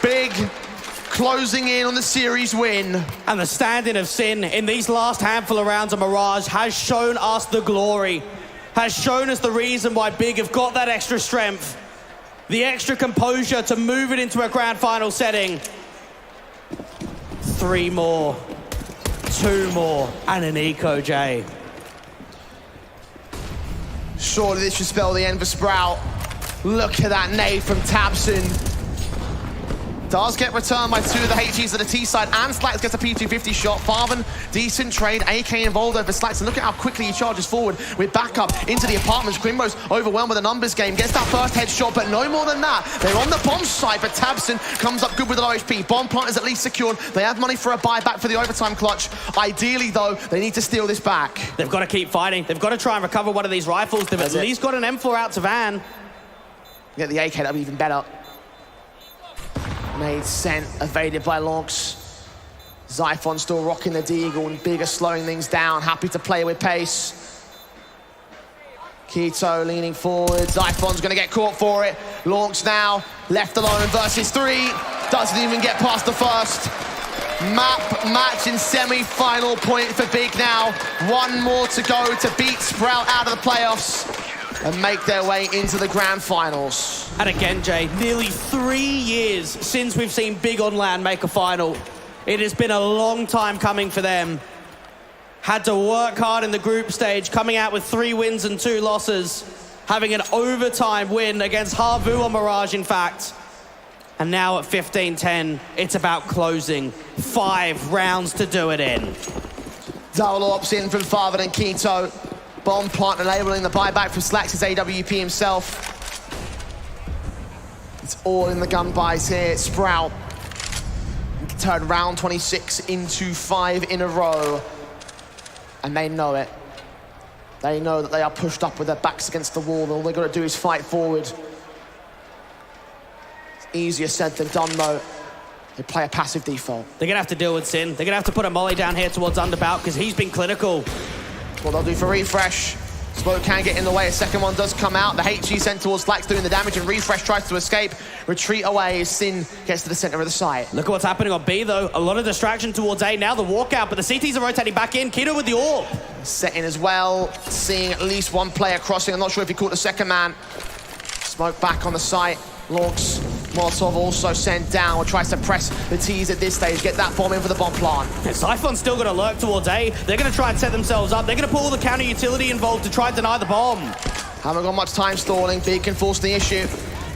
Big closing in on the series win. And the stand-in of Sin in these last handful of rounds of Mirage has shown us the glory, has shown us the reason why Big have got that extra strength, the extra composure to move it into a grand final setting. 3 more, 2 more, and an eco, Jay. Surely this should spell the end for Sprout. Look at that nade from Tabson. Does get returned by 2 of the HGs at the T side, and Slacks gets a P250 shot. Farvan, decent trade. AK involved over Slacks, and look at how quickly he charges forward with backup into the apartments. Crimbo's overwhelmed with a numbers game, gets that first headshot, but no more than that. They're on the bomb side, but Tabson comes up good with the low HP. Bomb plant is at least secured. They have money for a buyback for the overtime clutch. Ideally, though, they need to steal this back. They've got to keep fighting. They've got to try and recover one of these rifles. They've at least got an M4 out to Van. Get the AK, that'll be even better. Nade sent, evaded by Lonks. Xiphon still rocking the Deagle, and Big are slowing things down, happy to play with pace. Keto leaning forward, Xiphon's gonna get caught for it. Lonks now, left alone versus 3. Doesn't even get past the first. Map match in semi-final point for Big now. 1 more to go to beat Sprout out of the playoffs and make their way into the grand finals. And again, Jay, nearly 3 years since we've seen Big on land make a final. It has been a long time coming for them. Had to work hard in the group stage, coming out with 3 wins and 2 losses, having an overtime win against Harvu on Mirage, in fact. And now at 15-10, it's about closing. 5 rounds to do it in. Double ops in from Farvan and Keto. Bomb plant enabling the buyback from Slacks' AWP himself. It's all in the gun buys here. Sprout turned round 26 into 5 in a row. And they know it. They know that they are pushed up with their backs against the wall. All they've got to do is fight forward. It's easier said than done, though. They play a passive default. They're going to have to deal with Sin. They're going to have to put a molly down here towards Underbout because he's been clinical. What they'll do for Refresh. Smoke can get in the way. A second one does come out. The HG sent towards Slacks doing the damage, and Refresh tries to escape. Retreat away as Sin gets to the center of the site. Look at what's happening on B, though. A lot of distraction towards A. Now the walkout, but the CTs are rotating back in. Keto with the orb. Setting as well. Seeing at least 1 player crossing. I'm not sure if he caught the second man. Smoke back on the site. Lonks, Molotov also sent down, or tries to press the T's at this stage, get that bomb in for the bomb plant. Xiphon's still going to lurk towards A. They're going to try and set themselves up. They're going to put all the counter utility involved to try and deny the bomb. Haven't got much time stalling. Big can force the issue.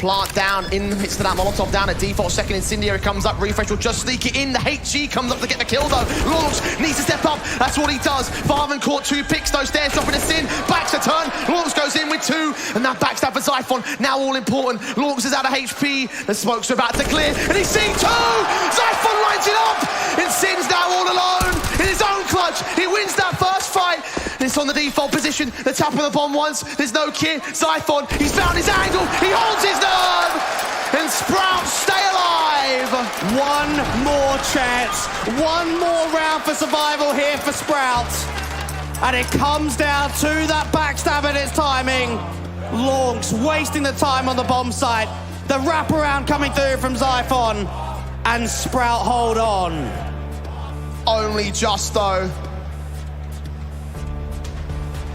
Plant down, in hits to that Molotov down at default. Second Incendiary comes up. Refresh will just sneak it in. The HG comes up to get the kill though. Lonks needs to step up. That's what he does. Farvan caught 2 picks though. Stairs dropping a Sin. Backs a turn. Lonks goes in with 2. And that backstab for Xiphon. Now all important. Lonks is out of HP. The smokes are about to clear. And he's seen 2! Xiphon lines it up! And Sin's now all alone in his own clutch. He wins that first fight. It's on the default position. The tap of the bomb once. There's no kid. Zyphon, he's found his angle. He holds his nerve. And Sprout stay alive. One more chance. One more round for survival here for Sprout. And it comes down to that backstab and its timing. Longs wasting the time on the bomb site. The wraparound coming through from Zyphon. And Sprout hold on. Only just though.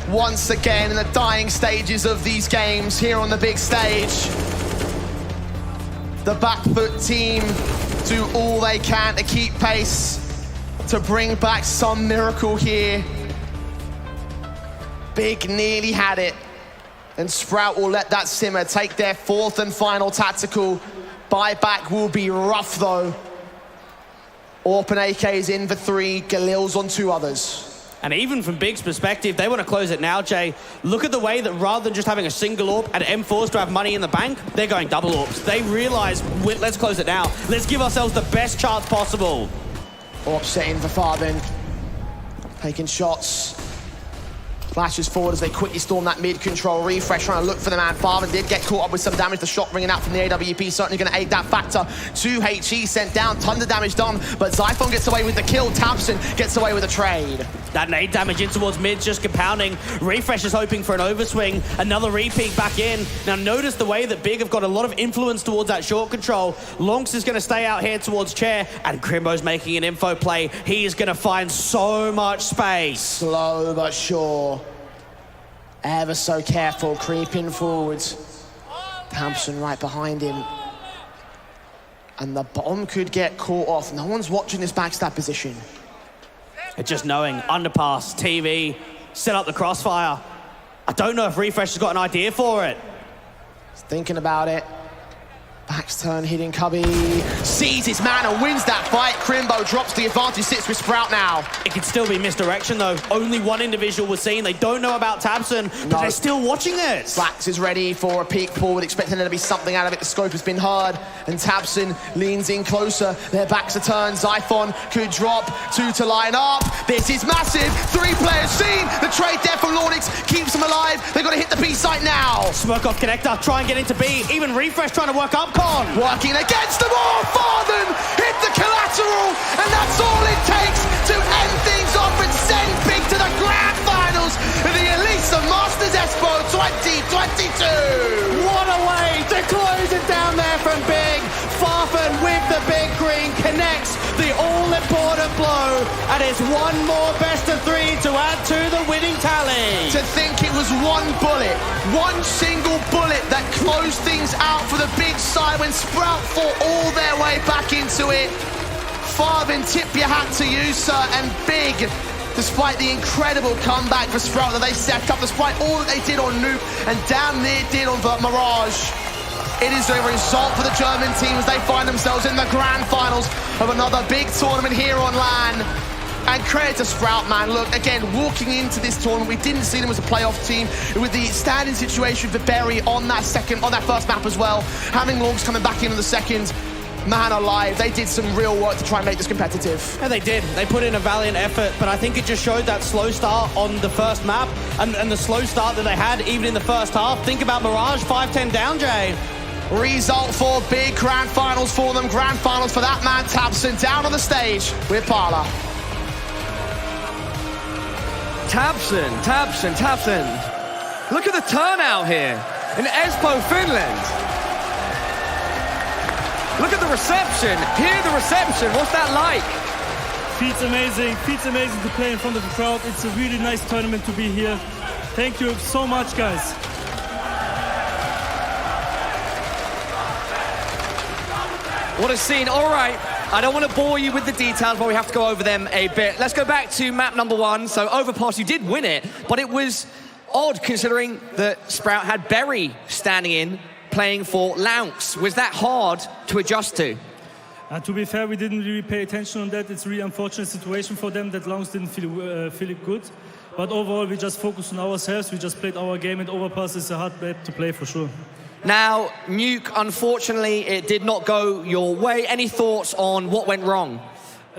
Once again in the dying stages of these games here on the big stage. The back foot team do all they can to keep pace, to bring back some miracle here. Big nearly had it, and Sprout will let that simmer, take their fourth and final tactical. Buyback will be rough though. Orphan AK's in for 3, Galil's on 2 others. And even from Big's perspective, they want to close it now, Jay. Look at the way that rather than just having a single AWP and M4s to have money in the bank, they're going double AWPs. They realize, let's close it now. Let's give ourselves the best chance possible. AWP set in for Farben. Taking shots. Flashes forward as they quickly storm that mid-control. Refresh trying to look for the man. Farben did get caught up with some damage. The shot ringing out from the AWP, certainly going to aid that factor. 2 HE sent down, tons of damage done, but Zyphon gets away with the kill. Tabson gets away with the trade. That nade damage in towards mid, just compounding. Refresh is hoping for an overswing. Another repeat back in. Now notice the way that Big have got a lot of influence towards that short control. Lonks is going to stay out here towards Chair, and Crimbo's making an info play. He is going to find so much space. Slow but sure. Ever so careful, creeping forwards. Thompson right behind him. And the bomb could get caught off. No one's watching this backstab position. Just knowing, underpass, TV, set up the crossfire. I don't know if Refresh has got an idea for it. He's thinking about it. Backs turn, hitting Cubby. Sees his man and wins that fight. Crimbo drops the advantage, sits with Sprout now. It could still be misdirection though. Only one individual was seen. They don't know about Tabson, but they're still watching it. Slacks is ready for a peek forward, expecting there to be something out of it. The scope has been heard, and Tabson leans in closer. Their backs are turned. Zyphon could drop, 2 to line up. This is massive. 3 players seen. The trade there from Lawnix keeps them alive. They've got to hit the B site now. Smoke off connector, try and get into B. Even Refresh trying to work up. Working against them all. Farben hit the collateral, and that's all it takes to end things off and send Big to the grand finals of the Elisa Masters Espoo 2022. What a way to close it down there from Big. Farben with the big green connects the all-important blow, and it's one more best of 3 to add to the winning tally. To think it was one bullet, one single bullet that closed things out for the Big side when Sprout fought all their way back into it. Farben, tip your hat to you, sir, and Big, despite the incredible comeback for Sprout that they set up, despite all that they did on Nuke and damn near did on Mirage. It is a result for the German team as they find themselves in the grand finals of another big tournament here on LAN. And credit to Sprout, man. Look, again, walking into this tournament, we didn't see them as a playoff team. With the standing situation for Berry on that first map as well, having Longs coming back in the second. Man alive, they did some real work to try and make this competitive. Yeah, they did. They put in a valiant effort, but I think it just showed that slow start on the first map and the slow start that they had even in the first half. Think about Mirage, 5-10 down, Jay. Result for Big, grand finals for them, grand finals for that man Tabson, down on the stage with Parla. Tabson. Look at the turnout here in Espoo, Finland. Look at the reception. Hear the reception. What's that like? Feels amazing. Feels amazing to play in front of the crowd. It's a really nice tournament to be here. Thank you so much, guys. What a scene. All right. I don't want to bore you with the details, but we have to go over them a bit. Let's go back to map number 1. So Overpass, you did win it, but it was odd considering that Sprout had Berry standing in, playing for Lounx. Was that hard to adjust to? To be fair, we didn't really pay attention on that. It's a really unfortunate situation for them that Lounx didn't feel it good. But overall, we just focused on ourselves. We just played our game, and Overpass is a hard map to play for sure. Now, Nuke, unfortunately, it did not go your way. Any thoughts on what went wrong?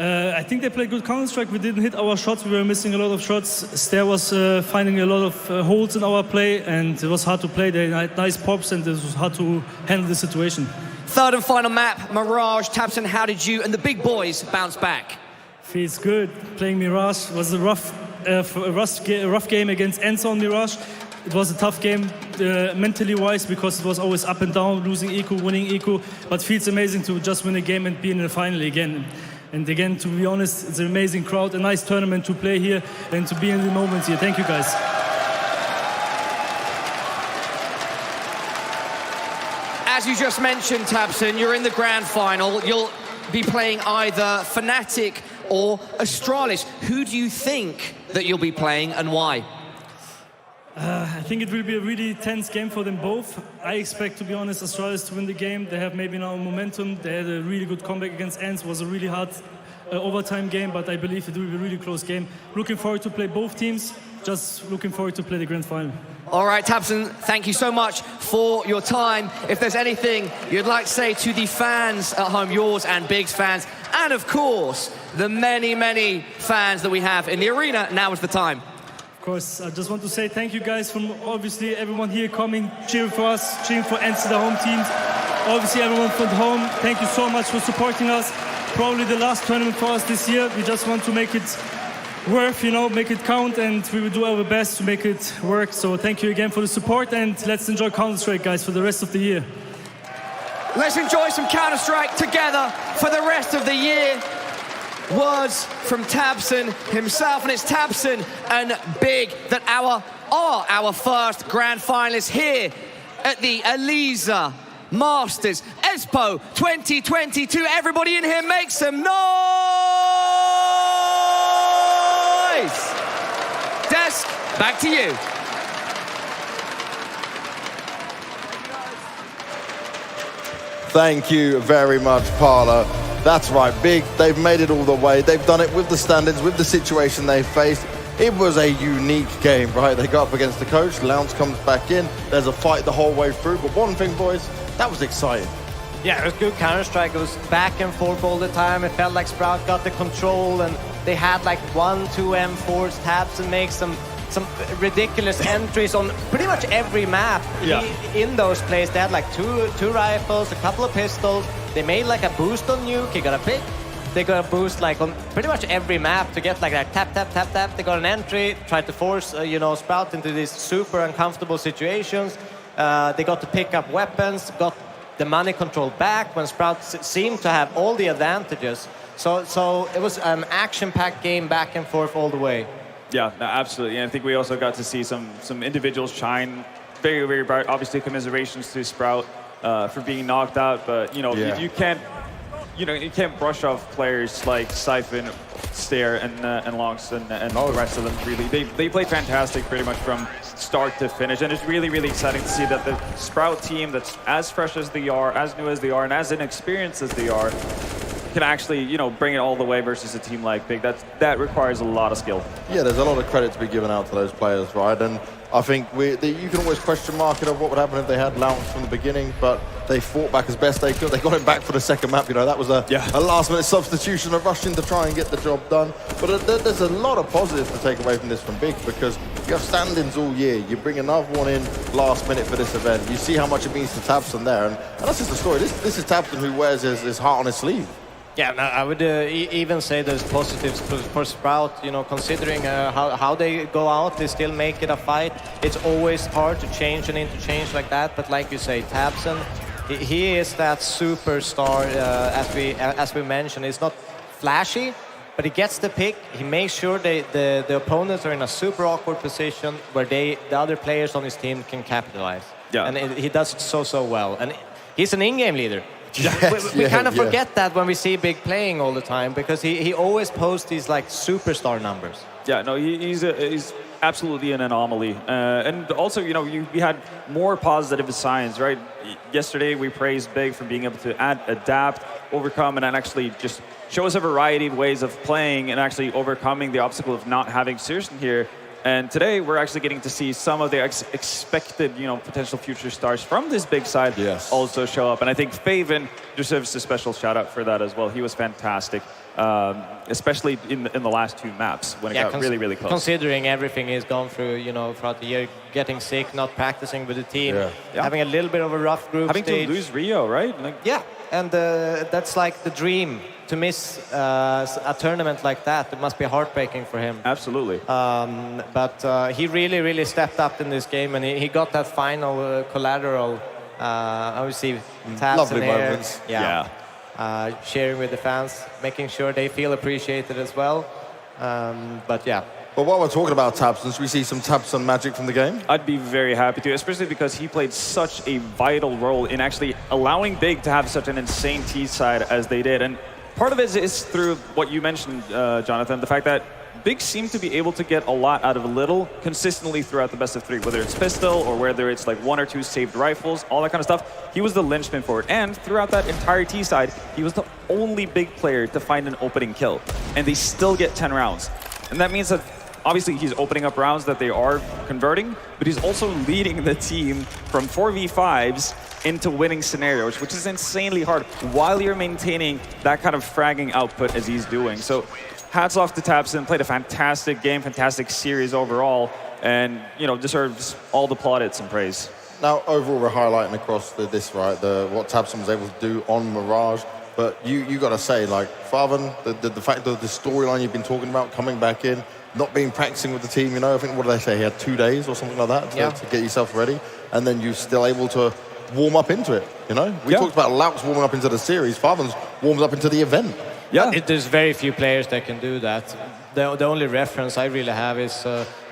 I think they played good Counter-Strike. We didn't hit our shots. We were missing a lot of shots. Stair was finding a lot of holes in our play, and it was hard to play. They had nice pops, and it was hard to handle the situation. Third and final map, Mirage. tabseN, how did you and the big boys bounce back? Feels good. Playing Mirage was a rough game against Enzo on Mirage. It was a tough game mentally wise because it was always up and down, losing eco, winning eco. But feels amazing to just win a game and be in the final again. And again, to be honest, it's an amazing crowd, a nice tournament to play here and to be in the moments here. Thank you, guys. As you just mentioned, tabseN, you're in the grand final. You'll be playing either Fnatic or Astralis. Who do you think that you'll be playing and why? I think it will be a really tense game for them both. I expect, to be honest, Astralis to win the game. They have maybe now momentum. They had a really good comeback against Ants. It was a really hard overtime game, but I believe it will be a really close game. Looking forward to play both teams. Just looking forward to play the grand final. All right, tabseN, thank you so much for your time. If there's anything you'd like to say to the fans at home, yours and Big's fans, and of course, the many, many fans that we have in the arena, now is the time. Of course, I just want to say thank you guys from obviously everyone here coming, cheering for us, cheering for NC, the home teams. Obviously everyone from home, thank you so much for supporting us. Probably the last tournament for us this year. We just want to make it worth, make it count, and we will do our best to make it work. So thank you again for the support, and let's enjoy Counter-Strike, guys, for the rest of the year. Let's enjoy some Counter-Strike together for the rest of the year. Words from tabseN himself, and it's tabseN and Big that are our first grand finalists here at the Elisa Masters Espoo 2022. Everybody in here, make some noise! Desk, back to you. Thank you very much, Parla. That's right, Big. They've made it all the way. They've done it with the standards, with the situation they faced. It was a unique game, right? They got up against the coach. Lounge comes back in. There's a fight the whole way through. But one thing, boys, that was exciting. Yeah, it was good Counter-Strike. It was back and forth all the time. It felt like Sprout got the control, and they had like 1-2 M4s, tabseN make some ridiculous entries on pretty much every map. Yeah. In those plays, they had like two rifles, a couple of pistols. They made like a boost on Nuke. He got a pick. They got a boost like on pretty much every map to get like that tap, tap, tap, tap. They got an entry, tried to force, Sprout into these super uncomfortable situations. They got to pick up weapons, got the money control back when Sprout seemed to have all the advantages. So it was an action-packed game back and forth all the way. Yeah, no, absolutely. And I think we also got to see some individuals shine very, very bright. Obviously, commiserations to Sprout for being knocked out, but you can't brush off players like Siphon, Stair, and Longs, and all the rest of them. Really, they play fantastic pretty much from start to finish, and it's really, really exciting to see that the Sprout team, that's as fresh as they are, as new as they are, and as inexperienced as they are, can actually, bring it all the way versus a team like Big. That requires a lot of skill. Yeah, there's a lot of credit to be given out to those players, right? And I think you can always question mark it of what would happen if they had Lounge from the beginning, but they fought back as best they could. They got him back for the second map. That was a last-minute substitution, a rush in to try and get the job done. But there's a lot of positives to take away from this from Big, because you have stand-ins all year. You bring another one in last minute for this event. You see how much it means to tabseN there, and that's just the story. This is tabseN who wears his heart on his sleeve. Yeah, I would even say there's positives for Sprout, considering how they go out, they still make it a fight. It's always hard to change an interchange like that, but like you say, tabseN, he is that superstar, as we mentioned. He's not flashy, but he gets the pick. He makes sure the opponents are in a super awkward position where the other players on his team can capitalize. Yeah. And he does it so well. And he's an in-game leader. Yes, we kind of forget that when we see Big playing all the time, because he always posts these like superstar numbers. Yeah, no, he's absolutely an anomaly. And also, we had more positive signs, right? Yesterday, we praised Big for being able to adapt, overcome, and actually just show us a variety of ways of playing and actually overcoming the obstacle of not having CSGO here. And today, we're actually getting to see some of the expected, potential future stars from this Big side also show up. And I think Faven deserves a special shout out for that as well. He was fantastic. especially in the last 2 maps when it got really, really close. Considering everything he's gone through, you know, throughout the year, getting sick, not practicing with the team, having a little bit of a rough group having stage. to lose Rio, right? Like, yeah, and that's like the dream. To miss a tournament like that, it must be heartbreaking for him. Absolutely. But he really, really stepped up in this game, and he got that final collateral. Obviously, taps Lovely in the air. moments. Yeah. Sharing with the fans, making sure they feel appreciated as well. But yeah. But while we're talking about Tabson, should we see some Tabson magic from the game? I'd be very happy to, especially because he played such a vital role in actually allowing Big to have such an insane T side as they did. And part of it is through what you mentioned, Jonathan, the fact that Big seemed to be able to get a lot out of a little consistently throughout the best of 3, whether it's pistol or whether it's like 1 or 2 saved rifles, all that kind of stuff. He was the linchpin for it. And throughout that entire T side, he was the only Big player to find an opening kill. And they still get 10 rounds. And that means that obviously he's opening up rounds that they are converting, but he's also leading the team from 4v5s into winning scenarios, which is insanely hard while you're maintaining that kind of fragging output as he's doing. So hats off to Tabson, played a fantastic game, fantastic series overall, and you know, deserves all the plaudits and praise. Now, overall, we're highlighting across this, right, what Tabson was able to do on Mirage, but you got to say, like, Farvan, the fact that the storyline you've been talking about, coming back in, not being practicing with the team, you know, I think, what did they say, he had 2 days or something like that to get yourself ready, and then you're still able to warm up into it, you know? We talked about Louts warming up into the series, Farvan's warmed up into the event. Yeah. There's very few players that can do that. The only reference I really have is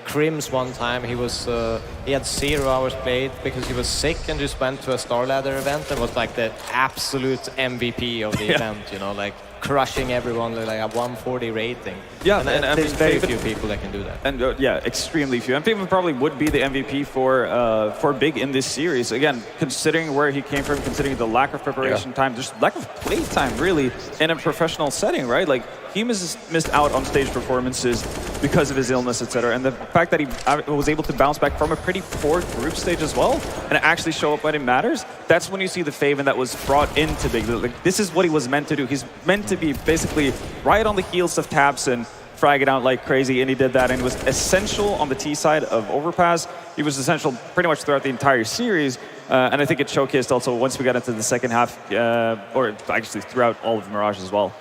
Crims one time. He had 0 hours played because he was sick and just went to a Star Ladder event and was like the absolute MVP of the event, you know, like crushing everyone with like a 140 rating. Yeah, and there's very few people that can do that. And yeah, extremely few. And Faven probably would be the MVP for Big in this series. Again, considering where he came from, considering the lack of preparation time, there's lack of play time really in a professional setting, right? Like he missed out on stage performances because of his illness, etc. And the fact that he was able to bounce back from a pretty poor group stage as well and actually show up when it matters, that's when you see the Faven that was brought into Big. Like, this is what he was meant to do. He's meant to be basically right on the heels of Tabson, fragging out like crazy, and he did that, and he was essential on the T side of Overpass. He was essential pretty much throughout the entire series, and I think it showcased also once we got into the second half, or actually throughout all of Mirage as well.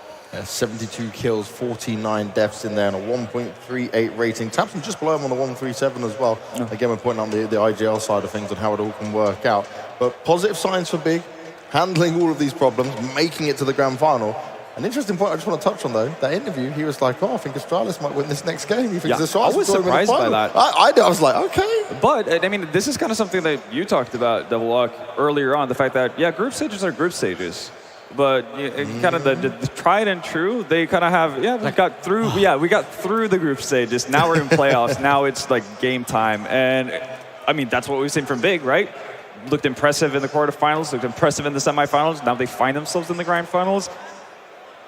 72 kills, 49 deaths in there, and a 1.38 rating. Tabson just below him on the 137 as well. Again, we're pointing out the IGL side of things and how it all can work out. But positive signs for Big, handling all of these problems, making it to the grand final. An interesting point I just want to touch on, though, that interview, he was like, I think Astralis might win this next game. He thinks Astralis I was surprised by that. I was like, okay. But, I mean, this is kind of something that you talked about, Double Lock, earlier on, the fact that, yeah, group stages are group stages. But kind of the tried and true, they kind of have, we got through the group stages. Now we're in playoffs. Now it's like game time. And, I mean, that's what we've seen from Big, right? Looked impressive in the quarterfinals, looked impressive in the semifinals. Now they find themselves in the grand finals.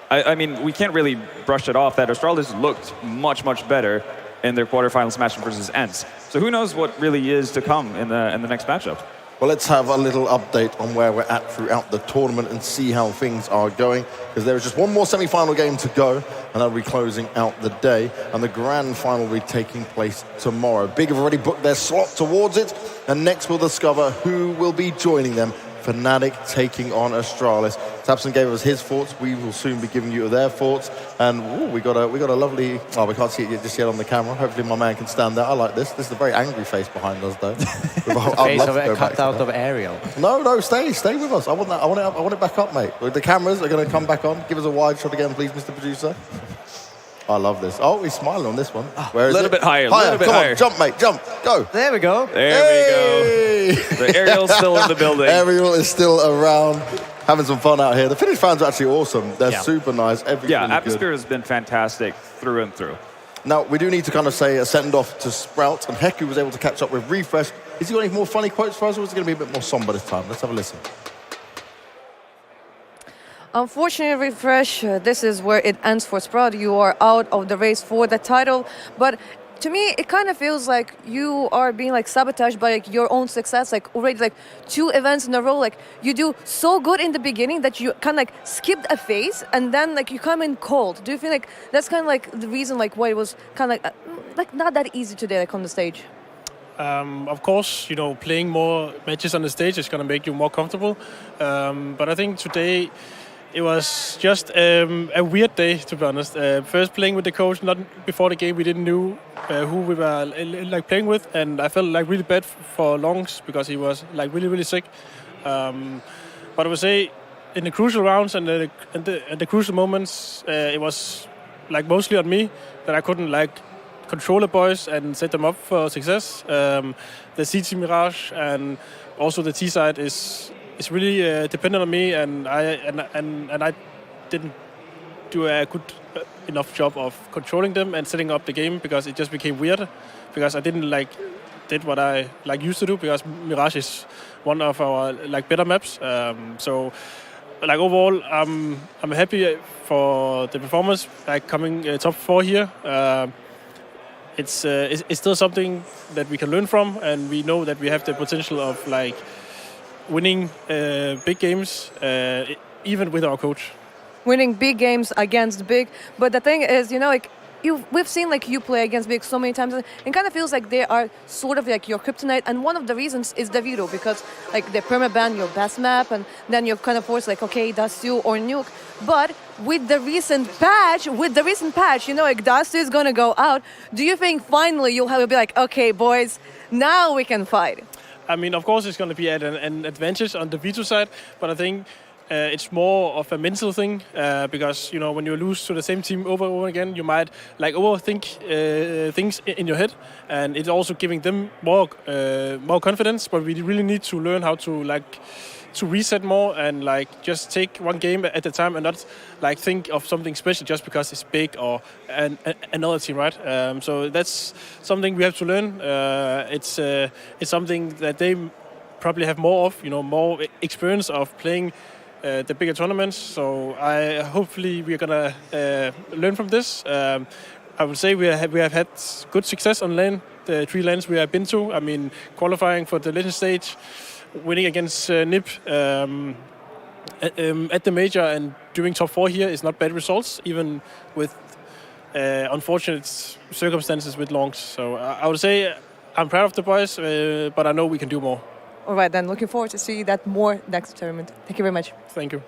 I mean, we can't really brush it off that Astralis looked much, much better in their quarterfinals match versus ENCE. So who knows what really is to come in the next matchup. Well, let's have a little update on where we're at throughout the tournament and see how things are going, because there is just one more semi-final game to go, and that'll be closing out the day, and the grand final will be taking place tomorrow. Big have already booked their slot towards it, and next we'll discover who will be joining them. Fnatic taking on Astralis. Tabson gave us his thoughts. We will soon be giving you their thoughts. And we got a lovely. Oh, we can't see it just yet on the camera. Hopefully, my man can stand there. I like this. This is a very angry face behind us, though. Face of a cutout of Ariel. No, stay with us. I want that. I want it back up, mate. The cameras are going to come back on. Give us a wide shot again, please, Mr. Producer. I love this. Oh, he's smiling on this one. Where is it? A little bit higher. Come on, jump, mate, jump, go. There we go. There we go. The Ariel's still in the building. Ariel is still around, having some fun out here. The Finnish fans are actually awesome. They're super nice. Atmosphere has been fantastic through and through. Now, we do need to kind of say a send-off to Sprout, and Heku was able to catch up with Refresh. Is he got any more funny quotes for us, or is it going to be a bit more somber this time? Let's have a listen. Unfortunately, Refresh, this is where it ends for Sprout. You are out of the race for the title. But to me, it kind of feels like you are being like sabotaged by like your own success. Like already like 2 events in a row, like you do so good in the beginning that you kind of like skipped a phase and then like you come in cold. Do you feel like that's kind of like the reason like why it was kind of like not that easy today like on the stage? Of course, playing more matches on the stage is going to make you more comfortable. But I think today it was just a weird day, to be honest. First playing with the coach, not before the game, we didn't know who we were like playing with, and I felt like really bad for Longs because he was like really, really sick. But I would say in the crucial rounds and the crucial moments, it was like mostly on me that I couldn't like control the boys and set them up for success. The CT Mirage and also the T side is really dependent on me, and I didn't do a good enough job of controlling them and setting up the game because it just became weird because I didn't did what I used to do because Mirage is one of our better maps. So overall, I'm happy for the performance coming top 4 here. It's still something that we can learn from, and we know that we have the potential of winning big games, even with our coach. Winning big games against big, but the thing is, we've seen you play against big so many times, and it kind of feels like they are sort of your kryptonite. And one of the reasons is the veto, because they permaban your best map, and then you're kind of forced okay, Dastu or Nuke. But with the recent patch, Dastu is gonna go out. Do you think finally you'll be okay, boys, now we can fight? I mean, of course, it's going to be an advantage on the veto side, but I think it's more of a mental thing because when you lose to the same team over and over again, you might overthink things in your head, and it's also giving them more confidence. But we really need to learn how to reset more and just take one game at a time and not think of something special just because it's big or another team, right? So that's something we have to learn. It's something that they probably have more of, more experience of playing the bigger tournaments. So hopefully we're gonna learn from this. I would say we have had good success on LAN, the 3 LANs we have been to. I mean, qualifying for the Legend stage, winning against NIP at the major, and doing top 4 here is not bad results, even with unfortunate circumstances with Longs. So I would say I'm proud of the boys, but I know we can do more. All right, then looking forward to see that more next tournament. Thank you very much. Thank you.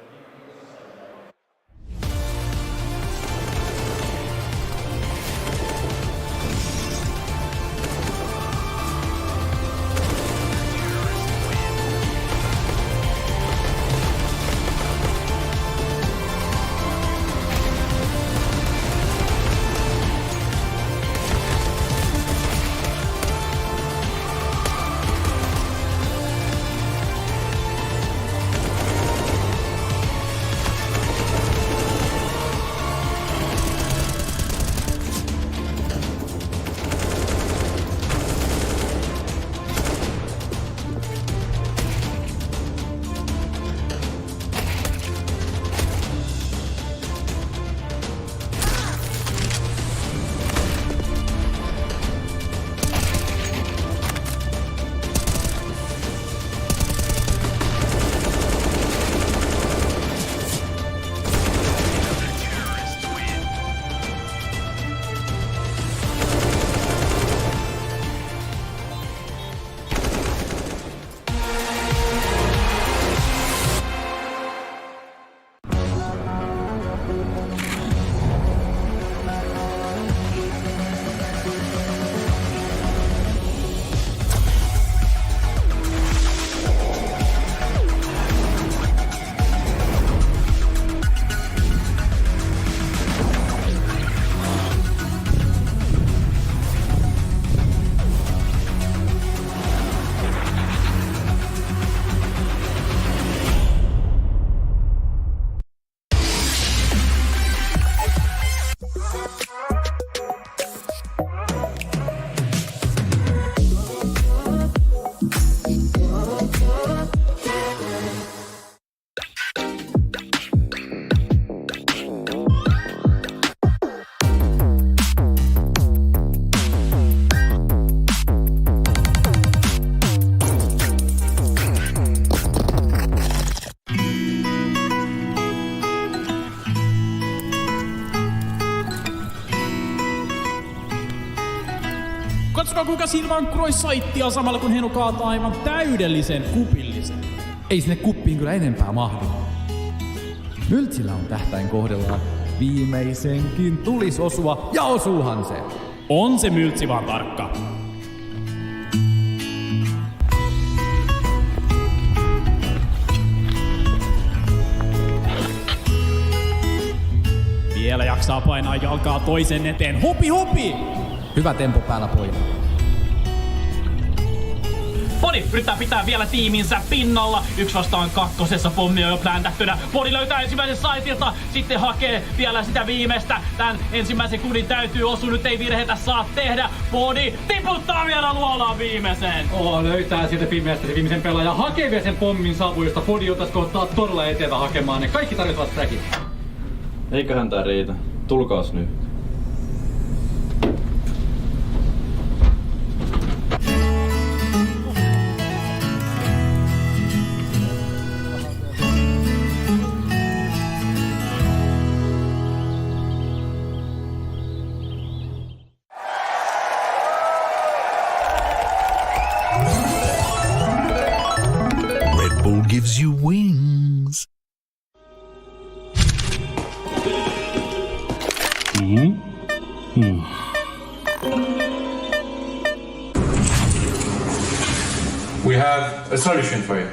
Katsokaa kuinka silvankkuroi saittia samalla kun Henu kaataa aivan täydellisen kupillisen. Ei sinne kuppiin kyllä enempää mahdu. Myltsillä on tähtäin kohdallaan. Viimeisenkin tulis osua ja osuuhan se. On se Myltsi vaan tarkka. Vielä jaksaa painaa jalkaa toisen eteen. Hupi! Hyvä tempo päällä pojat. Podi yrittää pitää vielä tiiminsä pinnalla. 1-2 pommi on jo pläntättynä. Podi löytää ensimmäisen saitilta, sitten hakee vielä sitä viimeistä. Tän ensimmäisen kudin täytyy osua, nyt ei virheitä saa tehdä. Podi tiputtaa vielä luolaan viimeisen. Löytää sieltä pimeästä se viimeisen pelaajan. Hakee vielä sen pommin savu, josta Podi otaisi ottaa todella eteellä hakemaan. Ne kaikki tarjotavat sträkin. Eiköhän tää riitä. Tulkaas nyt. Red Bull gives you wings. We have a solution for you.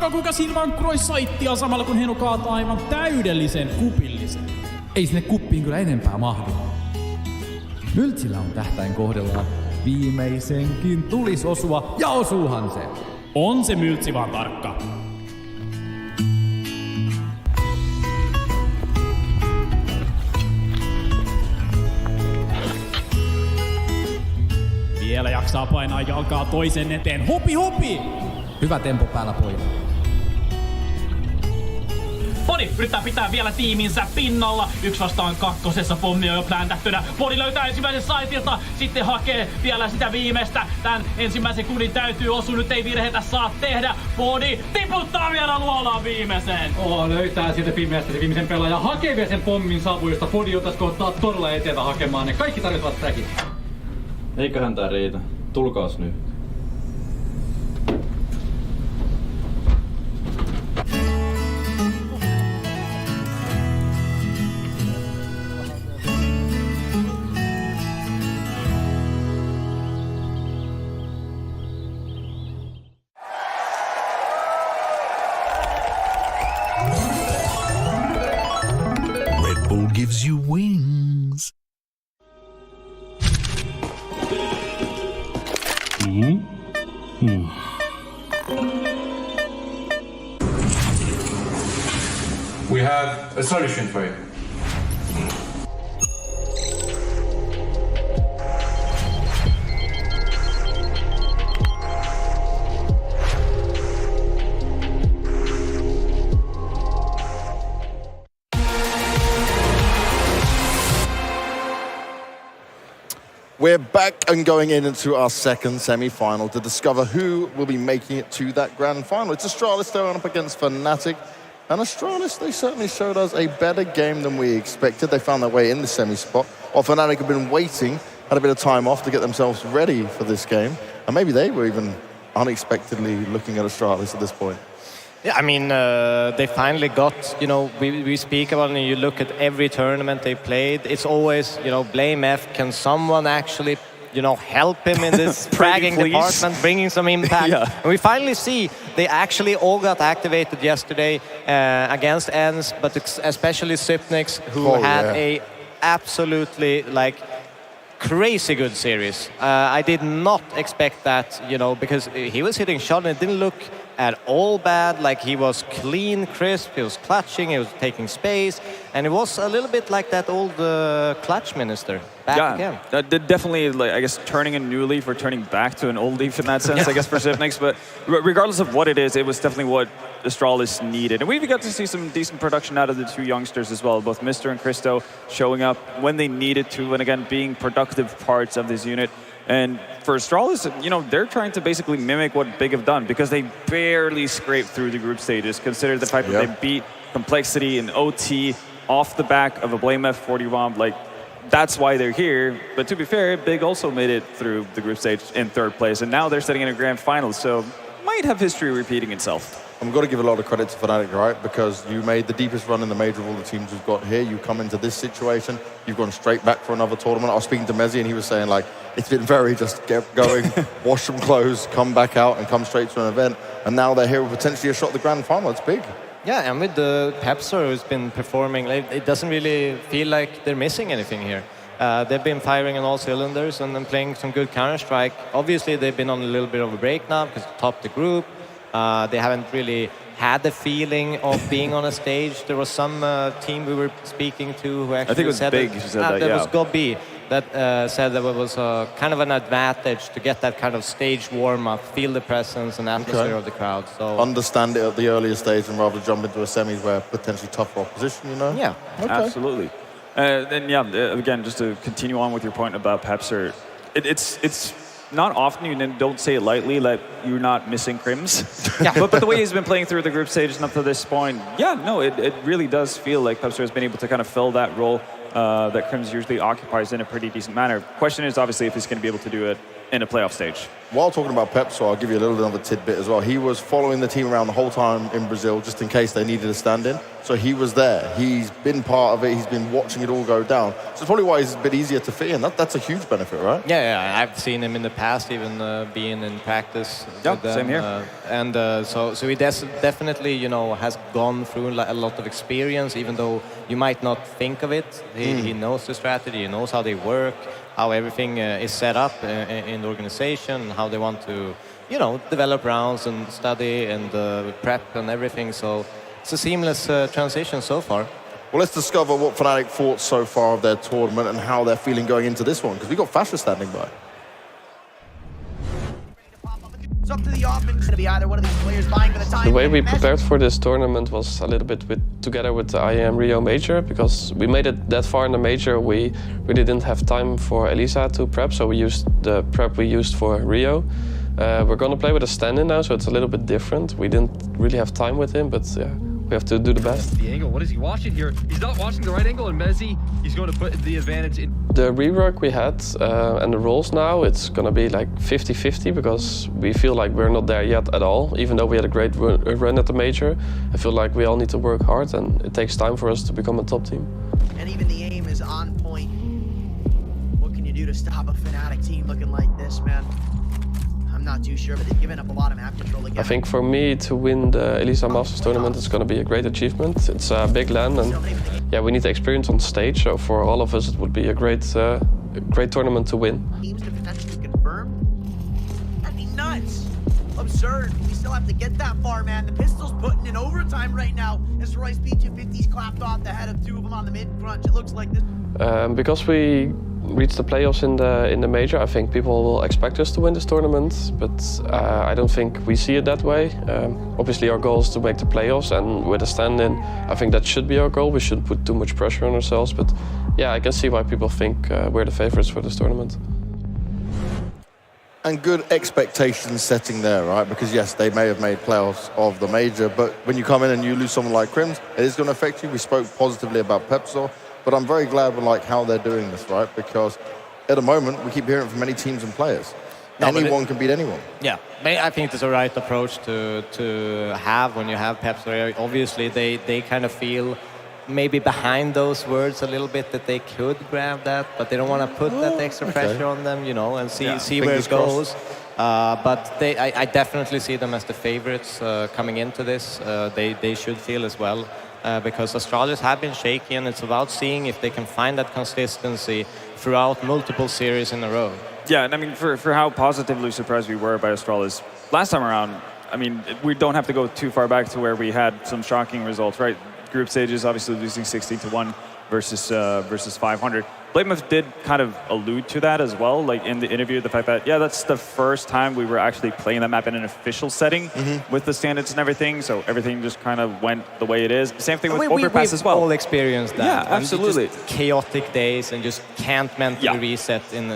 Katsokaa kuinka Silvan croissaittia samalla kun Henu kaataa aivan täydellisen kupillisen. Ei sinne kuppiin kyllä enempää mahdu. Myltsillä on tähtäin kohdellaan. Viimeisenkin tulis osua ja osuuhan se. On se Myltsi vaan tarkka. Vielä jaksaa painaa jalkaa toisen eteen. Hupi hupi! Hyvä tempo päällä pojat. Podi yrittää pitää vielä tiiminsä pinnalla. 1 vastaan 2. Pommi on jo pläntättynä. Podi löytää ensimmäisen saitilta. Sitten hakee vielä sitä viimeistä. Tän ensimmäisen kudin täytyy osua. Nyt ei virheitä saa tehdä. Podi tiputtaa vielä luolaan viimeisen. Löytää sieltä pimeästä se viimeisen pelaajan. Hakee vielä sen pommin saapujasta. Podi otaisi kohtaa todella eteellä hakemaan ne. Kaikki tarjotavat trackin. Eiköhän tää riitä. Tulkaas nyt. Red Bull gives you wings. We have a solution for you. We're back and going into our second semi-final to discover who will be making it to that grand final. It's Astralis going up against Fnatic. And Astralis, they certainly showed us a better game than we expected. They found their way in the semi-spot. While Fnatic have been waiting, had a bit of time off to get themselves ready for this game. And maybe they were even unexpectedly looking at Astralis at this point. Yeah, I mean, they finally got, you know, we speak about it and you look at every tournament they played, it's always, you know, blame F. Can someone actually, you know, help him in this fragging department, bringing some impact? Yeah. And we finally see they actually all got activated yesterday against ENS, but especially Sypnix, who had a absolutely, like, crazy good series. I did not expect that, you know, because he was hitting shot and it didn't look at all bad. Like, he was clean, crisp, he was clutching, he was taking space, and it was a little bit like that old clutch minister back again. Definitely, like, I guess, turning a new leaf or turning back to an old leaf in that sense, I guess, for Sypnix. But regardless of what it is, it was definitely what Astralis needed. And we got to see some decent production out of the two youngsters as well, both Mr. and Christo showing up when they needed to, and again, being productive parts of this unit. And for Astralis, you know, they're trying to basically mimic what Big have done because they barely scraped through the group stages. Consider the fact that they beat Complexity and OT off the back of a Blame F40 bomb. Like, that's why they're here. But to be fair, Big also made it through the group stage in 3rd place, and now they're sitting in a grand final, so might have history repeating itself. I've got to give a lot of credit to Fnatic, right? Because you made the deepest run in the major of all the teams we've got here. You come into this situation, you've gone straight back for another tournament. I was speaking to Mezzi and he was saying, like, it's been very just get going, wash some clothes, come back out and come straight to an event. And now they're here with potentially a shot at the grand final. It's big. Yeah, and with the Pepsor who's been performing, it doesn't really feel like they're missing anything here. They've been firing on all cylinders and then playing some good Counter-Strike. Obviously, they've been on a little bit of a break now because they topped the group. They haven't really had the feeling of being on a stage. There was some team we were speaking to who actually I think it was said Big that, who said that, that yeah. was Gobi that said that it was kind of an advantage to get that kind of stage warm-up, feel the presence and atmosphere of the crowd. So understand it at the earlier stage and rather jump into a semis where potentially tougher opposition, you know? Yeah. Okay. Absolutely. And yeah, again, just to continue on with your point about Pepsor, it's not often, you don't say it lightly, like you're not missing Crims. Yeah. but the way he's been playing through the group stage and up to this point, yeah, no, it really does feel like Pepsor has been able to kind of fill that role that Crims usually occupies in a pretty decent manner. Question is obviously if he's going to be able to do it in a playoff stage. While talking about Pepso, I'll give you a little another tidbit as well. He was following the team around the whole time in Brazil, just in case they needed a stand-in. So he was there. He's been part of it. He's been watching it all go down. So it's probably why he's a bit easier to fit in. That's a huge benefit, right? Yeah, I've seen him in the past, even being in practice. Yeah, with them, same here. So he definitely, you know, has gone through a lot of experience, even though you might not think of it. He knows the strategy, he knows how they work, how everything is set up in the organization, how they want to, you know, develop rounds and study and prep and everything. So it's a seamless transition so far. Well, let's discover what Fnatic thought so far of their tournament and how they're feeling going into this one, because we've got Fasha standing by. It's up to the offense to be either one of these players vying for the time. The way we prepared for this tournament was a little bit together with the IEM Rio Major, because we made it that far in the Major, we really didn't have time for Elisa to prep, so we used the prep we used for Rio. We're going to play with a stand-in now, so it's a little bit different. We didn't really have time with him, but yeah, we have to do the best. The angle, what is he watching here? He's not watching the right angle, and Messi, he's going to put the advantage in. The rework we had and the roles now, it's going to be like 50-50, because we feel like we're not there yet at all. Even though we had a great run at the Major, I feel like we all need to work hard, and it takes time for us to become a top team. And even the aim is on point. What can you do to stop a Fnatic team looking like this, man? I'm not too sure, but they've given up a lot of map control again. I think for me to win the Elisa Masters tournament is going to be a great achievement. It's a big LAN, and yeah, we need the experience on stage. So for all of us, it would be a great tournament to win. Teams to potentially confirm? That'd be nuts. Absurd. We still have to get that far, man. The Pistol's putting in overtime right now as Royce P250's clapped off the head of two of them on the mid crunch. It looks like this. Because we reached the playoffs in the Major, I think people will expect us to win this tournament, but I don't think we see it that way. Obviously our goal is to make the playoffs, and with a stand-in, I think that should be our goal. We shouldn't put too much pressure on ourselves, but yeah, I can see why people think we're the favorites for this tournament. And good expectation setting there, right? Because yes, they may have made playoffs of the Major, but when you come in and you lose someone like Crims, it is going to affect you. We spoke positively about Pepsor, but I'm very glad with like how they're doing this, right? Because at the moment, we keep hearing from many teams and players. Anyone can beat anyone. Yeah, I think it's the right approach to have when you have Pepsor. Obviously, they kind of feel maybe behind those words a little bit that they could grab that, but they don't want to put that extra pressure on them, you know, and see where it goes. But I definitely see them as the favorites coming into this. They should feel as well. Because Astralis have been shaky, and it's about seeing if they can find that consistency throughout multiple series in a row. Yeah, and I mean, for how positively surprised we were by Astralis last time around, I mean, we don't have to go too far back to where we had some shocking results, right? Group stages, obviously losing 16-1 versus 500. Blamef did kind of allude to that as well, like in the interview, the fact that, yeah, that's the first time we were actually playing that map in an official setting with the standards and everything, so everything just kind of went the way it is. Same thing with Overpass as well. We've all experienced that. Yeah, absolutely. Just chaotic days and just can't mentally reset in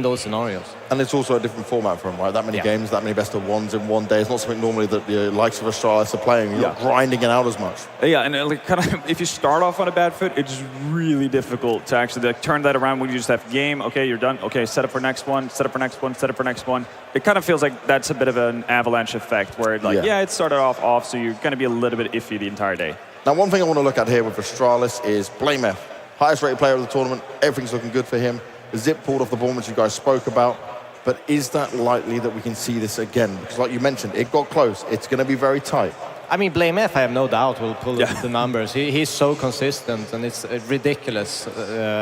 those scenarios. And it's also a different format for them, right? That many games, that many best of ones in one day. It's not something normally that the likes of Astralis are playing. You're not grinding it out as much. Yeah, and like kind of, if you start off on a bad foot, it's really difficult to actually like, turn that around when you just have game. Okay, you're done. Okay, set up for next one, set up for next one, set up for next one. It kind of feels like that's a bit of an avalanche effect where like, it started off, so you're going to be a little bit iffy the entire day. Now, one thing I want to look at here with Astralis is Blamef. Highest rated player of the tournament. Everything's looking good for him. Zip pulled off the performance you guys spoke about, but is that likely that we can see this again? Because like you mentioned, it got close. It's going to be very tight. I mean, Blamef, I have no doubt, will pull the numbers. He's so consistent, and it's ridiculous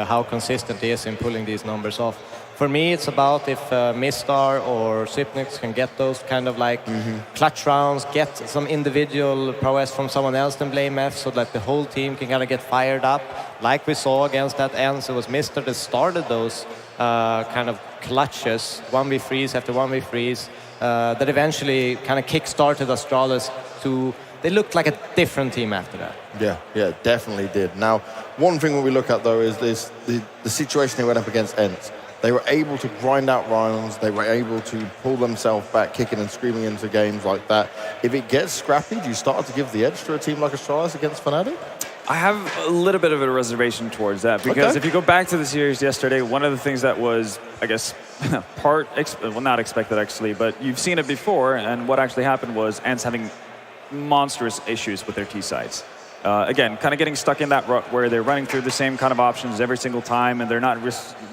how consistent he is in pulling these numbers off. For me, it's about if Mistar or Sipnix can get those kind of like clutch rounds, get some individual prowess from someone else than Blamef, so that the whole team can kind of get fired up. Like we saw against that ENCE, it was Mistar that started those kind of clutches, 1v3s after 1v3s, that eventually kind of kick-started Astralis to... They looked like a different team after that. Yeah, definitely did. Now, one thing when we look at, though, is this the situation they went up against ENCE. They were able to grind out rounds. They were able to pull themselves back, kicking and screaming into games like that. If it gets scrappy, do you start to give the edge to a team like Astralis against Fnatic? I have a little bit of a reservation towards that because if you go back to the series yesterday, one of the things that was, I guess, not expected actually, but you've seen it before, and what actually happened was Ants having monstrous issues with their T sides. Again, kind of getting stuck in that rut where they're running through the same kind of options every single time, and they're not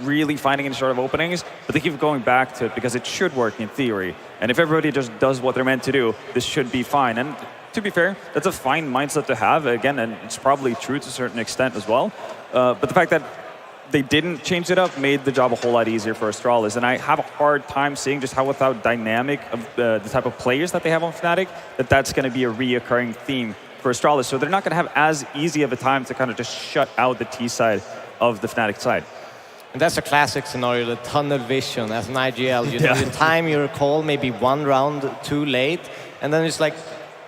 really finding any sort of openings, but they keep going back to it because it should work in theory. And if everybody just does what they're meant to do, this should be fine. And to be fair, that's a fine mindset to have, again, and it's probably true to a certain extent as well. But the fact that they didn't change it up made the job a whole lot easier for Astralis. And I have a hard time seeing just how without dynamic of the type of players that they have on Fnatic, that's going to be a reoccurring theme for Astralis. So they're not going to have as easy of a time to kind of just shut out the T side of the Fnatic side. And that's a classic scenario, the tunnel vision as an IGL. You time your call maybe one round too late, and then it's like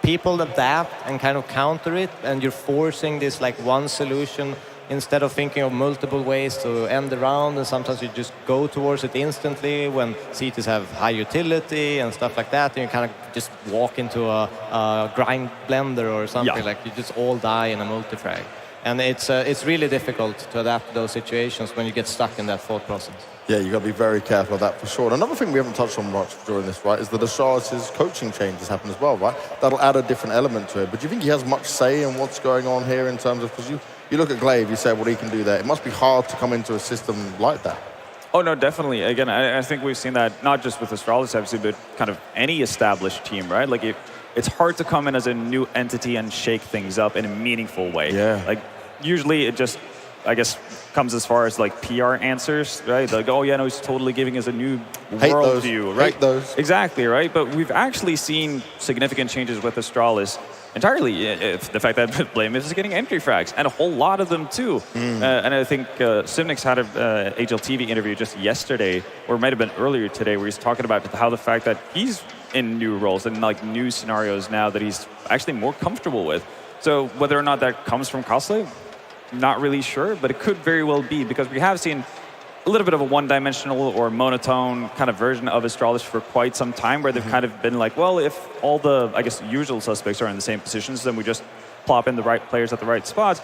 people adapt and kind of counter it, and you're forcing this like one solution instead of thinking of multiple ways to end the round, and sometimes you just go towards it instantly when CTs have high utility and stuff like that, and you kind of just walk into a grind blender or something, like you just all die in a multi-frag. And it's really difficult to adapt to those situations when you get stuck in that thought process. Yeah, you got to be very careful of that for sure. And another thing we haven't touched on much during this, right, is that Astralis' coaching changes happen as well, right? That'll add a different element to it. But do you think he has much say in what's going on here in terms of, because you look at Glaive, you say, well, he can do that. It must be hard to come into a system like that. Oh, no, definitely. Again, I think we've seen that not just with Astralis, obviously, but kind of any established team, right? Like, it's hard to come in as a new entity and shake things up in a meaningful way. Yeah. Like, usually it just, I guess, comes as far as like PR answers, right? Like, oh yeah, no, he's totally giving us a new worldview, right? Hate those. Exactly, right? But we've actually seen significant changes with Astralis entirely. The fact that Blame is getting entry frags, and a whole lot of them too. And I think Simnix had a HLTV interview just yesterday, or it might have been earlier today, where he's talking about how the fact that he's in new roles and like new scenarios now that he's actually more comfortable with. So whether or not that comes from Cosplay, not really sure, but it could very well be, because we have seen a little bit of a one-dimensional or monotone kind of version of Astralis for quite some time, where they've kind of been like, well, if all the, I guess, usual suspects are in the same positions, then we just plop in the right players at the right spots.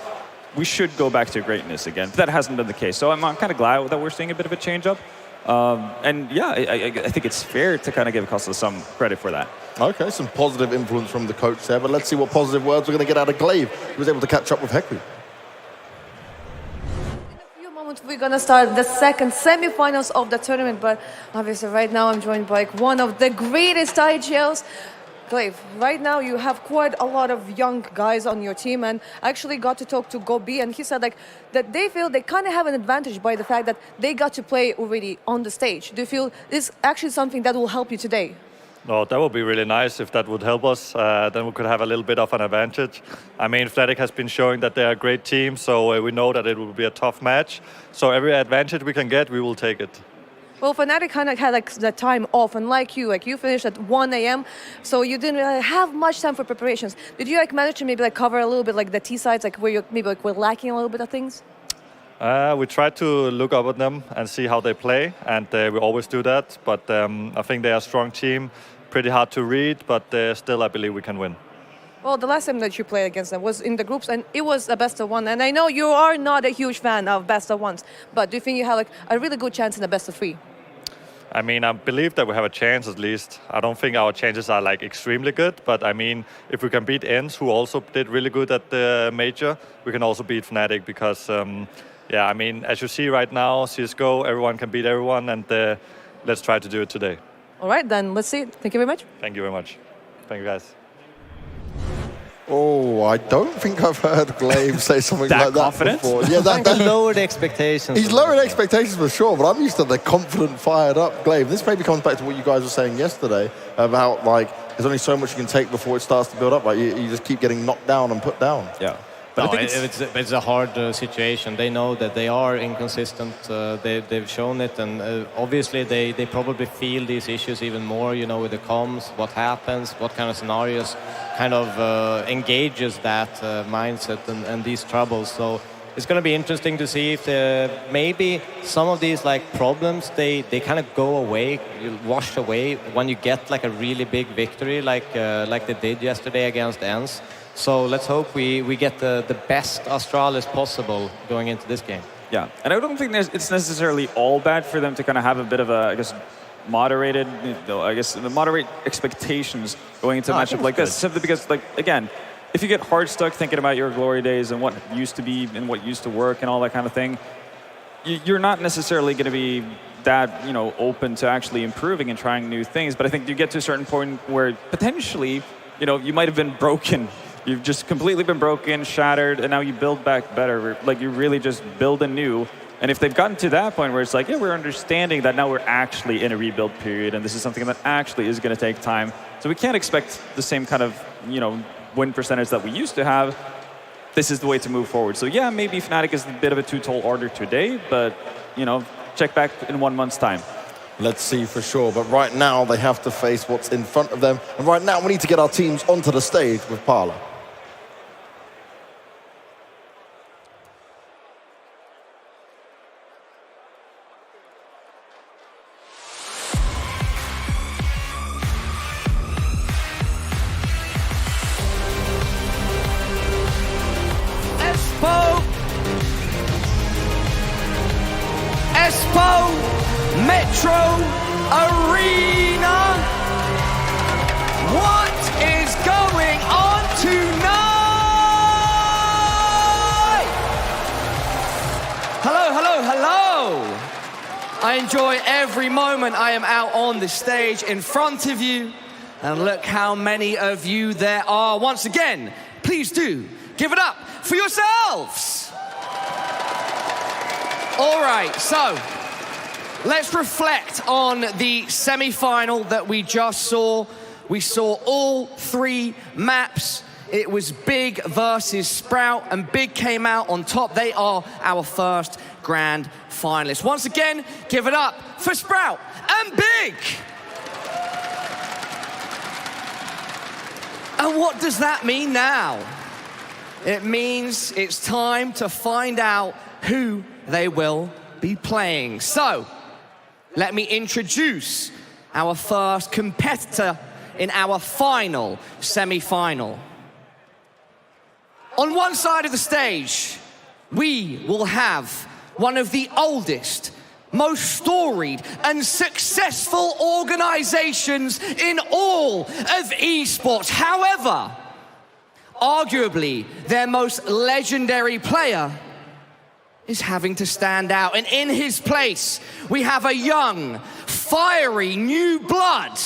We should go back to greatness again. But that hasn't been the case. So I'm kind of glad that we're seeing a bit of a change-up. And yeah, I think it's fair to kind of give Costa some credit for that. Okay, some positive influence from the coach there, but let's see what positive words we're going to get out of Glaive. He was able to catch up with Heku. We're gonna start the second semi-finals of the tournament, but obviously right now I'm joined by one of the greatest IGLs. Glaive, right now you have quite a lot of young guys on your team, and I actually got to talk to Gobi, and he said like that they feel they kind of have an advantage by the fact that they got to play already on the stage. Do you feel this actually something that will help you today? No, that would be really nice if that would help us. Then we could have a little bit of an advantage. I mean, Fnatic has been showing that they're a great team, so we know that it will be a tough match. So every advantage we can get, we will take it. Well, Fnatic kind of had like the time off, and like you finished at 1 a.m., so you didn't really have much time for preparations. Did you like manage to maybe like cover a little bit like the T sides, like where you maybe like were lacking a little bit of things? We try to look up at them and see how they play, and we always do that. But I think they are a strong team, pretty hard to read, but still I believe we can win. Well, the last time that you played against them was in the groups, and it was a best of one. And I know you are not a huge fan of best of ones, but do you think you have like a really good chance in a best of three? I mean, I believe that we have a chance at least. I don't think our chances are like extremely good, but I mean, if we can beat ENCE, who also did really good at the major, we can also beat Fnatic because, yeah, I mean, as you see right now, CSGO, everyone can beat everyone, and let's try to do it today. All right, then let's see. Thank you very much. Thank you very much. Thank you, guys. Oh, I don't think I've heard Glaive say something like that before. Yeah, that lowered expectations. He's lowered expectations for sure, but I'm used to the confident, fired up Glaive. This maybe comes back to what you guys were saying yesterday about like there's only so much you can take before it starts to build up. Right, you just keep getting knocked down and put down. Yeah. But no, it's a hard situation. They know that they are inconsistent. They've shown it, and obviously they probably feel these issues even more. You know, with the comms, what happens, what kind of scenarios, kind of engages that mindset and these troubles. So it's going to be interesting to see if maybe some of these like problems they kind of go away, wash away when you get like a really big victory, like they did yesterday against ENCE. So let's hope we get the best Astralis possible going into this game. Yeah, and I don't think it's necessarily all bad for them to kind of have a bit of a, I guess, moderate expectations going into a matchup like this. Simply because, like, again, if you get hard stuck thinking about your glory days and what used to be and what used to work and all that kind of thing, you're not necessarily going to be that, you know, open to actually improving and trying new things. But I think you get to a certain point where potentially, you know, you might have been broken. You've just completely been broken, shattered, and now you build back better. Like, you really just build anew. And if they've gotten to that point where it's like, yeah, we're understanding that now we're actually in a rebuild period, and this is something that actually is going to take time. So we can't expect the same kind of, you know, win percentage that we used to have. This is the way to move forward. So yeah, maybe Fnatic is a bit of a too tall order today, but, you know, check back in 1 month's time. Let's see for sure. But right now, they have to face what's in front of them. And right now, we need to get our teams onto the stage with Parla. Espoo Metro Arena. What is going on tonight? Hello, hello, hello. I enjoy every moment I am out on the stage in front of you. And look how many of you there are. Once again, please do give it up for yourselves. All right, so let's reflect on the semi-final that we just saw. We saw all 3 maps. It was Big versus Sprout, and Big came out on top. They are our first grand finalists. Once again, give it up for Sprout and Big. And what does that mean now? It means it's time to find out who they will be playing. So, let me introduce our first competitor in our final semi-final. On one side of the stage, we will have one of the oldest, most storied and successful organizations in all of esports. However, arguably their most legendary player is having to stand out. And in his place, we have a young, fiery new blood,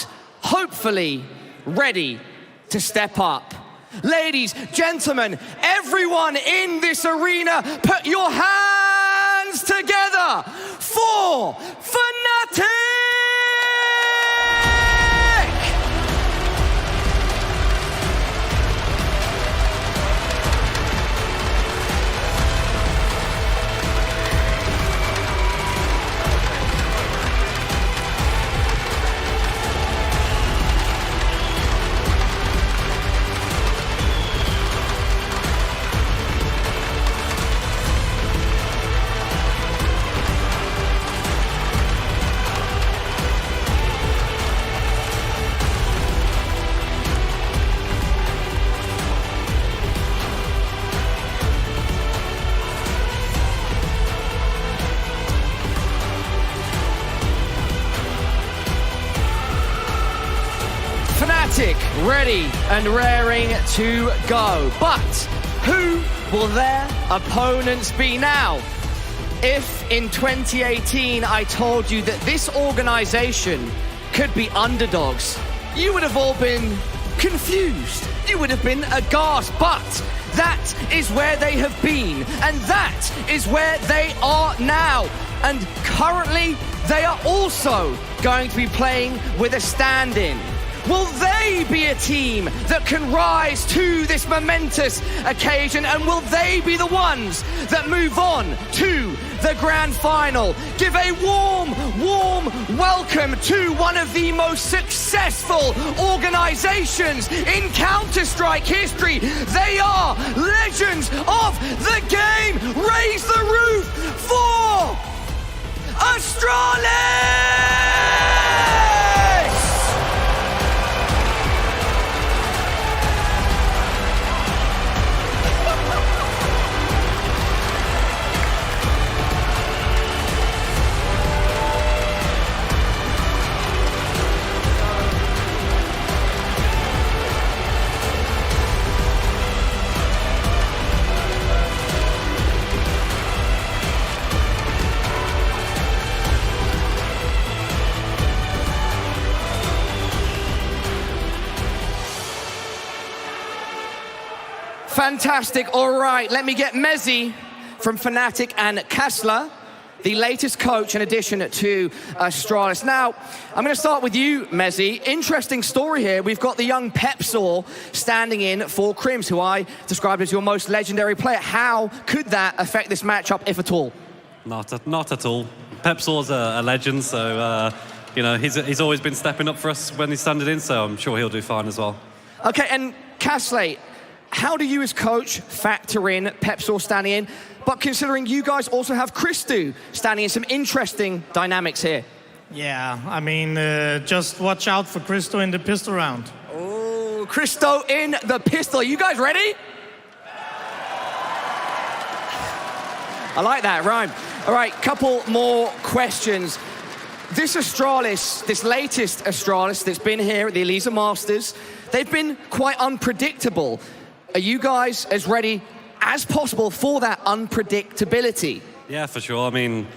hopefully ready to step up. Ladies, gentlemen, everyone in this arena, put your hands together for Fnatic! Fnatic ready and raring to go. But who will their opponents be now? If in 2018 I told you that this organization could be underdogs, you would have all been confused. You would have been aghast. But that is where they have been, and that is where they are now. And currently, they are also going to be playing with a stand-in. Will they be a team that can rise to this momentous occasion? And will they be the ones that move on to the grand final? Give a warm, warm welcome to one of the most successful organizations in Counter-Strike history. They are legends of the game. Raise the roof for Astralis! Fantastic. All right, let me get Mezzi from Fnatic and Kassler, the latest coach in addition to Astralis. Now, I'm going to start with you, Mezzi. Interesting story here. We've got the young Pepsor standing in for Crims, who I described as your most legendary player. How could that affect this matchup, if at all? Not at all. Pepsor's a legend, so you know he's always been stepping up for us when he's standing in. So I'm sure he'll do fine as well. Okay, and Kassler, how do you as coach factor in Pepsor standing in? But considering you guys also have Christo standing in, some interesting dynamics here. Yeah, I mean, just watch out for Christo in the pistol round. Oh, Christo in the pistol. You guys ready? I like that rhyme. All right, couple more questions. This Astralis, this latest Astralis that's been here at the Elisa Masters, they've been quite unpredictable. Are you guys as ready as possible for that unpredictability? Yeah, for sure. I mean,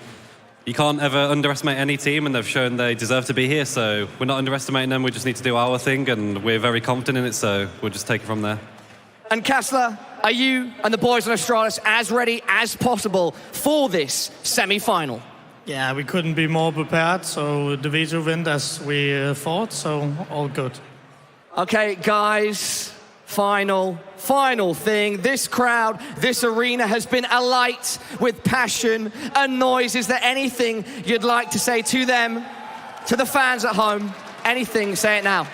you can't ever underestimate any team, and they've shown they deserve to be here. So we're not underestimating them. We just need to do our thing, and we're very confident in it. So we'll just take it from there. And Kassler, are you and the boys on Astralis as ready as possible for this semi-final? Yeah, we couldn't be more prepared. So the Vito went as we thought, so all good. Okay, guys. Final thing. This crowd, this arena has been alight with passion and noise. Is there anything you'd like to say to them, to the fans at home? Anything, say it now.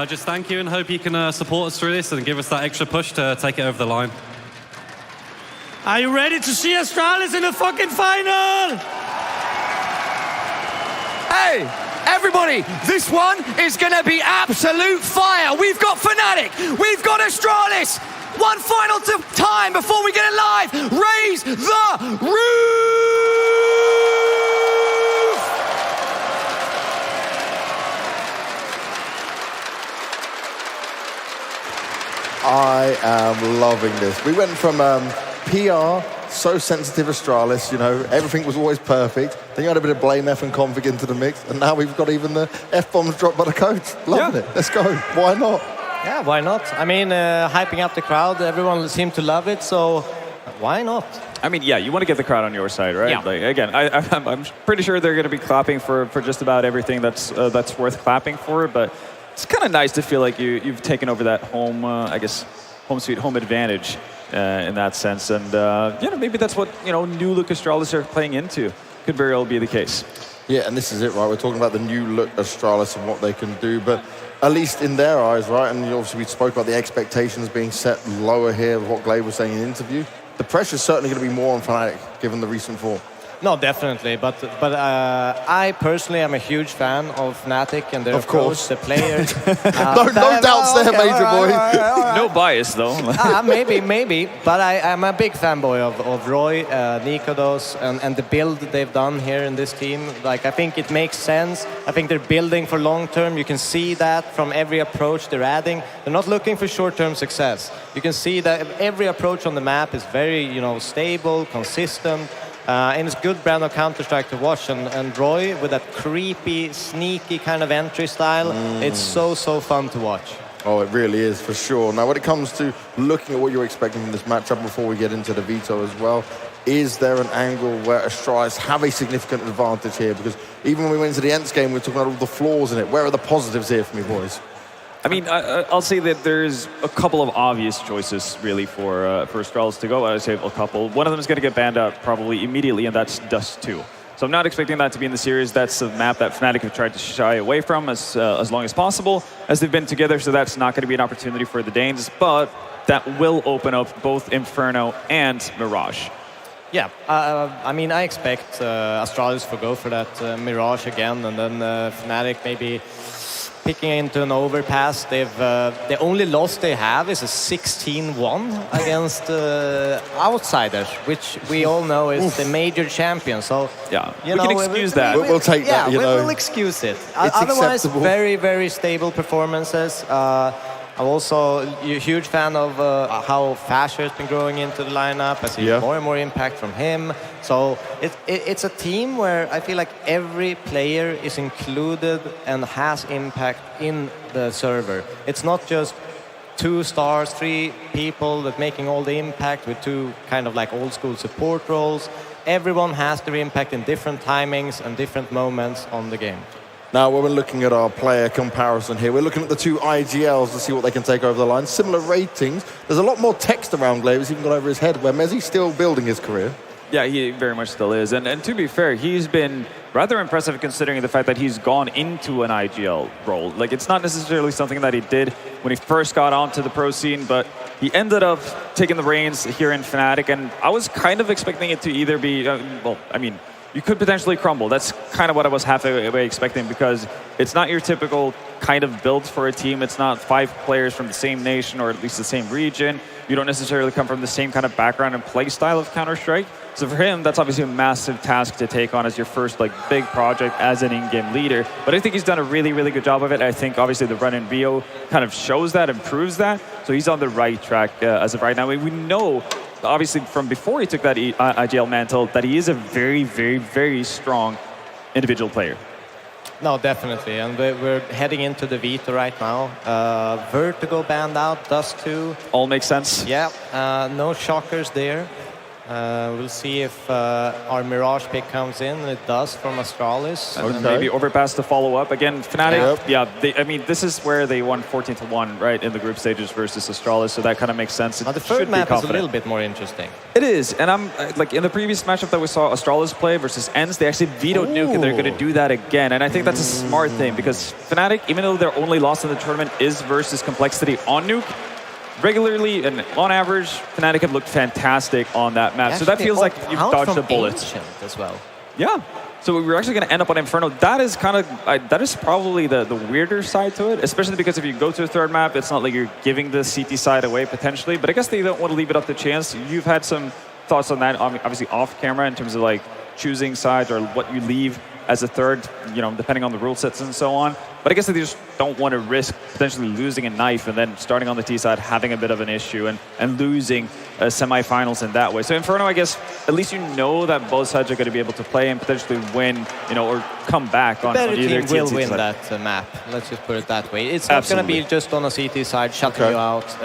Just thank you and hope you can support us through this and give us that extra push to take it over the line. Are you ready to see Astralis in the fucking final? Hey! Everybody, this one is going to be absolute fire. We've got Fnatic, we've got Astralis. One final time before we get it live. Raise the roof! I am loving this. We went from PR, so sensitive Astralis, you know, everything was always perfect. Then you had a bit of blame F and config into the mix, and now we've got even the F-bombs dropped by the coach. Loving it. Let's go. Why not? Yeah, why not? I mean, hyping up the crowd, everyone seemed to love it, so why not? I mean, yeah, you want to get the crowd on your side, right? Yeah. Like, again, I'm pretty sure they're going to be clapping for just about everything that's worth clapping for, but it's kind of nice to feel like you've taken over that home, I guess, home sweet home advantage in that sense. And, you know, maybe that's what, you know, new look Astralis are playing into. Could very well be the case. Yeah, and this is it, right? We're talking about the new look Astralis and what they can do, but at least in their eyes, right? And obviously we spoke about the expectations being set lower here, what Glade was saying in the interview. The pressure's certainly going to be more on Fnatic, given the recent form. No, definitely. But I personally am a huge fan of Fnatic and their approach, the players. No doubts there, Major Boy. No bias, though. Maybe. But I'm a big fanboy of Roy, Nikodos, and the build they've done here in this team. Like, I think it makes sense. I think they're building for long term. You can see that from every approach they're adding. They're not looking for short-term success. You can see that every approach on the map is very, you know, stable, consistent. And it's good brand of Counter-Strike to watch, and Roy with that creepy, sneaky kind of entry style, it's so fun to watch. Oh, it really is, for sure. Now, when it comes to looking at what you're expecting from this matchup before we get into the veto as well, is there an angle where Astralis have a significant advantage here? Because even when we went into the Ents game, we were talking about all the flaws in it. Where are the positives here for me, boys? I mean, I'll say that there's a couple of obvious choices, really, for Astralis to go. I would say a couple. One of them is going to get banned out probably immediately, and that's Dust 2. So I'm not expecting that to be in the series. That's a map that Fnatic have tried to shy away from as long as possible, as they've been together, so that's not going to be an opportunity for the Danes, but that will open up both Inferno and Mirage. Yeah, I mean, I expect Astralis to go for that Mirage again, and then Fnatic maybe picking into an overpass. The only loss they have is a 16-1 against outsiders, which we all know is the major champion. So yeah, you we know, can excuse that. We'll take that. You know, we'll excuse it. It's Otherwise, acceptable. very stable performances. I'm also a huge fan of how Fasher has been growing into the lineup. I see more and more impact from him. So it's a team where I feel like every player is included and has impact in the server. It's not just 2 stars, 3 people that making all the impact with 2 kind of like old school support roles. Everyone has their impact in different timings and different moments on the game. Now, when we're looking at our player comparison here, we're looking at the 2 IGLs to see what they can take over the line. Similar ratings. There's a lot more text around Glaive. He's even got over his head, where Mezzi's still building his career. Yeah, he very much still is. And to be fair, he's been rather impressive considering the fact that he's gone into an IGL role. Like, it's not necessarily something that he did when he first got onto the pro scene, but he ended up taking the reins here in Fnatic, and I was kind of expecting it to either be, well, I mean, you could potentially crumble. That's kind of what I was halfway expecting, because it's not your typical kind of build for a team. It's not 5 players from the same nation or at least the same region. You don't necessarily come from the same kind of background and play style of Counter-Strike. So for him, that's obviously a massive task to take on as your first like big project as an in-game leader. But I think he's done a really, really good job of it. I think obviously the run in Rio kind of shows that and proves that. So he's on the right track as of right now. We know, obviously from before he took that IGL mantle, that he is a very, very, very strong individual player. No, definitely, and we're heading into the Vita right now. Vertigo banned out, Dust 2. All makes sense. Yeah, no shockers there. We'll see if our Mirage pick comes in. It does from Astralis. And maybe Overpass to follow up. Again, Fnatic, I mean, this is where they won 14-1, right, in the group stages versus Astralis, so that kind of makes sense. The third map is a little bit more interesting. It is, and I'm like in the previous matchup that we saw Astralis play versus ENCE, they actually vetoed Nuke, and they're going to do that again. And I think that's a smart thing, because Fnatic, even though their only loss in the tournament is versus Complexity on Nuke, regularly and on average, Fnatic have looked fantastic on that map. So that feels like you've dodged a bullet. As well. Yeah. So we're actually going to end up on Inferno. That is kind of, that is probably the weirder side to it, especially because if you go to a third map, it's not like you're giving the CT side away potentially, but I guess they don't want to leave it up to chance. You've had some thoughts on that, obviously off camera, in terms of like choosing sides or what you leave as a third, you know, depending on the rule sets and so on. But I guess they just don't want to risk potentially losing a knife and then starting on the T side, having a bit of an issue and losing semifinals in that way. So Inferno, I guess, at least you know that both sides are going to be able to play and potentially win, you know, or come back on either team will TNT win side. that map. Let's just put it that way. It's not going to be just on a CT side shutting you out.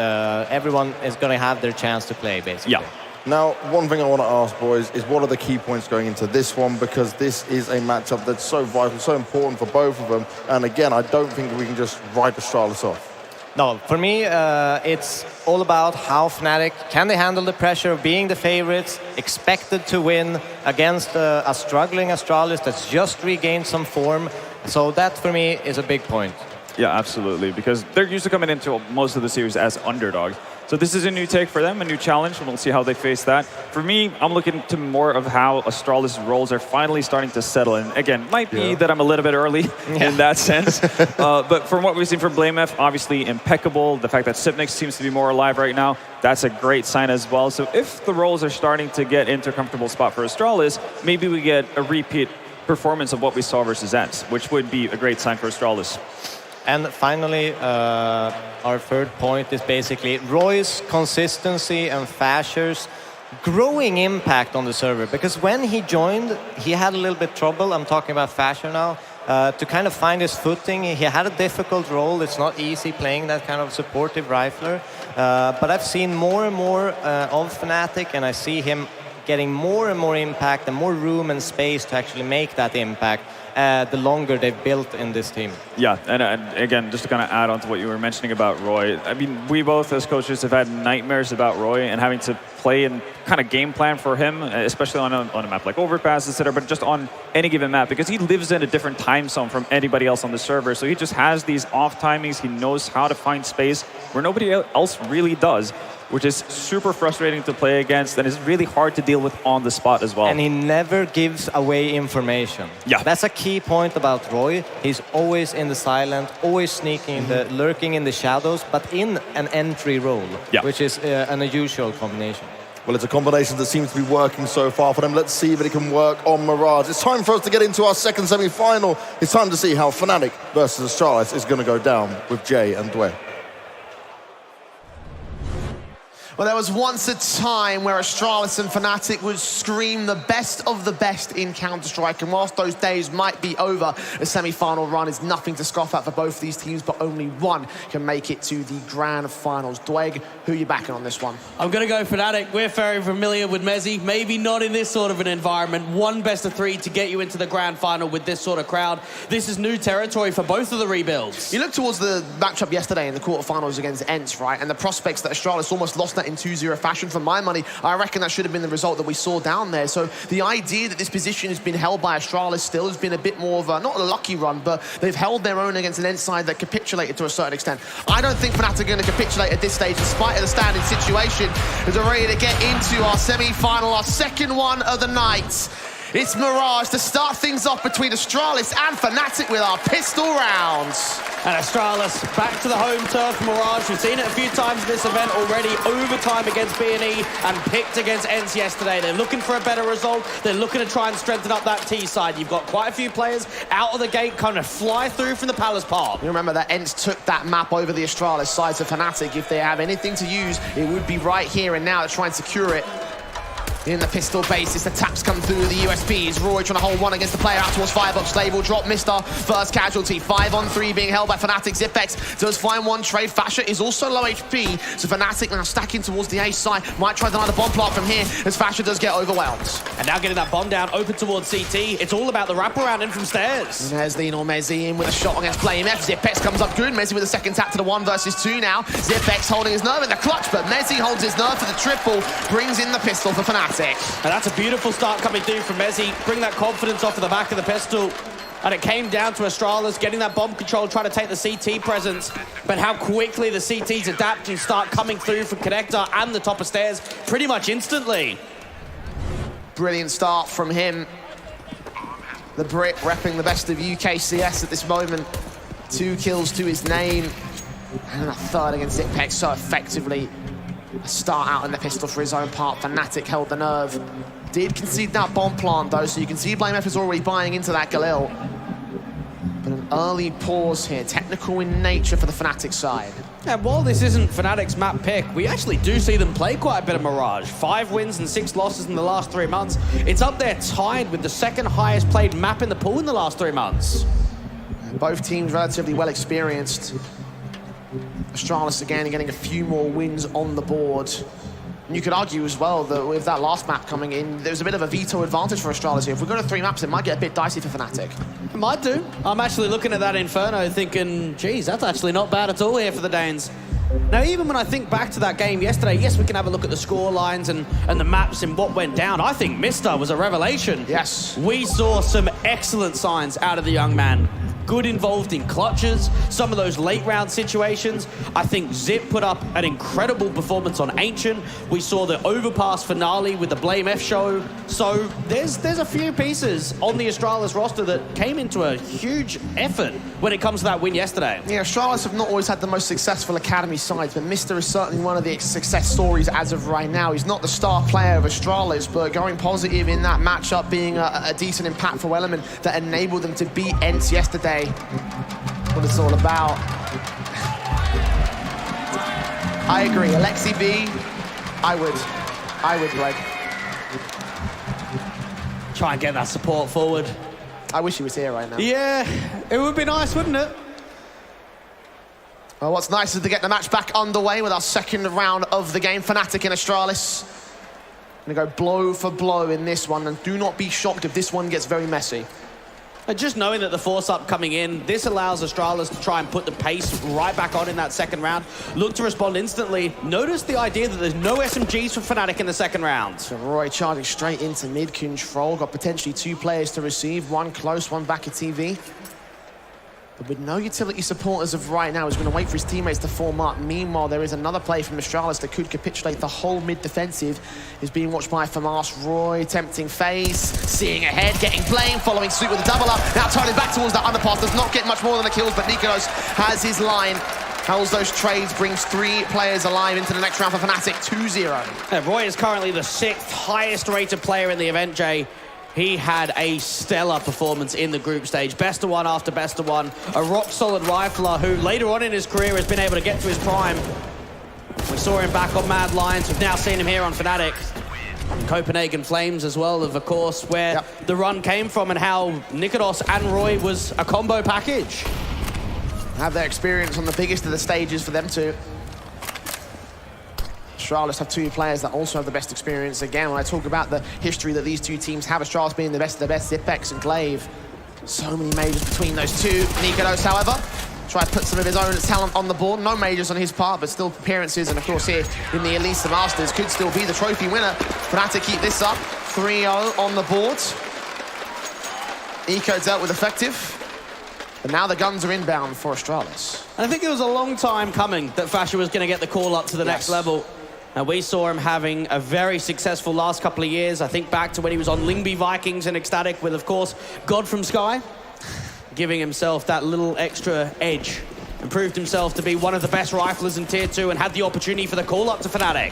Everyone is going to have their chance to play, basically. Yeah. Now, one thing I want to ask, boys, is what are the key points going into this one? Because this is a matchup that's so vital, so important for both of them. And again, I don't think we can just write Astralis off. No, for me, it's all about how Fnatic, can they handle the pressure of being the favorites, expected to win against a struggling Astralis that's just regained some form. So that, for me, is a big point. Yeah, absolutely, because they're used to coming into most of the series as underdogs. So this is a new take for them, a new challenge, and we'll see how they face that. For me, I'm looking to more of how Astralis' roles are finally starting to settle. And again, might be that I'm a little bit early in that sense. But from what we've seen from BlameF, obviously impeccable. The fact that Sipnix seems to be more alive right now, that's a great sign as well. So if the roles are starting to get into a comfortable spot for Astralis, maybe we get a repeat performance of what we saw versus ENCE, which would be a great sign for Astralis. And finally, our third point is basically Roy's consistency and Fasher's growing impact on the server. Because when he joined, he had a little bit trouble. I'm talking about Fasher now. To kind of find his footing, he had a difficult role. It's not easy playing that kind of supportive rifler. But I've seen more and more of Fnatic, and I see him getting more and more impact and more room and space to actually make that impact the longer they've built in this team. Yeah, and again, just to kind of add on to what you were mentioning about Roy, I mean, we both as coaches have had nightmares about Roy and having to play and kind of game plan for him, especially on a map like Overpass, etc., but just on any given map, because he lives in a different time zone from anybody else on the server, so he just has these off timings. He knows how to find space where nobody else really does, which is super frustrating to play against and is really hard to deal with on the spot as well. And he never gives away information. Yeah. That's a key point about Roy. He's always in the silent, always sneaking, lurking in the shadows, but in an entry role, which is an unusual combination. Well, it's a combination that seems to be working so far for them. Let's see if it can work on Mirage. It's time for us to get into our second semi-final. It's time to see how Fnatic versus Astralis is going to go down with Jay and Dwayne. Well, there was once a time where Astralis and Fnatic would scream the best of the best in Counter-Strike, and whilst those days might be over, a semi-final run is nothing to scoff at for both these teams, but only one can make it to the grand finals. Dweg, who are you backing on this one? I'm going to go Fnatic. We're very familiar with Mezzi, maybe not in this sort of an environment. One best of three to get you into the grand final with this sort of crowd. This is new territory for both of the rebuilds. You look towards the matchup yesterday in the quarterfinals against Ents, right? And the prospects that Astralis almost lost that in 2-0 fashion. For my money, I reckon that should have been the result that we saw down there. So the idea that this position has been held by Astralis still has been a bit more of a, not a lucky run, but they've held their own against an Ents side that capitulated to a certain extent. I don't think Fnatic are going to capitulate at this stage, in spite of the standing situation, as we're ready to get into our semi-final, our second one of the night. It's Mirage to start things off between Astralis and Fnatic with our pistol rounds. And Astralis back to the home turf, Mirage. We've seen it a few times in this event already. Overtime against B&E and picked against Ents yesterday. They're looking for a better result. They're looking to try and strengthen up that T side. You've got quite a few players out of the gate kind of fly through from the Palace Park. You remember that Ents took that map over the Astralis side to Fnatic. If they have anything to use, it would be right here and now to try and secure it. In the pistol basis, the taps come through the USPs. Roy trying to hold one against the player out towards Firebox. Slave will drop Mr. First casualty. 5-on-3 being held by Fnatic. Zipex does find one trade. Fasher is also low HP. So Fnatic now stacking towards the A side. Might try another bomb plant from here as Fasher does get overwhelmed. And now getting that bomb down, open towards CT. It's all about the wraparound in from stairs. And there's Lionel Mezzi in with a shot against Blame F. Zipex comes up good. Mezzi with a second tap to the 1 versus 2 now. Zipex holding his nerve in the clutch, but Mezzi holds his nerve for the triple. Brings in the pistol for Fnatic. And that's a beautiful start coming through from Mezzi. Bring that confidence off of the back of the pistol. And it came down to Astralis getting that bomb control, trying to take the CT presence. But how quickly the CTs adapt and start coming through from Connector and the top of stairs pretty much instantly. Brilliant start from him. The Brit repping the best of UKCS at this moment. 2 kills to his name. And a third against Zipex so effectively. A start out in the pistol for his own part. Fnatic held the nerve. Did concede that bomb plant though, so you can see Blame F is already buying into that Galil. But an early pause here, technical in nature for the Fnatic side. And while this isn't Fnatic's map pick, we actually do see them play quite a bit of Mirage. 5 wins and 6 losses in the last 3 months. It's up there tied with the second highest played map in the pool in the last 3 months. Both teams relatively well experienced. Astralis again getting a few more wins on the board. And you could argue as well that with that last map coming in, there's a bit of a veto advantage for Astralis here. If we go to 3 maps, it might get a bit dicey for Fnatic. It might do. I'm actually looking at that Inferno thinking, geez, that's actually not bad at all here for the Danes. Now, even when I think back to that game yesterday, yes, we can have a look at the score lines and the maps and what went down. I think Mr. was a revelation. Yes. We saw some excellent signs out of the young man. Good involved in clutches, some of those late round situations. I think Zip put up an incredible performance on Ancient. We saw the overpass finale with the Blame F show. So there's a few pieces on the Astralis roster that came into a huge effort when it comes to that win yesterday. Yeah, Astralis have not always had the most successful academy sides, but Mr. is certainly one of the success stories as of right now. He's not the star player of Astralis, but going positive in that matchup, being a decent impactful element that enabled them to beat Ents yesterday. What it's all about. I agree. Alexi B, I would, Greg. Try and get that support forward. I wish he was here right now. Yeah, it would be nice, wouldn't it? Well, what's nice is to get the match back underway with our second round of the game. Fnatic and Astralis. Gonna go blow for blow in this one, and do not be shocked if this one gets very messy. And just knowing that the force-up coming in, this allows Astralis to try and put the pace right back on in that second round. Look to respond instantly. Notice the idea that there's no SMGs for Fnatic in the second round. So Roy charging straight into mid control. Got potentially 2 players to receive. 1 close, 1 back at TV. But with no utility support as of right now, he's going to wait for his teammates to form up. Meanwhile, there is another play from Astralis that could capitulate the whole mid-defensive. Is being watched by Famas. Roy tempting phase, seeing ahead, getting blamed, following suit with a double up. Now turning back towards that underpass. Does not get much more than the kills, but Nikos has his line. Holds those trades, brings 3 players alive into the next round for Fnatic, 2-0. Yeah, Roy is currently the 6th highest rated player in the event, Jay. He had a stellar performance in the group stage. Best of one after best of one. A rock-solid rifler who later on in his career has been able to get to his prime. We saw saw him back on Mad Lions. We've now seen him here on Fnatic. Copenhagen Flames as well, of course, where the run came from and how Nikodos and Roy was a combo package. Have their experience on the biggest of the stages for them too. Astralis have two players that also have the best experience. Again, when I talk about the history that these two teams have, Astralis being the best of the best, Zipex and Glaive. So many majors between those two. Nikodos, however, try to put some of his own talent on the board. No majors on his part, but still appearances. And of course here in the Elisa Masters could still be the trophy winner. Fnatic keep this up. 3-0 on the board. Eco dealt with effective. But now the guns are inbound for Astralis. And I think it was a long time coming that Fasher was going to get the call up to the next level. And we saw him having a very successful last couple of years. I think back to when he was on Lyngby Vikings and Ecstatic with, of course, God from Sky, giving himself that little extra edge and proved himself to be one of the best riflers in Tier 2 and had the opportunity for the call-up to Fnatic.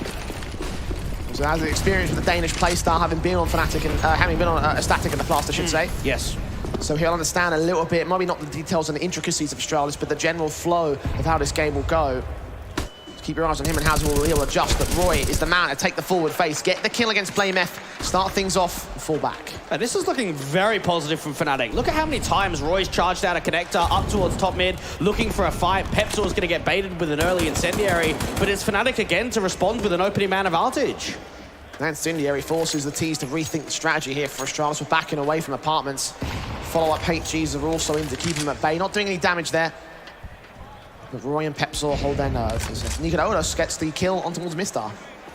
So has the experience with the Danish playstyle, having been on Fnatic and having been on Ecstatic in the past, I should say. Yes. So he'll understand a little bit, maybe not the details and the intricacies of Astralis, but the general flow of how this game will go. Keep your eyes on him and how he'll adjust, but Roy is the man to take the forward face, get the kill against BlameF, start things off, and fall back. And this is looking very positive from Fnatic. Look at how many times Roy's charged out a connector up towards top mid, looking for a fight. Pepsor's going to get baited with an early incendiary, but it's Fnatic again to respond with an opening man advantage. And incendiary forces the T's to rethink the strategy here for Astralis. We're backing away from apartments. Follow-up HGs are also in to keep him at bay, not doing any damage there. But Roy and Pepsor hold their nerve. Nikodos gets the kill on towards Mistar.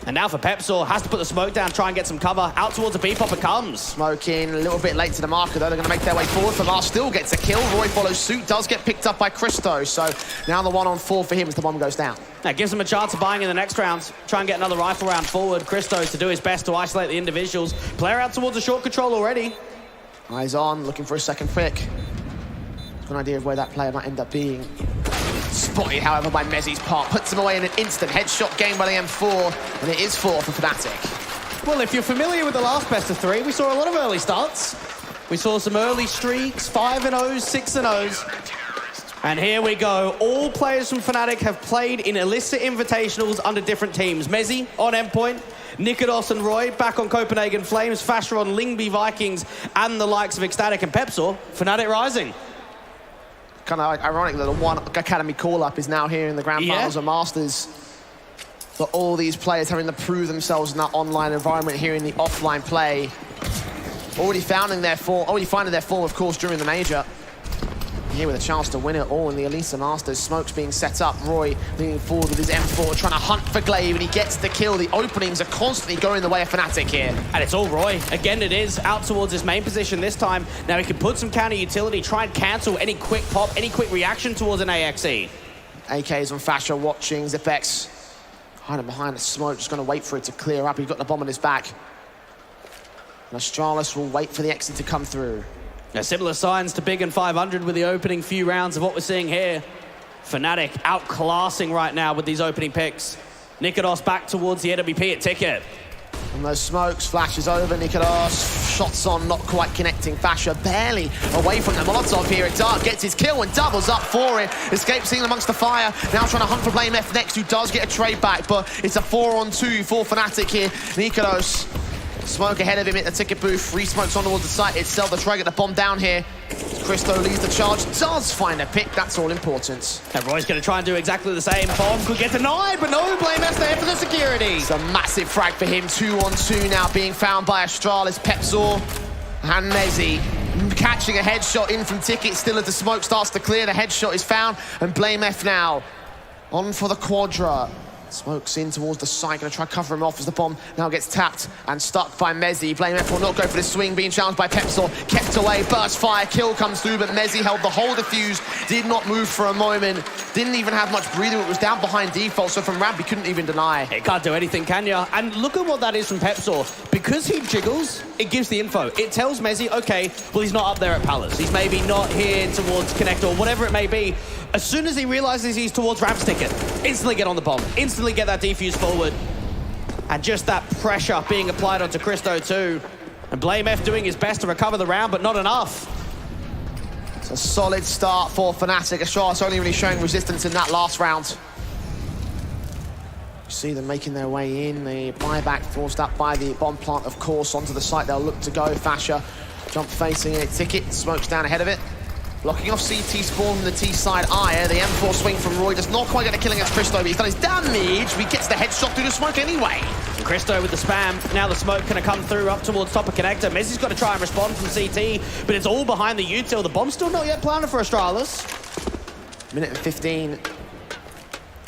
And now for Pepsor, has to put the smoke down, try and get some cover. Out towards the B-pop it comes. Smoke in, a little bit late to the marker though. They're going to make their way forward. Famar still gets a kill. Roy follows suit, does get picked up by Christo. So now the 1-on-4 for him as the bomb goes down. That gives him a chance of buying in the next round. Try and get another rifle round forward. Christo to do his best to isolate the individuals. Player out towards a short control already. Eyes on, looking for a second pick. Got an idea of where that player might end up being. Spotted, however, by Mezzi's part. Puts him away in an instant. Headshot game by the M4, and it is 4 for Fnatic. Well, if you're familiar with the last best of 3, we saw a lot of early starts. We saw some early streaks, 5-0s, 6-0s. And here we go. All players from Fnatic have played in Elisa Invitationals under different teams. Mezzi on Endpoint, Nikodos and Roy back on Copenhagen Flames, Fasher on Lyngby Vikings, and the likes of Ecstatic and Pepsor. Fnatic rising. Kind of like ironic that the one Academy call-up is now here in the Grand Finals of Masters. But all these players having to prove themselves in that online environment here in the offline play. Already finding their form, of course, during the major. Here with a chance to win it all in the Elisa Masters. Smoke's being set up. Roy leaning forward with his M4, trying to hunt for Glaive, and he gets the kill. The openings are constantly going the way of Fnatic here. And it's all Roy. Again, it is out towards his main position this time. Now he can put some counter utility, try and cancel any quick pop, any quick reaction towards an AXE. AK's on Fasher watching. Zipex hiding behind the smoke, just going to wait for it to clear up. He's got the bomb on his back. And Astralis will wait for the exit to come through. Now, similar signs to Big and 500 with the opening few rounds of what we're seeing here. Fnatic outclassing right now with these opening picks. Nikodos back towards the AWP at Ticket. And those smokes, flashes over, Nikodos, shots on, not quite connecting. Fasher barely away from the Molotov here at Dark, gets his kill and doubles up for it. Escapes seen amongst the fire, now trying to hunt for BlameF next, who does get a trade back, but it's a 4-on-2 for Fnatic here. Nikodos, smoke ahead of him at the Ticket booth, re-smokes on towards the site itself. They'll try to get the bomb down here. Christo leads the charge, does find a pick, that's all important. And Roy's going to try and do exactly the same. Bomb could get denied, but no, BlameF's there for the security. It's a massive frag for him, 2-on-2 now being found by Astralis, Pepsor and Mezzi. Catching a headshot in from Ticket, still as the smoke starts to clear, the headshot is found, and BlameF now on for the Quadra. Smokes in towards the side, going to try to cover him off as the bomb now gets tapped and stuck by Mezzi. BlameF will not go for the swing, being challenged by Pepsor. Kept away, burst fire, kill comes through, but Mezzi held the whole defuse, did not move for a moment, didn't even have much breathing. It was down behind default, so from ramp he couldn't even deny. It can't do anything, can ya? And look at what that is from Pepsor. Because he jiggles, it gives the info. It tells Mezzi, okay, well, he's not up there at Palace. He's maybe not here towards Connect or whatever it may be. As soon as he realizes he's towards Ramp's Ticket, instantly get on the bomb, instantly get that defuse forward. And just that pressure being applied onto Christo too. And BlameF doing his best to recover the round, but not enough. It's a solid start for Fnatic. Astralis only really showing resistance in that last round. See them making their way in. The buyback forced up by the bomb plant, of course, onto the site. They'll look to go. Fasha jump facing a ticket, smokes down ahead of it. Blocking off CT spawn from the T side. Aya, the M4 swing from Roy does not quite get a kill against Christo, but he's done his damage. He gets the headshot through the smoke anyway. And Christo with the spam. Now the smoke gonna come through up towards top of connector. Messi's got to try and respond from CT, but it's all behind the util. The bomb's still not yet planted for Astralis. Minute and 15.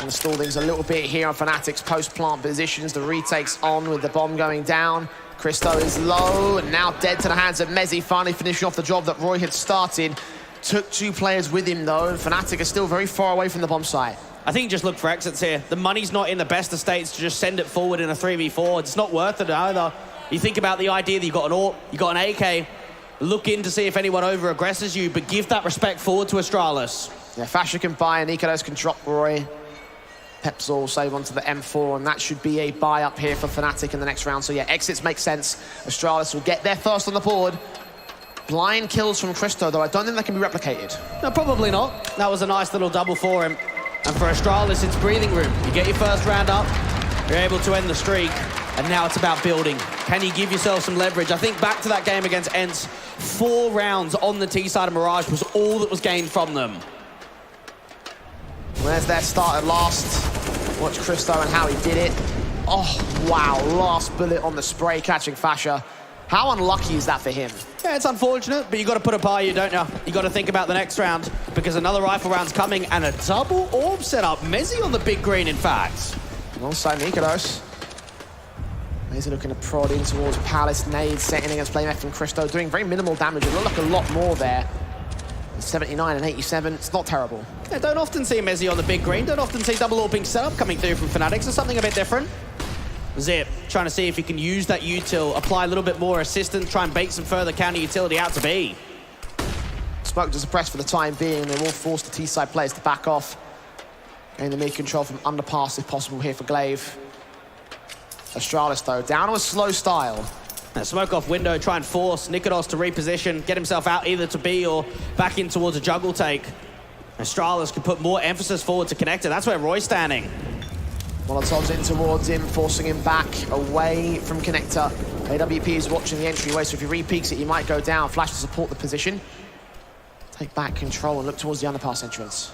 And stall things a little bit here on Fnatic's post-plant positions. The retake's on with the bomb going down. Christo is low and now dead to the hands of Messi, finally finishing off the job that Roy had started. Took 2 players with him though, and Fnatic are still very far away from the bomb site. I think just look for exits here. The money's not in the best of states to just send it forward in a 3v4. It's not worth it either. You think about the idea that you've got an AWP, you've got an AK, look in to see if anyone over-aggresses you, but give that respect forward to Astralis. Yeah, Fasha can buy and Nikolos can drop Roy. Pepsol will save onto the M4, and that should be a buy up here for Fnatic in the next round. So yeah, exits make sense. Astralis will get there first on the board. Blind kills from Christo, though I don't think that can be replicated. No, probably not. That was a nice little double for him. And for Astralis, it's breathing room. You get your first round up, you're able to end the streak, and now it's about building. Can you give yourself some leverage? I think back to that game against Ents, 4 rounds on the T side of Mirage was all that was gained from them. There's their start at last. Watch Christo and how he did it. Oh, wow, last bullet on the spray, catching Fasha. How unlucky is that for him? Yeah, it's unfortunate, but you got to put it by you, don't you? You got to think about the next round, because another rifle round's coming, and a double orb setup. Messi on the big green, in fact. Alongside Nikolos. Messi looking to prod in towards Palace. Nade setting against BlameF and Christo, doing very minimal damage. It looked like a lot more there. 79 and 87, it's not terrible. Yeah, don't often see Messi on the big green. Don't often see double orbing setup coming through from Fnatic, so something a bit different. Zip trying to see if he can use that util, apply a little bit more assistance, try and bait some further counter utility out to B. Smoke to suppress for the time being, and they will force the T-side players to back off. Gain the mid-control from underpass if possible here for Glaive. Astralis, though, down to a slow style. Smoke off window, try and force Nikolos to reposition, get himself out either to B or back in towards a juggle take. Astralis can put more emphasis forward to connector. That's where Roy's standing. Molotov's in towards him, forcing him back away from connector. AWP is watching the entryway, so if he re-peeks it, he might go down. Flash to support the position. Take back control and look towards the underpass entrance.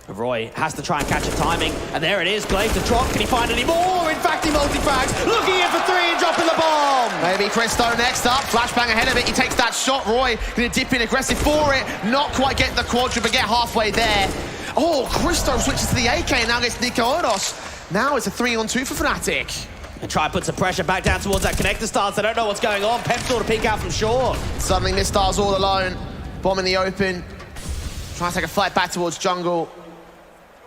Roy has to try and catch a timing, and there it is. Glaive to drop. Can he find any more? In fact, he multi-frags. Looking in for 3 and dropping the bomb. Maybe Christo next up. Flashbang ahead of it. He takes that shot. Roy going to dip in aggressive for it. Not quite get the quadra, but get halfway there. Oh, Christo switches to the AK and now gets Nikolos. Now it's a 3-on-2 for Fnatic. And try put some pressure back down towards that connector stance. I don't know what's going on. Pepsol to peek out from short. Suddenly Mistar's all alone. Bomb in the open. Trying to take a flight back towards jungle.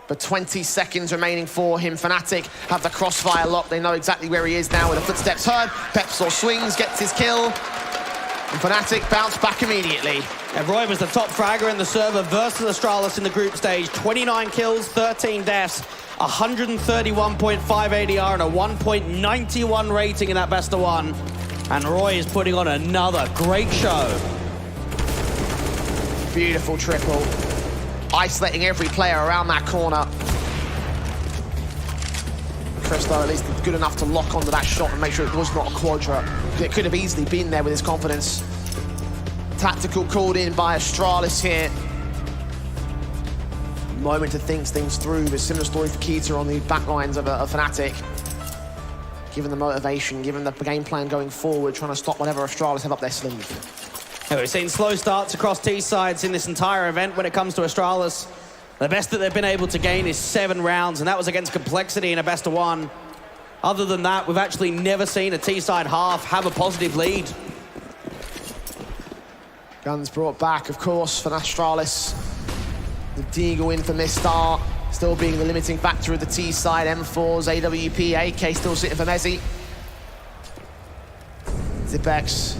But 20 seconds remaining for him. Fnatic have the crossfire lock. They know exactly where he is now with the footsteps heard. Pepsol swings, gets his kill. And Fnatic bounce back immediately. And Roy was the top fragger in the server versus Astralis in the group stage. 29 kills, 13 deaths, 131.5 ADR and a 1.91 rating in that best of 1. And Roy is putting on another great show. Beautiful triple. Isolating every player around that corner. Christo at least good enough to lock onto that shot and make sure it was not a quadra. It could have easily been there with his confidence. Tactical called in by Astralis here. Moment to think things through. A similar story for Keita on the backlines of Fnatic. Given the motivation, given the game plan going forward, trying to stop whatever Astralis have up their sleeve. Yeah, we've seen slow starts across T-sides in this entire event when it comes to Astralis. The best that they've been able to gain is 7 rounds, and that was against Complexity in a best of 1. Other than that, we've actually never seen a T-side half have a positive lead. Guns brought back, of course, for Astralis. The Deagle in for Mistar, still being the limiting factor of the T-side. M4s, AWP, AK still sitting for Messi. Zipex,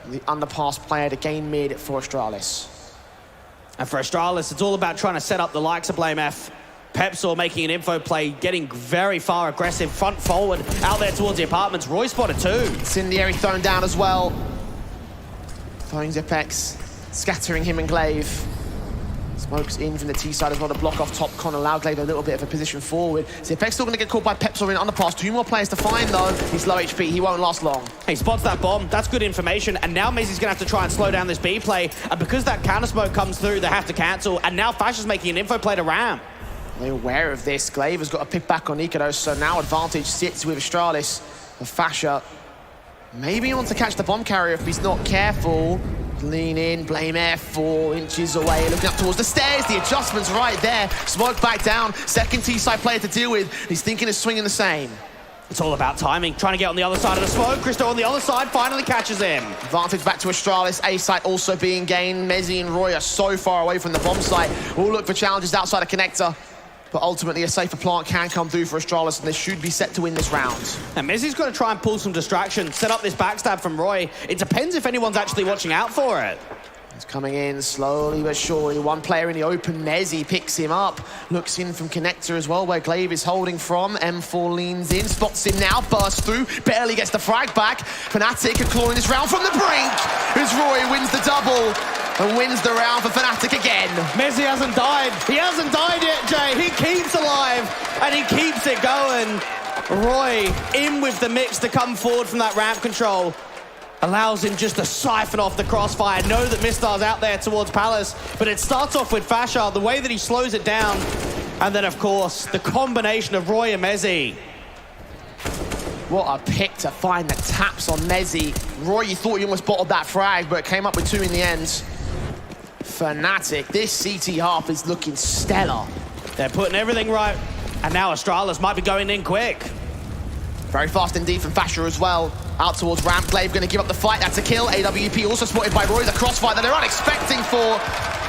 the underpass player to gain mid for Astralis. And for Astralis, it's all about trying to set up the likes of BlameF. Pepsol making an info play, getting very far aggressive, front forward, out there towards the apartments. Roy spotted 2. Incendiary thrown down as well. Throwing Zipex, scattering him and Glaive. Smokes in from the T side as well to block off top con, allow Glaive a little bit of a position forward. Zipek's still going to get caught by Pepsor in underpass. 2 more players to find though. He's low HP, he won't last long. He spots that bomb, that's good information, and now Mezzi's going to have to try and slow down this B play, and because that counter smoke comes through, they have to cancel, and now Fash is making an info play to Ram. They're aware of this. Glaive has got a pick back on Ikados, so now advantage sits with Astralis. Fasha maybe on to catch the bomb carrier if he's not careful. Lean in, Blame F 4 inches away, looking up towards the stairs. The adjustment's right there. Smoke back down. Second T-side player to deal with. He's thinking of swinging the same. It's all about timing. Trying to get on the other side of the smoke. Cristo on the other side finally catches him. Advantage back to Astralis. A site also being gained. Mezzi and Roy are so far away from the bomb site. We'll look for challenges outside of connector. But ultimately, a safer plant can come through for Astralis, and they should be set to win this round. And Mezzi's got to try and pull some distraction, set up this backstab from Roy. It depends if anyone's actually watching out for it. He's coming in slowly but surely. One player in the open, Mezzi picks him up. Looks in from connector as well, where Glaive is holding from. M4 leans in, spots him now, bursts through, barely gets the frag back. Fnatic are clawing this round from the brink, as Roy wins the double and wins the round for Fnatic again. Mezzi hasn't died. He hasn't died yet, Jay. He keeps alive, and he keeps it going. Roy in with the mix to come forward from that ramp control. Allows him just to siphon off the crossfire. Know that Mistar's out there towards Palace, but it starts off with Fashar, the way that he slows it down. And then, of course, the combination of Roy and Mezzi. What a pick to find the taps on Mezzi. Roy, you thought you almost bottled that frag, but came up with 2 in the end. Fnatic, this CT half is looking stellar. They're putting everything right, and now Astralis might be going in quick. Very fast indeed from Fasher as well. Out towards Ramp. Glaive going to give up the fight. That's a kill. AWP also spotted by Roy. The crossfire that they're not expecting for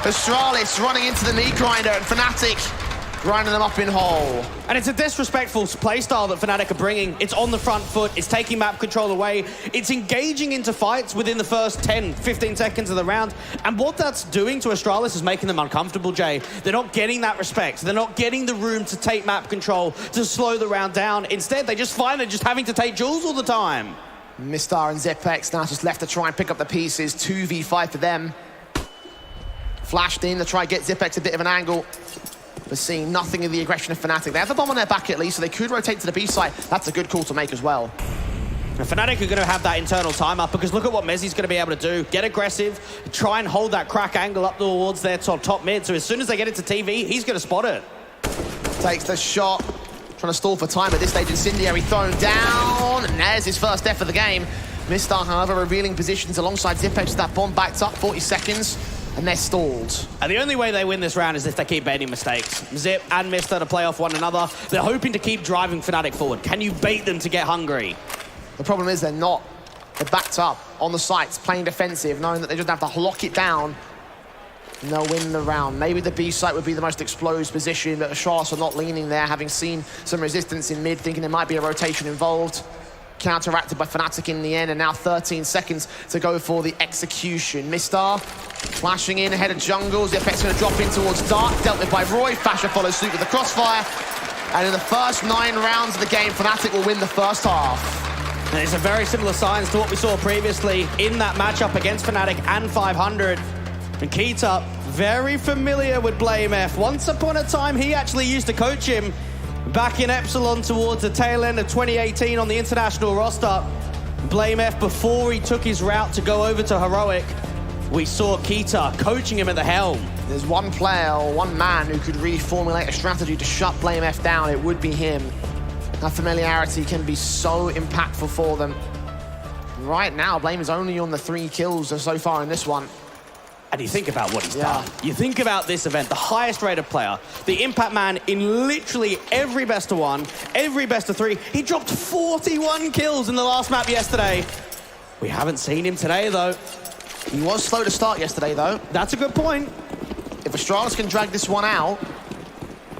Astralis running into the meat grinder, and Fnatic grinding them up in whole. And it's a disrespectful playstyle that Fnatic are bringing. It's on the front foot. It's taking map control away. It's engaging into fights within the first 10, 15 seconds of the round. And what that's doing to Astralis is making them uncomfortable, Jay. They're not getting that respect. They're not getting the room to take map control, to slow the round down. Instead, they just find they're just having to take duels all the time. Mistar and Zepex now just left to try and pick up the pieces. 2v5 for them. Flashed in to try and get Zepex a bit of an angle, but seeing nothing of the aggression of Fnatic. They have the bomb on their back at least, so they could rotate to the B side. That's a good call to make as well. And Fnatic are going to have that internal time up, because look at what Mezzi's going to be able to do. Get aggressive, try and hold that crack angle up towards their top mid. So as soon as they get into TV, he's going to spot it. Takes the shot. Trying to stall for time at this stage. Incendiary thrown down, and there's his first death of the game. Mistar, however, revealing positions alongside Zipex. That bomb backed up, 40 seconds, and they're stalled. And the only way they win this round is if they keep baiting mistakes. Zip and Mistar to play off one another. They're hoping to keep driving Fnatic forward. Can you bait them to get hungry? The problem is they're not. They're backed up on the sites, playing defensive, knowing that they just have to lock it down, and they'll win the round. Maybe the B site would be the most exposed position, but the Astralis are not leaning there, having seen some resistance in mid, thinking there might be a rotation involved. Counteracted by Fnatic in the end, and now 13 seconds to go for the execution. Mistar flashing in ahead of jungle. Zepek's going to drop in towards Dark, dealt with by Roy. Fasher follows suit with the crossfire. And in the first 9 rounds of the game, Fnatic will win the first half. And it's a very similar signs to what we saw previously in that matchup against Fnatic and 500. And Keita, very familiar with Blame F. Once upon a time, he actually used to coach him back in Epsilon towards the tail end of 2018 on the international roster. Blame F, before he took his route to go over to Heroic, we saw Keita coaching him at the helm. There's one player or one man who could really formulate a strategy to shut Blame F down. It would be him. That familiarity can be so impactful for them. Right now, Blame is only on the 3 kills so far in this one. And you think about what he's done. You think about this event, the highest rated player, the impact man in literally every best of 1, every best of 3. He dropped 41 kills in the last map yesterday. We haven't seen him today, though. He was slow to start yesterday, though. That's a good point. If Astralis can drag this one out,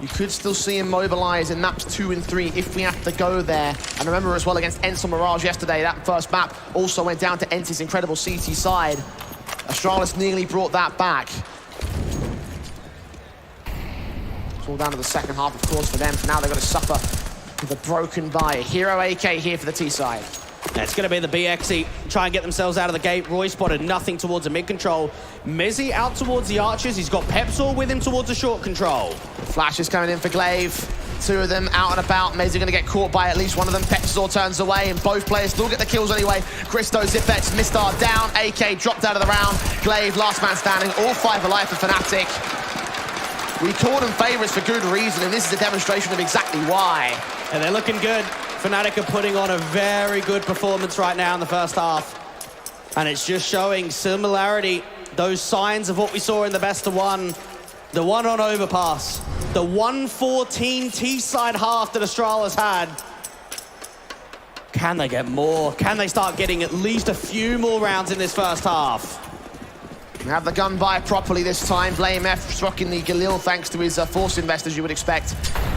you could still see him mobilize in maps 2 and 3 if we have to go there. And remember as well, against Ensel Mirage yesterday, that first map also went down to Entis' incredible CT side. Astralis nearly brought that back. It's all down to the second half, of course, for them. For now, they've got to suffer with a broken buy. Hero AK here for the T side. It's going to be the BXy try and get themselves out of the gate. Roy spotted nothing towards a mid control. Mezzy out towards the archers. He's got Pepsor with him towards a short control. Flash is coming in for Glaive. Two of them out and about. Mezzy going to get caught by at least one of them. Pepsor turns away, and both players still get the kills anyway. Christo, Zipex, Mistar down. AK dropped out of the round. Glaive, last man standing. All 5 alive for Fnatic. We called them favourites for good reason, and this is a demonstration of exactly why. And they're looking good. Fnatic are putting on a very good performance right now in the first half. And it's just showing similarity, those signs of what we saw in the best of one. The one on overpass, the 114 T-side half that Astralis had. Can they get more? Can they start getting at least a few more rounds in this first half? Have the gun by properly this time. Blame F rocking the Galil thanks to his force invest, as you would expect.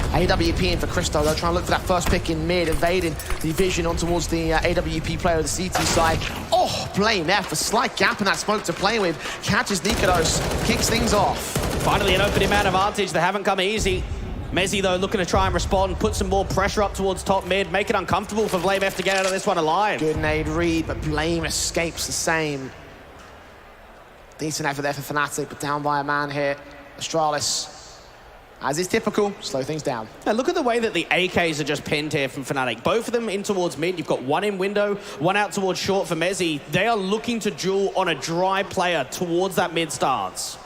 AWP in for Christo, though, trying to look for that first pick in mid, evading the vision on towards the AWP player of the CT side. Oh, Blame F, a slight gap in that smoke to play with. Catches Nikodos, kicks things off. Finally, an opening man advantage. They haven't come easy. Mezzy, though, looking to try and respond, put some more pressure up towards top mid, make it uncomfortable for Blame F to get out of this one alive. Good nade read, but Blame escapes the same. Decent effort there for Fnatic, but down by a man here. Astralis, as is typical, slow things down. And look at the way that the AKs are just pinned here from Fnatic. Both of them in towards mid. You've got one in window, one out towards short for Mezzy. They are looking to duel on a dry player towards that mid stance.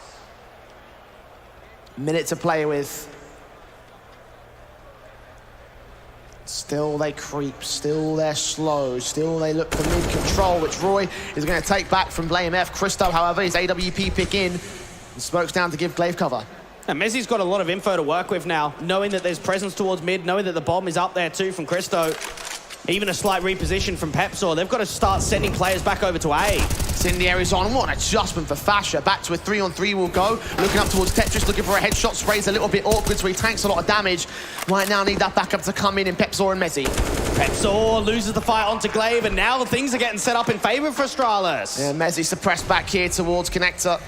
Minute to play with. Still they creep, still they're slow, still they look for mid-control, which Roy is going to take back from Blame F. Christo, however, his AWP pick in, and smokes down to give Glaive cover. And Mezzy's got a lot of info to work with now, knowing that there's presence towards mid, knowing that the bomb is up there too from Christo. Even a slight reposition from Pepsor. They've got to start sending players back over to A. Incendiary's on. What an adjustment for Fasher. Back to a 3-on-3 will go. Looking up towards Tetris, looking for a headshot. Spray's a little bit awkward, so he tanks a lot of damage. Right now, need that backup to come in Pepsor and Mezzy. Pepsor loses the fight onto Glaive, and now things are getting set up in favour for Astralis. Yeah, Mezzy suppressed back here towards Connector.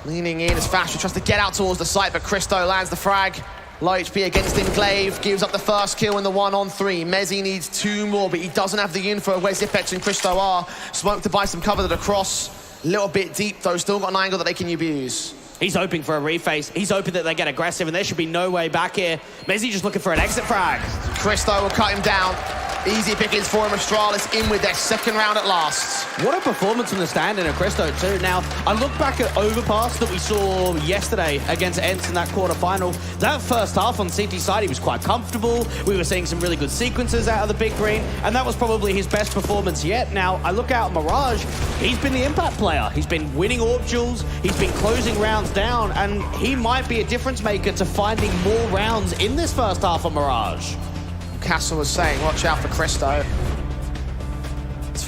Leaning in as Fasher tries to get out towards the site, but Christo lands the frag. Low HP against him. Glaive gives up the first kill in the 1-on-3. Mezzy needs 2 more, but he doesn't have the info of where Zipex and Christo are. Smoke to buy some cover to the cross. A little bit deep, though. Still got an angle that they can abuse. He's hoping for a reface. He's hoping that they get aggressive, and there should be no way back here. Mezzy just looking for an exit frag. Christo will cut him down. Easy pickings for him. Astralis in with their second round at last. What a performance from the stand-in of Christo too. Now, I look back at Overpass that we saw yesterday against Ents in that quarter-final. That first half on CT side, he was quite comfortable. We were seeing some really good sequences out of the big green, and that was probably his best performance yet. Now, I look out at Mirage. He's been the impact player. He's been winning AWP duels. He's been closing rounds down, and he might be a difference maker to finding more rounds in this first half of Mirage. Castle was saying, watch out for Christo.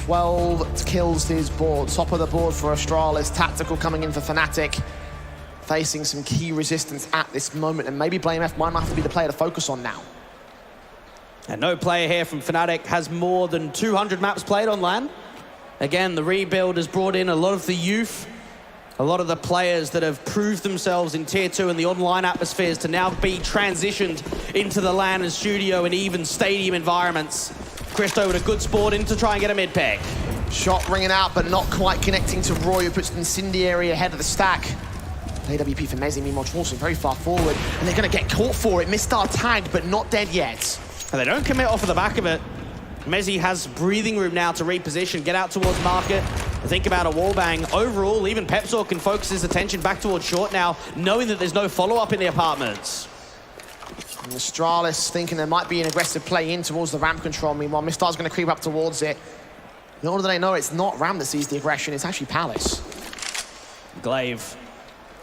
12 kills to his board. Top of the board for Astralis. Tactical coming in for Fnatic. Facing some key resistance at this moment, and maybe Blame F might have to be the player to focus on now. And no player here from Fnatic has more than 200 maps played on LAN. Again, the rebuild has brought in a lot of the youth, a lot of the players that have proved themselves in Tier 2 and the online atmospheres to now be transitioned into the LAN and studio and even stadium environments. Christo with a good sport in to try and get a mid-pick. Shot ringing out, but not quite connecting to Roy, who puts Incendiary ahead of the stack. AWP for Mezzy, meanwhile, also very far forward, and they're going to get caught for it. Mistar tagged, but not dead yet. And they don't commit off of the back of it. Mezzy has breathing room now to reposition, get out towards market, think about a wallbang. Overall, even Pepsor can focus his attention back towards short now, knowing that there's no follow-up in the apartments. And Astralis thinking there might be an aggressive play in towards the ramp control. Meanwhile, Mistar's going to creep up towards it. Nor do they know it's not Ram that sees the aggression, it's actually Palace. Glaive,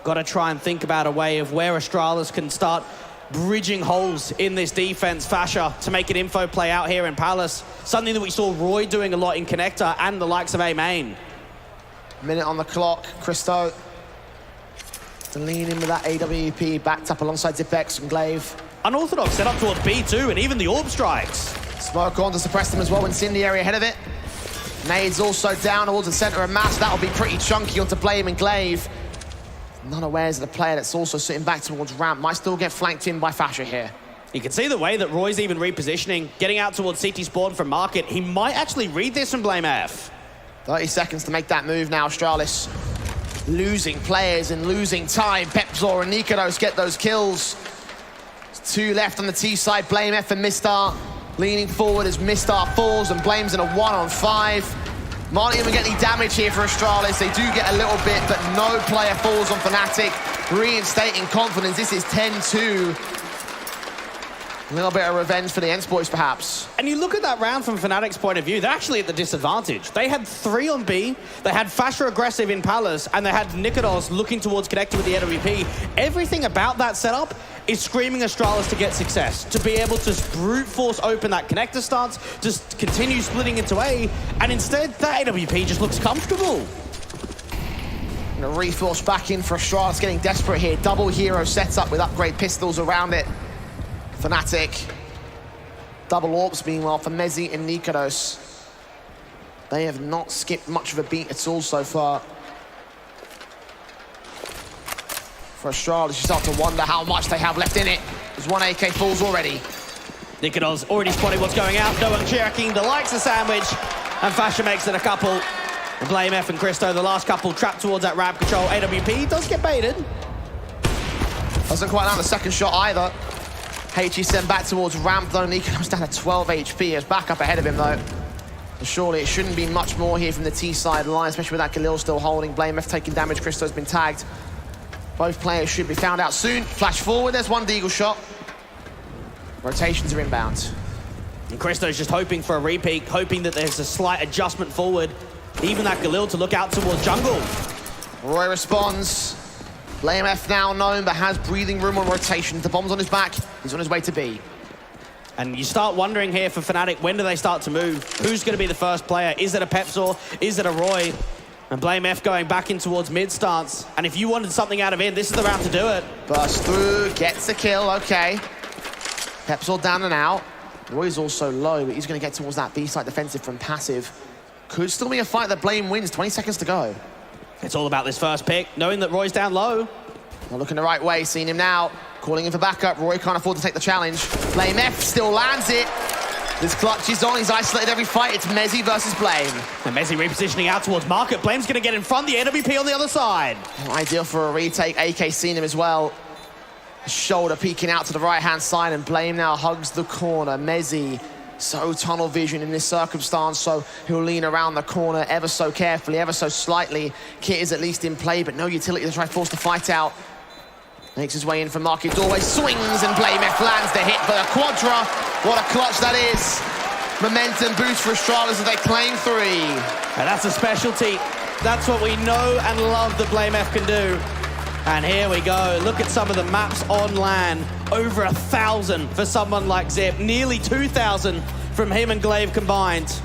got to try and think about a way of where Astralis can start bridging holes in this defense. Fasher to make an info play out here in Palace. Something that we saw Roy doing a lot in Connector and the likes of A main. Minute on the clock. Christo to lean in with that AWP, backed up alongside Zipex and Glaive. Unorthodox set up towards B2 and even the AWP strikes. Smoke on to suppress them as well. Incendiary ahead of it. Nades also down towards the center of mass. That'll be pretty chunky onto Blame and Glaive. None awares of the player that's also sitting back towards ramp. Might still get flanked in by Fasher here. You can see the way that Roy's even repositioning, getting out towards CT spawn from Market. He might actually read this from Blame F. 30 seconds to make that move now. Astralis losing players and losing time. Pepzor and Nikodos get those kills. 2 left on the T side. Blame F and Mistar leaning forward as Mistar falls and Blame's in a 1-on-5. Might not even get any damage here for Astralis. They do get a little bit, but no player falls on Fnatic. Reinstating confidence. This is 10-2. A little bit of revenge for the Ents boys, perhaps. And you look at that round from Fnatic's point of view, they're actually at the disadvantage. They had 3 on B, they had Fasher aggressive in Palace, and they had Nikodos looking towards connecting with the AWP. Everything about that setup is screaming Astralis to get success, to be able to brute force open that connector stance, just continue splitting into A, and instead that AWP just looks comfortable. Gonna reforce back in for Astralis, getting desperate here. Double hero setup with upgrade pistols around it. Fnatic. Double AWPs, meanwhile, for Mezzi and Nikodos. They have not skipped much of a beat at all so far. For Astralis, you start to wonder how much they have left in it. There's 1 AK falls already. Nikodos already spotting what's going out. No one checking the likes of sandwich. And Fasher makes it a couple. And Blame F and Christo, the last couple, trapped towards that ramp control. AWP does get baited. Doesn't quite land the second shot either. HE sent back towards ramp though. Nikodos down to 12 HP. Is back up ahead of him though. And surely it shouldn't be much more here from the T side line, especially with that Galil still holding. Blame F taking damage. Christo's been tagged. Both players should be found out soon. Flash forward. There's 1 Deagle shot. Rotations are inbound. And Christo's just hoping for a repeat, hoping that there's a slight adjustment forward. Even that Galil to look out towards jungle. Roy responds. Blame F now known, but has breathing room on rotation. The bomb's on his back. He's on his way to B. And you start wondering here for Fnatic, when do they start to move? Who's going to be the first player? Is it a Pepzor? Is it a Roy? And Blame F going back in towards mid stance. And if you wanted something out of him, this is the round to do it. Burst through, gets a kill, okay. Pepzor down and out. Roy's also low, but he's going to get towards that B side defensive from passive. Could still be a fight that Blame wins. 20 seconds to go. It's all about this first pick, knowing that Roy's down low. Not looking the right way, seeing him now. Calling him for backup. Roy can't afford to take the challenge. Blame F still lands it. This clutch is on. He's isolated every fight. It's Mezzi versus Blame. And Mezzi repositioning out towards Market. Blame's going to get in front. The NWP on the other side. Ideal for a retake. AK seen him as well. Shoulder peeking out to the right-hand side, and Blame now hugs the corner. Mezzi, so tunnel vision in this circumstance, so he'll lean around the corner ever so carefully, ever so slightly. Kit is at least in play, but no utility to try to force the fight out. Makes his way in from Market doorway, swings, and Blame F lands the hit, but a quadra. What a clutch that is. Momentum boost for Astralis as they claim 3. And that's a specialty. That's what we know and love that Blame F can do. And here we go. Look at some of the maps on LAN. Over 1,000 for someone like Zip. Nearly 2,000 from him and Glaive combined.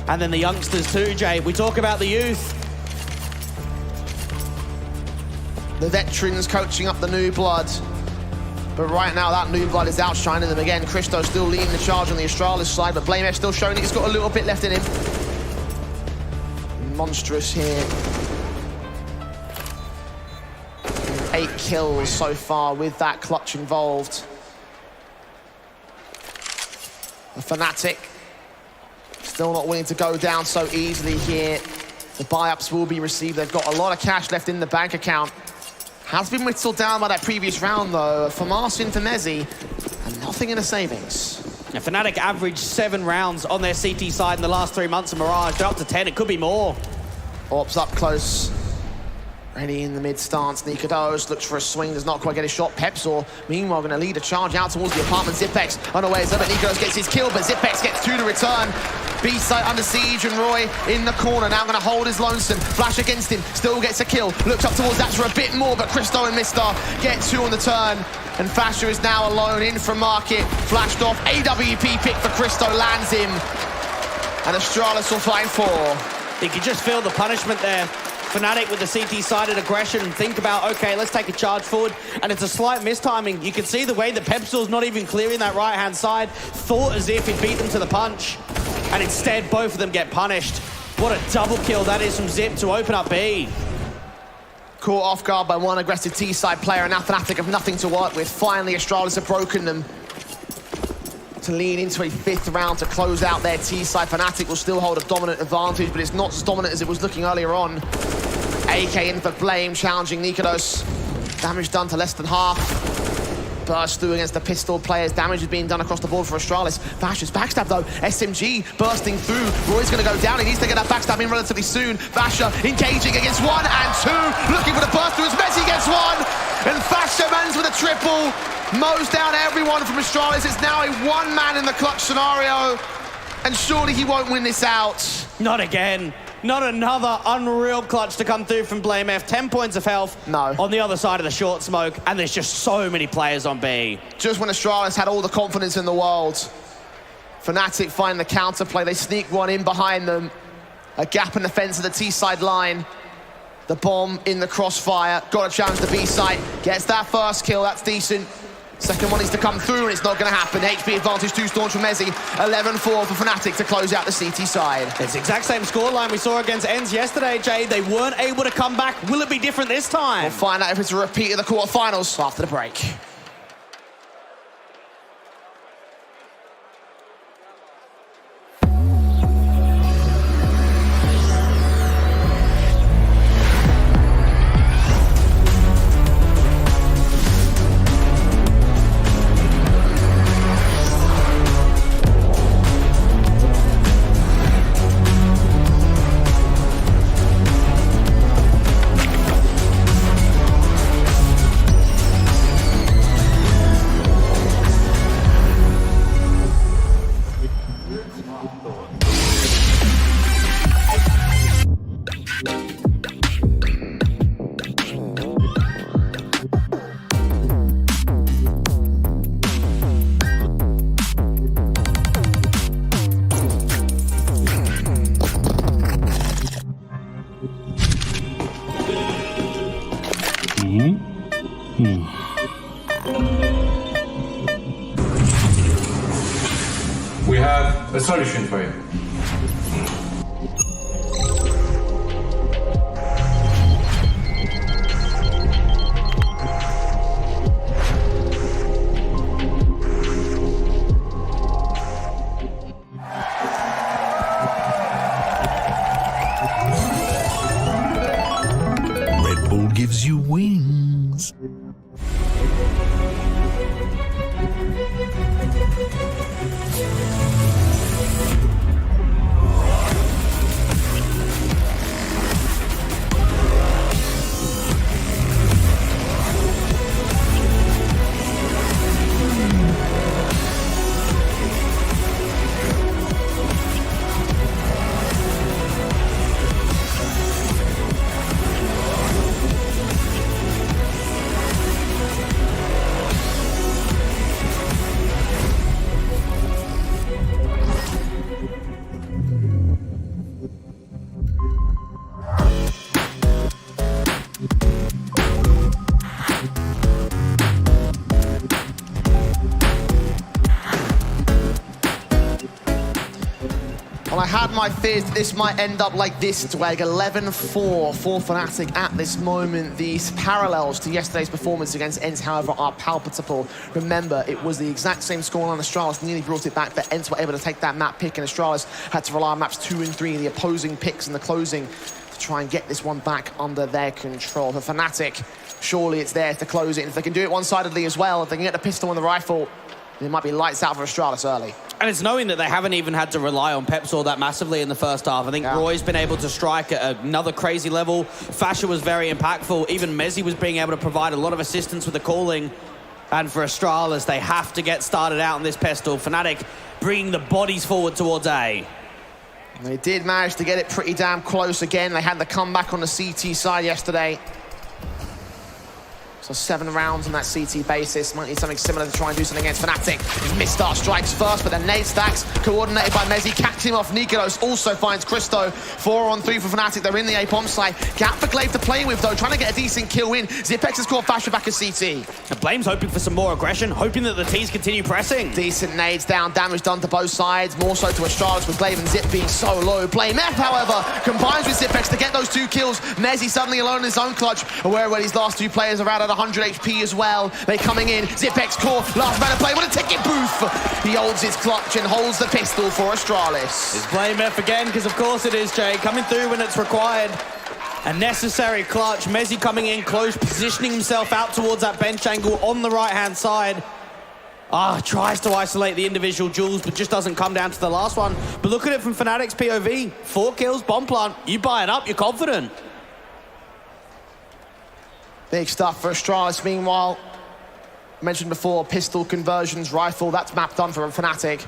And then the youngsters too, Jay. We talk about the youth. The veterans coaching up the new blood. But right now, that new blood is outshining them again. Christo still leading the charge on the Astralis side, but Blame F still showing he's got a little bit left in him. Monstrous here. 8 kills so far with that clutch involved. The Fnatic still not willing to go down so easily here. The buy-ups will be received. They've got a lot of cash left in the bank account. Has been whittled down by that previous round, though. For Marcin, for Mezzi, and nothing in the savings. Yeah, Fnatic averaged 7 rounds on their CT side in the last 3 months of Mirage. They're up to 10. It could be more. Orbs up close. Ready in the mid stance. Nikodos looks for a swing, does not quite get a shot. Pepzor, meanwhile, going to lead a charge out towards the apartment. Zipex unawares of it. Nikodos gets his kill, but Zipex gets 2 to return. B site under siege, and Roy in the corner. Now going to hold his lonesome. Flash against him, still gets a kill. Looks up towards that for a bit more, but Christo and Mistar get 2 on the turn. And Fasher is now alone in from Market. Flashed off. AWP pick for Christo lands him. And Astralis will find 4. You can just feel the punishment there. Fnatic with the CT-sided aggression and think about, okay, let's take a charge forward. And it's a slight mistiming. You can see the way that Pepzor's not even clearing that right-hand side. Thought as if he'd beat them to the punch. And instead, both of them get punished. What a double kill that is from Zip to open up B. Caught off guard by one aggressive T-side player, and now Fnatic have nothing to work with. Finally, Astralis have broken them. to lean into a 5th round to close out their T-side. Fnatic will still hold a dominant advantage, but it's not as dominant as it was looking earlier on. AK in for Blame, challenging Nikodos. Damage done to less than half. Burst through against the pistol players. Damage is being done across the board for Astralis. Vasha's backstab though. SMG bursting through. Roy's going to go down. He needs to get that backstab in relatively soon. Vasha engaging against 1 and 2. Looking for the burst through as Messi gets 1. And Vasha mans with a triple. Mows down everyone from Astralis. It's now a 1-man in the clutch scenario. And surely he won't win this out. Not again. Not another unreal clutch to come through from Blame F. 10 points of health on the other side of the short smoke, and there's just so many players on B. Just when Astralis had all the confidence in the world, Fnatic find the counterplay. They sneak one in behind them. A gap in the fence of the T-side line. The bomb in the crossfire. Got to challenge the B site. Gets that first kill. That's decent. Second one needs to come through, and it's not going to happen. HP advantage 2 staunch from Mezzi. 11-4 for Fnatic to close out the CT side. It's the exact same scoreline we saw against ENCE yesterday, Jay. They weren't able to come back. Will it be different this time? We'll find out if it's a repeat of the quarterfinals after the break. We have a solution for you. Red Bull gives you wings. Well, I had my fears that this might end up like this. It's like 11-4 for Fnatic at this moment. These parallels to yesterday's performance against ENCE, however, are palpable. Remember, it was the exact same score on Astralis, nearly brought it back, but ENCE were able to take that map pick, and Astralis had to rely on maps 2 and 3, the opposing picks in the closing, to try and get this one back under their control. For Fnatic, surely it's there to close it. And if they can do it one-sidedly as well, if they can get the pistol and the rifle, it might be lights out for Astralis early. And it's knowing that they haven't even had to rely on Pepsor that massively in the first half. I think Roy's been able to strike at another crazy level. Fasha was very impactful. Even Mezzi was being able to provide a lot of assistance with the calling. And for Astralis, they have to get started out on this pistol. Fnatic bringing the bodies forward towards A. They did manage to get it pretty damn close again. They had the comeback on the CT side yesterday. So 7 rounds on that CT basis. Might need something similar to try and do something against Fnatic. Misstart strikes first, but then nade stacks, coordinated by Mezzi, catching him off. Nikodos also finds Christo. 4 on 3 for Fnatic. They're in the A bomb site. Gap for Glaive to play with, though, trying to get a decent kill in. Zipex has caught Fasha back at CT. And Blame's hoping for some more aggression, hoping that the T's continue pressing. Decent nades down, damage done to both sides. More so to Astralis with Glaive and Zip being so low. Blame F, however, combines with Zipex to get those 2 kills. Mezzi suddenly alone in his own clutch, aware where these last 2 players are out at 100 HP as well. They're coming in. Zipex core, last man to play. What a ticket booth! He holds his clutch and holds the pistol for Astralis. It's blame F again, because of course it is, Jay. Coming through when it's required. A necessary clutch. Mezzi coming in close, positioning himself out towards that bench angle on the right-hand side. Tries to isolate the individual jewels, but just doesn't come down to the last one. But look at it from Fnatic's POV. 4 kills, bomb plant. You buy it up, you're confident. Big stuff for Astralis. Meanwhile, mentioned before, pistol conversions, rifle, that's map done for Fnatic.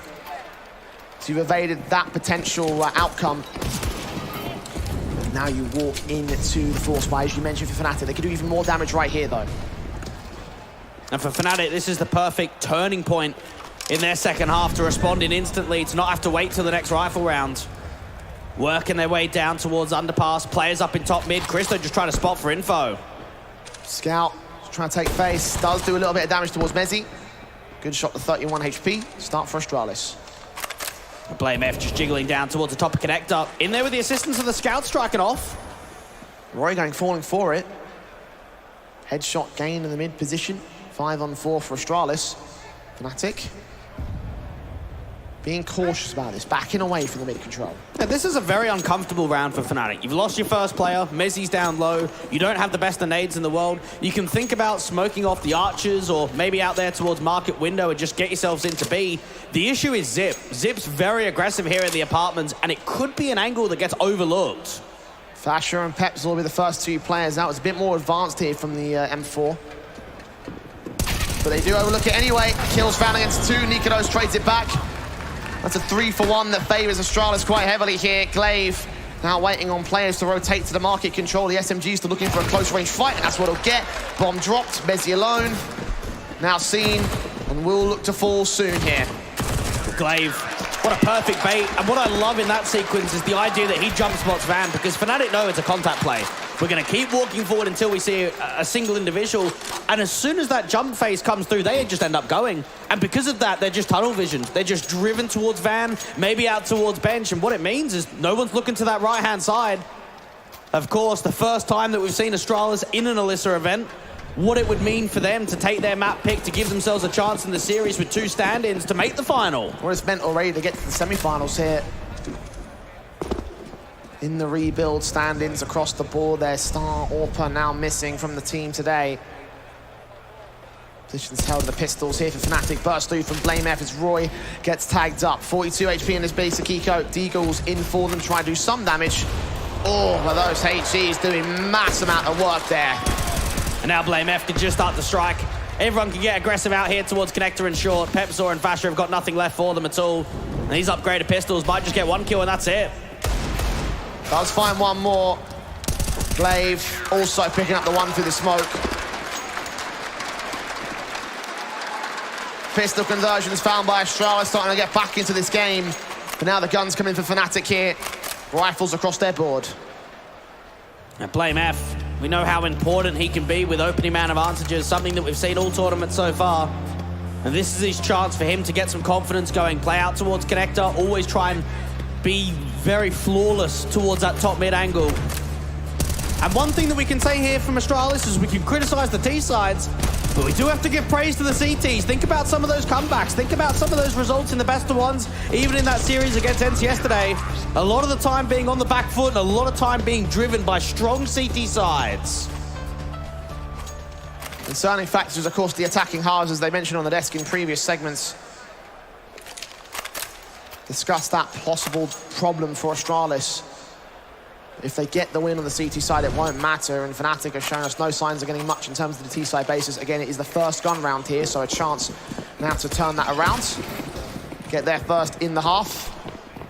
So you've evaded that potential outcome. Now you walk into the force buy, as you mentioned for Fnatic. They could do even more damage right here, though. And for Fnatic, this is the perfect turning point in their second half to respond in instantly, to not have to wait till the next rifle round. Working their way down towards underpass, players up in top mid. Christo just trying to spot for info. Scout trying to take face, does do a little bit of damage towards Mezzi. Good shot to 31 HP. Start for Astralis. Blame F just jiggling down towards the top of connector. In there with the assistance of the Scout striking off. Roy falling for it. Headshot gain in the mid position. 5-on-4 for Astralis. Fnatic being cautious about this, backing away from the mid control. Yeah, this is a very uncomfortable round for Fnatic. You've lost your first player, Mezzi's down low, you don't have the best of nades in the world. You can think about smoking off the archers or maybe out there towards market window and just get yourselves into B. The issue is Zip. Zip's very aggressive here at the apartments, and it could be an angle that gets overlooked. Fasher and Peps will be the first 2 players. That was a bit more advanced here from the M4. But they do overlook it anyway. Kills found against 2. Nikodos trades it back. That's a 3-for-1 that favours Astralis quite heavily here. Glaive now waiting on players to rotate to the market control. The SMG's still looking for a close-range fight, and that's what he'll get. Bomb dropped. Mezzi alone. Now seen, and will look to fall soon here. Glaive, what a perfect bait. And what I love in that sequence is the idea that he jump spots Van, because Fnatic know it's a contact play. We're going to keep walking forward until we see a single individual. And as soon as that jump phase comes through, they just end up going. And because of that, they're just tunnel visioned. They're just driven towards Van, maybe out towards bench. And what it means is no one's looking to that right-hand side. Of course, the first time that we've seen Astralis in an Elisa event, what it would mean for them to take their map pick to give themselves a chance in the series with 2 stand-ins to make the final. What it's meant already to get to the semi-finals here. In the rebuild, stand-ins across the board. Their star Orpa now missing from the team today. Positions held to the pistols here for Fnatic. Burst through from Blame F as Roy gets tagged up. 42 HP in this basic eco. Deagle's in for them, try to do some damage. Oh, but those HEs doing mass amount of work there. And now Blame F can just start to strike. Everyone can get aggressive out here towards Connector and Short. Pepsor and Fasher have got nothing left for them at all. And these upgraded pistols might just get 1 kill and that's it. Does find 1 more. Glaive also picking up the 1 through the smoke. Pistol conversions found by Astralis, starting to get back into this game. But now the guns come in for Fnatic here. Rifles across their board. Now Blame F, we know how important he can be with opening man advantages, something that we've seen all tournaments so far. And this is his chance for him to get some confidence going. Play out towards Connector, always try and be very flawless towards that top mid angle. And one thing that we can say here from Astralis is we can criticize the T sides, but we do have to give praise to the CTs. Think about some of those comebacks. Think about some of those results in the best of ones, even in that series against ENCE yesterday. A lot of the time being on the back foot and a lot of time being driven by strong CT sides. Concerning factors, of course, the attacking halves, as they mentioned on the desk in previous segments. Discussed that possible problem for Astralis. If they get the win on the CT side, it won't matter, and Fnatic have shown us no signs of getting much in terms of the T side basis. Again, it is the first gun round here, so a chance now to turn that around. Get there first in the half.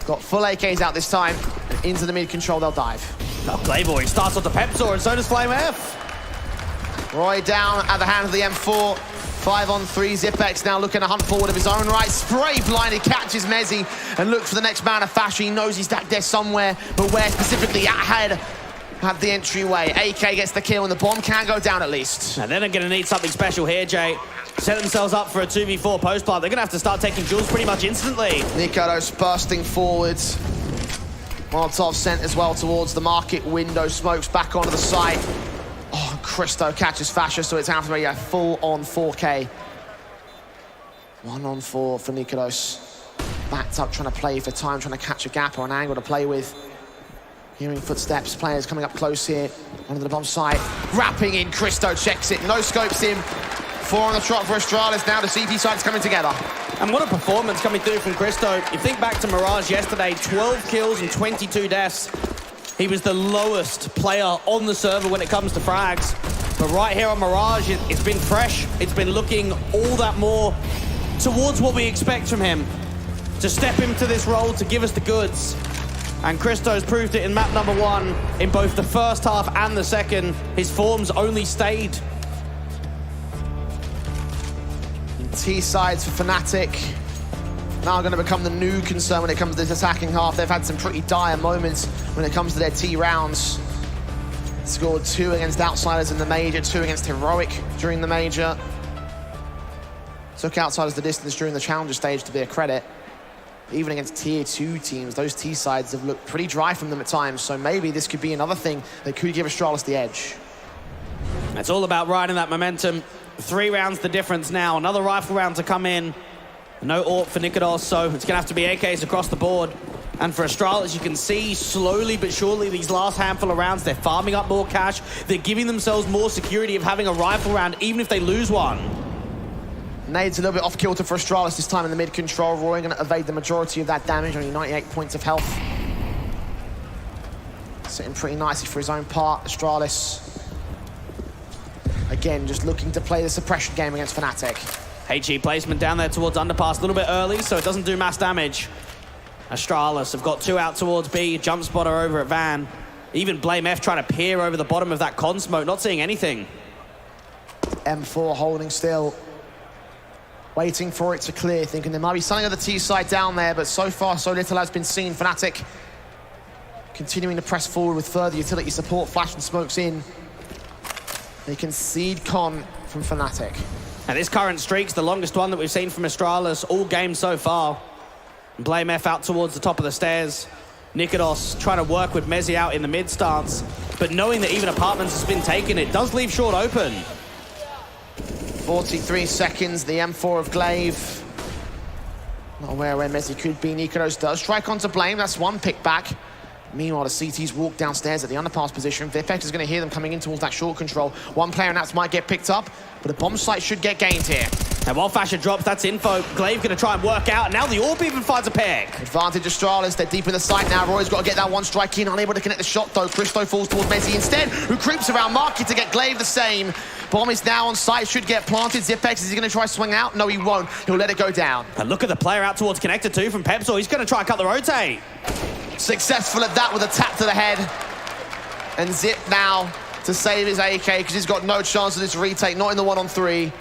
Got full AKs out this time, and into the mid control they'll dive. Now Playboy starts off the Pepsor, and so does Flame F. Roy down at the hand of the M4. 5-on-3, Zipex now looking to hunt forward of his own right. Spray blinded, catches Mezzi and looks for the next man of Fasher. He knows he's back there somewhere, but where specifically? Ahead at the entryway. AK gets the kill and the bomb can go down at least. And then they're going to need something special here, Jay. Set themselves up for a 2v4 post plant. They're going to have to start taking jewels pretty much instantly. Nikodos bursting forwards. Molotov sent as well towards the market window. Smokes back onto the site. Oh, Christo catches Fasher, so it's out to be a full-on 4K. 1-on-4 for Nikolos. Backed up, trying to play for time, trying to catch a gap or an angle to play with. Hearing footsteps, players coming up close here. Onto the bomb site, wrapping in, Christo checks it, no scopes him. 4 on the trot for Astralis, now the CT side's coming together. And what a performance coming through from Christo. You think back to Mirage yesterday, 12 kills and 22 deaths. He was the lowest player on the server when it comes to frags. But right here on Mirage, it's been fresh. It's been looking all that more towards what we expect from him. To step into this role, to give us the goods. And Christo's proved it in map number 1. In both the first half and the second, his form's only stayed. T-sides for Fnatic. Now going to become the new concern when it comes to this attacking half. They've had some pretty dire moments when it comes to their T rounds. Scored 2 against Outsiders in the Major, 2 against Heroic during the Major. Took Outsiders the distance during the Challenger stage, to their credit. Even against Tier 2 teams, those T-sides have looked pretty dry from them at times, so maybe this could be another thing that could give Astralis the edge. It's all about riding that momentum. 3 rounds the difference now. Another rifle round to come in. No AWP for Nikolos, so it's going to have to be AKs across the board. And for Astralis, you can see slowly but surely these last handful of rounds, they're farming up more cash. They're giving themselves more security of having a rifle round, even if they lose one. Nades a little bit off kilter for Astralis this time in the mid-control. Roy going to evade the majority of that damage, only 98 points of health. Sitting pretty nicely for his own part, Astralis. Again, just looking to play the suppression game against Fnatic. HE placement down there towards underpass a little bit early, so it doesn't do mass damage. Astralis have got 2 out towards B, jump spotter over at Van. Even Blame F trying to peer over the bottom of that con smoke, not seeing anything. M4 holding still. Waiting for it to clear, thinking there might be something on the T side down there, but so far so little has been seen. Fnatic continuing to press forward with further utility support, flash and smokes in. They concede con from Fnatic. And this current streak's the longest one that we've seen from Astralis all game so far. Blame F out towards the top of the stairs. Nikolos trying to work with Mezi out in the mid stance, but knowing that even apartments has been taken, it does leave short open. 43 seconds, the M4 of Glaive. Not aware where Mezi could be. Nikolos does strike onto Blame, that's 1 pick back. Meanwhile, the CTs walk downstairs at the underpass position. Vipek is going to hear them coming in towards that short control. 1 player and that might get picked up, but a bomb site should get gained here. And while Fasher drops, that's info. Glaive going to try and work out, and now the AWP even finds a pick. Advantage Astralis, they're deep in the site now. Roy's got to get that 1 strike in, unable to connect the shot though. Christo falls towards Mezi instead, who creeps around Marky to get Glaive the same. Bomb is now on site, should get planted. Zipex, is he going to try to swing out? No, he won't. He'll let it go down. And look at the player out towards Connector 2 from Pepsor. He's going to try and cut the rotate. Successful at that with a tap to the head. And Zip now to save his AK because he's got no chance of this retake, not in the 1-on-3.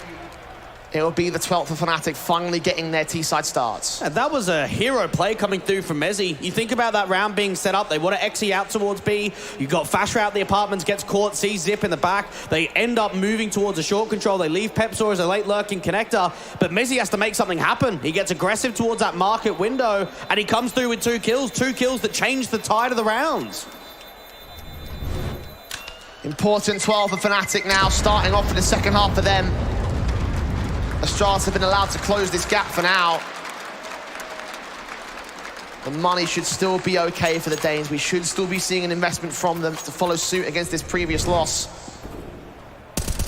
It'll be the 12th of Fnatic finally getting their T-side starts. And that was a hero play coming through from Mezi. You think about that round being set up, they want to XE out towards B. You got Fasher out the apartments, gets caught, sees Zip in the back. They end up moving towards a short control. They leave Pepsor as a late lurking connector, but Mezi has to make something happen. He gets aggressive towards that market window, and he comes through with 2 kills that change the tide of the rounds. Important 12 for Fnatic now, starting off for the second half for them. Astralis have been allowed to close this gap for now. The money should still be okay for the Danes. We should still be seeing an investment from them to follow suit against this previous loss.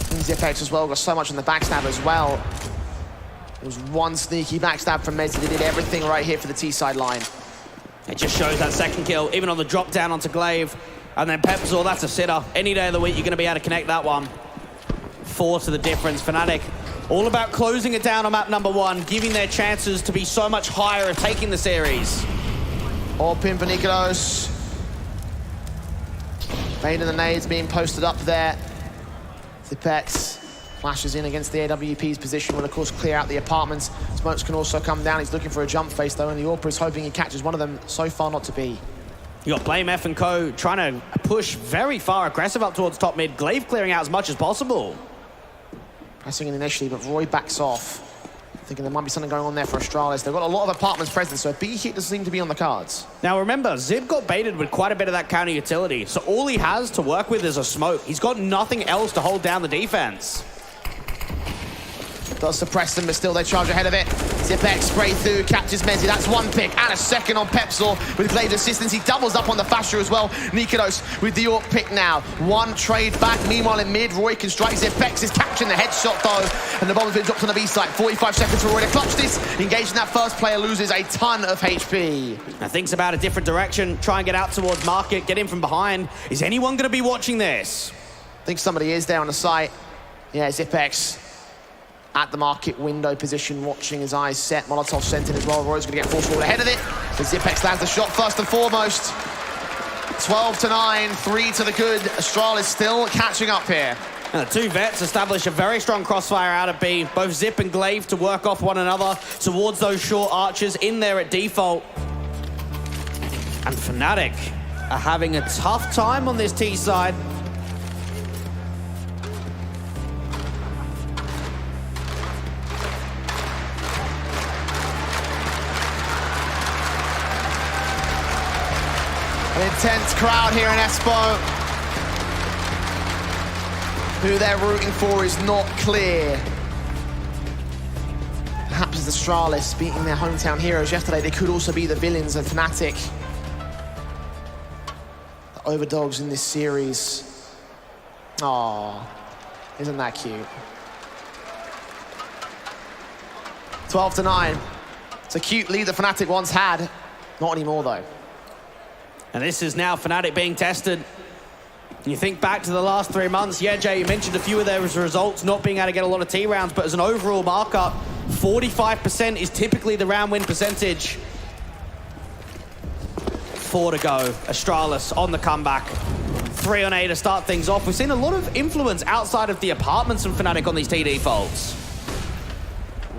And Zipex as well got so much on the backstab as well. It was 1 sneaky backstab from Mezi. They did everything right here for the T-side line. It just shows that second kill, even on the drop down onto Glaive. And then Pepsor, that's a sitter. Any day of the week, you're going to be able to connect that one. 4 to the difference. Fnatic, all about closing it down on map number 1, giving their chances to be so much higher of taking the series. All pin for Nikolos. Bane and the nades being posted up there. Zipex flashes in against the AWP's position, will of course clear out the apartments. Smokes can also come down. He's looking for a jump face though, and the AWP is hoping he catches one of them. So far not to be. You got Blame F and Co trying to push very far aggressive up towards top mid. Glaive clearing out as much as possible. Pressing in initially, but Roy backs off. Thinking there might be something going on there for Astralis. They've got a lot of apartments present, so a B hit doesn't seem to be on the cards. Now remember, Zip got baited with quite a bit of that counter utility, so all he has to work with is a smoke. He's got nothing else to hold down the defense. Does suppress them, but still they charge ahead of it. Zipex spray through, captures Mezi. That's one pick and a second on Pepsor with Glaive's assistance. He doubles up on the Fasher as well. Nikados with the York pick now. One trade back. Meanwhile in mid, Roy can strike. Zipex is catching the headshot though, and the bomb's been dropped on the B side. 45 seconds for Roy to clutch this. Engaged in that first player loses a ton of HP. Now thinks about a different direction. Try and get out towards Market. Get in from behind. Is anyone going to be watching this? I think somebody is there on the site. Yeah, Zipex at the Market window position, watching his eyes set. Molotov sent in as well. Roy's going to get force forward ahead of it. But Zipex lands the shot first and foremost. 12-9, 3 to the good. Astralis still catching up here. Now, the two vets establish a very strong crossfire out of B. Both Zip and Glaive to work off one another towards those short archers in there at default. And Fnatic are having a tough time on this T side. An intense crowd here in Espoo. Who they're rooting for is not clear. Perhaps it's Astralis beating their hometown heroes yesterday. They could also be the villains of Fnatic. The overdogs in this series. Aww, isn't that cute? 12-9. It's a cute lead that Fnatic once had. Not anymore though. And this is now Fnatic being tested. You think back to the last 3 months, yeah, Jay, you mentioned a few of their results not being able to get a lot of T rounds, but as an overall markup, 45% is typically the round win percentage. 4 to go. Astralis on the comeback. 3 on A to start things off. We've seen a lot of influence outside of the apartments from Fnatic on these T defaults.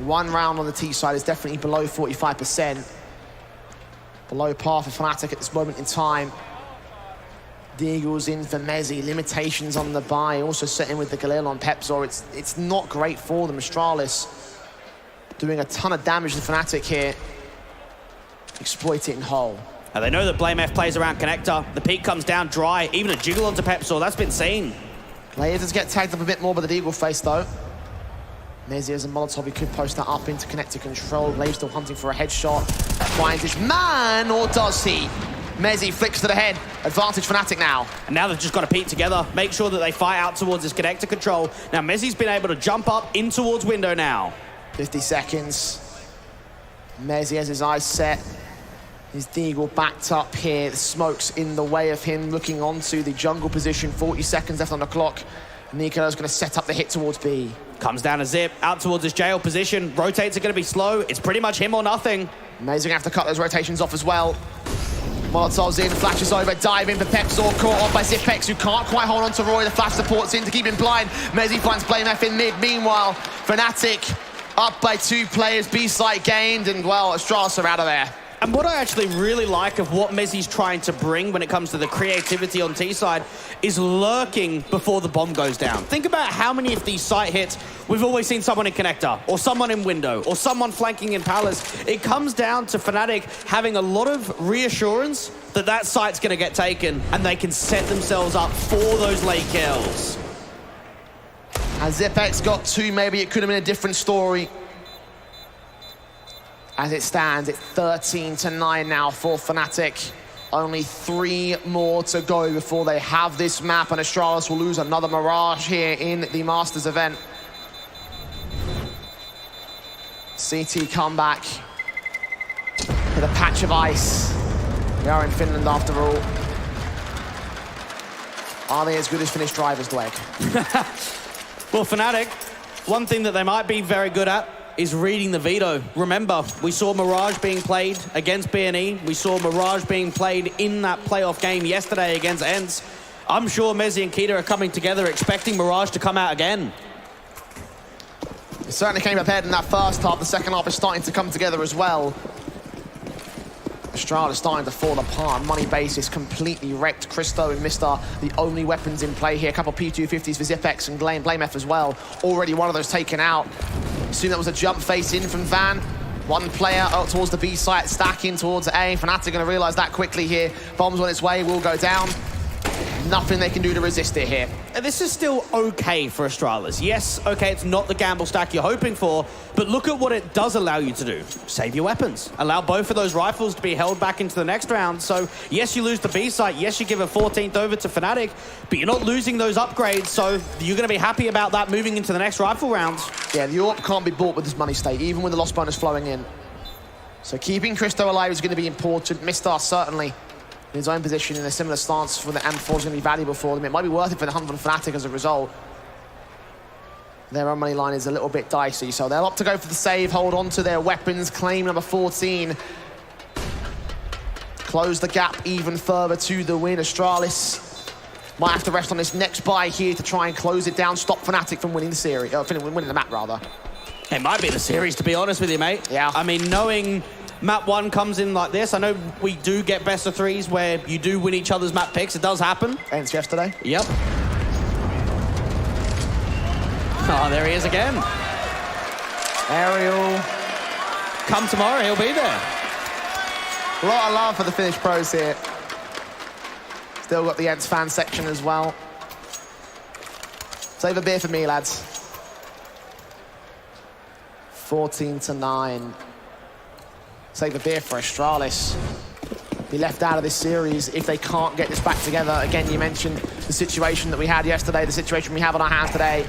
One round on the T side is definitely below 45%. Below par for Fnatic at this moment in time. Deagle's in for Mezi. Limitations on the buy. Also set in with the Galil on Pepsor. It's not great for them. Astralis doing a ton of damage to Fnatic here. Exploit it in hole. And they know that Blame F plays around Connector. The peak comes down dry. Even a jiggle onto Pepsor. That's been seen. Glaive does get tagged up a bit more by the Deagle face though. Mezi as a Molotov, he could post that up into connector control. Glaive still hunting for a headshot. Finds his man, or does he? Mezi flicks to the head. Advantage Fnatic now. And now they've just got to peek together, make sure that they fight out towards this connector control. Now Mezi's been able to jump up in towards window now. 50 seconds. Mezi has his eyes set. His Deagle backed up here. The smoke's in the way of him looking onto the jungle position. 40 seconds left on the clock. Nico's going to set up the hit towards B. Comes down to Zip, out towards his jail position. Rotates are going to be slow. It's pretty much him or nothing. Mezi going to have to cut those rotations off as well. Molotov's in, flashes over, dive in for Pepsor, caught off by Zipex, who can't quite hold on to Roy. The flash supports in to keep him blind. Mezi finds Blame F in mid. Meanwhile, Fnatic up by 2 players, B site gained, and well, Astralis are out of there. And what I actually really like of what Mezi's trying to bring when it comes to the creativity on T-side is lurking before the bomb goes down. Think about how many of these site hits we've always seen someone in connector, or someone in window, or someone flanking in palace. It comes down to Fnatic having a lot of reassurance that that site's going to get taken, and they can set themselves up for those late kills. As Zipex got 2, maybe it could have been a different story. As it stands, it's 13-9 now for Fnatic. Only 3 more to go before they have this map, and Astralis will lose another Mirage here in the Masters event. CT comeback with a patch of ice. We are in Finland after all. Are they as good as Finnish drivers, Dweg? Well, Fnatic, one thing that they might be very good at is reading the veto. Remember, we saw Mirage being played against BNE. We saw Mirage being played in that playoff game yesterday against ENCE. I'm sure Mezi and Keita are coming together expecting Mirage to come out again. It certainly came prepared in that first half. The second half is starting to come together as well. Astralis starting to fall apart. Money basis completely wrecked. Christo and Mister, the only weapons in play here. A couple P250s for Zipex and Blame F as well. Already one of those taken out. Assume that was a jump face in from Van. One player up towards the B site, stacking towards A. Fnatic going to realize that quickly here. Bombs on its way, will go down. Nothing they can do to resist it here. And this is still okay for Astralis. Yes, okay, it's not the gamble stack you're hoping for, but look at what it does allow you to do. Save your weapons. Allow both of those rifles to be held back into the next round. So, yes, you lose the B site. Yes, you give a 14th over to Fnatic, but you're not losing those upgrades, so you're going to be happy about that moving into the next rifle rounds. Yeah, the AWP can't be bought with this money state, even with the loss bonus flowing in. So keeping Christo alive is going to be important. Mistar certainly in his own position in a similar stance for the M4 is going to be valuable for them. It might be worth it for the hunt on Fnatic as a result. Their own money line is a little bit dicey, so they'll opt to go for the save, hold on to their weapons, claim number 14. Close the gap even further to the win. Astralis might have to rest on this next buy here to try and close it down, stop Fnatic from winning the series, winning the map rather. It might be the series, to be honest with you, mate. Yeah. I mean, knowing map 1 comes in like this, I know we do get best of 3s where you do win each other's map picks. It does happen. Hence yesterday. Yep. Oh, there he is again. Ariel. Come tomorrow, he'll be there. A lot of love for the Finnish pros here. Still got the Ents fan section as well. Save a beer for me, lads. 14-9. Save a beer for Astralis. Be left out of this series if they can't get this back together. Again, you mentioned the situation that we had yesterday, the situation we have on our hands today.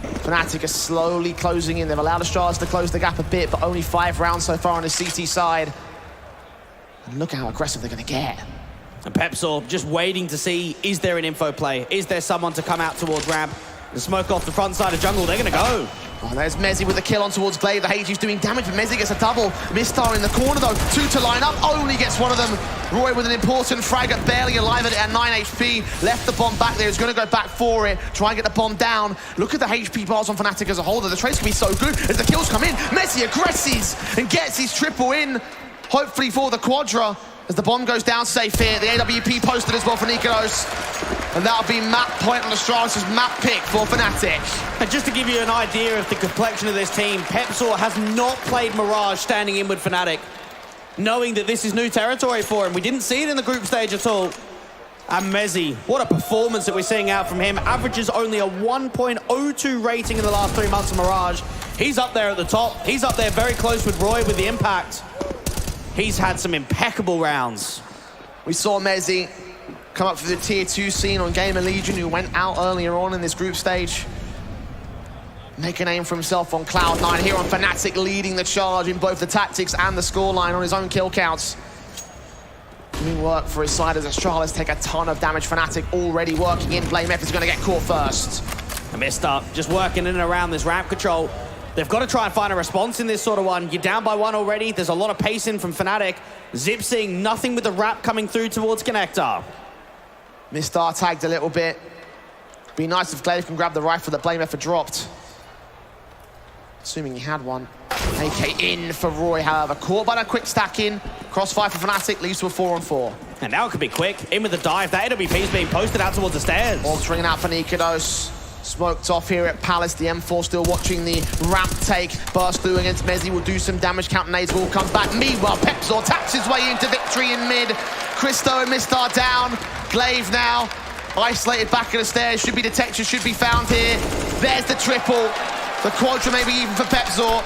Fnatic are slowly closing in. They've allowed Astralis to close the gap a bit, but only 5 rounds so far on the CT side. And look how aggressive they're going to get. And Pepsor just waiting to see, is there an info play? Is there someone to come out towards ramp? The smoke off the front side of jungle, they're going to go. Oh, there's Mezzy with the kill on towards Glaive. The HG's doing damage, but Mezzy gets a double. Mistar in the corner, though. 2 to line up, only gets one of them. Roy with an important frag, barely alive at 9 HP. Left the bomb back there, he's going to go back for it. Try and get the bomb down. Look at the HP bars on Fnatic as a whole. The trades can be so good as the kills come in. Mezzy aggresses and gets his triple in. Hopefully for the Quadra. As the bomb goes down safe here. The AWP posted as well for Nikolos. And that'll be map point on Astralis' map pick for Fnatic. And just to give you an idea of the complexion of this team, Pepsor has not played Mirage standing in with Fnatic, knowing that this is new territory for him. We didn't see it in the group stage at all. And Mezzy, what a performance that we're seeing out from him. Averages only a 1.02 rating in the last 3 months of Mirage. He's up there at the top. He's up there very close with Roy with the impact. He's had some impeccable rounds. We saw Mezzy come up for the tier 2 scene on Gamer Legion, who went out earlier on in this group stage. Make a name for himself on Cloud9 here on Fnatic, leading the charge in both the tactics and the scoreline on his own kill counts. Doing work for his side as Astralis take a ton of damage. Fnatic already working in. BlameF is going to get caught first. A missed up, just working in and around this ramp control. They've got to try and find a response in this sort of one. You're down by 1 already. There's a lot of pace in from Fnatic. Zip seeing nothing with the wrap coming through towards Connector. Mistar tagged a little bit. Be nice if Glaive can grab the rifle that BlameF had dropped. Assuming he had one. AK in for Roy, however. Caught by a quick stack in. Crossfire for Fnatic leads to a 4-on-4. And now it could be quick. In with the dive. That AWP is being posted out towards the stairs. All ringing out for Nikolos. Smoked off here at Palace. The M4 still watching the ramp take. Burst through against Mezzy will do some damage. Count Nades will come back. Meanwhile, Pepsor taps his way into victory in mid. Christo and Mistar down. Glaive now isolated back at the stairs. Should be detection, should be found here. There's the triple. The Quadra maybe even for Pepsor.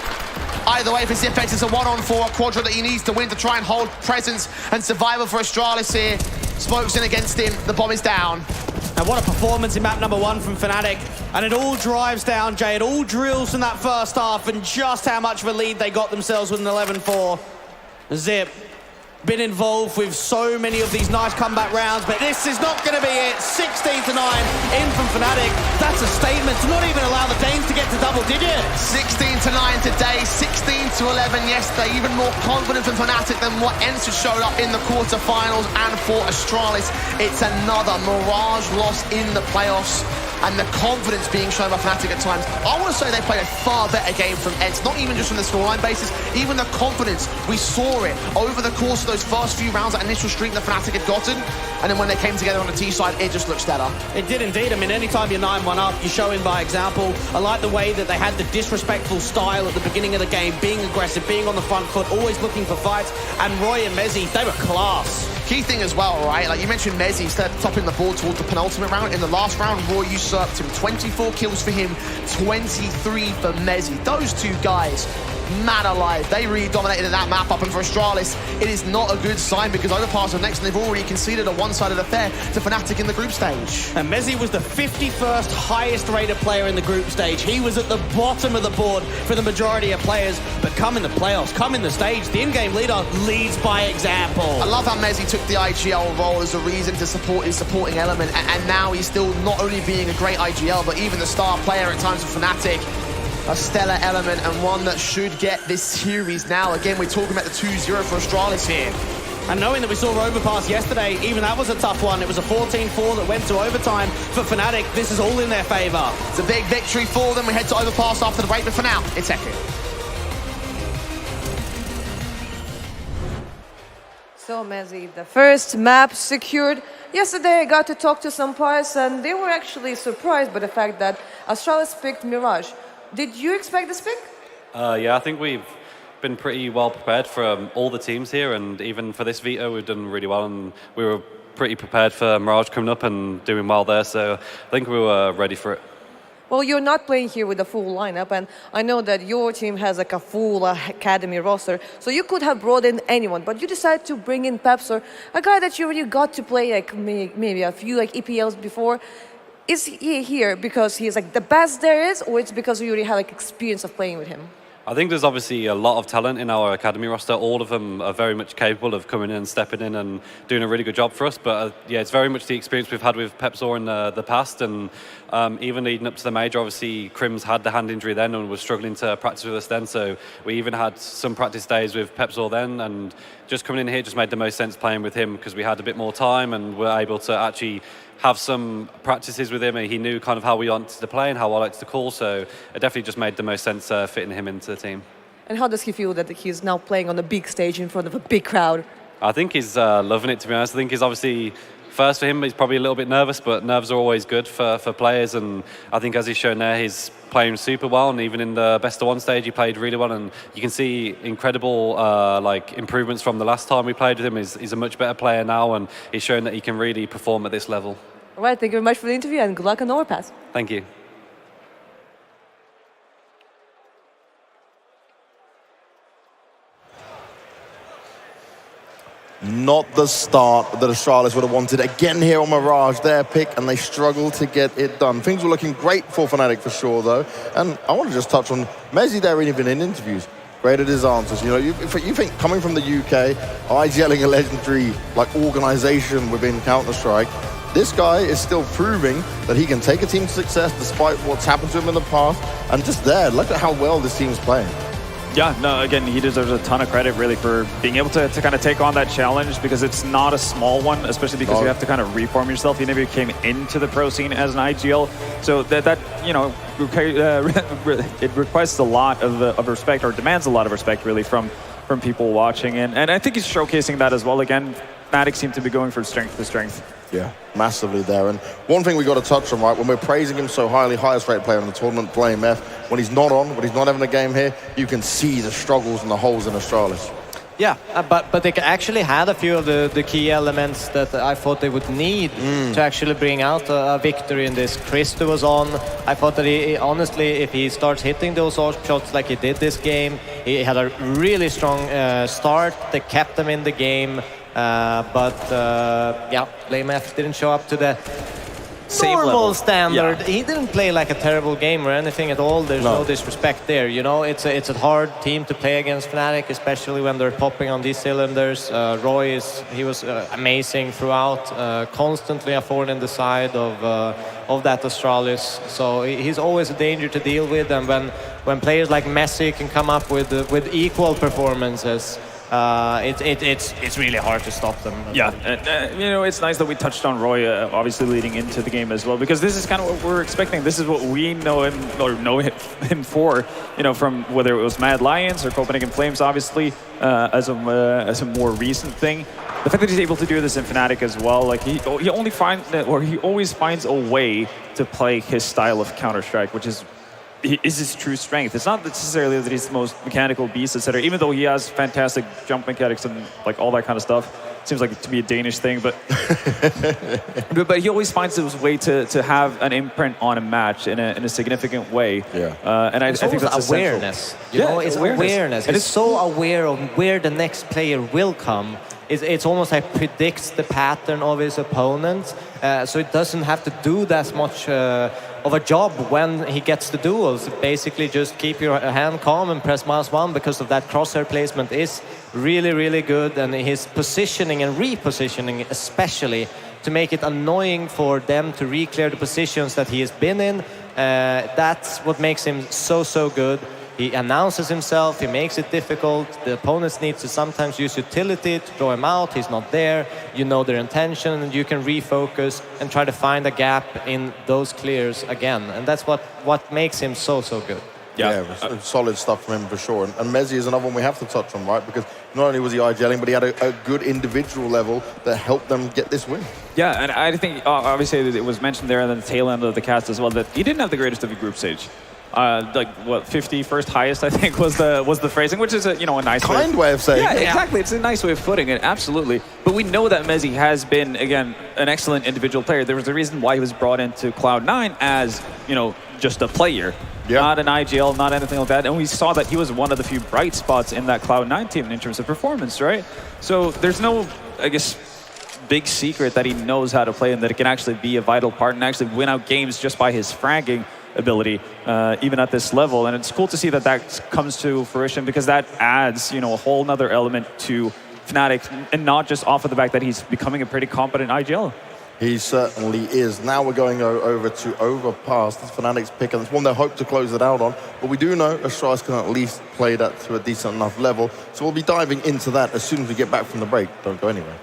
Either way, for ZipX, it's a 1-on-4. A Quadra that he needs to win to try and hold presence and survival for Astralis here. Smokes in against him. The bomb is down. And what a performance in map number 1 from Fnatic. And it all drives down, Jay. It all drills from that first half and just how much of a lead they got themselves with an 11-4. Zip, been involved with so many of these nice comeback rounds, but this is not going to be it. 16-9 in from Fnatic. That's a statement to not even allow the Danes to get to double digits. 16-9 today, 16-11 yesterday. Even more confident from Fnatic than what Ents showed up in the quarterfinals. And for Astralis, it's another Mirage loss in the playoffs. and the confidence being shown by Fnatic at times. I want to say they played a far better game from Eds, not even just from the scoreline basis, even the confidence. We saw it over the course of those first few rounds, that initial streak that Fnatic had gotten, and then when they came together on the T side, it just looked stellar. It did indeed. I mean, anytime you're 9-1 up, you're showing by example. I like the way that they had the disrespectful style at the beginning of the game, being aggressive, being on the front foot, always looking for fights, and Roy and Mezzi, they were class. Key thing as well, right? Like you mentioned Mezzi topping the board towards the penultimate round. In the last round, Roy usurped him. 24 kills for him, 23 for Mezzi. Those two guys, man alive, they really dominated in that map up. And for Astralis, it is not a good sign because Overpass are next and they've already conceded a one-sided affair to Fnatic in the group stage. And Mezzi was the 51st highest rated player in the group stage. He was at the bottom of the board for the majority of players. But come in the playoffs, come in the stage, the in-game leader leads by example. I love how Mezzi took the IGL role as a reason to support his supporting element, and now he's still not only being a great IGL, but even the star player at times for Fnatic. A stellar element and one that should get this series now. Again, we're talking about the 2-0 for Astralis here. And knowing that we saw Overpass yesterday, even that was a tough one. It was a 14-4 that went to overtime for Fnatic. This is all in their favor. It's a big victory for them. We head to Overpass after the break, but for now, it's epic. So, Mezzi, the first map secured. Yesterday, I got to talk to some players, and they were actually surprised by the fact that Astralis picked Mirage. Did you expect this pick? Yeah, I think we've been pretty well prepared for all the teams here, and even for this veto, we've done really well, and we were pretty prepared for Mirage coming up and doing well there, so I think we were ready for it. Well, you're not playing here with a full lineup, and I know that your team has like a full academy roster, so you could have brought in anyone, but you decided to bring in Pepsor, a guy that you already got to play like maybe a few like EPLs before. Is he here because he's like the best there is, or it's because you already have like experience of playing with him? I think there's obviously a lot of talent in our academy roster. All of them are very much capable of coming in and stepping in and doing a really good job for us. But yeah, it's very much the experience we've had with Pepsor in the past. And even leading up to the major, obviously, Crim's had the hand injury then and was struggling to practice with us then. So we even had some practice days with Pepsor then. And just coming in here just made the most sense playing with him because we had a bit more time and were able to actually have some practices with him, and he knew kind of how we wanted to play and how I liked to call, so it definitely just made the most sense fitting him into the team. And how does he feel that he's now playing on a big stage in front of a big crowd? I think he's loving it, to be honest. I think he's obviously, first for him, he's probably a little bit nervous, but nerves are always good for players, and I think as he's shown there, he's playing super well, and even in the best of one stage, he played really well, and you can see incredible like improvements from the last time we played with him. He's a much better player now, and he's shown that he can really perform at this level. All right, thank you very much for the interview, and good luck on Overpass. Thank you. Not the start that Astralis would have wanted. Again here on Mirage, their pick, and they struggled to get it done. Things were looking great for Fnatic for sure, though. And I want to just touch on Mezzi there, even in interviews. Great at his answers. You know, you think coming from the UK, IGLing a legendary like organization within Counter-Strike, this guy is still proving that he can take a team to success despite what's happened to him in the past. And just there, look at how well this team's playing. Yeah, no, again, he deserves a ton of credit, really, for being able to kind of take on that challenge, because it's not a small one, especially because you have to kind of reform yourself. You never came into the pro scene as an IGL, so that you know, it requires a lot of respect, or demands a lot of respect, really, from people watching. And I think he's showcasing that as well. Again, Fnatic seem to be going from strength to strength. Yeah, massively there. And one thing we got to touch on, right, when we're praising him so highly, highest rated player in the tournament, playing Meth, when he's not on, when he's not having a game here, you can see the struggles and the holes in Astralis. Yeah, but they actually had a few of the key elements that I thought they would need to actually bring out a victory in this. Christo was on. I thought that he, honestly, if he starts hitting those shots like he did this game, he had a really strong start that kept them in the game. Yeah, Lamef didn't show up to the normal standard. Yeah. He didn't play like a terrible game or anything at all. There's no disrespect there. You know, it's a hard team to play against Fnatic, especially when they're popping on these cylinders. Roy he was amazing throughout, constantly a thorn in the side of that Astralis. So he's always a danger to deal with. And when players like Messi can come up with equal performances, it's really hard to stop them. Yeah, and you know, it's nice that we touched on Roy, obviously leading into the game as well, because this is kind of what we're expecting. This is what we know him for, you know, from whether it was Mad Lions or Copenhagen Flames, obviously, as a more recent thing. The fact that he's able to do this in Fnatic as well, like he always finds a way to play his style of Counter-Strike, which is his true strength. It's not necessarily that he's the most mechanical beast, etc. Even though he has fantastic jump mechanics and like all that kind of stuff. Seems like it to be a Danish thing, but but he always finds his way to have an imprint on a match in a significant way. Yeah. And I think that's awareness. You know, it's awareness. It's so aware of where the next player will come. It's almost like predicts the pattern of his opponent, so it doesn't have to do that much of a job when he gets the duels. Basically, just keep your hand calm and press mouse 1 because of that crosshair placement is really, really good, and his positioning and repositioning especially to make it annoying for them to re-clear the positions that he has been in. That's what makes him so good. He announces himself, he makes it difficult. The opponents need to sometimes use utility to draw him out. He's not there. You know their intention, and you can refocus and try to find a gap in those clears again. And that's what makes him so good. Yeah, solid stuff from him for sure. And Mezzi is another one we have to touch on, right? Because not only was he IGLing, but he had a good individual level that helped them get this win. Yeah, and I think obviously it was mentioned there at the tail end of the cast as well that he didn't have the greatest of a group stage. Like what 51st highest I think was the phrasing, which is a nice way of saying. Yeah, exactly. It's a nice way of putting it, absolutely. But we know that Mezzi has been again an excellent individual player. There was a reason why he was brought into Cloud9 as just a player, not an IGL, not anything like that. And we saw that he was one of the few bright spots in that Cloud9 team in terms of performance, right? So there's no, I guess, big secret that he knows how to play and that it can actually be a vital part and actually win out games just by his fragging ability, even at this level. And it's cool to see that comes to fruition because that adds, a whole nother element to Fnatic, and not just off of the back that he's becoming a pretty competent IGL. He certainly is. Now we're going over to Overpass. This Fnatic's pick, and it's one they hope to close it out on. But we do know Astralis can at least play that to a decent enough level. So we'll be diving into that as soon as we get back from the break. Don't go anywhere.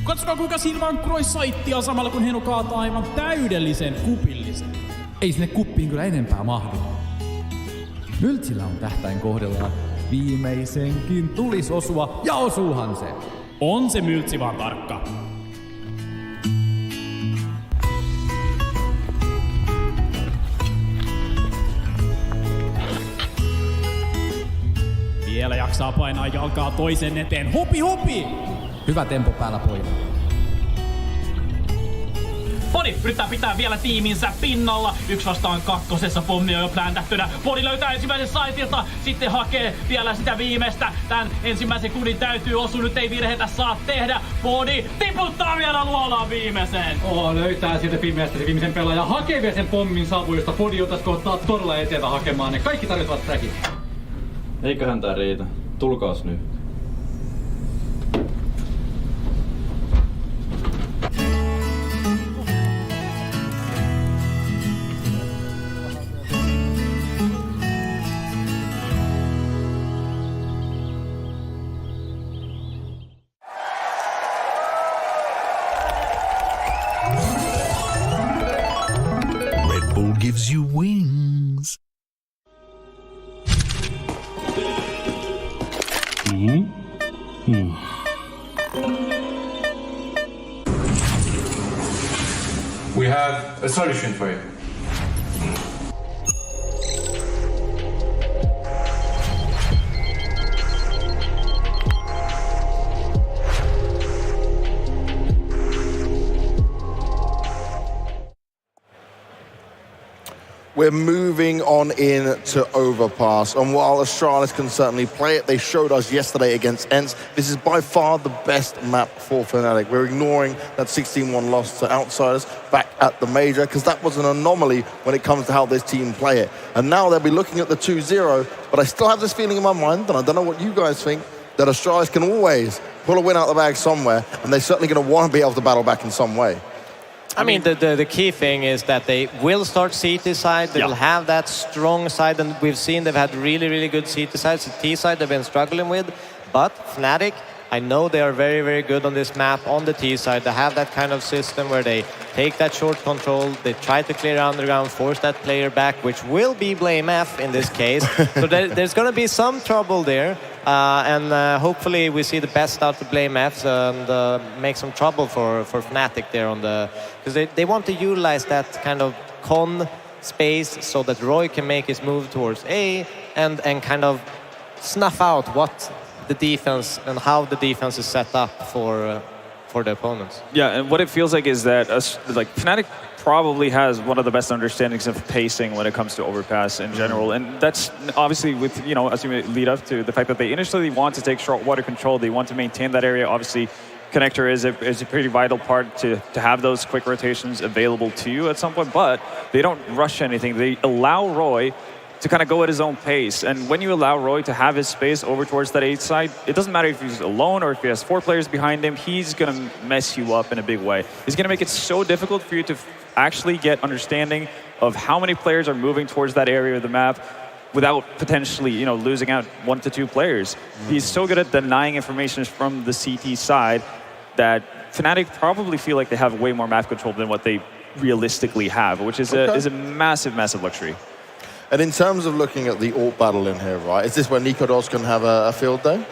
Katsokaa kuinka silvankuroi saittia samalla kun Henu kaataa aivan täydellisen kupillisen. Ei sinne kuppiin kyllä enempää mahdu. Myltsillä on tähtäin kohdellaan. Viimeisenkin tulis osua ja osuuhan se. On se Myltsi vaan tarkka. Vielä jaksaa painaa jalkaa toisen eteen. Hupi hupi! Hyvä tempo päällä poika. Podi yrittää pitää vielä tiiminsä pinnalla. 1-2 pommi on jo pläntähtynä. Podi löytää ensimmäisen saitilta, sitten hakee vielä sitä viimeistä. Tän ensimmäisen kudin täytyy osua, nyt ei virheitä saa tehdä. Podi tiputtaa vielä luolaan viimeisen. Löytää sieltä pimeästä se viimeisen pelaajan. Hakee vielä sen pommin saavuista. Podi otaisiko ottaa todella eteeltä hakemaan ne. Kaikki tarjotavat fragit. Eiköhän tää riitä. Tulkaas nyt. wings. We have a solution for you. We're moving on in to Overpass, and while Astralis can certainly play it, they showed us yesterday against ENCE, this is by far the best map for Fnatic. We're ignoring that 16-1 loss to Outsiders back at the Major, because that was an anomaly when it comes to how this team play it. And now they'll be looking at the 2-0, but I still have this feeling in my mind, and I don't know what you guys think, that Astralis can always pull a win out of the bag somewhere, and they're certainly going to want to be able to battle back in some way. I mean, the key thing is that they will start CT side. They will have that strong side, and we've seen they've had really, really good CT sides. The T side they've been struggling with, but Fnatic, I know they are very, very good on this map on the T side. They have that kind of system where they take that short control, they try to clear underground, force that player back, which will be Blame F in this case. So there's going to be some trouble there. And hopefully we see the best out of Blame F and make some trouble for Fnatic there on the... Because they want to utilize that kind of con space so that Roy can make his move towards A and kind of snuff out what the defense and how the defense is set up for the opponents. Yeah, and what it feels like is that Fnatic probably has one of the best understandings of pacing when it comes to Overpass in general, and that's obviously with, you know, as you lead up to the fact that they initially want to take short water control, they want to maintain that area. Obviously, Connector is a pretty vital part to have those quick rotations available to you at some point, but they don't rush anything. They allow Roy to kind of go at his own pace, and when you allow Roy to have his space over towards that 8 side, it doesn't matter if he's alone or if he has 4 players behind him, he's going to mess you up in a big way. He's going to make it so difficult for you to actually get understanding of how many players are moving towards that area of the map without potentially, you know, losing out 1 to 2 players. He's so good at denying information from the CT side that Fnatic probably feel like they have way more map control than what they realistically have, which is a massive, massive luxury. And in terms of looking at the AWP battle in here, right, is this where Nikodos can have a field day?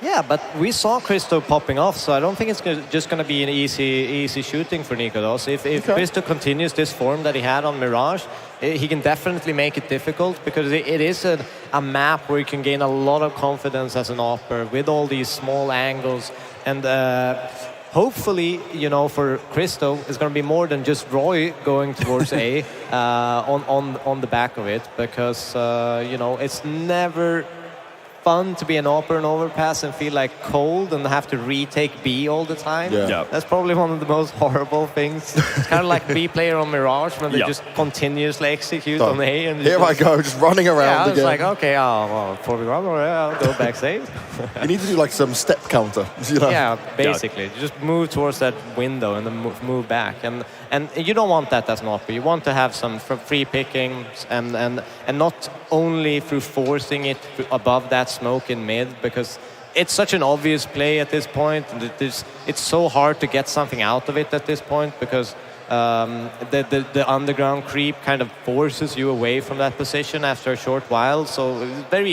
Yeah, but we saw Christo popping off, so I don't think it's just going to be an easy shooting for Nikodos. If Christo continues this form that he had on Mirage, he can definitely make it difficult, because it is a map where you can gain a lot of confidence as an AWPer with all these small angles. And hopefully, you know, for Christo, it's going to be more than just Roy going towards A on the back of it, because, you know, it's never fun to be an AWPer in Overpass and feel like cold and have to retake B all the time. Yeah. That's probably one of the most horrible things. It's kind of like B player on Mirage when they just continuously execute on A. And here I go, just running around again. It's like, okay, well, 41, I'll go back save. You need to do like some step counter, you know? Yeah, basically. Just move towards that window and then move back. And you don't want that as an AWPer. You want to have some free pickings and not only through forcing it above that smoke in mid, because it's such an obvious play at this point. It's so hard to get something out of it at this point, because the underground creep kind of forces you away from that position after a short while, so it's very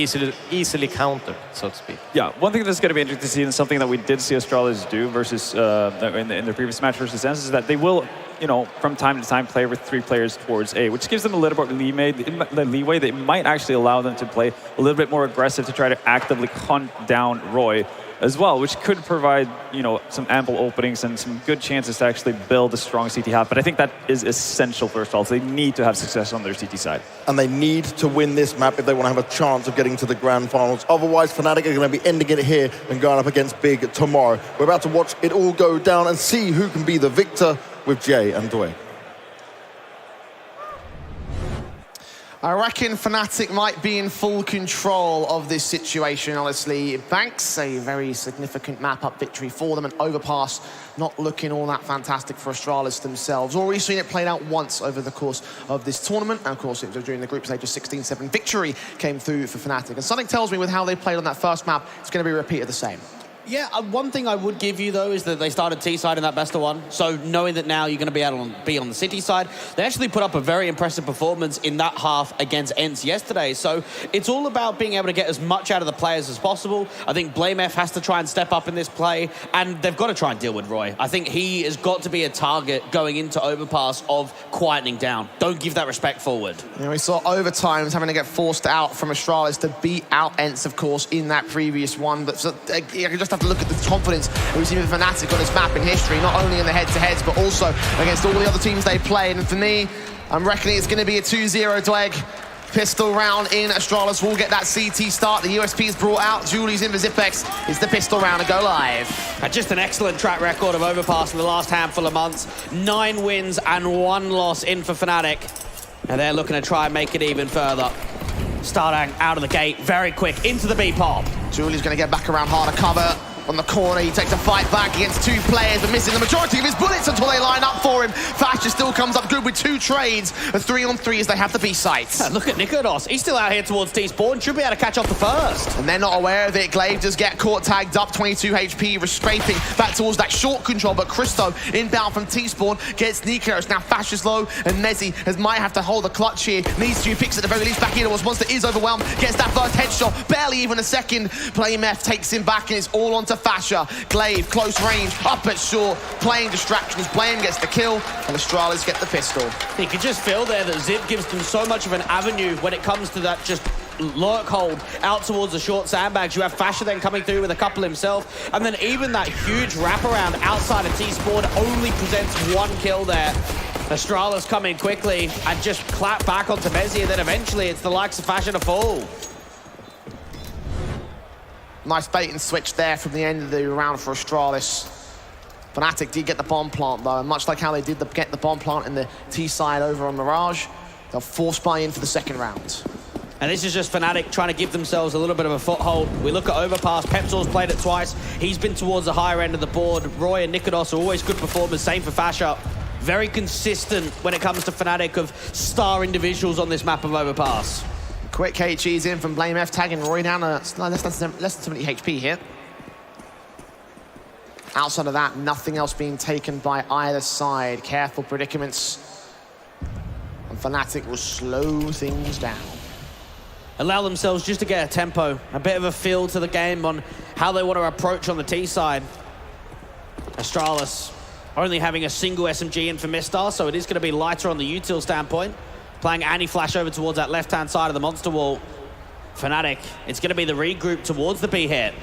easily countered, so to speak. Yeah, one thing that's going to be interesting to see, and something that we did see Astralis do versus in the previous match versus ENCE, is that they will, you know, from time to time play with 3 players towards A, which gives them a little bit of leeway that might actually allow them to play a little bit more aggressive to try to actively hunt down Roy as well, which could provide, you know, some ample openings and some good chances to actually build a strong CT half. But I think that is essential for Astralis. They need to have success on their CT side. And they need to win this map if they want to have a chance of getting to the grand finals. Otherwise, Fnatic are going to be ending it here and going up against Big tomorrow. We're about to watch it all go down and see who can be the victor with Jay and Dwayne. I reckon Fnatic might be in full control of this situation, honestly. Banks, a very significant map-up victory for them, and Overpass not looking all that fantastic for Astralis themselves. Already seen it played out once over the course of this tournament, and of course it was during the group stage of 16-7 victory came through for Fnatic. And something tells me with how they played on that first map, it's going to be repeated the same. Yeah, one thing I would give you, though, is that they started T-side in that best of one. So knowing that now you're going to be able to be on the City side, they actually put up a very impressive performance in that half against ENCE yesterday. So it's all about being able to get as much out of the players as possible. I think BlameF has to try and step up in this play, and they've got to try and deal with Roy. I think he has got to be a target going into Overpass of quietening down. Don't give that respect forward. You know, we saw Overtimes having to get forced out from Astralis to beat out ENCE, of course, in that previous one. But so, you just have to look at the confidence we've seen with Fnatic on this map in history, not only in the head-to-heads, but also against all the other teams they played. And for me, I'm reckoning it's going to be a 2-0 Dweg. Pistol round in. Astralis will get that CT start. The USP is brought out. Julie's in for Zipex. It's the pistol round to go live. Just an excellent track record of Overpass in the last handful of months. 9 wins and 1 loss in for Fnatic. And they're looking to try and make it even further. Stardang out of the gate, very quick, into the B-pop. Julie's going to get back around harder cover. On the corner, he takes a fight back against 2 players, but missing the majority of his bullets until they line up for him. Fasher still comes up good with 2 trades. A 3-on-3 as they have the B sites. Look at Nikodos. He's still out here towards T-spawn. Should be able to catch off the first. And they're not aware of it. Glaive does get caught tagged up, 22 HP, scraping back towards that short control, but Christo inbound from T-spawn gets Nikodos. Now Fasher's low, and Mezzi might have to hold the clutch here. Needs to, picks at the very least back in. Monster is overwhelmed, gets that first headshot, barely even a second. BlameF takes him back, and it's all onto Fasher. Glaive, close range, up at short, playing distractions. Blame gets the kill, and Astralis get the pistol. You can just feel there that Zip gives them so much of an avenue when it comes to that just lurk hold out towards the short sandbags. You have Fasher then coming through with a couple himself, and then even that huge wraparound outside of T-spawn only presents 1 kill there. Astralis come in quickly and just clap back onto Mezzi, and then eventually it's the likes of Fasher to fall. Nice bait and switch there from the end of the round for Astralis. Fnatic did get the bomb plant though, and much like how they did get the bomb plant in the T side over on Mirage, they'll force buy in for the second round. And this is just Fnatic trying to give themselves a little bit of a foothold. We look at Overpass. Pepsor's played it twice. He's been towards the higher end of the board. Roy and Nikodos are always good performers. Same for Fasher. Very consistent when it comes to Fnatic of star individuals on this map of Overpass. Quick HE's in from BlameF, tagging Roy down to less than 70 HP here. Outside of that, nothing else being taken by either side. Careful predicaments. And Fnatic will slow things down. Allow themselves just to get a tempo, a bit of a feel to the game on how they want to approach on the T side. Astralis only having a single SMG in for Mistar, so it is going to be lighter on the util standpoint. Playing anti-flash over towards that left-hand side of the monster wall. Fnatic, it's going to be the regroup towards the B hit.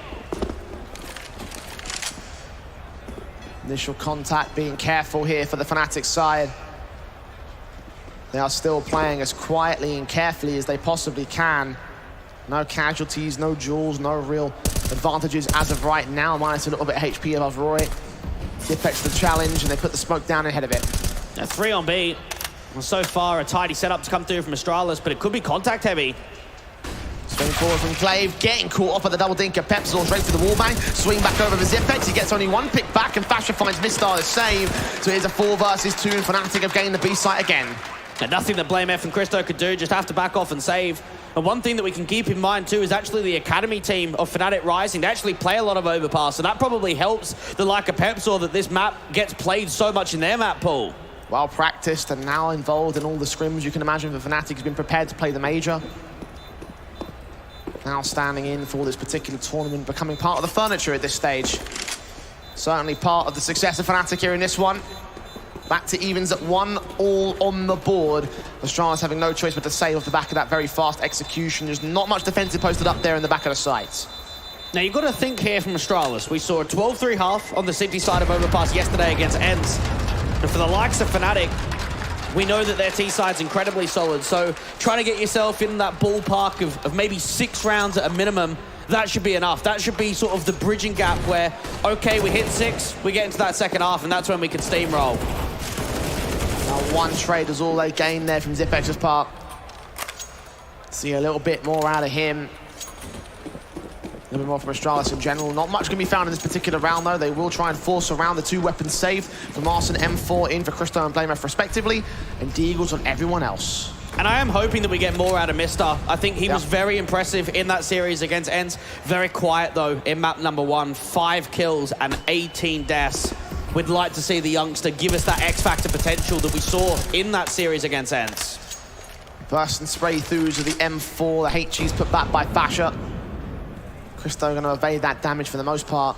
Initial contact, being careful here for the Fnatic side. They are still playing as quietly and carefully as they possibly can. No casualties, no duels, no real advantages as of right now, minus a little bit of HP above Roy. Zipex the challenge, and they put the smoke down ahead of it. A 3 on B. Well, so far, a tidy setup to come through from Astralis, but it could be contact heavy. Swing forward from Glaive, getting caught off at the double dinker. Pepsor straight to the wallbang, swing back over the Zipex. He gets only 1 pick back, and Fasher finds Mistar to save. So here's a 4 versus 2, and Fnatic have gained the B site again. And nothing that BlameF and Christo could do, just have to back off and save. And one thing that we can keep in mind too is actually the academy team of Fnatic Rising. They actually play a lot of Overpass, and that probably helps the like of Pepsor that this map gets played so much in their map pool. Well practiced and now involved in all the scrims you can imagine for Fnatic. Has been prepared to play the major. Now standing in for this particular tournament, becoming part of the furniture at this stage. Certainly part of the success of Fnatic here in this one. Back to evens at 1 all on the board. Astralis having no choice but to save off the back of that very fast execution. There's not much defensive posted up there in the back of the sites. Now you've got to think here from Astralis. We saw a 12-3 half on the City side of Overpass yesterday against ENCE. And for the likes of Fnatic, we know that their T side's incredibly solid. So trying to get yourself in that ballpark of maybe 6 rounds at a minimum, that should be enough. That should be sort of the bridging gap where, okay, we hit 6, we get into that second half, and that's when we can steamroll. Now 1 trade is all they gain there from Zipex's part. See a little bit more out of him. A little bit more from Astralis in general. Not much can be found in this particular round, though. They will try and force around the 2 weapons saved from Arson, M4 in for Christo and BlameF respectively, and Deagles on everyone else. And I am hoping that we get more out of Mr. I think he was very impressive in that series against ENCE. Very quiet, though, in map number 1. 5 kills and 18 deaths. We'd like to see the youngster give us that X-Factor potential that we saw in that series against ENCE. Burst and spray throughs of the M4. The HG's put back by Fasher. Christo going to evade that damage for the most part.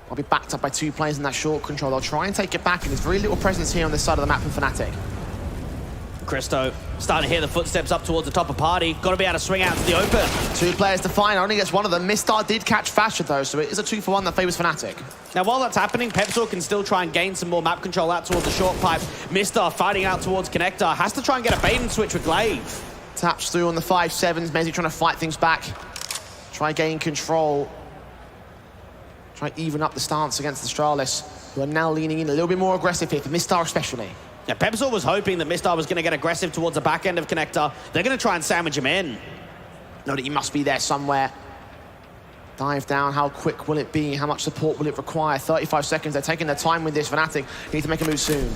I'll be backed up by 2 players in that short control. They'll try and take it back, and there's very little presence here on this side of the map from Fnatic. Christo starting to hear the footsteps up towards the top of party. Got to be able to swing out to the open. 2 players to find. Only gets one of them. Mistar did catch Fasher, though, so it is a 2-for-1 that favours Fnatic. Now, while that's happening, Pepsor can still try and gain some more map control out towards the short pipe. Mistar fighting out towards Connector. Has to try and get a bait and switch with Glaive. Taps through on the 5-7s. Mezzi trying to fight things back. Try gain control. Try even up the stance against Astralis, who are now leaning in a little bit more aggressive here, for Mistar especially. Yeah, Pepsor was hoping that Mistar was going to get aggressive towards the back end of Connector. They're going to try and sandwich him in. Know that he must be there somewhere. Dive down, how quick will it be? How much support will it require? 35 seconds, they're taking their time with this. Fnatic need to make a move soon.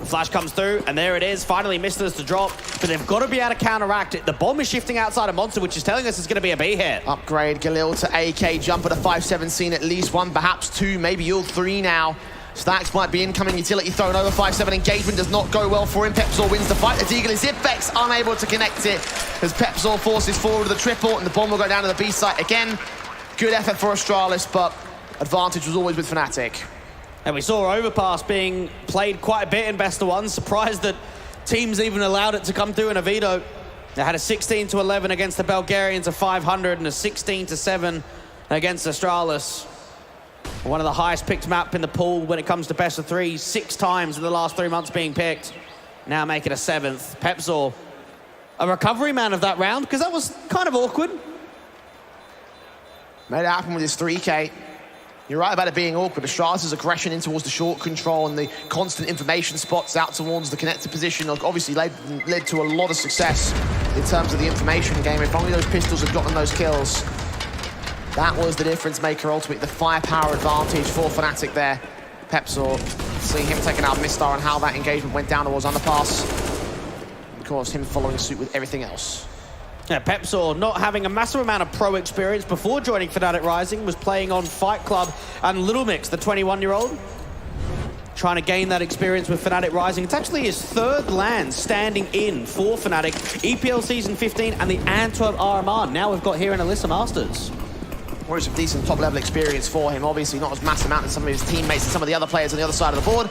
Flash comes through, and there it is. Finally, Misters to drop, but they've got to be able to counteract it. The bomb is shifting outside of Monster, which is telling us it's going to be a B hit. Upgrade, Galil to AK, jump at a 5-7 scene, at least 1, perhaps 2, maybe all 3 now. Stacks might be incoming, utility thrown over, 5-7 engagement does not go well for him. Pepsor wins the fight. The Deagle is Zipex unable to connect it as Pepsor forces forward to the triple, and the bomb will go down to the B site again. Good effort for Astralis, but advantage was always with Fnatic. And we saw Overpass being played quite a bit in Best of One. Surprised that teams even allowed it to come through in a veto. They had a 16-11 against the Bulgarians, a 500, and a 16-7 against Astralis. One of the highest picked map in the pool when it comes to best of 3, 6 times in the last 3 months being picked. Now make it a 7th. Pepsor, a recovery man of that round, because that was kind of awkward. Made it happen with his 3K. You're right about it being awkward. Astralis' aggression in towards the short control and the constant information spots out towards the connector position obviously led to a lot of success in terms of the information game. If only those pistols had gotten those kills. That was the difference maker ultimately, the firepower advantage for Fnatic there. Pepsor, seeing him taking out Mistar and how that engagement went down towards underpass. Of course, him following suit with everything else. Yeah, Pepsor, not having a massive amount of pro experience before joining Fnatic Rising, was playing on Fight Club, and Little Mix, the 21-year-old, trying to gain that experience with Fnatic Rising. It's actually his 3rd LAN standing in for Fnatic. EPL Season 15 and the Antwerp RMR. Now we've got here in Elisa Masters. Or some decent top-level experience for him. Obviously not as massive amount as some of his teammates and some of the other players on the other side of the board.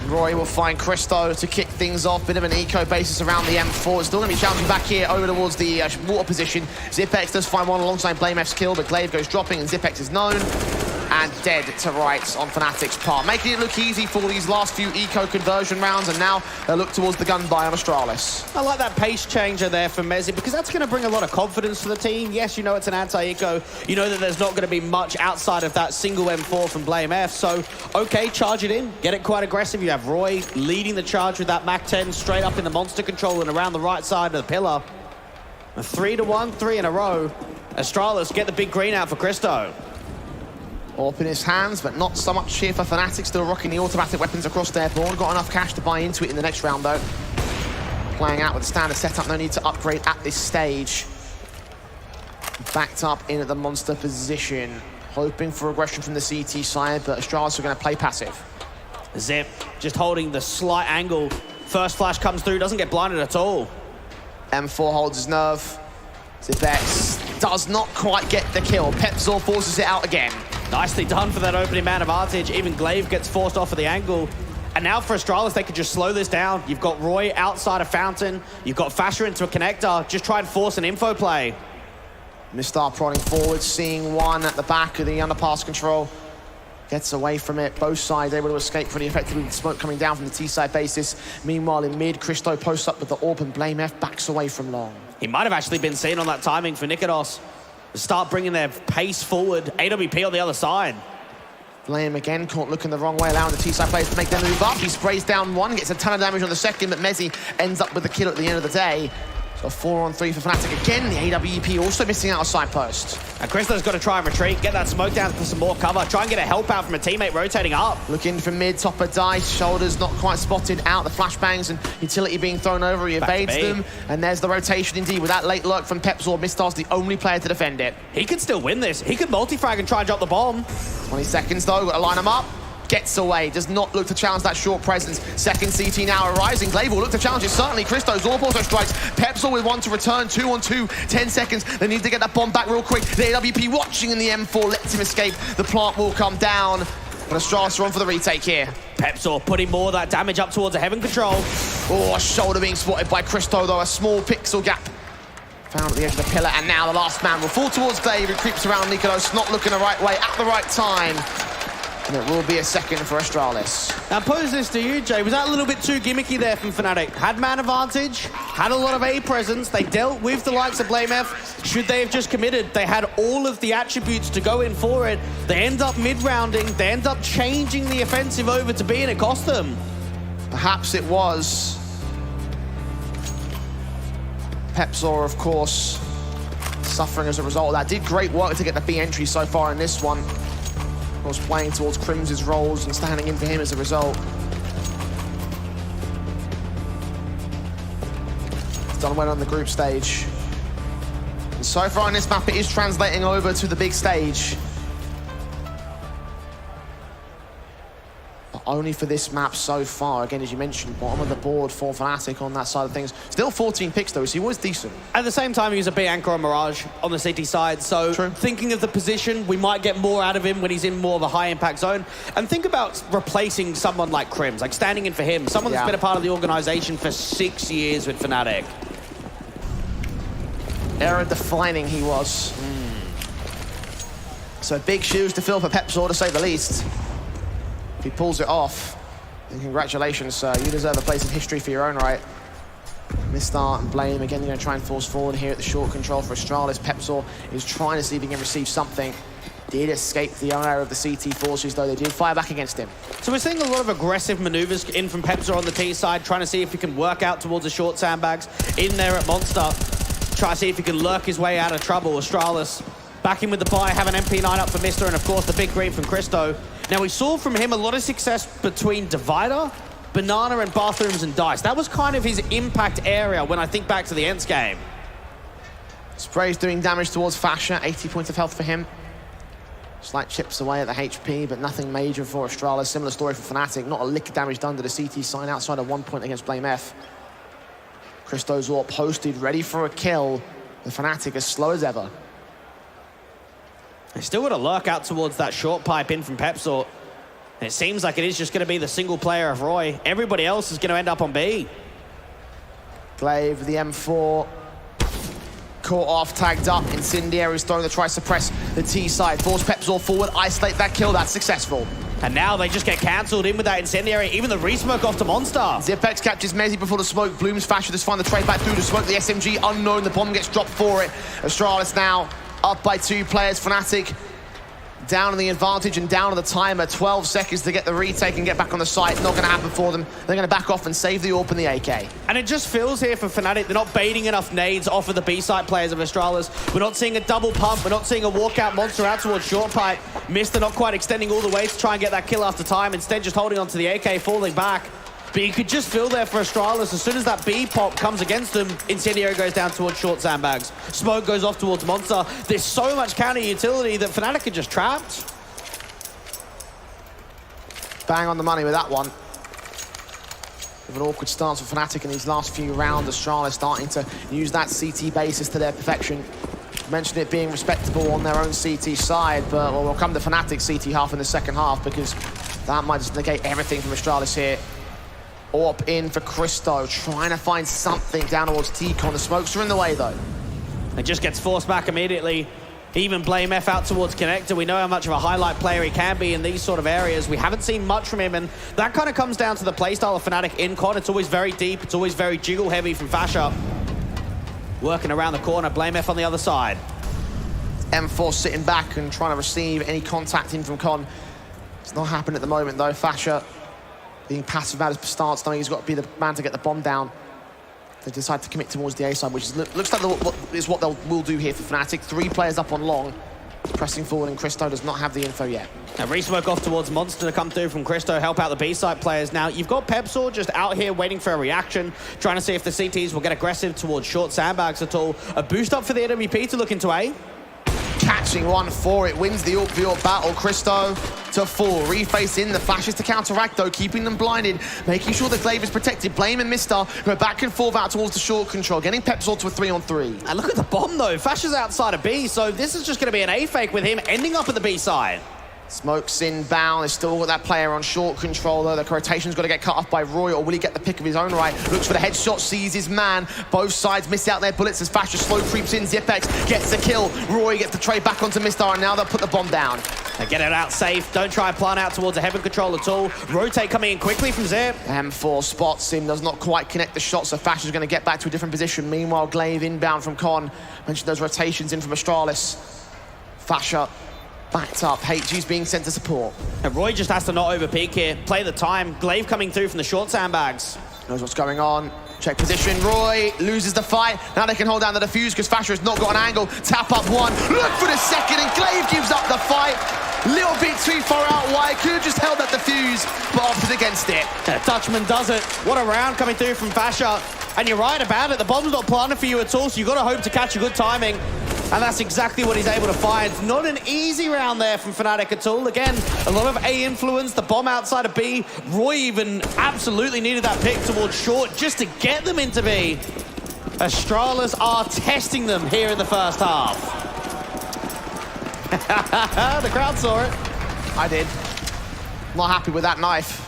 Roy will find Christo to kick things off. Bit of an eco basis around the M4. Still going to be challenging back here over towards the water position. Zipex does find one alongside BlameF's kill, but Glaive goes dropping and Zipex is known. And dead to rights on Fnatic's part. Making it look easy for these last few eco conversion rounds, and now they'll look towards the gun buy on Astralis. I like that pace changer there for Mezzi, because that's going to bring a lot of confidence to the team. Yes, you know it's an anti-eco. You know that there's not going to be much outside of that single M4 from BlameF. So, okay, charge it in. Get it quite aggressive. You have Roy leading the charge with that Mac-10 straight up in the monster control and around the right side of the pillar. A 3-1, 3 in a row. Astralis get the big green out for Christo. Up in his hands, but not so much here for Fnatic. Still rocking the automatic weapons across their board. Got enough cash to buy into it in the next round, though. Playing out with the standard setup. No need to upgrade at this stage. Backed up in at the monster position. Hoping for aggression from the CT side, but Astralis are going to play passive. Zip just holding the slight angle. First flash comes through, doesn't get blinded at all. M4 holds his nerve. Zipex does not quite get the kill. Pepsor forces it out again. Nicely done for that opening man advantage. Even Glaive gets forced off of the angle. And now for Astralis, they could just slow this down. You've got Roy outside of Fountain. You've got Fasher into a connector. Just try and force an info play. Mistar prodding forward, seeing one at the back of the underpass control. Gets away from it. Both sides able to escape pretty effectively with the smoke coming down from the T-side basis. Meanwhile, in mid, Christo posts up with the AWP and BlameF backs away from long. He might have actually been seen on that timing for Nikodos. Start bringing their pace forward. AWP on the other side. Blame again, caught looking the wrong way, allowing the T-side players to make their move up. He sprays down one, gets a ton of damage on the second, but Mezzi ends up with the kill at the end of the day. So 4-on-3 for Fnatic. Again, the AWP also missing out a side post. And Christo's got to try and retreat, get that smoke down for some more cover, try and get a help out from a teammate rotating up. Looking for mid, top of dice, shoulders not quite spotted out, the flashbangs and utility being thrown over, he evades them. And there's the rotation indeed with that late lurk from Pepsor. Mistar's the only player to defend it. He could still win this. He could multi-frag and try and drop the bomb. 20 seconds though, got to line him up. Gets away, does not look to challenge that short presence. Second CT now arising. Glaive will look to challenge it, certainly. Christo, Zorb also strikes. Pepsor with one to return, 2-on-2, 10 seconds. They need to get that bomb back real quick. The AWP watching in the M4, lets him escape. The plant will come down. But Astralis are on for the retake here. Pepsor putting more of that damage up towards a heaven control. Oh, a shoulder being spotted by Christo though, a small pixel gap. Found at the edge of the pillar, and now the last man will fall towards Glaive, who creeps around Nikolos, not looking the right way at the right time. And it will be a second for Astralis. Now pose this to you, Jay. Was that a little bit too gimmicky there from Fnatic? Had man advantage, had a lot of A presence. They dealt with the likes of BlameF. Should they have just committed? They had all of the attributes to go in for it. They end up mid-rounding. They end up changing the offensive over to B, and it cost them. Perhaps it was. Pepsor, of course, suffering as a result of that. Did great work to get the B entry so far in this one. Of course, playing towards Crim's roles and standing in for him as a result. He's done well on the group stage. And so far in this map, it is translating over to the big stage. But only for this map so far. Again, as you mentioned, bottom of the board for Fnatic on that side of things. Still 14 picks though, so he was decent. At the same time, he was a B anchor on Mirage on the CT side, so thinking of the position, we might get more out of him when he's in more of a high-impact zone. And think about replacing someone like Crims, like standing in for him, someone that's been a part of the organization for 6 years with Fnatic. Era-defining he was. So big shoes to fill for Pepsor, to say the least. If he pulls it off, then congratulations, sir. You deserve a place in history for your own right. Mistar and Blame, again, they're going to try and force forward here at the short control for Astralis. Pepsor is trying to see if he can receive something. Did escape the ire of the CT forces, though. They did fire back against him. So we're seeing a lot of aggressive maneuvers in from Pepsor on the T side, trying to see if he can work out towards the short sandbags. In there at Monster, try to see if he can lurk his way out of trouble. Astralis back in with the buy, have an MP9 up for Mister, and of course the big green from Christo. Now we saw from him a lot of success between Divider, Banana, and Bathrooms and Dice. That was kind of his impact area when I think back to the Ents game. Spray's doing damage towards Fasha, 80 points of health for him. Slight chips away at the HP, but nothing major for Astralis. Similar story for Fnatic, not a lick of damage done to the CT side outside of 1 point against BlameF. Christo's all posted, ready for a kill. The Fnatic as slow as ever. They still got to lurk out towards that short pipe in from Pepsor. It seems like it is just going to be the single player of Roy. Everybody else is going to end up on B. Glaive, the M4. Caught off, tagged up. Incendiary's throwing the try-suppress the T side. Force Pepsor forward, isolate that kill. That's successful. And now they just get cancelled in with that Incendiary. Even the resmoke off to Monster. Zipex captures Mezzy before the smoke. Blooms Fasher just find the trade back through to smoke the SMG. Unknown, the bomb gets dropped for it. Astralis now up by 2 players. Fnatic down on the advantage and down on the timer. 12 seconds to get the retake and get back on the site. Not going to happen for them. They're going to back off and save the AWP and the AK. And it just feels here for Fnatic, they're not baiting enough nades off of the B-side players of Astralis. We're not seeing a double pump. We're not seeing a walkout Monster out towards short pipe. Mister not quite extending all the way to try and get that kill after time. Instead, just holding onto the AK, falling back. But you could just feel there for Astralis, as soon as that B pop comes against them, Incendiary goes down towards short sandbags. Smoke goes off towards Monster. There's so much counter utility that Fnatic are just trapped. Bang on the money with that one. With an awkward stance for Fnatic in these last few rounds. Astralis starting to use that CT basis to their perfection. Mentioned it being respectable on their own CT side, but well, we'll come to Fnatic CT half in the second half, because that might just negate everything from Astralis here. AWP in for Christo, trying to find something down towards T-Con. The smokes are in the way, though. It just gets forced back immediately. Even BlameF out towards Connector. We know how much of a highlight player he can be in these sort of areas. We haven't seen much from him, and that kind of comes down to the playstyle of Fnatic in COD. It's always very deep. It's always very jiggle-heavy from Fasha. Working around the corner, BlameF on the other side. M4 sitting back and trying to receive any contact in from Con. It's not happening at the moment, though. Fasha being passive about his stance, knowing he's got to be the man to get the bomb down. They decide to commit towards the A side, which is, looks like what they will do here for Fnatic. 3 players up on long, pressing forward, and Christo does not have the info yet. A re-smoke off towards Monster to come through from Christo, help out the B-side players. Now, you've got Pepsor just out here waiting for a reaction, trying to see if the CTs will get aggressive towards short sandbags at all. A boost up for the AWP to look into A. Catching one for it, wins the AWP battle. Christo to fall, reface in, the flashes to counteract though, keeping them blinded, making sure the Glaive is protected. Blame and Mistar go back and forth out towards the short control, getting Pepsor to a 3-on-3. And look at the bomb though, Fash is outside of B, so this is just going to be an A fake with him ending up at the B side. Smokes inbound, they've still got that player on short control though. The rotation's got to get cut off by Roy, or will he get the pick of his own right? Looks for the headshot, sees his man. Both sides miss out their bullets as Fasher slow creeps in. Zipex gets the kill. Roy gets the trade back onto Mistar, and now they'll put the bomb down. They get it out safe, don't try and plant out towards a heaven control at all. Rotate coming in quickly from Zip. M4 spots him, does not quite connect the shot, so Fasher's going to get back to a different position. Meanwhile, Glaive inbound from Con. Mentioned those rotations in from Astralis. Fasher backed up, HG's being sent to support. And Roy just has to not overpeak here, play the time. Glaive coming through from the short sandbags. Knows what's going on. Check position, Roy loses the fight. Now they can hold down the defuse because Fasher has not got an angle. Tap up one, look for the second, and Glaive gives up the fight. Little bit too far out wide, could have just held that defuse, but opted against it. Dutchman does it. What a round coming through from Fasher. And you're right about it, the bomb's not planted for you at all, so you've got to hope to catch a good timing. And that's exactly what he's able to find. Not an easy round there from Fnatic at all. Again, a lot of A influence, the bomb outside of B. Roy even absolutely needed that pick towards short just to get them into B. Astralis are testing them here in the first half. The crowd saw it. I did. Not happy with that knife.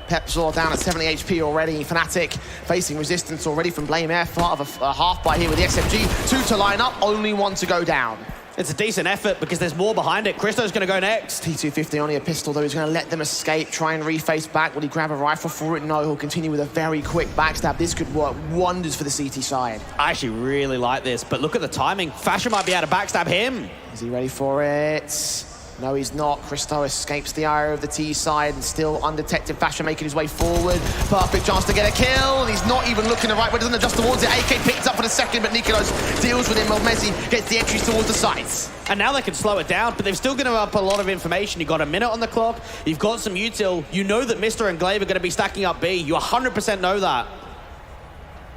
Pepsor down at 70 HP already. Fnatic facing resistance already from Blame F. Part of a half by here with the SMG. 2 to line up, only 1 to go down. It's a decent effort because there's more behind it. Christo's going to go next. T250 only a pistol though. He's going to let them escape, try and reface back. Will he grab a rifle for it? No, he'll continue with a very quick backstab. This could work wonders for the CT side. I actually really like this, but look at the timing. Fasher might be able to backstab him. Is he ready for it? No, he's not. Christo escapes the ire of the T side and still undetected. Fasher making his way forward. Perfect chance to get a kill. And he's not even looking the right way, doesn't adjust towards it. AK picked up for the second, but Nikolos deals with him while Messi gets the entries towards the sides. And now they can slow it down, but they've still given up a lot of information. You've got a minute on the clock. You've got some util. You know that Mr. and Glaive are going to be stacking up B. You 100% know that.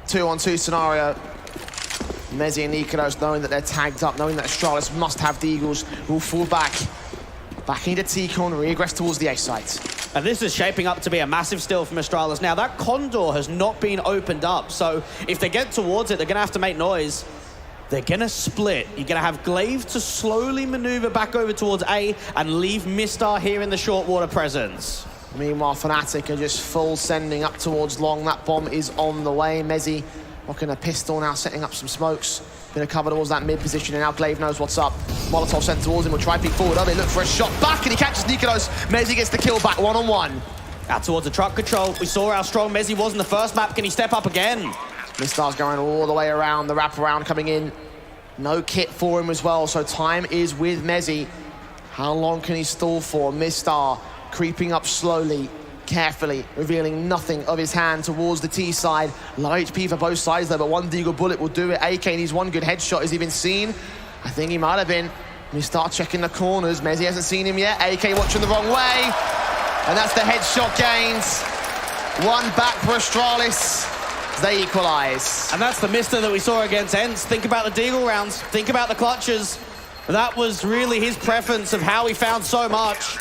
2-on-2 scenario. Messi and Nikolos knowing that they're tagged up, knowing that Astralis must have the Eagles, will fall back. Back into T-Con, re-aggress towards the A site. And this is shaping up to be a massive steal from Astralis. Now, that condor has not been opened up, so if they get towards it, they're going to have to make noise. They're going to split. You're going to have Glaive to slowly maneuver back over towards A and leave Mistar here in the short water presence. Meanwhile, Fnatic are just full sending up towards long. That bomb is on the way. Messi rocking a pistol now, setting up some smokes. Bit of cover towards that mid position, and now Glaive knows what's up. Molotov sent towards him, will try peek forward. Oh, they look for a shot back, and he catches Nikolos. Messi gets the kill back, 1-on-1. Out towards the truck control. We saw how strong Messi was in the first map. Can he step up again? Mistar's going all the way around, the wraparound coming in. No kit for him as well, so time is with Messi. How long can he stall for? Mistar creeping up slowly, carefully, revealing nothing of his hand towards the T side. Low HP for both sides though, but one deagle bullet will do it. AK needs one good headshot. Has he been seen? I think he might have been. Mistar checking the corners. Messi hasn't seen him yet. AK watching the wrong way. And that's the headshot gains. 1 back for Astralis. They equalise. And that's the mister that we saw against Ents. Think about the deagle rounds. Think about the clutches. That was really his preference of how he found so much.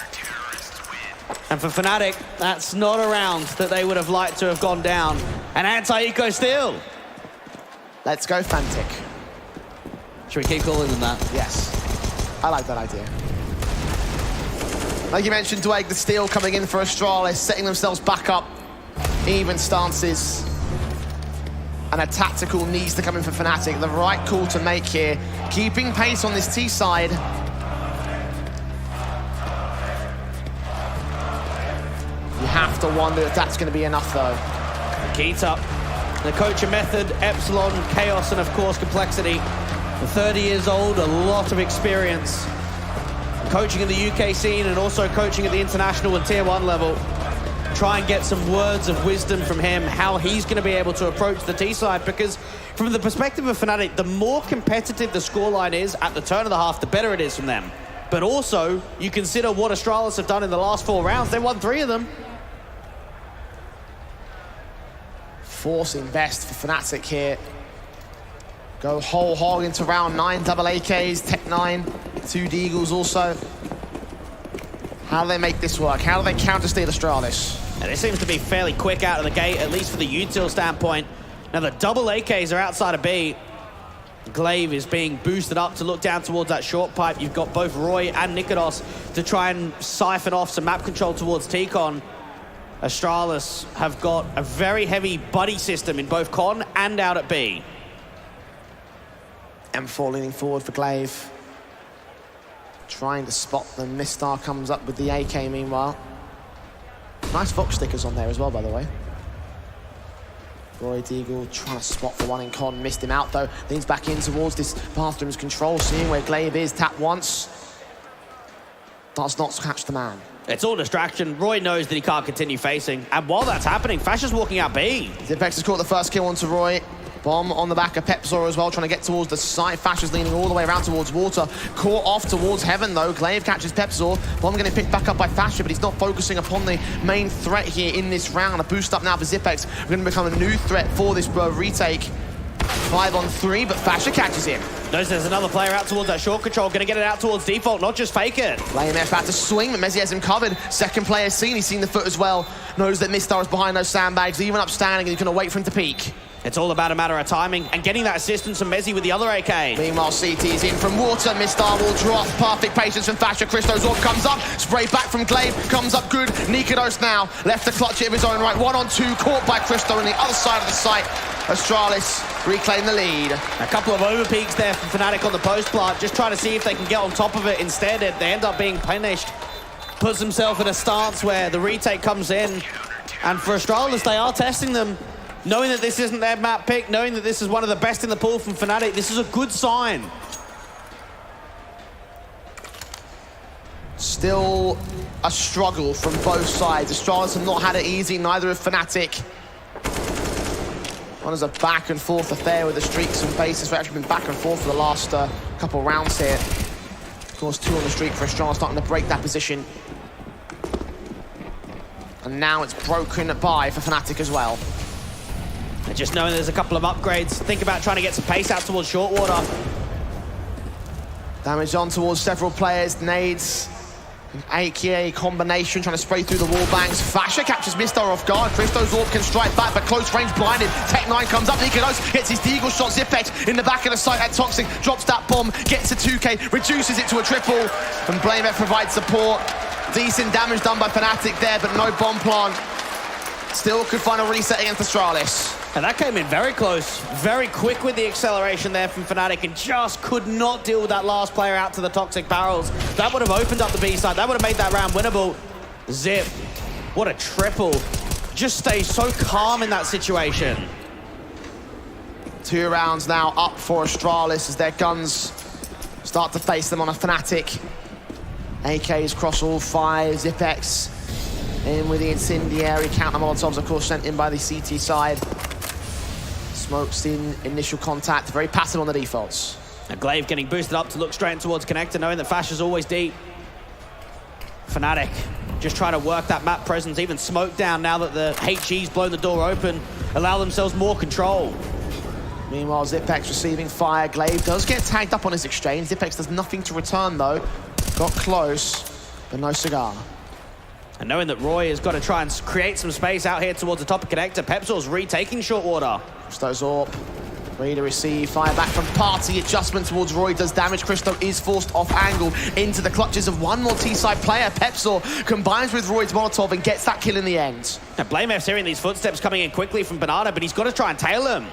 And for Fnatic, that's not a round that they would have liked to have gone down. An anti-eco steal. Let's go Fnatic. Should we keep calling them that? Yes. I like that idea. Like you mentioned, Dwayne, the steal coming in for Astralis, setting themselves back up. Even stances. And a tactical needs to come in for Fnatic. The right call to make here. Keeping pace on this T side. You have to wonder if that's going to be enough, though. Keita, the coaching method, Epsilon, chaos, and of course complexity. For 30 years old, a lot of experience. Coaching in the UK scene and also coaching at the international and tier 1 level. try and get some words of wisdom from him, how he's going to be able to approach the T side, because from the perspective of Fnatic, the more competitive the scoreline is at the turn of the half, the better it is from them. But also, you consider what Astralis have done in the last 4 rounds. They won 3 of them. Forcing best for Fnatic here. Go whole hog into round 9, double AKs, Tech 9, 2 Deagles also. How do they make this work? How do they counter-steal Astralis? And it seems to be fairly quick out of the gate, at least for the util standpoint. Now the double AKs are outside of B. Glaive is being boosted up to look down towards that short pipe. You've got both Roy and Nikodos to try and siphon off some map control towards T-Con. Astralis have got a very heavy buddy system in both Con and out at B. M4 leaning forward for Glaive. Trying to spot them. Mistar comes up with the AK meanwhile. Nice Vox stickers on there as well, by the way. Roy Deagle trying to spot the one in Con. Missed him out though. Leans back in towards this bathroom's control. Seeing where Glaive is. Tap once. Does not catch the man. It's all distraction. Roy knows that he can't continue facing. And while that's happening, Fasha's walking out B. Zipex has caught the first kill onto Roy. Bomb on the back of Pepzor as well, trying to get towards the side. Fasha's leaning all the way around towards water. Caught off towards heaven though. Glaive catches Pepzor. Bomb getting picked back up by Fasha, but he's not focusing upon the main threat here in this round. A boost up now for Zipex. We're going to become a new threat for this retake. 5 on 3, but Fasha catches him. Knows there's another player out towards that short control. Going to get it out towards default, not just fake it. BlameF had to swing, but Mezzi has him covered. Second player seen. He's seen the foot as well. Knows that Mistar is behind those sandbags. Even upstanding, and he's going to wait for him to peek. It's all about a matter of timing and getting that assistance from Mezzi with the other AK. Meanwhile, CT is in from water. Mistar will drop. Perfect patience from Fasha. Christo's orb comes up. Spray back from Glaive. Comes up good. Nikodos now left to clutch it of his own right. 1 on 2. Caught by Christo on the other side of the site. Astralis reclaim the lead. A couple of overpeaks there from Fnatic on the post plant. Just trying to see if they can get on top of it. Instead, they end up being punished. Puts himself in a stance where the retake comes in. And for Astralis, they are testing them. Knowing that this isn't their map pick, knowing that this is one of the best in the pool from Fnatic, this is a good sign. Still a struggle from both sides. Astralis have not had it easy, neither have Fnatic. One is a back and forth affair with the streaks and bases. We've actually been back and forth for the last couple of rounds here. Of course, 2 on the streak for Astralis, starting to break that position. And now it's broken by for Fnatic as well. And just knowing there's a couple of upgrades, think about trying to get some pace out towards short water. Damage on towards several players. Nades, an AKA combination, trying to spray through the wall bangs. Fasha captures Mistar off guard. Christo's orb can strike back, but close range blinded. Tech 9 comes up. Nikodos gets his Deagle shot. Zipex in the back of the site at Toxic. Drops that bomb, gets a 2K, reduces it to a triple. And BlameF provides support. Decent damage done by Fnatic there, but no bomb plant. Still could find a reset against Astralis. And that came in very close, very quick with the acceleration there from Fnatic, and just could not deal with that last player out to the toxic barrels. That would have opened up the B side. That would have made that round winnable. Zip, what a triple. Just stays so calm in that situation. 2 rounds now up for Astralis as their guns start to face them on a Fnatic. AKs cross all 5, Zipex in with the incendiary. Counter Molotovs, of course, sent in by the CT side. Smokes in initial contact, very passive on the defaults. And Glaive getting boosted up to look straight towards Connector, knowing that Fasha's always deep. Fnatic just trying to work that map presence, even smoke down now that the HE's blown the door open, allow themselves more control. Meanwhile, Zipex receiving fire. Glaive does get tagged up on his exchange. Zipex does nothing to return, though. Got close, but no cigar. And knowing that Roy has got to try and create some space out here towards the top of Connector, Pepzor's retaking short water. Christo's AWP, ready to receive. Fire back from Party. Adjustment towards Roy does damage. Christo is forced off angle into the clutches of one more T-side player. Pepzor combines with Roy's Molotov and gets that kill in the end. Now, BlameF's hearing these footsteps coming in quickly from Banana, but he's got to try and tail him.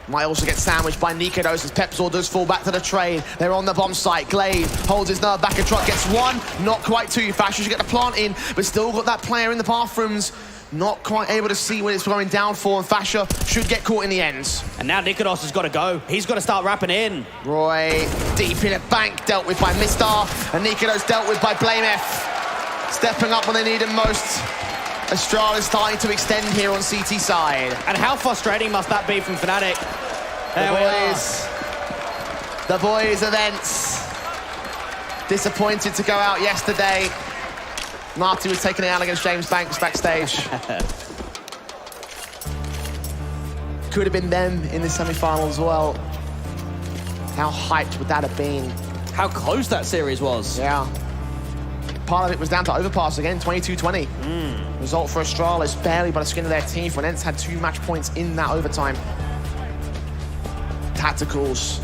Might also get sandwiched by Nikodos as Pepzor does fall back to the trade. They're on the bomb site. Glaive holds his nerve back. A truck gets 1, not quite 2. Fashion should get the plant in, but still got that player in the bathrooms. Not quite able to see when it's going down for, and Fasha should get caught in the end. And now Nikodos has got to go. He's got to start wrapping in. Roy deep in a bank, dealt with by Mistar, and Nikodos dealt with by BlameF. Stepping up when they need him most. Astralis starting to extend here on CT side. And how frustrating must that be from Fnatic? The boys events. Disappointed to go out yesterday. Marty was taking it out against James Banks backstage. Could have been them in the semi-final as well. How hyped would that have been? How close that series was. Yeah. Part of it was down to overpass again, 22-20. Result for Astralis, barely by the skin of their teeth. Fnatic had 2 match points in that overtime. Tacticals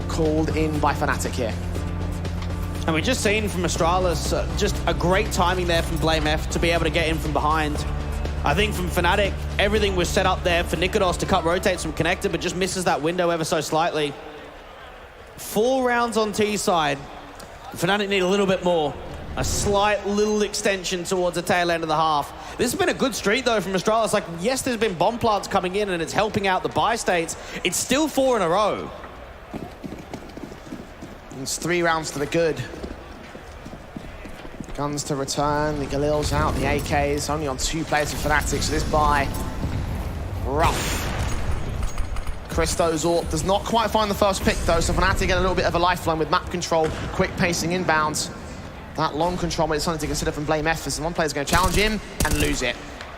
called in by Fnatic here. And we've just seen from Astralis, just a great timing there from BlameF to be able to get in from behind. I think from Fnatic, everything was set up there for Nikodos to cut rotates from connector, but just misses that window ever so slightly. 4 rounds on T side. Fnatic need a little bit more. A slight little extension towards the tail end of the half. This has been a good streak, though, from Astralis. Like, yes, there's been bomb plants coming in, and it's helping out the buy states. It's still 4 in a row. It's 3 rounds to the good. Guns to return, the Galil's out, the AK's only on 2 players for Fnatic, so this buy, rough. Christo's AWP does not quite find the first pick, though, so Fnatic get a little bit of a lifeline with map control, quick pacing inbounds. That long control, but it's something to consider from BlameF, as one player's going to challenge him and lose it.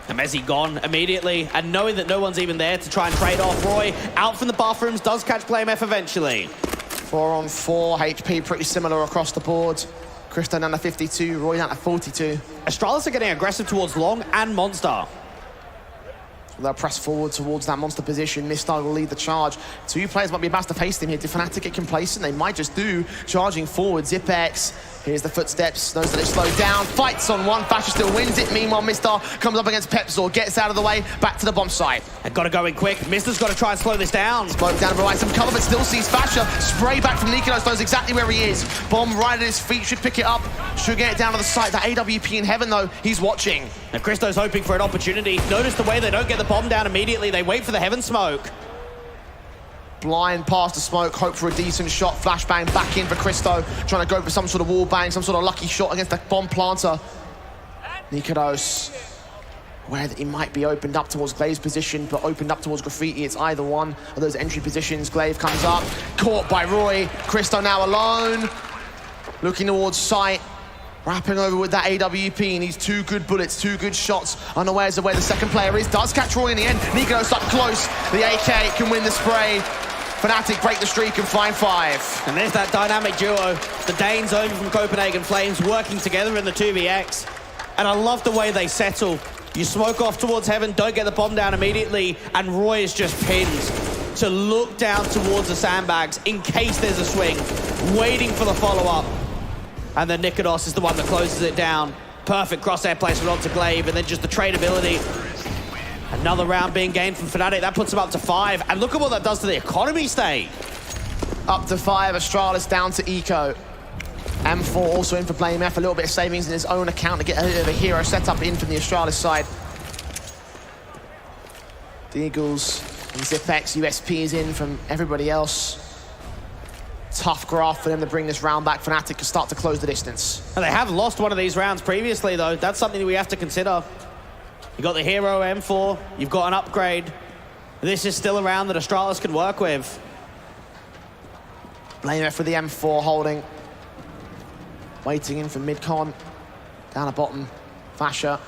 And Messi gone immediately, and knowing that no one's even there to try and trade off, Roy out from the bathrooms, does catch BlameF eventually. 4 on 4, HP pretty similar across the board. Christo down to 52, Roy down to 42. Astralis are getting aggressive towards Long and Monster. They'll press forward towards that monster position. Mistar will lead the charge. 2 players might be about to face him here. Did Fnatic get complacent? They might just do. Charging forward, Zipex. Here's the footsteps. Knows that it's slowed down. Fights on one. Fasher still wins it. Meanwhile, Mistar comes up against Pepzor. Gets out of the way. Back to the bomb site. And got to go in quick. Mistar's got to try and slow this down. Smoke down and provides some cover, but still sees Fasher. Spray back from Nikodos. Knows exactly where he is. Bomb right at his feet. Should pick it up. Should get it down to the site. That AWP in heaven, though. He's watching. And Christo's hoping for an opportunity. Notice the way they don't get the bomb down immediately. They wait for the heaven smoke. Blind past the smoke, hope for a decent shot. Flashbang back in for Christo. Trying to go for some sort of wall bang, some sort of lucky shot against the bomb planter. Nikodos, aware that he might be opened up towards Glaive's position, but opened up towards Graffiti. It's either one of those entry positions. Glaive comes up, caught by Roy. Christo now alone. Looking towards sight. Wrapping over with that AWP, and he's 2 good bullets, 2 good shots. Unawares of where the second player is. Does catch Roy in the end. Nikodos up close. The AK can win the spray. Fnatic break the streak and find 5. And there's that dynamic duo. The Danes over from Copenhagen Flames working together in the 2vx. And I love the way they settle. You smoke off towards heaven, don't get the bomb down immediately, and Roy is just pinned to look down towards the sandbags in case there's a swing, waiting for the follow-up. And then Nikodos is the one that closes it down. Perfect crosshair placement onto Glaive, and then just the tradability. Another round being gained from Fnatic. That puts them up to 5. And look at what that does to the economy state. Up to 5, Astralis down to Eco. M4 also in for BlameF. A little bit of savings in his own account to get a bit of a hero setup in from the Astralis side. The Eagles and Zipex, USP is in from everybody else. Tough graph for them to bring this round back. Fnatic can start to close the distance. And they have lost one of these rounds previously, though. That's something that we have to consider. You've got the hero M4, you've got an upgrade. This is still a round that Astralis can work with. BlameF for the M4 holding. Waiting in for mid-con. Down at bottom, Fasher.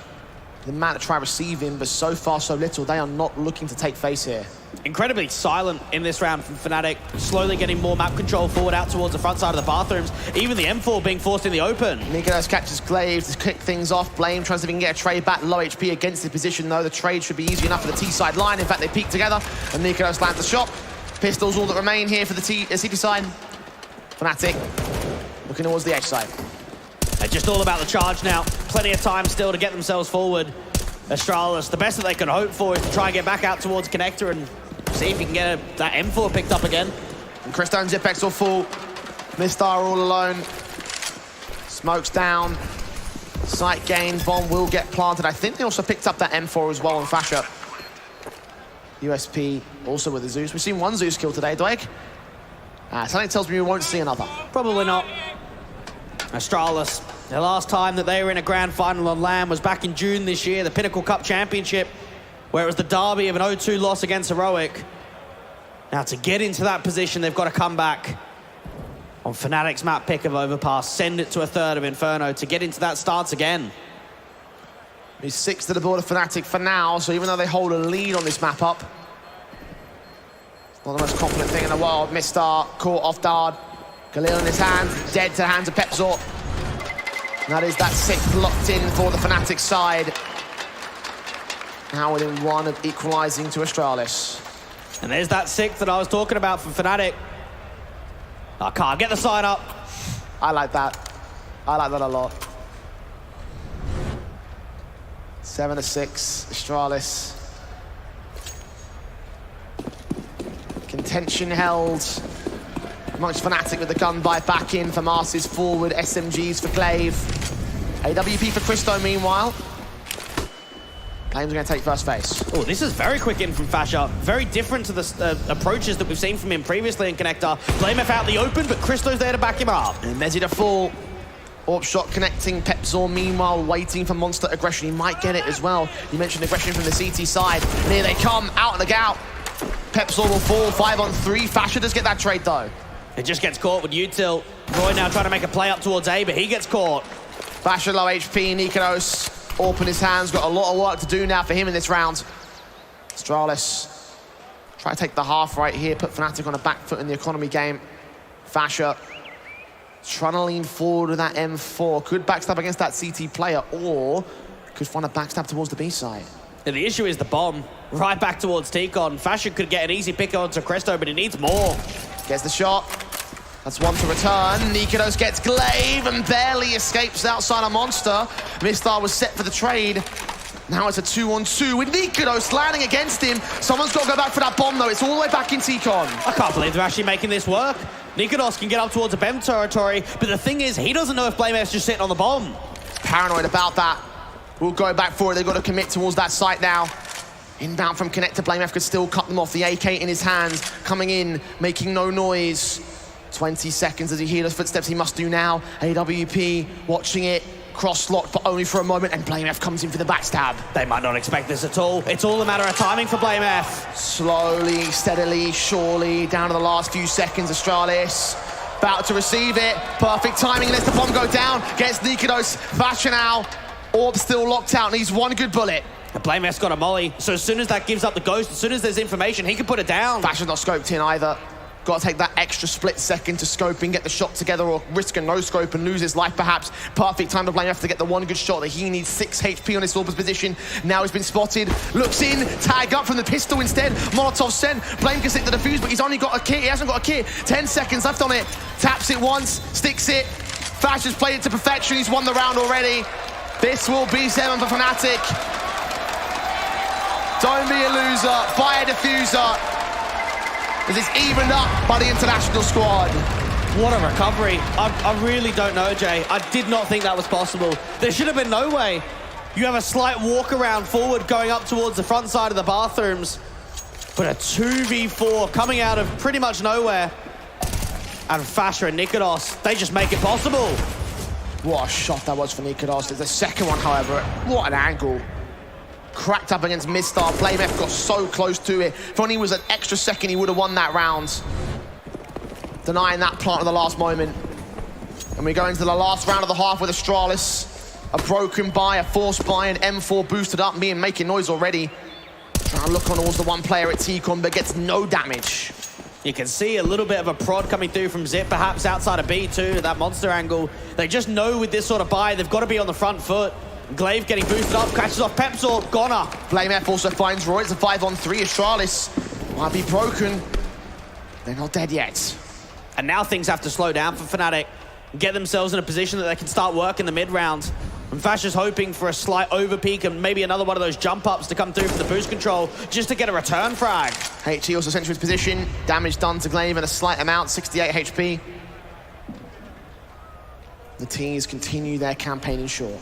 The man to try receive him, but so far so little. They are not looking to take face here. Incredibly silent in this round from Fnatic. Slowly getting more map control forward out towards the front side of the bathrooms. Even the M4 being forced in the open. Nikodos catches Glaive to kick things off. Blame tries to even get a trade back. Low HP against the position, though. The trade should be easy enough for the T-side line. In fact, they peek together, and Nikodos lands the shot. Pistols all that remain here for the CT side. Fnatic looking towards the edge side. They're just all about the charge now. Plenty of time still to get themselves forward. Astralis, the best that they can hope for is to try and get back out towards Connector and see if you can get that M4 picked up again. And Christo and Zipex will fall. Mistar all alone. Smokes down. Sight gain. Bomb will get planted. I think they also picked up that M4 as well on Fasher. USP also with the Zeus. We've seen 1 Zeus kill today, Dwayne. Something tells me we won't see another. Probably not. Astralis The last time that they were in a grand final on LAN was back in June this year, the Pinnacle Cup Championship, where it was the derby of an 0-2 loss against Heroic. Now to get into that position, they've got to come back on Fnatic's map pick of Overpass, send it to a third of Inferno to get into that stance again. He's 6 to the board of Fnatic for now, so even though they hold a lead on this map up, not the most confident thing in the world. Mistar caught off guard. Galil in his hand, dead to the hands of Pepzor. And that is that 6th locked in for the Fnatic side. Now within 1 of equalising to Astralis. And there's that 6th that I was talking about for Fnatic. I can't get the sign up. I like that. I like that a lot. 7 to 6, Astralis. Contention held amongst Fnatic with the gun buy back in for Mars' forward, SMGs for Glaive. AWP for Christo meanwhile. Claims are going to take first face. Oh, this is very quick in from Fasha. Very different to the approaches that we've seen from him previously in Connector. BlameF out in the open, but Christo's there to back him up. And Mezzy to fall. Orb shot connecting. Pepzor meanwhile waiting for monster aggression. He might get it as well. You mentioned aggression from the CT side. And here they come, out and out. Pepzor will fall, 5 on 3. Fasha does get that trade though. It just gets caught with U-tilt. Roy now trying to make a play up towards A, but he gets caught. Fasha low HP, Nikonos. Orb in his hands, got a lot of work to do now for him in this round. Astralis try to take the half right here, put Fnatic on a back foot in the economy game. Fasha trying to lean forward with that M4. Could backstab against that CT player, or could find a backstab towards the B side. And the issue is the bomb. Right back towards T-Con. Fasha could get an easy pick onto Christo, but he needs more. Gets the shot. That's 1 to return. Nikonos gets Glaive and barely escapes outside a monster. Mistar was set for the trade. Now it's a 2-on-2 with Nikonos landing against him. Someone's got to go back for that bomb though. It's all the way back in T-Con. I can't believe they're actually making this work. Nikonos can get up towards the BEM territory, but the thing is, he doesn't know if BlameF's just sitting on the bomb. Paranoid about that. We'll go back for it. They've got to commit towards that site now. Inbound from Connector. BlameF could still cut them off. The AK in his hands, coming in, making no noise. 20 seconds as he hears those footsteps. He must do now. AWP watching it. Cross-locked, but only for a moment, and BlameF comes in for the backstab. They might not expect this at all. It's all a matter of timing for BlameF. Slowly, steadily, surely, down to the last few seconds. Astralis about to receive it. Perfect timing, lets the bomb go down. Gets Nikonos. Fasha now. Orb still locked out, needs 1 good bullet. BlameF's got a molly, so as soon as that gives up the ghost, as soon as there's information, he can put it down. Fasha's not scoped in either. Got to take that extra split second to scope and get the shot together, or risk a no-scope and lose his life perhaps. Perfect time to BlameF to get the 1 good shot that he needs. 6 HP on his Orber's position. Now he's been spotted. Looks in, tag up from the pistol instead. Molotov sent. Blame can stick the defuse, but he's only got a kit. He hasn't got a kit. 10 seconds left on it. Taps it once, sticks it. Fasha's played it to perfection. He's won the round already. This will be 7 for Fnatic. Don't be a loser. Buy a diffuser. This is evened up by the international squad. What a recovery. I really don't know, Jay. I did not think that was possible. There should have been no way. You have a slight walk around forward going up towards the front side of the bathrooms. But a 2v4 coming out of pretty much nowhere. And Fasha and Nikonos, they just make it possible. What a shot that was for Nikonos. There's a second one, however. What an angle. Cracked up against Mistar. BlameF got so close to it. If only it was an extra second, he would have won that round. Denying that plant at the last moment. And we go into the last round of the half with Astralis. A broken buy, a forced buy, an M4 boosted up, me and making noise already. Trying to look on towards the one player at T-Con, but gets no damage. You can see a little bit of a prod coming through from Zip, perhaps outside of B too, that monster angle. They just know with this sort of buy, they've got to be on the front foot. Glaive getting boosted up, catches off Pepzor, goner. BlameF also finds Roy. It's a 5-on-3. Astralis might be broken. They're not dead yet. And now things have to slow down for Fnatic. Get themselves in a position that they can start work in the mid-round. And Fasha's hoping for a slight overpeak and maybe another one of those jump-ups to come through from the boost control just to get a return frag. HE also sent to his position. Damage done to Glaive in a slight amount, 68 HP. The T's continue their campaign in short.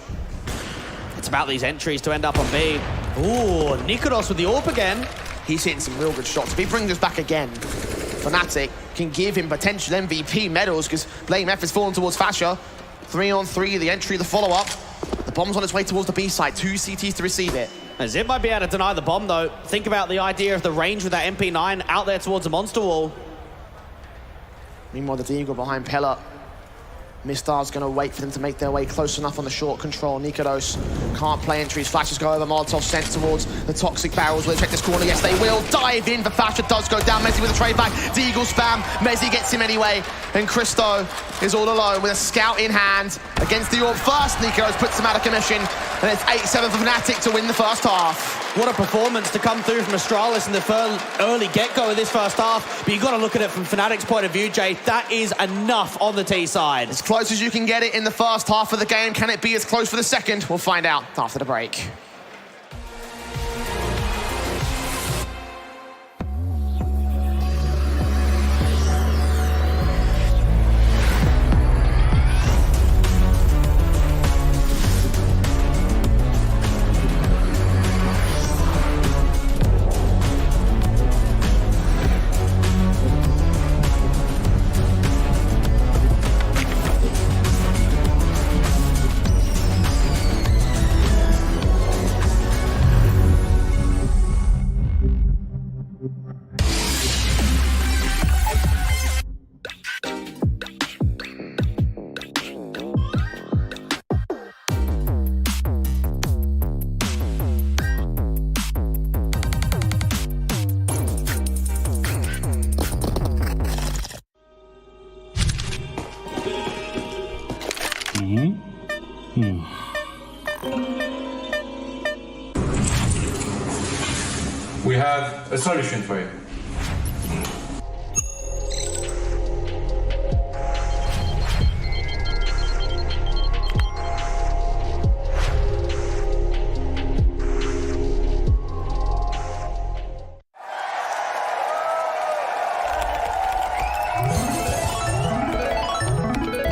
It's about these entries to end up on B. Ooh, Nikonos with the AWP again. He's hitting some real good shots. If he brings us back again, Fnatic can give him potential MVP medals because BlameF is falling towards Fasha. 3-on-3, the entry, the follow-up. The bomb's on its way towards the B side. 2 CTs to receive it. Zip might be able to deny the bomb, though. Think about the idea of the range with that MP9 out there towards the monster wall. Meanwhile, the Deagle behind Pella. Mistar's going to wait for them to make their way close enough on the short control. Nikodos can't play entries. Flashes go over. Molotov sent towards the toxic barrels. Will they check this corner? Yes, they will. Dive in, but Thatcher does go down. Mezzi with a trade back. Deagle spam. Mezzi gets him anyway. And Christo is all alone with a scout in hand against the Orb first. Nikodos puts him out of commission. And it's 8-7 for Fnatic to win the first half. What a performance to come through from Astralis in the early get-go of this first half. But you've got to look at it from Fnatic's point of view, Jay. That is enough on the T side. As close as you can get it in the first half of the game. Can it be as close for the second? We'll find out after the break. We have a solution for you.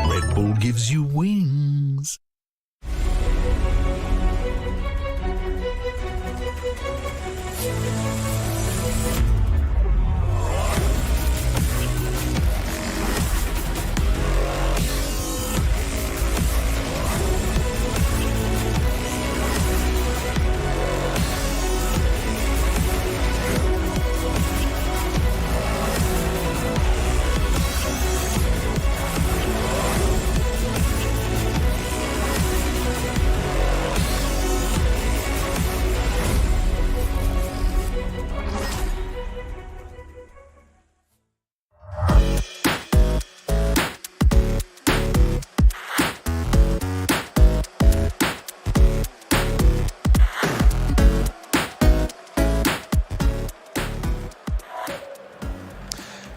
Red Bull gives you wings.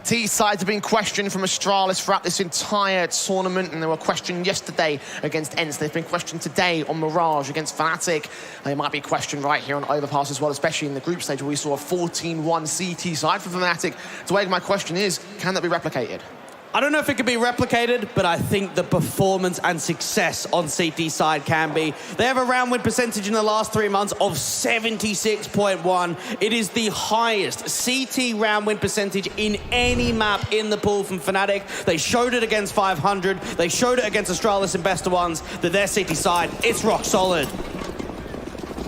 T sides have been questioned from Astralis throughout this entire tournament, and they were questioned yesterday against ENCE. They've been questioned today on Mirage against Fnatic. They might be questioned right here on Overpass as well, especially in the group stage where we saw a 14-1 CT side for Fnatic. So my question is, can that be replicated? I don't know if it can be replicated, but I think the performance and success on CT side can be. They have a round win percentage in the last 3 months of 76.1. It is the highest CT round win percentage in any map in the pool from Fnatic. They showed it against 500. They showed it against Astralis in Best of Ones. That their CT side, it's rock solid.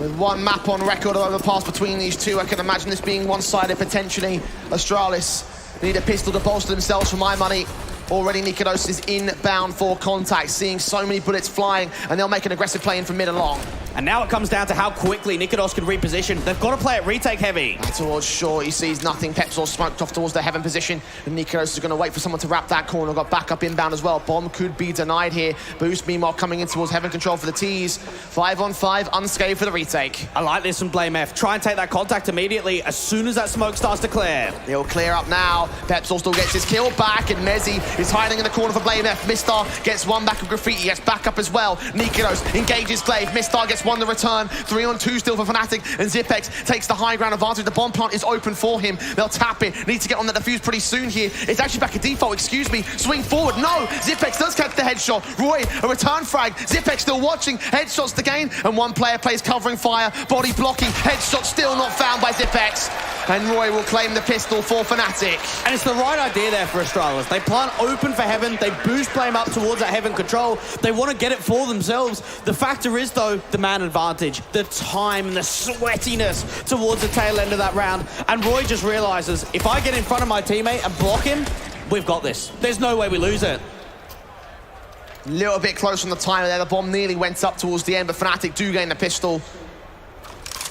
With one map on record of Overpass between these two, I can imagine this being one-sided potentially. Astralis need a pistol to bolster themselves for my money. Already Nikodos is inbound for contact, seeing so many bullets flying, and they'll make an aggressive play in from mid and long. And now it comes down to how quickly Nikodos can reposition. They've got to play it retake heavy. Towards short, he sees nothing. Pepsor smoked off towards the heaven position, and Nikodos is going to wait for someone to wrap that corner. Got backup inbound as well. Bomb could be denied here. Boost, meanwhile, coming in towards heaven control for the T's. 5-on-5, unscathed for the retake. I like this from Blame F. Try and take that contact immediately as soon as that smoke starts to clear. He'll clear up now. Pepsor still gets his kill back, and Mezzi is hiding in the corner for Blame F. Mistar gets one back of Graffiti, gets back up as well. Nikodos engages Glaive. Mistar gets 1 the return. 3-on-2 still for Fnatic, and Zipex takes the high ground advantage. The bomb plant is open for him. They'll tap it. Need to get on that defuse pretty soon here. It's actually back at default, excuse me. Swing forward. No! Zipex does catch the headshot. Roy, a return frag. Zipex still watching. Headshots to gain, and one player plays covering fire. Body blocking. Headshot still not found by Zipex. And Roy will claim the pistol for Fnatic. And it's the right idea there for Astralis. They plant open for Heaven. They boost Blame up towards that Heaven control. They want to get it for themselves. The factor is, though, the man advantage, the time, the sweatiness towards the tail end of that round. And Roy just realizes, if I get in front of my teammate and block him, we've got this. There's no way we lose it. Little bit close on the timer there. The bomb nearly went up towards the end, but Fnatic do gain the pistol.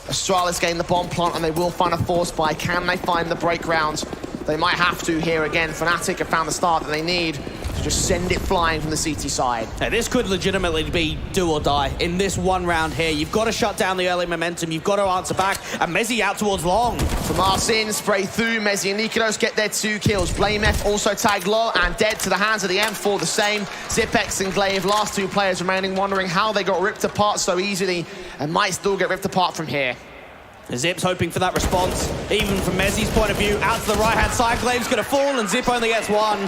Astralis gain the bomb plant, and they will find a force buy. Can they find the break ground? They might have to here again. Fnatic have found the start that they need to just send it flying from the CT side. Now, this could legitimately be do or die in this one round here. You've got to shut down the early momentum. You've got to answer back. And Mezzy out towards long. From Arsene, spray through. Mezzy and Nikodos get their 2 kills. BlameF also tagged low and dead to the hands of the M4 the same. Zipex and Glaive, last 2 players remaining, wondering how they got ripped apart so easily and might still get ripped apart from here. Zip's hoping for that response, even from Mezzy's point of view. Out to the right-hand side, Glaive's going to fall, and Zip only gets 1.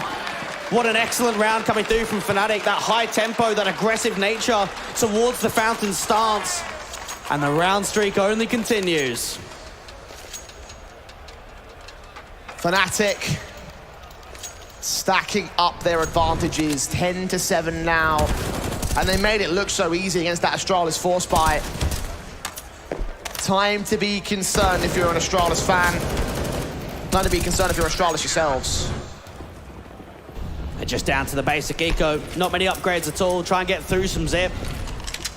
What an excellent round coming through from Fnatic. That high tempo, that aggressive nature towards the Fountain stance. And the round streak only continues. Fnatic stacking up their advantages, 10-7 now. And they made it look so easy against that Astralis force buy. Time to be concerned if you're an Astralis fan. Time to be concerned if you're Astralis yourselves. They're just down to the basic eco. Not many upgrades at all. Try and get through some Zip.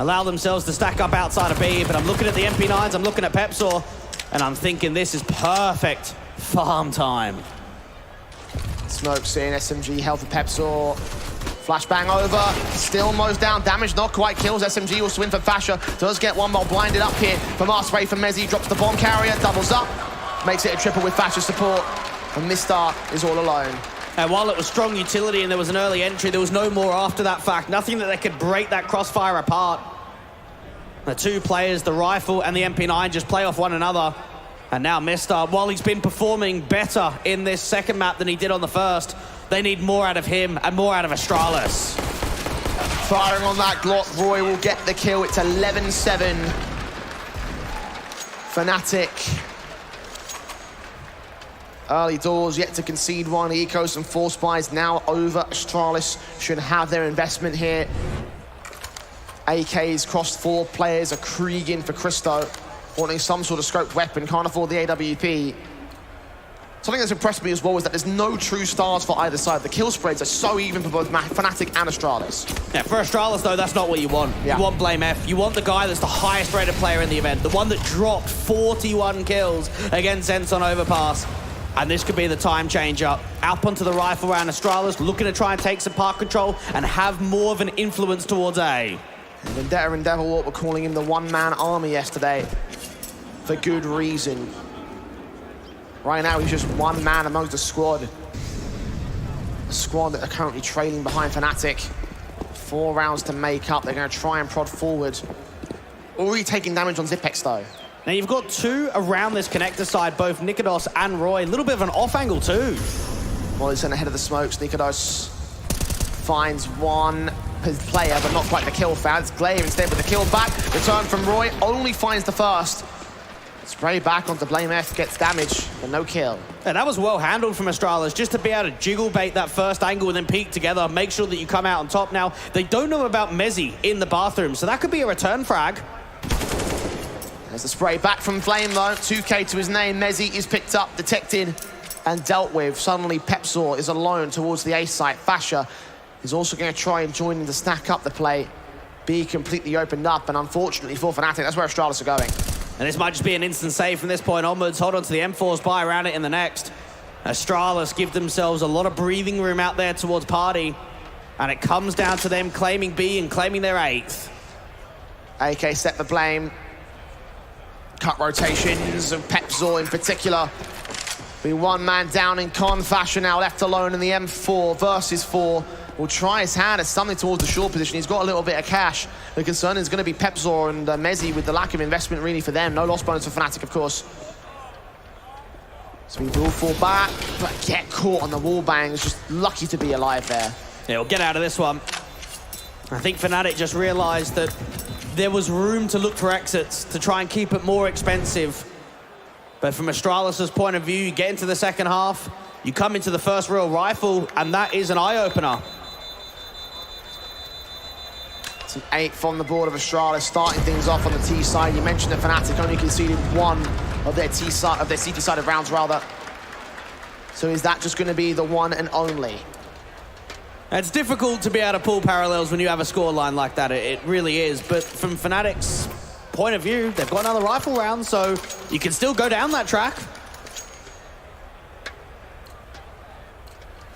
Allow themselves to stack up outside of B. But I'm looking at the MP9s, I'm looking at Pepsor, and I'm thinking this is perfect farm time. Smokes in, SMG, health of Pepsor. Flashbang over, still mows down, damage not quite kills. SMG will swing for Fasher, does get one more blinded up here from Spray from Mezzy, drops the bomb carrier, doubles up, makes it a triple with Fasher support, and Mistar is all alone. And while it was strong utility and there was an early entry, there was no more after that fact, nothing that they could break that crossfire apart. The 2 players, the rifle and the MP9, just play off one another. And now Mistar, while he's been performing better in this second map than he did on the first, they need more out of him and more out of Astralis. Firing on that Glock, Roy will get the kill. It's 11-7. Fnatic. Early doors, yet to concede 1. Ecos and Force Buys now over. Astralis should have their investment here. AKs crossed 4 players are Krieging for Christo, wanting some sort of scoped weapon, can't afford the AWP. Something that's impressed me as well is that there's no true stars for either side. The kill spreads are so even for both Fnatic and Astralis. Yeah, for Astralis, though, that's not what you want. Yeah. You want BlameF. You want the guy that's the highest rated player in the event, the one that dropped 41 kills against Sense on Overpass. And this could be the time changer. Up onto the rifle round, Astralis looking to try and take some park control and have more of an influence towards A. Vendetta and Devilwalk were calling him the one-man army yesterday, for good reason. Right now, he's just one man amongst a squad. A squad that are currently trailing behind Fnatic. 4 rounds to make up. They're going to try and prod forward. Already taking damage on Zipex, though. Now, you've got 2 around this connector side, both Nikodos and Roy. A little bit of an off angle, too. Well, he's ahead of the smokes. Nikodos finds 1 player, but not quite the kill found. It's Glaive instead with the kill back. Return from Roy, only finds the first. Spray back onto BlameF, gets damage, but no kill. And that was well handled from Astralis, just to be able to jiggle bait that first angle and then peek together, make sure that you come out on top. Now, they don't know about Mezzy in the bathroom, so that could be a return frag. There's the spray back from Flame, though. 2K to his name. Mezzy is picked up, detected, and dealt with. Suddenly, Pepsor is alone towards the A site. Fasher is also going to try and join in to stack up the play. B completely opened up, and unfortunately for Fnatic, that's where Astralis are going. And this might just be an instant save from this point onwards. Hold on to the M4's buy around it in the next. Astralis give themselves a lot of breathing room out there towards Party. And it comes down to them claiming B and claiming their 8th. AK set the blame. Cut rotations of Pepsor in particular. Be one man down in con fashion now, left alone in the M4 versus 4. Will try his hand at something towards the short position. He's got a little bit of cash. The concern is going to be Pepzor and Mezzi with the lack of investment really for them. No loss bonus for Fnatic, of course. So he will fall back, but get caught on the wall bangs. Just lucky to be alive there. Yeah, we'll get out of this one. I think Fnatic just realized that there was room to look for exits to try and keep it more expensive. But from Astralis' point of view, you get into the second half, you come into the first real rifle, and that is an eye-opener. It's an 8th on the board of Astralis, starting things off on the T side. You mentioned that Fnatic only conceded 1 of their CT sided rounds rather. So is that just going to be the one and only? It's difficult to be able to pull parallels when you have a scoreline like that. It really is. But from Fnatic's point of view, they've got another rifle round, so you can still go down that track.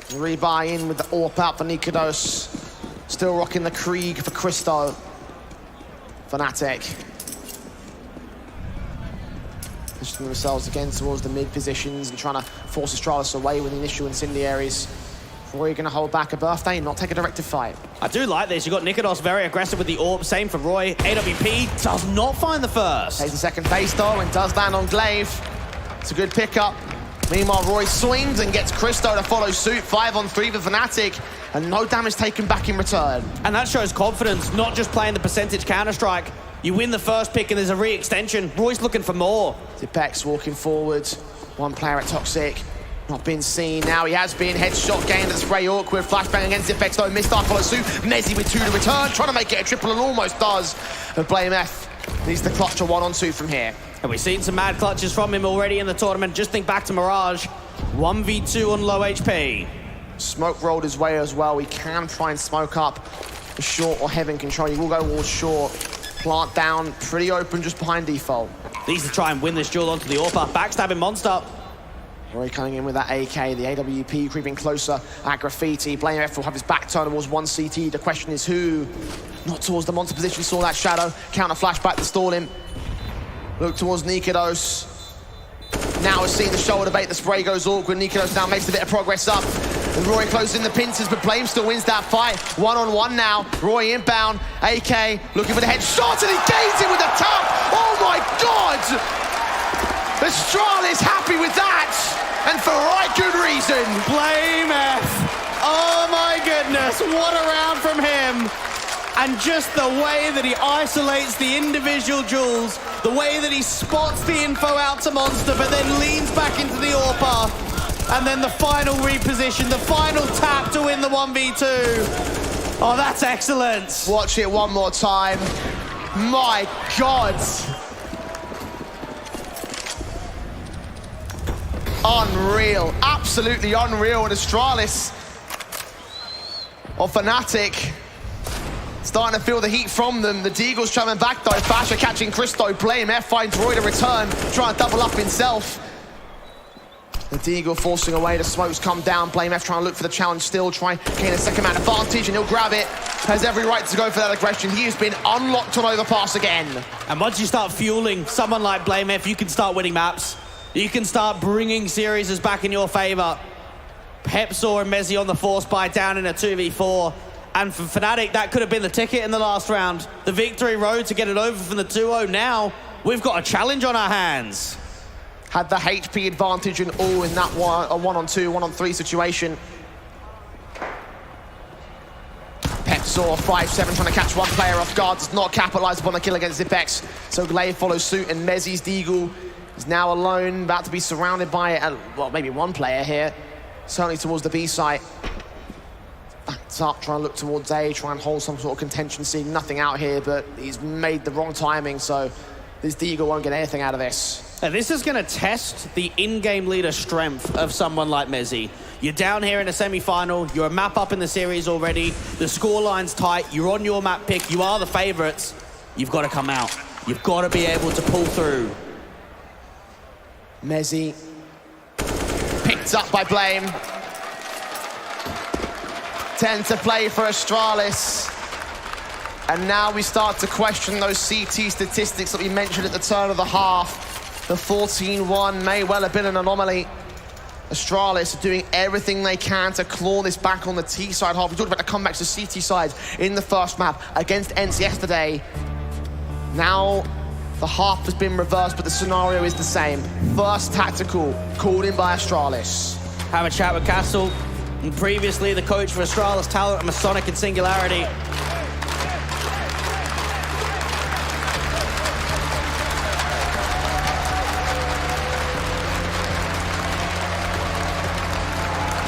Rebuy in with the AWP out for Nikados. Still rocking the Krieg for Christo. Fnatic. Pushing themselves again towards the mid positions and trying to force Astralis away with the initial incendiaries. Roy going to hold back a birthday and not take a directive fight. I do like this. You've got Nikados very aggressive with the AWP. Same for Roy. AWP does not find the first. Takes the second base though and does land on Glaive. It's a good pickup. Meanwhile, Roy swings and gets Christo to follow suit. 5 on 3 for Fnatic, and no damage taken back in return. And that shows confidence, not just playing the percentage Counter-Strike. You win the first pick and there's a re-extension. Roy's looking for more. Zipex walking forward. One player at Toxic. Not been seen. Now he has been. Headshot gained at the spray. Awkward. Flashbang against Zipex though. Missed follow suit. Mezzi with 2 to return. Trying to make it a triple and almost does. But Blame F needs to clutch a 1-on-2 from here. And we've seen some mad clutches from him already in the tournament. Just think back to Mirage. 1v2 on low HP. Smoke rolled his way as well. He can try and smoke up the short or heaven control. He will go towards short. Plant down, pretty open just behind default. Needs to try and win this duel onto the AWP. Backstabbing Monster. Rory coming in with that AK, the AWP creeping closer at Graffiti. Blame F will have his back turned towards 1 CT. The question is who? Not towards the monster position, saw that shadow. Counter flashback to stall him. Look towards Nikados. Now we're seeing the shoulder bait, the spray goes awkward. Nikados now makes a bit of progress up. And Roy closing the pincers, but Blame still wins that fight. 1-on-1 now. Roy inbound. AK looking for the headshot, and he gains it with a tap. Oh my God! Astralis happy with that, and for right good reason. Blame F. Oh my goodness, what a round from him. And just the way that he isolates the individual duels, the way that he spots the info out to Monster, but then leans back into the AWP, and then the final reposition, the final tap to win the 1v2. Oh, that's excellent. Watch it one more time. My God. Unreal, absolutely unreal. And Astralis or Fnatic starting to feel the heat from them. The Deagle's traveling back though. Fasher catching Christo. Blame F finds Roy to return, trying to double up himself. The Deagle forcing away. The smokes come down. Blame F trying to look for the challenge still. Try gain a second man advantage, and he'll grab it. Has every right to go for that aggression. He has been unlocked on overpass again. And once you start fueling someone like Blame F, you can start winning maps. You can start bringing series back in your favor. Pepzor and Mezzi on the force buy down in a 2v4. And for Fnatic, that could have been the ticket in the last round. The victory road to get it over from the 2-0. Now, we've got a challenge on our hands. Had the HP advantage and all in that 1-on-2, 1-on-3 situation. Pepzor, 5-7, trying to catch one player off guard. Does not capitalize upon the kill against Zipex. So Glaive follows suit, and Mezzi's Deagle is now alone, about to be surrounded by, well, maybe one player here. Certainly towards the B site. Backs up, trying to look towards A, try and hold some sort of contention, seeing nothing out here, but he's made the wrong timing, so this Deagle won't get anything out of this. And this is going to test the in-game leader strength of someone like Mezzi. You're down here in a semi-final, you're a map up in the series already, the scoreline's tight, you're on your map pick, you are the favorites. You've got to come out. You've got to be able to pull through. Mezzi picked up by Blame. 10 to play for Astralis. And now we start to question those CT statistics that we mentioned at the turn of the half. The 14-1 may well have been an anomaly. Astralis are doing everything they can to claw this back on the T side half. We talked about the comebacks to CT side in the first map against ENCE yesterday. Now the half has been reversed, but the scenario is the same. First tactical called in by Astralis. Have a chat with Castle, and previously the coach for Astralis, Talent and Masonic and Singularity.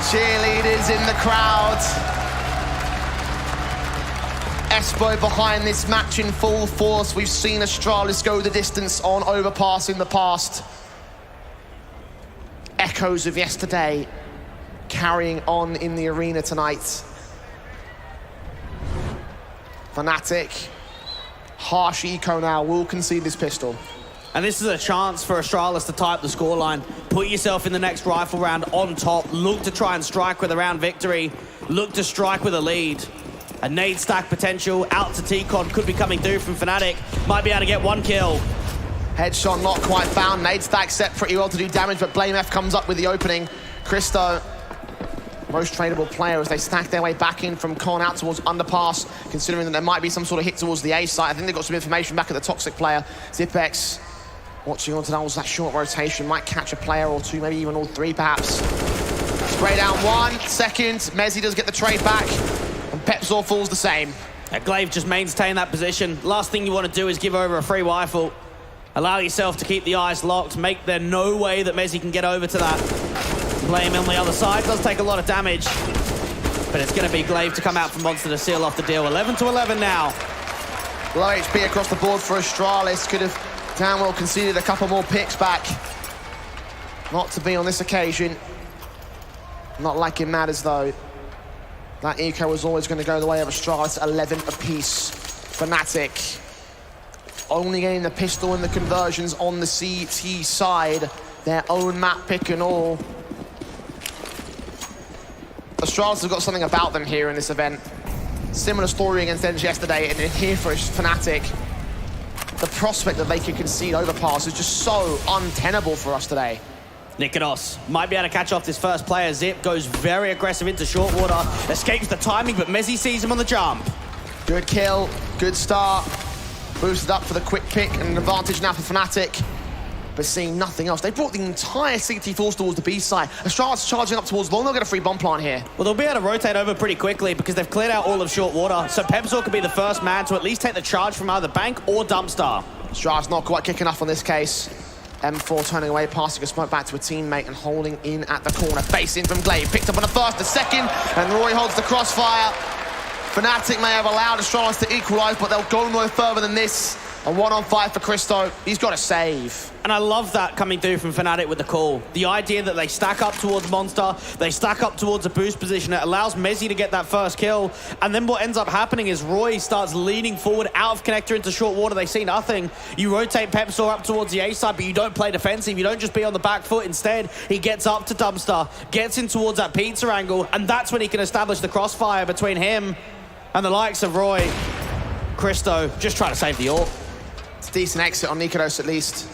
Cheerleaders in the crowd. Espoo behind this match in full force. We've seen Astralis go the distance on Overpass in the past. Echoes of yesterday carrying on in the arena tonight. Fnatic, harsh eco now, will concede this pistol. And this is a chance for Astralis to tie up the scoreline. Put yourself in the next rifle round on top. Look to try and strike with a round victory. Look to strike with a lead. A nade stack potential out to T-Con could be coming through from Fnatic. Might be able to get one kill. Headshot not quite found. Nade stack set pretty well to do damage, but Blame F comes up with the opening. Cristo, most tradable player as they stack their way back in from Con out towards Underpass, considering that there might be some sort of hit towards the A site. I think they've got some information back at the Toxic player. Zipex watching onto that short rotation, might catch a player or two, maybe even all three perhaps. Spray down 1 second, Mezzi does get the trade back, and Pepzor falls the same. Glaive just maintain that position. Last thing you want to do is give over a free rifle. Allow yourself to keep the eyes locked, make there no way that Mezzi can get over to that. Blame on the other side, does take a lot of damage, but it's going to be Glaive to come out from Monster to seal off the deal. 11-11 now. Low HP across the board for Astralis, could have damn well conceded a couple more picks back. Not to be on this occasion. Not like it matters though. That eco was always going to go the way of Astralis, 11 apiece. Fnatic only getting the pistol and the conversions on the CT side. Their own map pick and all. Astralis have got something about them here in this event. Similar story against ENCE yesterday, and here for Fnatic. The prospect that they could concede Overpass is just so untenable for us today. Nikodos might be able to catch off this first player. Zip goes very aggressive into short water, escapes the timing, but Mezzi sees him on the jump. Good kill, good start. Boosted up for the quick pick, and an advantage now for Fnatic. But seeing nothing else. They brought the entire CT force towards the B side. Astralis charging up towards long. They'll get a free bomb plant here. Well, they'll be able to rotate over pretty quickly because they've cleared out all of short water. So Pepzor could be the first man to at least take the charge from either Bank or Dumpstar. Astralis not quite kicking off on this case. M4 turning away, passing a smoke back to a teammate and holding in at the corner. Face in from Glaive. Picked up on the first, the second, and Roy holds the crossfire. Fnatic may have allowed Astralis to equalise, but they'll go no further than this. A 1-on-5 for Cristo. He's got to save. And I love that coming through from Fnatic with the call. The idea that they stack up towards Monster, they stack up towards a boost position. It allows Mezzi to get that first kill. And then what ends up happening is Roy starts leaning forward out of connector into short water. They see nothing. You rotate Pepzor up towards the A side, but you don't play defensive. You don't just be on the back foot. Instead, he gets up to Dumpstar, gets in towards that pizza angle, and that's when he can establish the crossfire between him and the likes of Roy. Cristo just trying to save the AWP. It's a decent exit on Nikodos at least.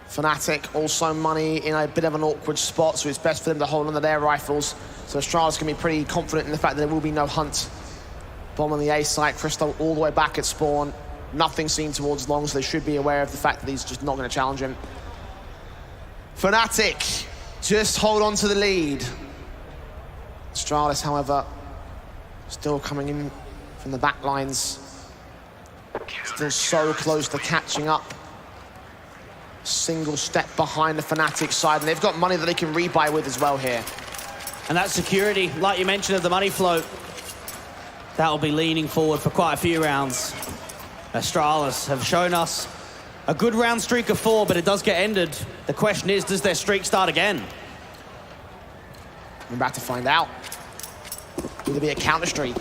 Fnatic also money in a bit of an awkward spot, so it's best for them to hold on to their rifles. So Astralis can be pretty confident in the fact that there will be no hunt. Bomb on the A site, Cristo all the way back at spawn. Nothing seen towards long, so they should be aware of the fact that he's just not going to challenge him. Fnatic just hold on to the lead. Astralis, however, still coming in from the back lines. Still so close to catching up. Single step behind the Fnatic side, and they've got money that they can rebuy with as well here. And that security, like you mentioned, of the money float, that'll be leaning forward for quite a few rounds. Astralis have shown us a good round streak of 4, but it does get ended. The question is, does their streak start again? We're about to find out. Will there be a counter streak?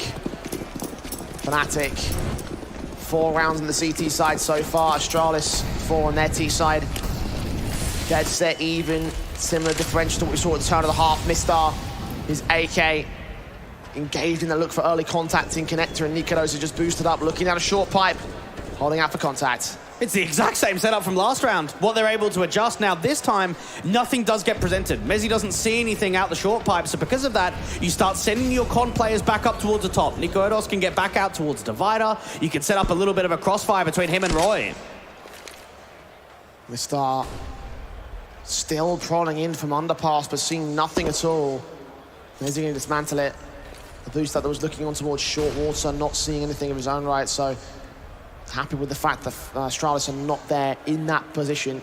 Fnatic, 4 rounds on the CT side so far. Astralis, 4 on their T side. Dead set even. Similar differential to what we saw at the turn of the half. Mistar, his AK, engaged in the look for early contact in connector, and Nikodos is just boosted up, looking down a short pipe, holding out for contact. It's the exact same setup from last round. What they're able to adjust now, this time, nothing does get presented. Mezzy doesn't see anything out the short pipe, so because of that, you start sending your con players back up towards the top. Nikodos can get back out towards Divider. You can set up a little bit of a crossfire between him and Roy. We start still prowling in from underpass, but seeing nothing at all. Mezzy going to dismantle it. The boost that was looking on towards short water, not seeing anything of his own right, so happy with the fact that Astralis are not there in that position.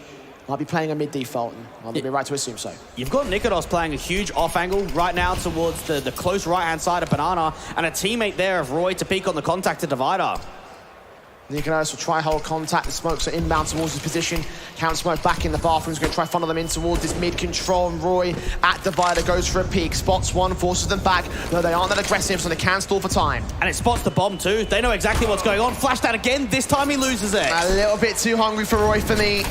Might be playing a mid default, and I'll be right to assume so. You've got Nikodos playing a huge off angle right now towards the close right-hand side of Banana, and a teammate there of Roy to peek on the contact to Divider. Nikodos will try hold contact. The smokes are inbound towards his position. Counter smoke back in the bathroom. He's going to try funnel them in towards this mid control. And Roy at Divider goes for a peek. Spots one, forces them back. No, they aren't that aggressive, so they can stall for time. And it spots the bomb too. They know exactly what's going on. Flash down again. This time he loses it. A little bit too hungry for Roy for me.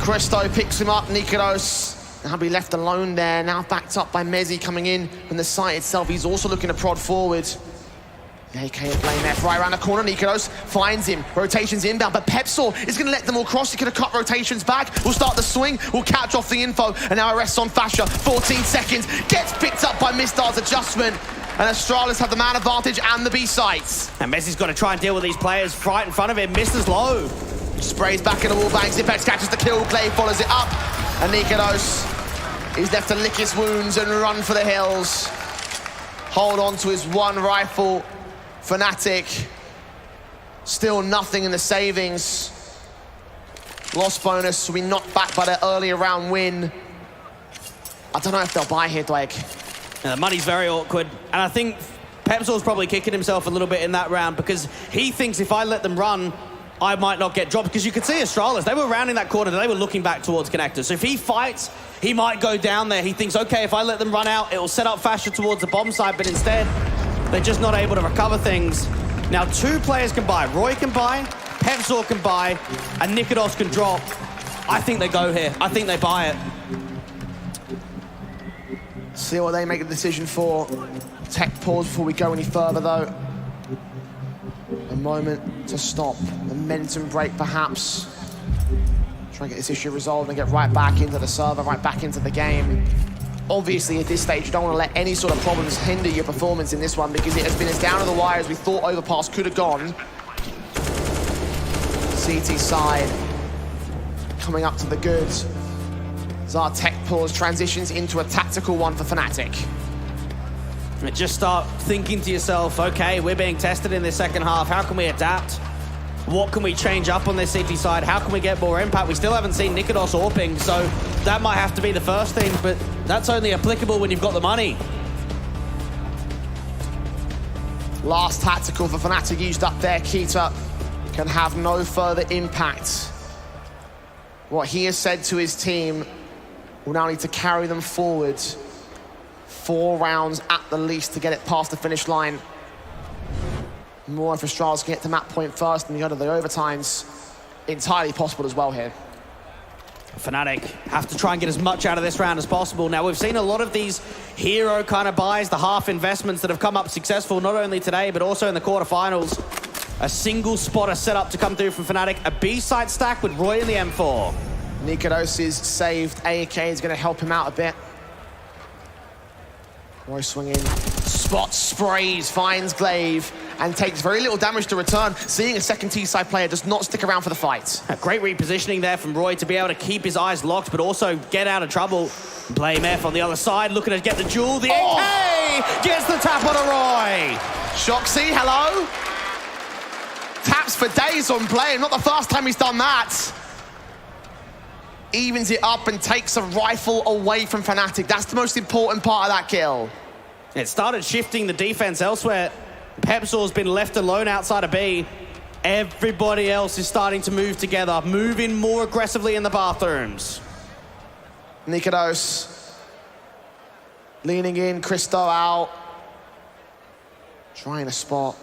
Christo picks him up. Nikodos now be left alone there. Now backed up by Mezzy coming in from the site itself. He's also looking to prod forward. The AK at Blame F right around the corner. Nikodos finds him. Rotations inbound, but Pepsor is going to let them all cross. He could have cut rotations back. We'll start the swing. We'll catch off the info. And now arrests on Fasher. 14 seconds. Gets picked up by Mistar's adjustment. And Astralis have the man advantage and the B sites. And Messi's got to try and deal with these players right in front of him. Misters low. Sprays back in the wall bang. Zipex catches the kill. Clay follows it up. And Nikodos is left to lick his wounds and run for the hills. Hold on to his one rifle. Fnatic, still nothing in the savings. Lost bonus will be knocked back by their earlier round win. I don't know if they'll buy here, Dwayne. Yeah, the money's very awkward. And I think Pepsor's probably kicking himself a little bit in that round because he thinks if I let them run, I might not get dropped. Because you could see Astralis, they were rounding that corner, they were looking back towards connectors. So if he fights, he might go down there. He thinks, okay, if I let them run out, it will set up Fasher towards the bomb site, but instead, they're just not able to recover things. Now, two players can buy. Roy can buy, Pepsor can buy, and Nikodos can drop. I think they go here. I think they buy it. See what they make a decision for. Tech pause before we go any further, though. A moment to stop. Momentum break, perhaps. Try and get this issue resolved and get right back into the server, right back into the game. Obviously, at this stage, you don't want to let any sort of problems hinder your performance in this one because it has been as down to the wire as we thought Overpass could have gone. CT side coming up to the goods. As our tech pause transitions into a tactical one for Fnatic. And just start thinking to yourself, okay, we're being tested in this second half. How can we adapt? What can we change up on this CT side? How can we get more impact? We still haven't seen Nikodos AWPing, so that might have to be the first thing, but that's only applicable when you've got the money. Last tactical for Fnatic used up there. Kita can have no further impact. What he has said to his team will now need to carry them forward 4 rounds at the least to get it past the finish line. More if Astralis can get to map point first and the other, the overtime's entirely possible as well here. Fnatic have to try and get as much out of this round as possible. Now, we've seen a lot of these hero kind of buys, the half investments that have come up successful, not only today, but also in the quarterfinals. A single spotter set up to come through from Fnatic. A B-side stack with Roy in the M4. Nikodos is saved. AK is going to help him out a bit. Roy swinging, spots, sprays, finds Glaive, and takes very little damage to return. Seeing a second T-side player does not stick around for the fight. A great repositioning there from Roy to be able to keep his eyes locked, but also get out of trouble. Blame F on the other side, looking to get the duel. The AK gets the tap on a Roy. Shoxy, hello? Taps for days on Blame, not the first time he's done that. Evens it up and takes a rifle away from Fnatic. That's the most important part of that kill. It started shifting the defense elsewhere. Pepsor's been left alone outside of B. Everybody else is starting to move together, moving more aggressively in the bathrooms. Nikodos leaning in, Christo out. Trying to spot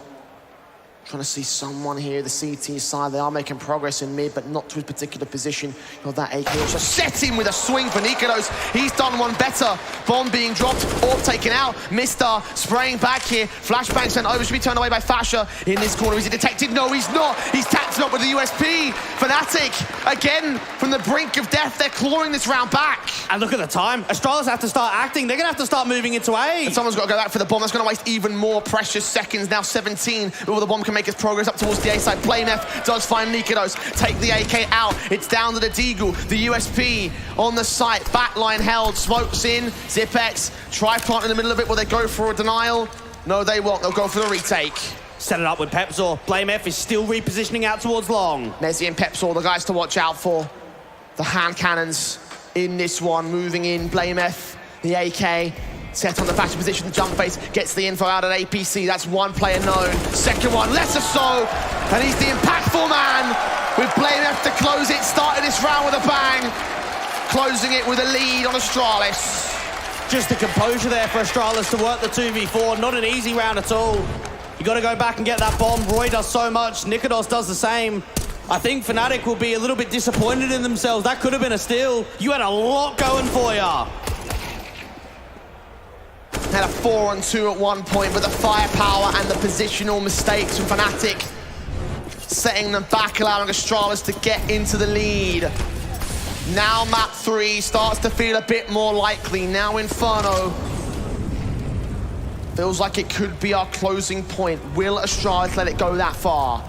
Trying to see someone here, the CT side. They are making progress in mid, but not to his particular position. Got that AK also set him with a swing for Nikodos. He's done one better. Bomb being dropped, orb taken out. Mistar spraying back here. Flashbang sent over, should be turned away by Fasher in this corner. Is he detected? No, he's not. He's tapped up with the USP. Fnatic, again, from the brink of death. They're clawing this round back. And look at the time. Astralis have to start acting. They're going to have to start moving into A. And someone's got to go back for the bomb. That's going to waste even more precious seconds. Now 17 before the bomb can make its progress up towards the A side. BlameF does find Nikodos. Take the AK out. It's down to the Deagle. The USP on the site. Backline held. Smokes in. Zipex. Try plant in the middle of it. Will they go for a denial? No, they won't. They'll go for the retake. Set it up with Pepzor. BlameF is still repositioning out towards long. Mezzi and Pepzor, the guys to watch out for. The hand cannons in this one. Moving in. BlameF. The AK. Set on the fashion position, the jump face, gets the info out at APC. That's one player known. Second one, lesser so. And he's the impactful man with BlameF to close it. Started this round with a bang. Closing it with a lead on Astralis. Just the composure there for Astralis to work the 2v4. Not an easy round at all. You got to go back and get that bomb. Roy does so much. Nikodos does the same. I think Fnatic will be a little bit disappointed in themselves. That could have been a steal. You had a lot going for you. Had a 4-on-2 at one point, but the firepower and the positional mistakes from Fnatic setting them back, allowing Astralis to get into the lead. Now map 3 starts to feel a bit more likely. Now Inferno feels like it could be our closing point. Will Astralis let it go that far?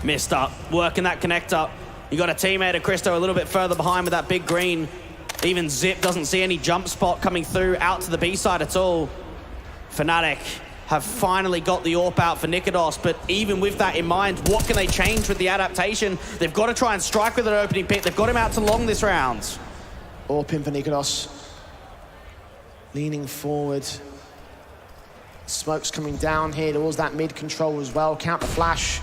Missed up, working that connector. You got a teammate of Christo a little bit further behind with that big green. Even Zip doesn't see any jump spot coming through out to the B side at all. Fnatic have finally got the AWP out for Nikodos, but even with that in mind, what can they change with the adaptation? They've got to try and strike with an opening pick. They've got him out to long this round. AWP in for Nikodos. Leaning forward. Smoke's coming down here towards that mid control as well. Counter flash.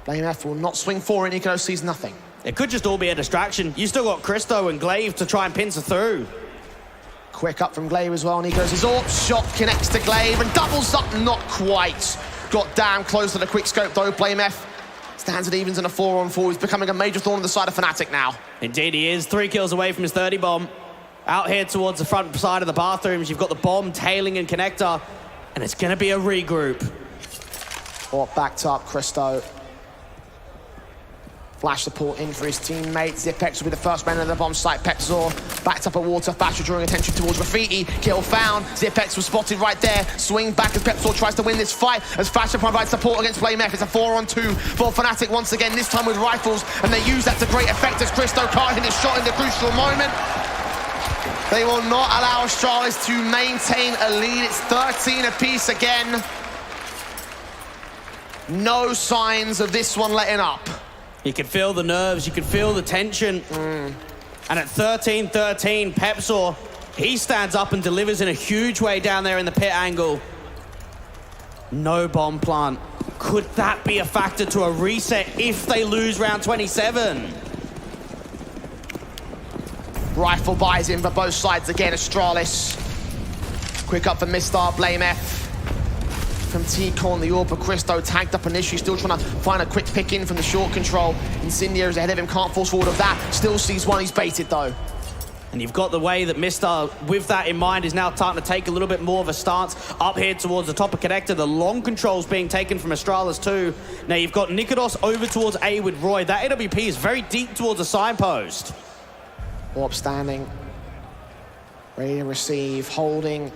BlameF will not swing for it. Nikodos sees nothing. It could just all be a distraction. You still got Christo and Glaive to try and pincer through. Quick up from Glaive as well. Nikos his AWP shot connects to Glaive and doubles up, not quite. Got damn close to the quick scope though. BlameF stands at evens in a 4-on-4. He's becoming a major thorn on the side of Fnatic now. Indeed he is. 3 kills away from his 30 bomb. Out here towards the front side of the bathrooms, you've got the bomb tailing and connector, and it's going to be a regroup. AWP backed up, Christo. Flash support in for his teammate. Zipex will be the first man in the bomb site. Pepzor backed up at water. Fasher drawing attention towards Graffiti. Kill found. Zipex was spotted right there. Swing back as Pepzor tries to win this fight as Fasher provides support against BlameF. It's a 4-on-2 for Fnatic once again, this time with rifles, and they use that to great effect as Christo can't hit his shot in the crucial moment. They will not allow Astralis to maintain a lead. It's 13 apiece again. No signs of this one letting up. You can feel the nerves, you can feel the tension. And at 13-13, Pepzor, he stands up and delivers in a huge way down there in the pit angle. No bomb plant. Could that be a factor to a reset if they lose round 27? Rifle buys in for both sides again. Astralis. Quick up for Mistar, BlameF. From T-Con, the AWP of Christo tagged up initially, still trying to find a quick pick in from the short control. Incendiary is ahead of him, can't force forward of that. Still sees one, he's baited though. And you've got the way that Mistar, with that in mind, is now starting to take a little bit more of a stance up here towards the top of connector. The long control's being taken from Astralis too. Now you've got Nikodos over towards A with Roy. That AWP is very deep towards the signpost. AWP standing. Ready to receive, holding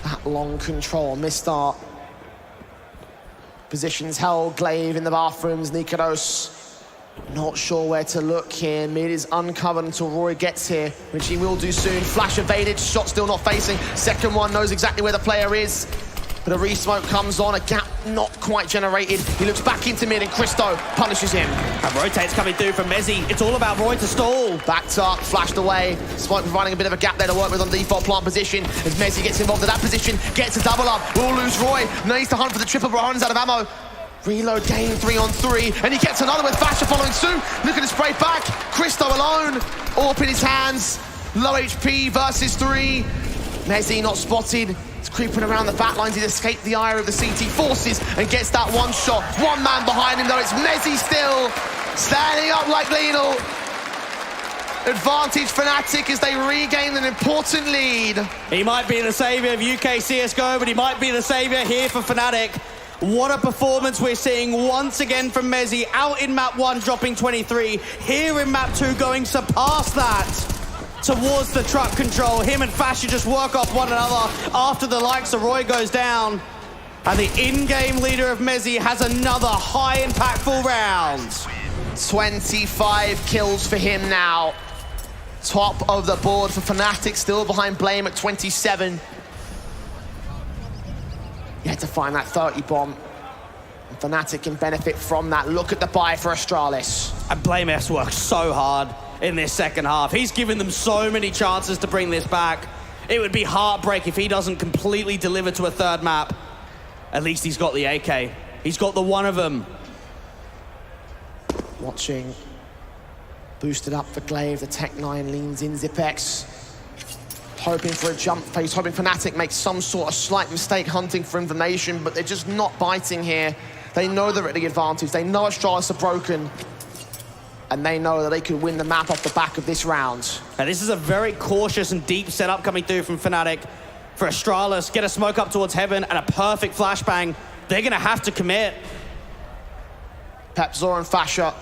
that long control. Mistar. Positions held, Glaive in the bathrooms, Nikodos not sure where to look here. Mid is uncovered until Roy gets here, which he will do soon. Flash evaded, shot still not facing. Second one knows exactly where the player is. But a re-smoke comes on, a gap not quite generated. He looks back into mid and Christo punishes him. And rotates coming through from Mezzi. It's all about Roy to stall. Backed up, flashed away. Smoke providing a bit of a gap there to work with on default plant position. As Mezzi gets involved in that position, gets a double up. Will lose Roy. Needs to hunt for the triple, but runs out of ammo. Reload game 3-on-3, and he gets another with Fasher following suit. Look at the spray back. Christo alone. AWP in his hands. Low HP versus 3. Mezzi not spotted. It's creeping around the back lines. He's escaped the ire of the CT forces and gets that one shot. One man behind him, though. It's Mezzi still standing up like Lionel. Advantage Fnatic as they regain an important lead. He might be the saviour of UK CSGO, but he might be the saviour here for Fnatic. What a performance we're seeing once again from Mezzi. Out in map 1, dropping 23. Here in map 2, going surpass that towards the truck control. Him and Fasher just work off one another after the likes of Roy goes down. And the in-game leader of Mezzi has another high impactful round. 25 kills for him now. Top of the board for Fnatic, still behind Blame at 27. You had to find that 30 bomb. And Fnatic can benefit from that. Look at the buy for Astralis. And BlameF's worked so hard in this second half. He's given them so many chances to bring this back. It would be heartbreak if he doesn't completely deliver to a third map. At least he's got the AK. He's got the one of them. Watching. Boosted up for Glaive. The Tech 9 leans in. Zipex hoping for a jump face, hoping Fnatic makes some sort of slight mistake hunting for information, but they're just not biting here. They know they're at the advantage. They know Astralis are broken. And they know that they could win the map off the back of this round. And this is a very cautious and deep setup coming through from Fnatic. For Astralis, get a smoke up towards Heaven and a perfect flashbang. They're going to have to commit. Pepzor and Fasher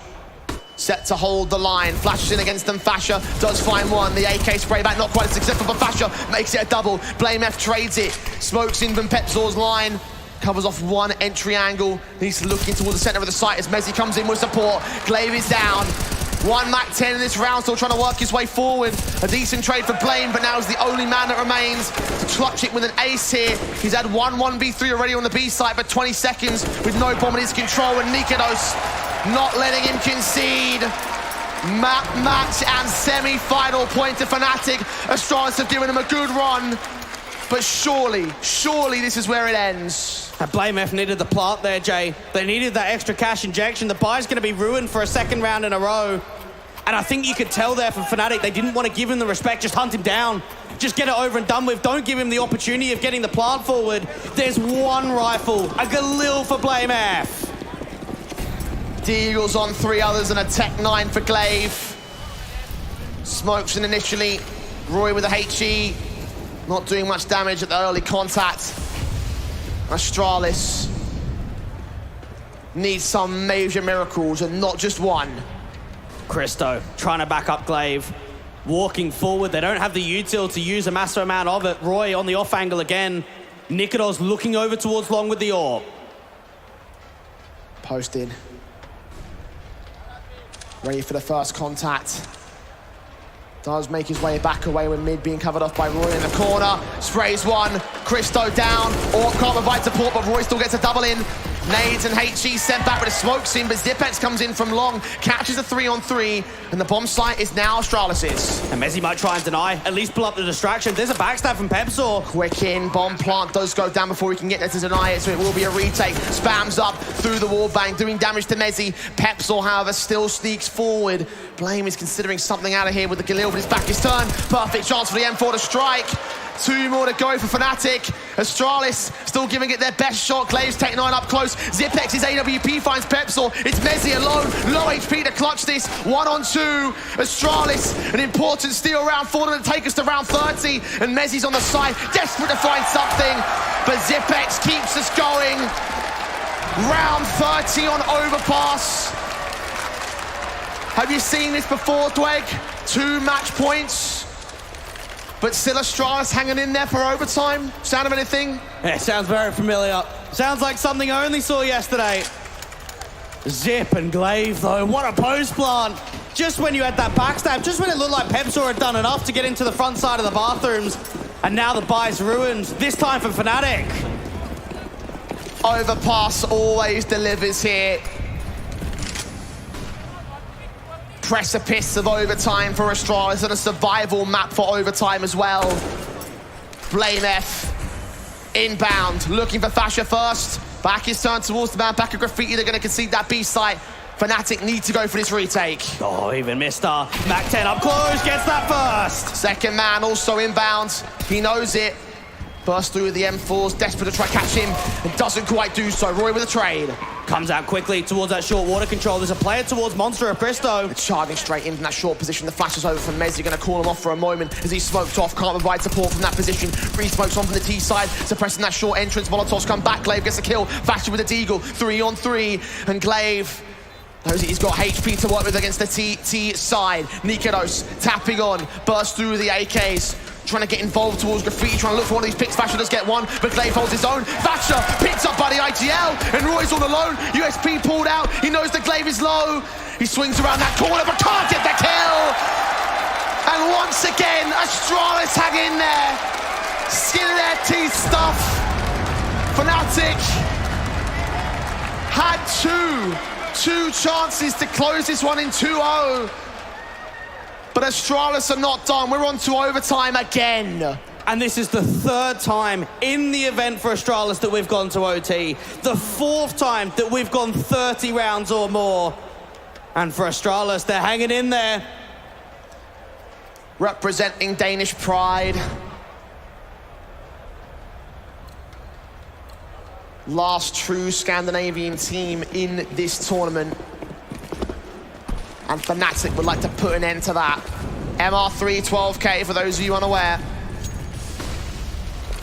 set to hold the line. Flashes in against them. Fasher does find one. The AK spray back, not quite as successful, but Fasher makes it a double. BlameF trades it. Smokes in from Pepzor's line. Covers off one entry angle. He's looking towards the center of the site as Mezzi comes in with support. Glaive is down. 1 Mac 10 in this round, still trying to work his way forward. A decent trade for Blame, but now is the only man that remains to clutch it with an ace here. He's had 1-1v3 already on the B site for 20 seconds with no bomb in his control, and Nikodos not letting him concede. Map match and semi-final point to Fnatic. Astralis have given him a good run, but surely this is where it ends. And BlameF needed the plant there, Jay. They needed that extra cash injection. The buy's going to be ruined for a second round in a row. And I think you could tell there from Fnatic, they didn't want to give him the respect, just hunt him down. Just get it over and done with. Don't give him the opportunity of getting the plant forward. There's one rifle, a Galil for BlameF. Deagles on 3 others and a Tech 9 for Glaive. Smokes in initially. Roy with a HE. Not doing much damage at the early contact. Astralis needs some major miracles and not just one. Christo trying to back up Glaive. Walking forward. They don't have the util to use a massive amount of it. Roy on the off angle again. Nikodos looking over towards Long with the AWP. Posted. Ready for the first contact. Does make his way back away when mid being covered off by Roy in the corner. Sprays one. Christo down. Orb can't provide support, but Roy still gets a double in. Nades and HE sent back with a smoke scene, but Zipex comes in from long, catches a 3-on-3, and the bomb site is now Astralis's. And Mezzi might try and deny, at least pull up the distraction. There's a backstab from Pepzor. Quick in, bomb plant does go down before we can get there to deny it, so it will be a retake. Spams up through the wall bang, doing damage to Mezzi. Pepzor, however, still sneaks forward. Blame is considering something out of here with the Galil, but his back is turned. Perfect chance for the M4 to strike. 2 more to go for Fnatic. Astralis still giving it their best shot. Glaive's Tech 9 up close. Zipex's AWP finds Pepzor. It's Mezzi alone. Low HP to clutch this. 1-on-2. Astralis, an important steal round for them to take us to round 30. And Mezzi's on the side, desperate to find something. But Zipex keeps us going. Round 30 on overpass. Have you seen this before, Dweg? 2 match points. But still Astralis hanging in there for overtime. Sound of anything? Yeah, sounds very familiar. Sounds like something I only saw yesterday. Zip and Glaive, though. What a post plant. Just when you had that backstab, just when it looked like Pepzor had done enough to get into the front side of the bathrooms. And now the buy's ruined, this time for Fnatic. Overpass always delivers here. Precipice of overtime for Astralis and a survival map for overtime as well. BlameF inbound, looking for Fasher first. Back is turned towards the man, back of Graffiti. They're going to concede that B site. Fnatic need to go for this retake. Oh, even Mr. Mac 10 up close, gets that first. Second man also inbound. He knows it. Bursts through with the M4s, desperate to try catch him, and doesn't quite do so. Roy with a trade. Comes out quickly towards that short water control. There's a player towards Monster of Cristo. They're charging straight in from that short position. The flash is over from Mezzi, going to call him off for a moment as he's smoked off. Can't provide support from that position. Free smokes on from the T side, suppressing that short entrance. Molotovs come back. Glaive gets a kill. Fasher with a deagle. 3-on-3. And Glaive knows that he's got HP to work with against the T side. Nikedos tapping on. Bursts through the AKs. Trying to get involved towards Graffiti, trying to look for one of these picks. Fasher does get one, but Glaive holds his own. Fasher picked up by the IGL, and Roy's all alone. USP pulled out. He knows that Glaive is low. He swings around that corner, but can't get the kill. And once again, Astralis hang in there. Skin of their teeth stuff. Fnatic had two chances to close this one in 2-0. But Astralis are not done. We're on to overtime again. And this is the third time in the event for Astralis that we've gone to OT. The fourth time that we've gone 30 rounds or more. And for Astralis, they're hanging in there. Representing Danish pride. Last true Scandinavian team in this tournament. And Fnatic would like to put an end to that. MR3, 12K for those of you unaware.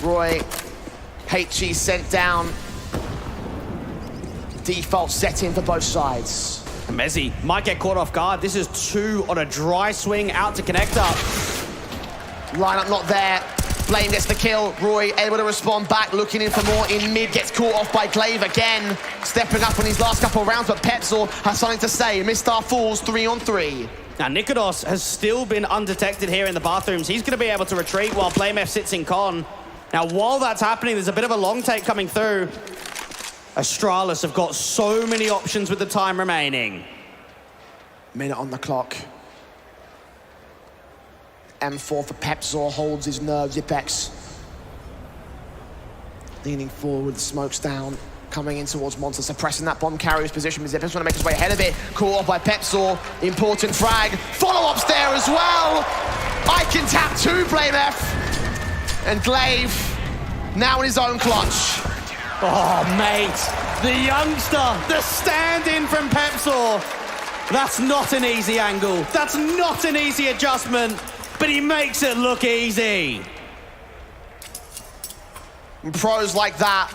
Roy, HE sent down. Default setting for both sides. Mezzi might get caught off guard. This is 2 on a dry swing out to connector. Lineup not there. Blame gets the kill. Roy able to respond back, looking in for more in mid, gets caught off by Glaive again. Stepping up on his last couple of rounds, but Pepsor has something to say. Mistar falls 3-on-3. Now, Nikedos has still been undetected here in the bathrooms. He's going to be able to retreat while Blame F sits in con. Now, while that's happening, there's a bit of a long take coming through. Astralis have got so many options with the time remaining. Minute on the clock. M4 for Pepsor holds his nerves. Ipex leaning forward, the smoke's down, coming in towards Monster, suppressing that bomb carrier's position. Ipex want to make his way ahead of it. Caught off by Pepsor. Important frag. Follow-ups there as well. I can tap 2, Blame F. And Glaive now in his own clutch. Oh, mate. The youngster, the stand-in from Pepsor. That's not an easy angle. That's not an easy adjustment. But he makes it look easy. And pros like that,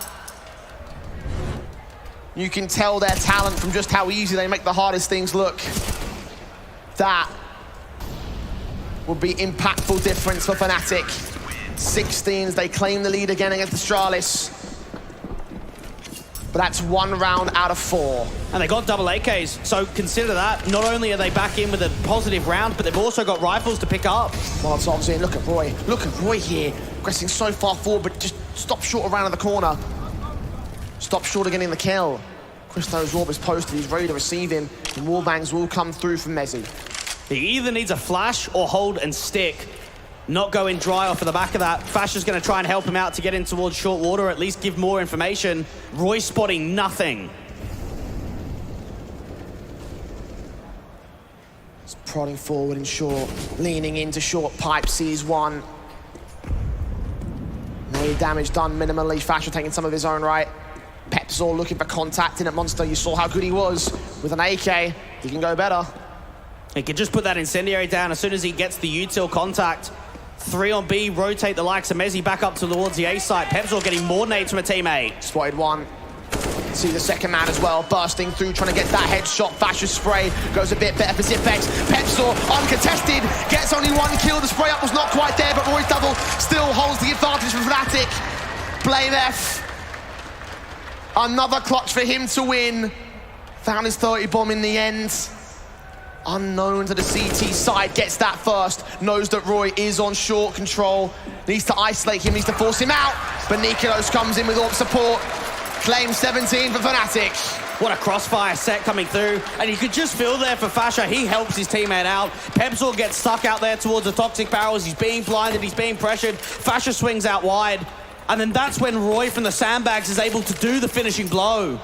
you can tell their talent from just how easy they make the hardest things look. That will be impactful difference for Fnatic. 16s, they claim the lead again against Astralis. But that's 1 round out of 4. And they got double AKs, so consider that. Not only are they back in with a positive round, but they've also got rifles to pick up. Molotov's in, look at Roy. Look at Roy here. Progressing so far forward, but just stop short around the corner. Stop short of getting the kill. Cristo's orb is posted, he's ready to receive him. And wallbangs will come through from Mezzi. He either needs a flash or hold and stick. Not going dry off of the back of that. Fasher's going to try and help him out to get in towards short water, or at least give more information. Roy spotting nothing. He's prodding forward in short, leaning into short pipe, sees one. No damage done minimally. Fasher taking some of his own right. Pepsor looking for contact in at Monster. You saw how good he was with an AK. He can go better. He can just put that incendiary down as soon as he gets the util contact. 3 on B, rotate the likes of Mezzi back up towards the A side. Pepsor getting more nades from a teammate. Spotted one. See the second man as well, bursting through, trying to get that headshot. Fasher's spray goes a bit better for Zipex. Pepsor uncontested, gets only 1 kill. The spray up was not quite there, but Roy's double still holds the advantage for Fnatic. Blame F. Another clutch for him to win. Found his 30 bomb in the end. Unknown to the CT side, gets that first. Knows that Roy is on short control. Needs to isolate him, needs to force him out. But Nikedos comes in with AWP support. Claim 17 for Fnatic. What a crossfire set coming through. And you could just feel there for Fasher, he helps his teammate out. Pepsor gets stuck out there towards the toxic barrels. He's being blinded, he's being pressured. Fasher swings out wide. And then that's when Roy from the sandbags is able to do the finishing blow.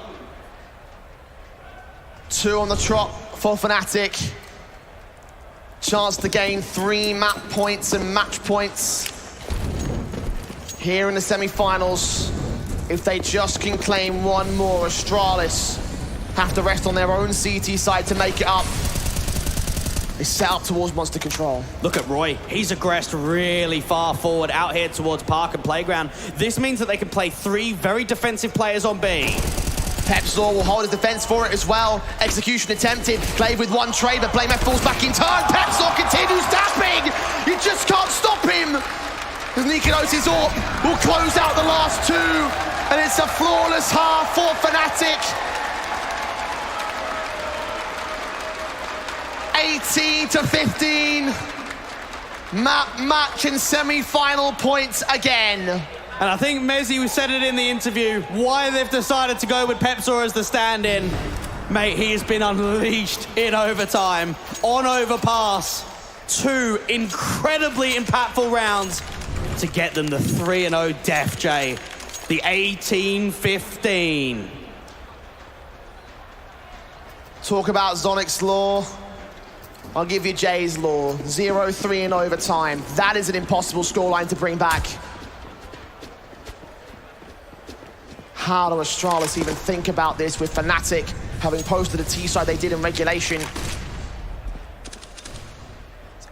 2 on the trot for Fnatic. Chance to gain 3 map points and match points. here in the semi-finals. If they just can claim one more, Astralis have to rest on their own CT side to make it up. They set up towards monster control. Look at Roy. He's aggressed really far forward out here towards Park and Playground. This means that they can play 3 very defensive players on B. Pepsor will hold his defense for it as well. Execution attempted. Glaive with one trade, but BlameF falls back in turn. Pepsor continues tapping. You just can't stop him. Nikinotis Orp will close out the last 2. And it's a flawless half for Fnatic. 18-15. Map match and semi-final points again. And I think Mezzy said it in the interview, why they've decided to go with Pepsor as the stand-in. Mate, he has been unleashed in overtime, on overpass. 2 incredibly impactful rounds to get them the 3-0 Def J, the 18-15. Talk about Zonic's law. I'll give you Jay's law. 0-3 in overtime. That is an impossible scoreline to bring back. How do Astralis even think about this with Fnatic having posted a T-side they did in regulation?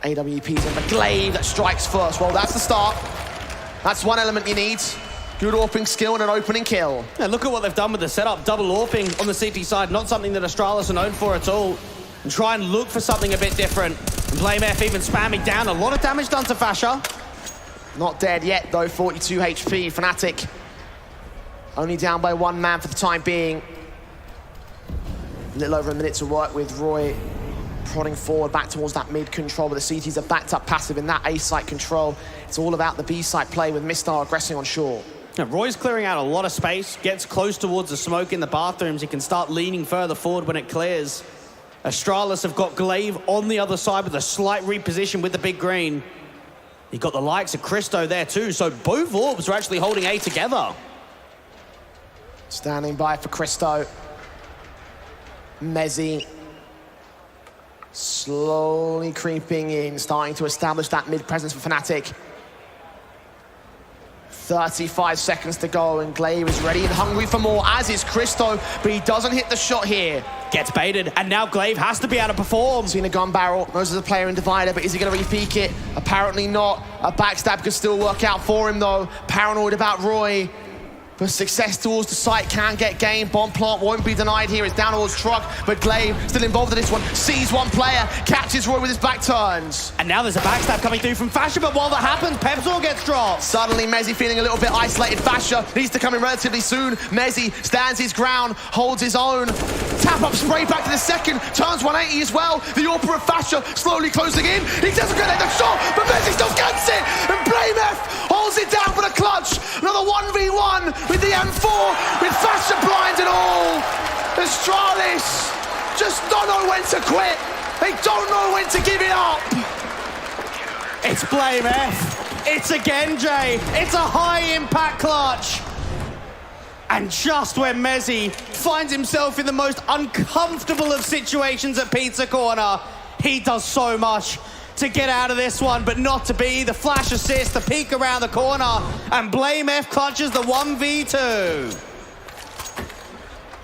AWP's in the Glaive that strikes first. Well, that's the start. That's one element you need. Good AWPing skill and an opening kill. Yeah, look at what they've done with the setup. Double AWPing on the CT side, not something that Astralis are known for at all. And try and look for something a bit different. And BlameF even spamming down. A lot of damage done to Fasha. Not dead yet, though. 42 HP. Fnatic only down by 1 man for the time being. A little over a minute to work with. Roy prodding forward back towards that mid control, but the CTs are backed up passive in that A site control. It's all about the B site play with Mistar aggressing on shore. Now, Roy's clearing out a lot of space, gets close towards the smoke in the bathrooms. He can start leaning further forward when it clears. Astralis have got Glaive on the other side with a slight reposition with the big green. You've got the likes of Christo there too, so both orbs are actually holding A together. Standing by for Christo. Mezzy slowly creeping in, starting to establish that mid-presence for Fnatic. 35 seconds to go, and Glaive is ready and hungry for more, as is Christo, but he doesn't hit the shot here. Gets baited, and now Glaive has to be able to perform. Seen a gun barrel, knows there's a player in Divider, but is he going to re-peek it? Apparently not. A backstab could still work out for him, though. Paranoid about Roy. But success towards the site can get gained. Bomb plant won't be denied here. It's down towards Truck, but Glaive still involved in this one. Sees one player, catches Roy with his back turns. And now there's a backstab coming through from Fasha, but while that happens, Pepsor gets dropped. Suddenly, Mezzy feeling a little bit isolated. Fasha needs to come in relatively soon. Mezzy stands his ground, holds his own. Tap up spray back to the second, turns 180 as well. The AWP of Fasha slowly closing in. He doesn't get the shot, but Mezzy still gets it. And BlameF holds it down for the clutch. Another 1v1 with the M4, with Fasha blind and all. Astralis just don't know when to quit. They don't know when to give it up. It's BlameF. It's again, Jay. It's a high-impact clutch. And just when Mezzy finds himself in the most uncomfortable of situations at Pizza Corner, he does so much to get out of this one, but not to be. The flash assist, the peek around the corner, and BlameF clutches the 1v2.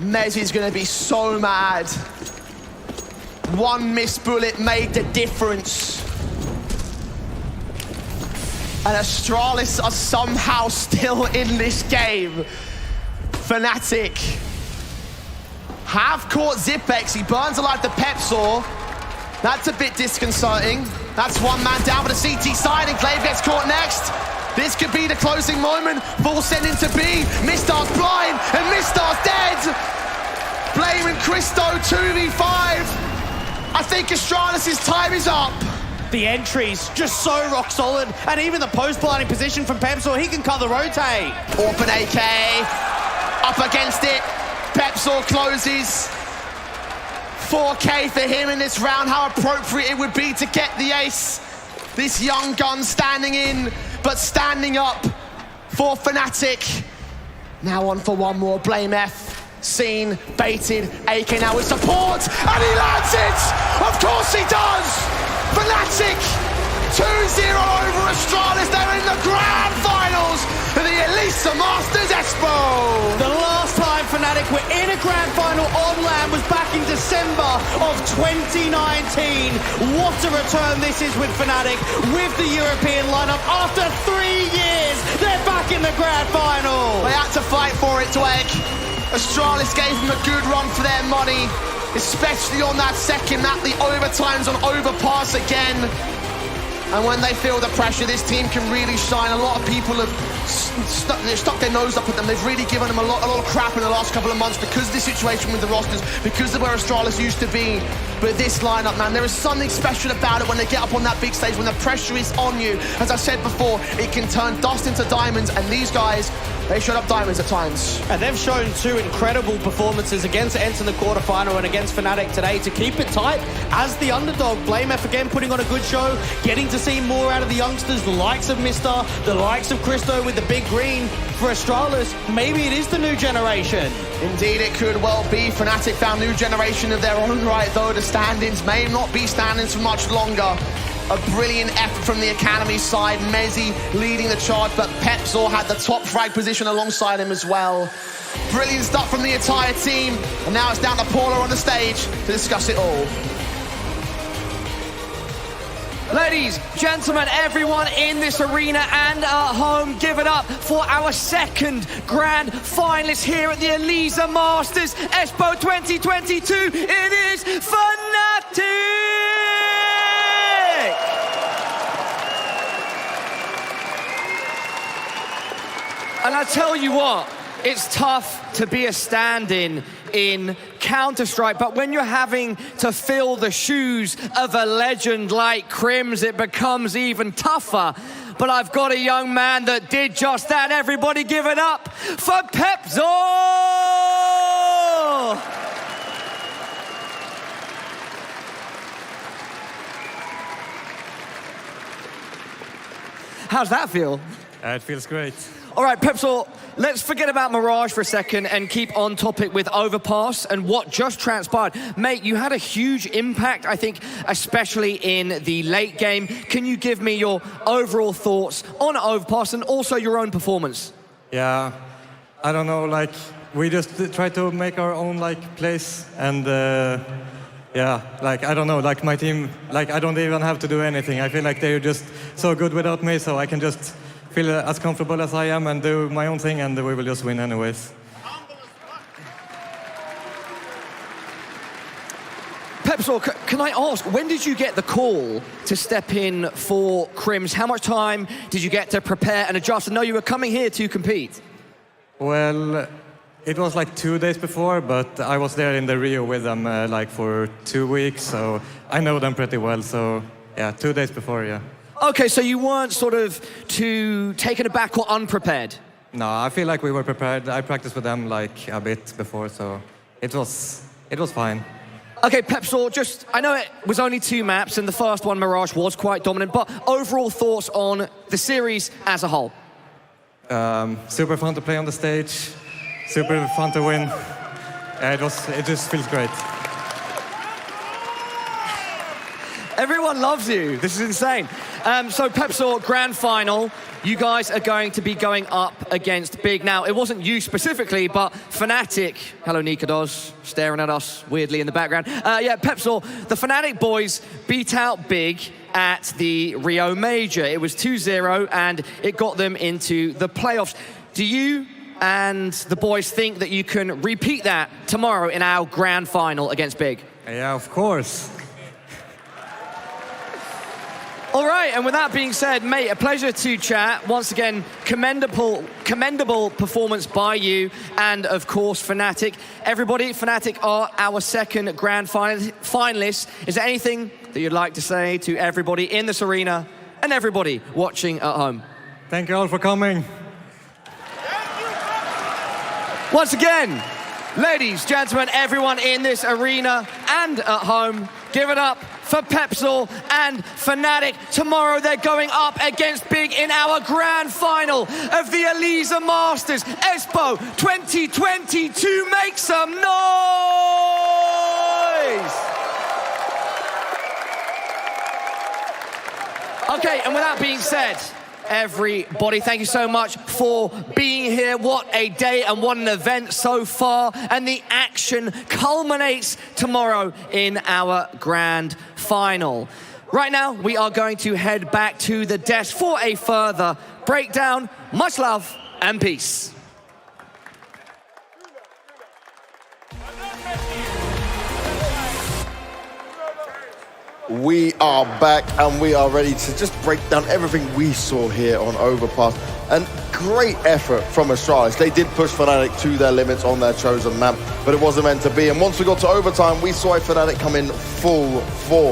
Mezzy's gonna be so mad. One missed bullet made the difference. And Astralis are somehow still in this game. Fnatic have caught Zipex. He burns alive the Pepsor. That's a bit disconcerting. That's 1 man down for the CT side, and Glaive gets caught next. This could be the closing moment. Full send into B. Mistar's blind, and Mistar's dead. Blame and Christo 2v5. I think Astralis' time is up. The entries just so rock solid, and even the post-planting position from Pepsor, he can cut the rotate. Open AK, up against it. Pepsor closes. 4K for him in this round. How appropriate it would be to get the ace. This young gun standing in, but standing up for Fnatic. Now on for one more. BlameF. Seen, baited, AK now with support, and he lands it! Of course he does! Fnatic 2-0 over Astralis. They're in the grand finals of the Elisa Masters Espoo. The last time Fnatic were in a grand final on land was back in December of 2019. What a return this is with Fnatic, with the European lineup. After 3 years, they're back in the grand final. They had to fight for it, Dweg. Astralis gave them a good run for their money, especially on that second map, the overtimes on overpass again. And when they feel the pressure, this team can really shine. A lot of people have stuck their nose up at them. They've really given them a lot of crap in the last couple of months because of the situation with the rosters, because of where Astralis used to be. But this lineup, man, there is something special about it when they get up on that big stage, when the pressure is on you. As I said before, it can turn dust into diamonds, and these guys, they showed up diamonds at times. And they've shown 2 incredible performances against Ents in the quarterfinal and against Fnatic today to keep it tight as the underdog. BlameF again putting on a good show, getting to see more out of the youngsters, the likes of Mr., the likes of Christo with the big green. For Astralis, maybe it is the new generation. Indeed, it could well be. Fnatic found new generation of their own right, though the stand-ins may not be stand-ins for much longer. A brilliant effort from the Academy side. Mezzi leading the charge, but Pepsor had the top frag position alongside him as well. Brilliant stuff from the entire team. And now it's down to Paula on the stage to discuss it all. Ladies, gentlemen, everyone in this arena and at home, give it up for our second grand finalist here at the Elisa Masters Espoo 2022. It is Fnatic! And I tell you what, it's tough to be a stand-in in Counter-Strike, but when you're having to fill the shoes of a legend like Crims, it becomes even tougher. But I've got a young man that did just that. Everybody give it up for Pepsor! How's that feel? It feels great. All right, Pepsor, let's forget about Mirage for a second and keep on topic with Overpass and what just transpired. Mate, you had a huge impact, I think, especially in the late game. Can you give me your overall thoughts on Overpass and also your own performance? Yeah, I don't know, like, we just try to make our own, like, place and, yeah, like, I don't know, like, my team, like, I don't even have to do anything. I feel like they're just so good without me, so I can just feel as comfortable as I am and do my own thing, and we will just win anyways. Pepsor, can I ask, when did you get the call to step in for Crims? How much time did you get to prepare and adjust? I know you were coming here to compete. Well, it was like 2 days before, but I was there in the Rio with them like for 2 weeks, so I know them pretty well. So yeah, 2 days before, yeah. Okay, so you weren't sort of too taken aback or unprepared? No, I feel like we were prepared. I practiced with them like a bit before, so it was fine. Okay, Pepsor, just, I know it was only 2 maps, and the first one, Mirage, was quite dominant, but overall thoughts on the series as a whole? Super fun to play on the stage, super fun to win. It just feels great. Everyone loves you. This is insane. So Pepsor, grand final. You guys are going to be going up against Big. Now, it wasn't you specifically, but Fnatic. Hello, Nikados, staring at us weirdly in the background. Yeah, Pepsor, the Fnatic boys beat out Big at the Rio Major. It was 2-0, and it got them into the playoffs. Do you and the boys think that you can repeat that tomorrow in our grand final against Big? Yeah, of course. All right, and with that being said, mate, a pleasure to chat. Once again, commendable performance by you and, of course, Fnatic. Everybody, Fnatic are our second grand finalists. Is there anything that you'd like to say to everybody in this arena and everybody watching at home? Thank you all for coming. Once again, ladies, gentlemen, everyone in this arena and at home, give it up for Pepsor and Fnatic. Tomorrow they're going up against Big in our grand final of the Elisa Masters Espoo 2022. Make some noise! Okay, and with that being said, everybody, thank you so much for being here. What a day and what an event so far. And the action culminates tomorrow in our grand final. Right now, we are going to head back to the desk for a further breakdown. Much love and peace. We are back and we are ready to just break down everything we saw here on Overpass. And great effort from Astralis. They did push Fnatic to their limits on their chosen map, but it wasn't meant to be. And once we got to overtime, we saw Fnatic come in full force.